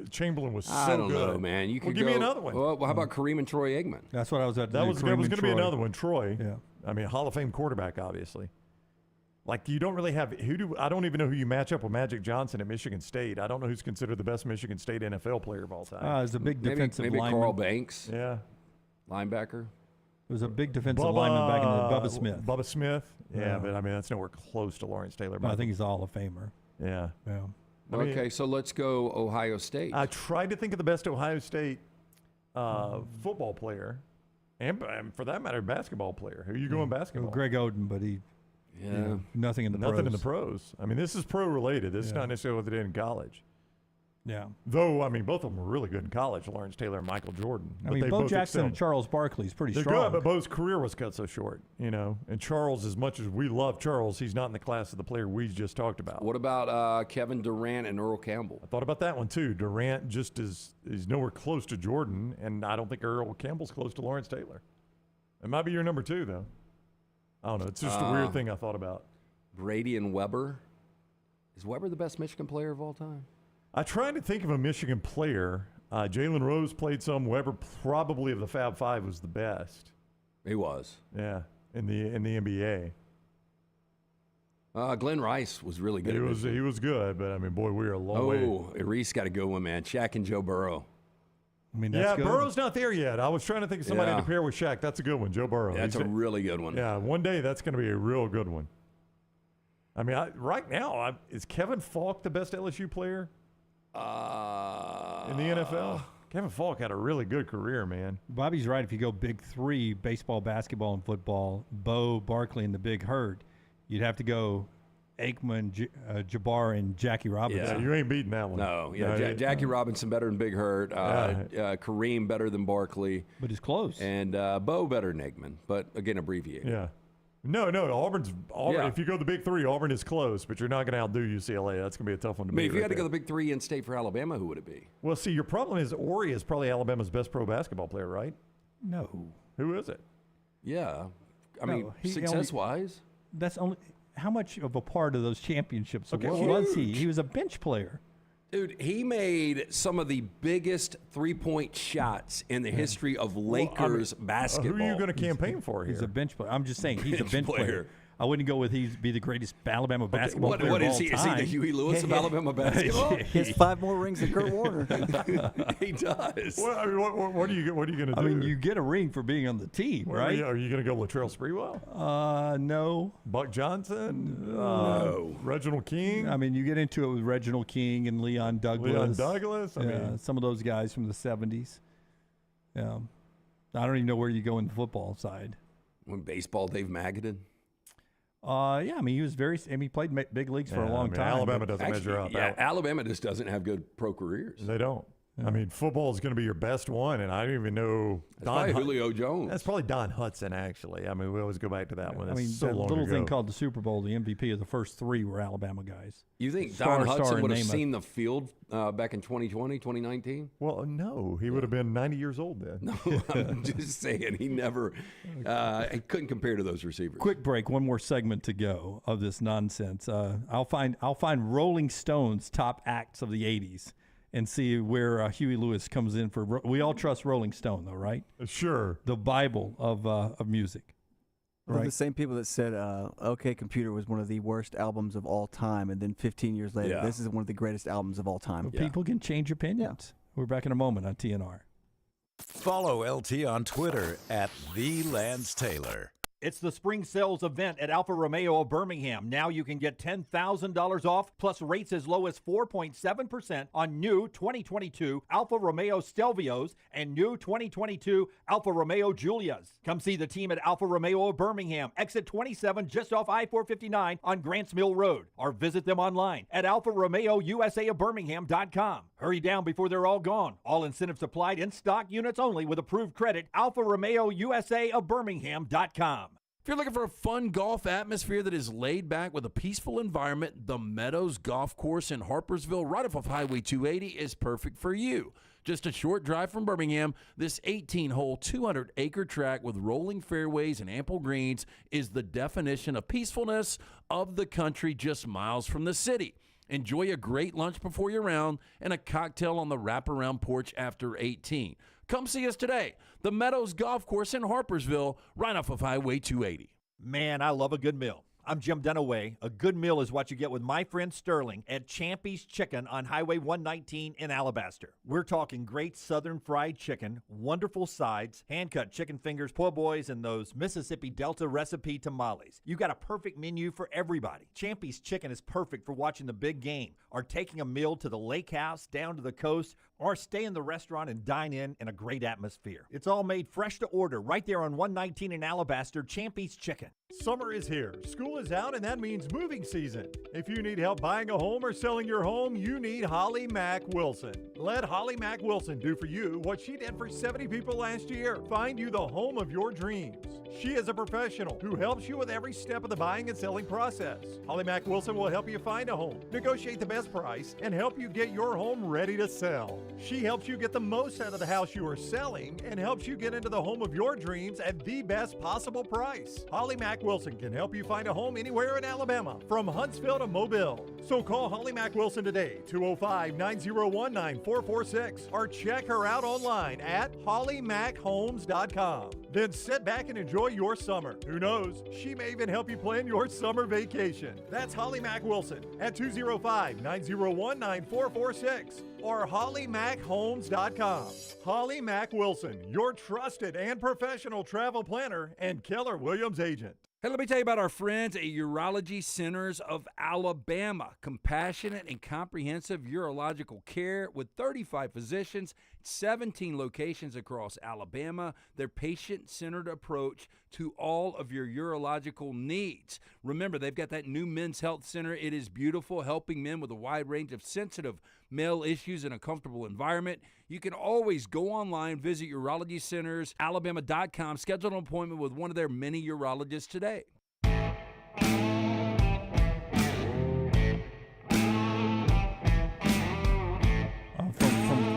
Chamberlain was so good. I don't know, man. You Well, could give go, me another one. Well, how about Kareem and Troy Aikman? That's what I was at. That was going to be another one. Troy. Yeah. I mean, Hall of Fame quarterback, obviously. Like, you don't really have I don't even know who you match up with Magic Johnson at Michigan State. I don't know who's considered the best Michigan State NFL player of all time. There's a big defensive maybe lineman. Carl Banks, Yeah. linebacker. It was a big defensive lineman back in the Bubba Smith. Bubba Smith. Yeah, Yeah. but I mean, that's nowhere close to Lawrence Taylor. I think he's a Hall of Famer. Yeah. Yeah. I mean, Okay, so let's go Ohio State. I tried to think of the best Ohio State football player, and for that matter, basketball player. Who you going basketball? Well, Greg Oden, but he nothing in the Nothing pros. in the pros. I mean, this is pro related. This is Yeah. not necessarily what they did in college. Yeah. Though, I mean, both of them were really good in college, Lawrence Taylor and Michael Jordan. I But mean, they Bo both Jackson and excelled. Charles Barkley's pretty They're strong. good, but Bo's career was cut so short, And Charles, as much as we love Charles, he's not in the class of the player we just talked about. What about Kevin Durant and Earl Campbell? I thought about that one, too. Durant just is nowhere close to Jordan, and I don't think Earl Campbell's close to Lawrence Taylor. It might be your number 2, though. I don't know. It's just a weird thing I thought about. Brady and Weber. Is Weber the best Michigan player of all time? I tried to think of a Michigan player. Jalen Rose played some. Weber probably of the Fab Five was the best. He was. Yeah, in the NBA. Glenn Rice was really good. He was good, but I mean, boy, we are a long way. Oh, Reese got a good one, man. Shaq and Joe Burrow. I mean, that's good. Burrow's not there yet. I was trying to think of somebody to pair with Shaq. That's a good one, Joe Burrow. That's a really good one. Yeah, one day that's going to be a real good one. I mean, right now, is Kevin Falk the best LSU player in the NFL? Kevin Falk had a really good career, man. Bobby's right. If you go big three, baseball, basketball, and football, Bo, Barkley, and the Big Hurt, you'd have to go Aikman, Jabbar, and Jackie Robinson. Yeah, you ain't beating that one. No, Jackie Robinson better than Big Hurt. Kareem better than Barkley. But it's close. And Bo better than Aikman, but again, abbreviated. Yeah. No, Auburn. Yeah. If you go the big three, Auburn is close, but you're not going to outdo UCLA. That's going to be a tough one to beat. I mean, if you had to there. go the big three in state for Alabama, who would it be? Well, see, your problem is Ori is probably Alabama's best pro basketball player, right? No. Who is it? Yeah. I mean, he success-wise. That's only how much of a part of those championships Okay, was he? huge. He was a bench player. Dude, he made some of the biggest three-point shots in the history of Lakers basketball. Who are you going to campaign for here? He's a bench player. I'm just saying he's a Bench bench player. player. I wouldn't go with he'd be the greatest Alabama basketball player What of is all he? time. Is he the Huey Lewis of Alabama basketball? He has 5 more rings than Kurt Warner. He does. Well, I mean, what are you going to do? I mean, you get a ring for being on the team, right? Are you going to go Latrell Sprewell? No. Buck Johnson? No. Reginald King? I mean, you get into it with Reginald King and Leon Douglas. I mean, some of those guys from the 70s. Yeah. I don't even know where you go in the football side. When baseball, Dave Magadan. Yeah, I mean, he played big leagues for a long time. Alabama doesn't measure up. Yeah, Alabama just doesn't have good pro careers. They don't. I mean, football is going to be your best one, and I don't even know. That's probably Julio Jones. That's probably Don Hudson, actually. I mean, we always go back to that one. I mean, so that long little ago. thing called the Super Bowl, the MVP of the first 3 were Alabama guys. You think Star, Don Hudson Star, would and have Namath. seen the field back in 2020, 2019? Well, no. He would have been 90 years old then. No, I'm just saying he never he couldn't compare to those receivers. Quick break, one more segment to go of this nonsense. I'll find Rolling Stones top acts of the 80s and see where Huey Lewis comes in for. We all trust Rolling Stone, though, right? Sure. The Bible of music. They're Right. the same people that said OK Computer was one of the worst albums of all time, and then 15 years later, this is one of the greatest albums of all time. But people can change opinions. We're back in a moment on TNR. Follow LT on Twitter at @TheLanceTaylor. It's the spring sales event at Alfa Romeo of Birmingham. Now you can get $10,000 off plus rates as low as 4.7% on new 2022 Alfa Romeo Stelvios and new 2022 Alfa Romeo Giulias. Come see the team at Alfa Romeo of Birmingham, exit 27 just off I-459 on Grants Mill Road, or visit them online at alfaromeo.usaofbirmingham.com. Hurry down before they're all gone. All incentives applied, in stock units only with approved credit. Alfa Romeo USA of Birmingham.com. If you're looking for a fun golf atmosphere that is laid back with a peaceful environment, the Meadows Golf Course in Harpersville, right off of Highway 280, is perfect for you. Just a short drive from Birmingham, this 18-hole, 200-acre track with rolling fairways and ample greens is the definition of peacefulness of the country just miles from the city. Enjoy a great lunch before your round and a cocktail on the wraparound porch after 18. Come see us today. The Meadows Golf Course in Harpersville, right off of Highway 280. Man, I love a good meal. I'm Jim Dunaway. A good meal is what you get with my friend Sterling at Champy's Chicken on Highway 119 in Alabaster. We're talking great southern fried chicken, wonderful sides, hand-cut chicken fingers, po' boys, and those Mississippi Delta recipe tamales. You got a perfect menu for everybody. Champy's Chicken is perfect for watching the big game or taking a meal to the lake house, down to the coast, or stay in the restaurant and dine in a great atmosphere. It's all made fresh to order right there on 119 in Alabaster, Champy's Chicken. Summer is here. School is out, and that means moving season. If you need help buying a home or selling your home, you need Holly Mack Wilson. Let Holly Mack Wilson do for you what she did for 70 people last year. Find you the home of your dreams. She is a professional who helps you with every step of the buying and selling process. Holly Mack Wilson will help you find a home, negotiate the best price, and help you get your home ready to sell. She helps you get the most out of the house you are selling and helps you get into the home of your dreams at the best possible price. Holly Mack Wilson can help you find a home home anywhere in Alabama, from Huntsville to Mobile. So call Holly Mack Wilson today, 205-901-9446, or check her out online at hollymachomes.com. Then sit back and enjoy your summer. Who knows? She may even help you plan your summer vacation. That's Holly Mack Wilson at 205-901-9446 or hollymachomes.com. Holly Mack Wilson, your trusted and professional travel planner and Keller Williams agent. Hey, let me tell you about our friends at Urology Centers of Alabama. Compassionate and comprehensive urological care with 35 physicians, 17 locations across Alabama. Their patient-centered approach to all of your urological needs. Remember, they've got that new men's health center. It is beautiful, helping men with a wide range of sensitive male issues in a comfortable environment. You can always go online, visit urologycentersalabama.com, schedule an appointment with one of their many urologists today.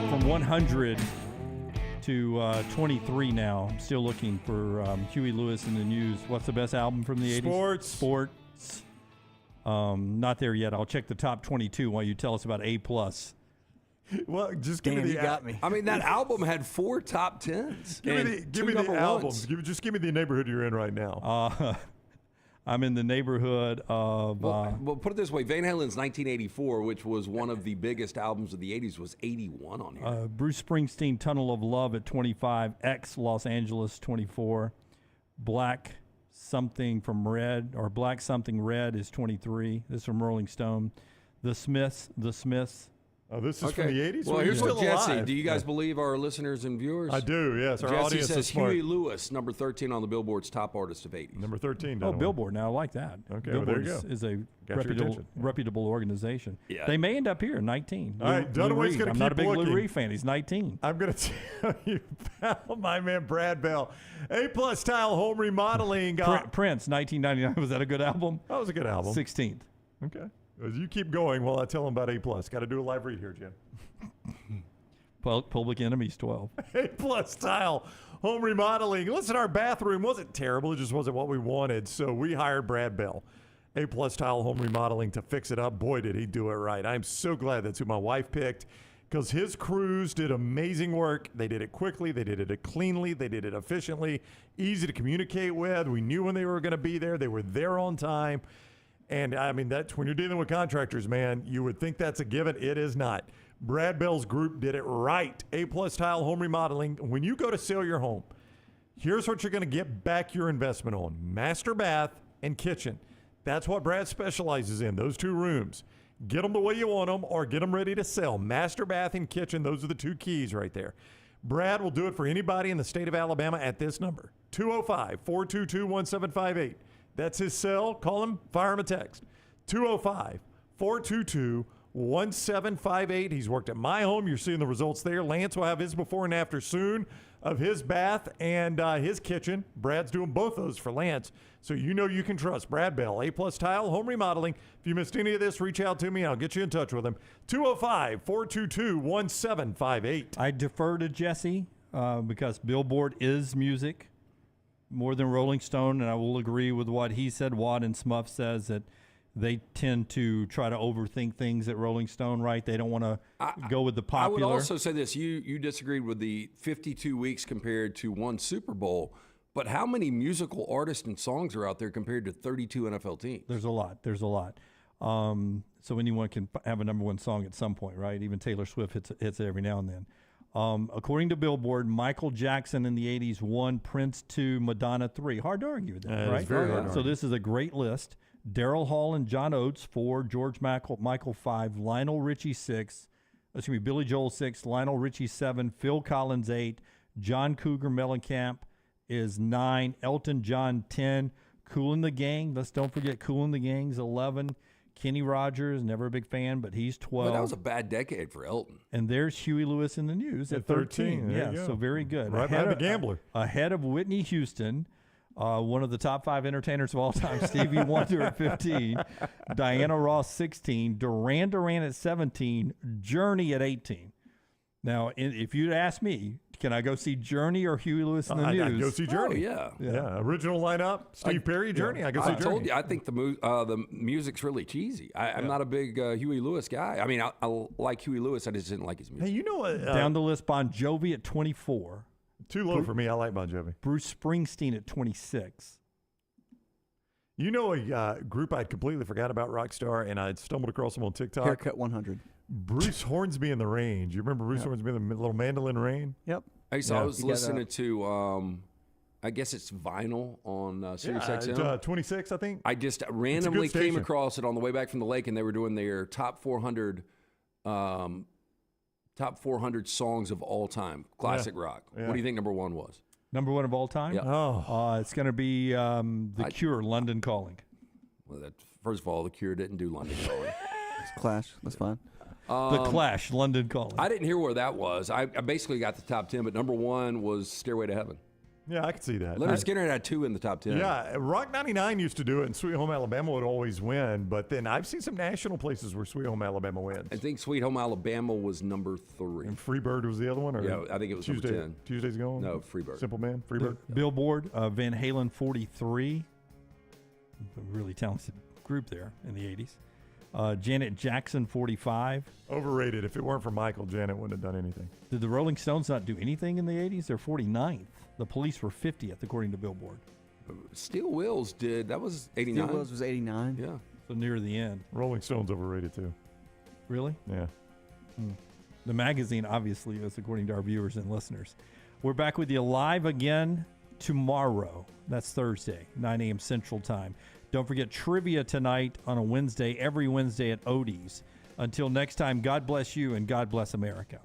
From 100 to 23 now. I'm still looking for Huey Lewis in the News. What's the best album from the 80s? Sports. Not there yet. I'll check the top 22 while you tell us about A+. Well, just give me the got me. I mean, that album had 4 top 10s. Give me the albums. Just give me the neighborhood you're in right now. I'm in the neighborhood of... Well, put it this way. Van Halen's 1984, which was one of the biggest albums of the 80s, was 81 on here. Bruce Springsteen, Tunnel of Love at 25. X, Los Angeles, 24. Black Something Red is 23. This is from Rolling Stone. The Smiths. Oh, this is from the 80s? Well, here's what Jesse, alive. do you guys believe our listeners and viewers? I do, yes. Our Jesse audience says is smart. Huey Lewis, number 13 on the Billboard's top artist of 80s. Number 13. Oh, Billboard. Now I like that. Okay, well, Billboard there you go. is a Got your attention. reputable organization. Yeah. They may end up here, 19. All right, Dunaway's going to keep looking. I'm not a big Lou Reed fan. He's 19. I'm going to tell you about my man Brad Bell. A-plus tile home remodeling. Prince, 1999. Was that a good album? That was a good album. 16th. Okay. As you keep going while I tell them about A-plus. Got to do a live read here, Jim. Public Enemies, 12. A-plus tile home remodeling. Listen, our bathroom wasn't terrible. It just wasn't what we wanted. So we hired Brad Bell, A-plus tile home remodeling, to fix it up. Boy, did he do it right. I'm so glad that's who my wife picked, because his crews did amazing work. They did it quickly. They did it cleanly. They did it efficiently. Easy to communicate with. We knew when they were going to be there. They were there on time. And, I mean, that's when you're dealing with contractors, man, you would think that's a given. It is not. Brad Bell's group did it right. A-plus tile home remodeling. When you go to sell your home, here's what you're going to get back your investment on: master bath and kitchen. That's what Brad specializes in, those 2 rooms. Get them the way you want them, or get them ready to sell. Master bath and kitchen, those are the 2 keys right there. Brad will do it for anybody in the state of Alabama at this number, 205-422-1758. That's his cell. Call him, fire him a text. 205-422-1758. He's worked at my home. You're seeing the results there. Lance will have his before and after soon of his bath and his kitchen. Brad's doing both those for Lance, so you know you can trust Brad Bell. A-plus tile home remodeling. If you missed any of this, reach out to me. I'll get you in touch with him. 205-422-1758. I defer to Jesse because Billboard is music more than Rolling Stone, and I will agree with what he said. Watt and Smuff says that they tend to try to overthink things at Rolling Stone, right? They don't want to go with the popular. I would also say this. You disagreed with the 52 weeks compared to 1 Super Bowl, but how many musical artists and songs are out there compared to 32 NFL teams? There's a lot. So anyone can have a number 1 song at some point, right? Even Taylor Swift hits it every now and then. According to Billboard, Michael Jackson in the 80s 1, Prince 2, Madonna 3. Hard to argue with that, right? Very hard to so this is a great list. Daryl Hall and John Oates 4, George Michael 5, Lionel Richie 6, Billy Joel 6, Lionel Richie 7, Phil Collins 8, John Cougar Mellencamp is 9, Elton John 10, Kool and the Gang, don't forget Kool and the Gang's 11, Kenny Rogers, never a big fan, but he's 12. But that was a bad decade for Elton. And there's Huey Lewis in the News at 13. There Yeah, you go. so very good. Right behind the Gambler. Ahead of Whitney Houston, one of the top 5 entertainers of all time, Stevie Wonder at 15, Diana Ross 16, Duran Duran at 17, Journey at 18. Now, if you'd asked me, Can I go see Journey or Huey Lewis in the News? I'd go see Journey. Oh, yeah. Original lineup: Steve Perry, Journey. I go see I Journey. told you, I think the music's really cheesy. I'm not a big Huey Lewis guy. I mean, I like Huey Lewis. I just didn't like his music. Hey, you know what? Down the list, Bon Jovi at 24. Too low for me. I like Bon Jovi. Bruce Springsteen at 26. You know a group I'd completely forgot about, Rockstar, and I'd stumbled across them on TikTok. Haircut 100. Bruce Hornsby and the Range. You remember Bruce Hornsby and the little mandolin rain? Yep. Hey, so I was listening to, I guess it's Vinyl on Sirius XM. 26, I think. I just randomly came across it on the way back from the lake, and they were doing their top 400 songs of all time, classic rock. Yeah. What do you think number one was? Number one of all time? Yeah. It's going to be The Cure, London Calling. Well, first of all, The Cure didn't do London Calling. It's Clash. That's fine. The Clash, London Calling. I didn't hear where that was. I basically got the top 10, but number one was Stairway to Heaven. Yeah, I could see that. Leonard Skinner had 2 in the top 10. Yeah, Rock 99 used to do it, and Sweet Home Alabama would always win. But then I've seen some national places where Sweet Home Alabama wins. I think Sweet Home Alabama was number 3. And Freebird was the other one? Or Yeah, I think it was Tuesday, number 10. Tuesday's Gone? No, Freebird. Simple Man? Freebird? Billboard, Van Halen 43. A really talented group there in the 80s. Janet Jackson 45. Overrated. If it weren't for Michael, Janet wouldn't have done anything. Did the Rolling Stones not do anything in the 80s? They're 49th. The Police were 50th, according to Billboard. Steel Wheels did. That was 89. Steel Wheels was 89. Yeah. So near the end. Rolling Stone's overrated, too. Really? Yeah. The magazine, obviously, is, according to our viewers and listeners. We're back with you live again tomorrow. That's Thursday, 9 a.m. Central Time. Don't forget trivia tonight on a Wednesday, every Wednesday at Odie's. Until next time, God bless you and God bless America.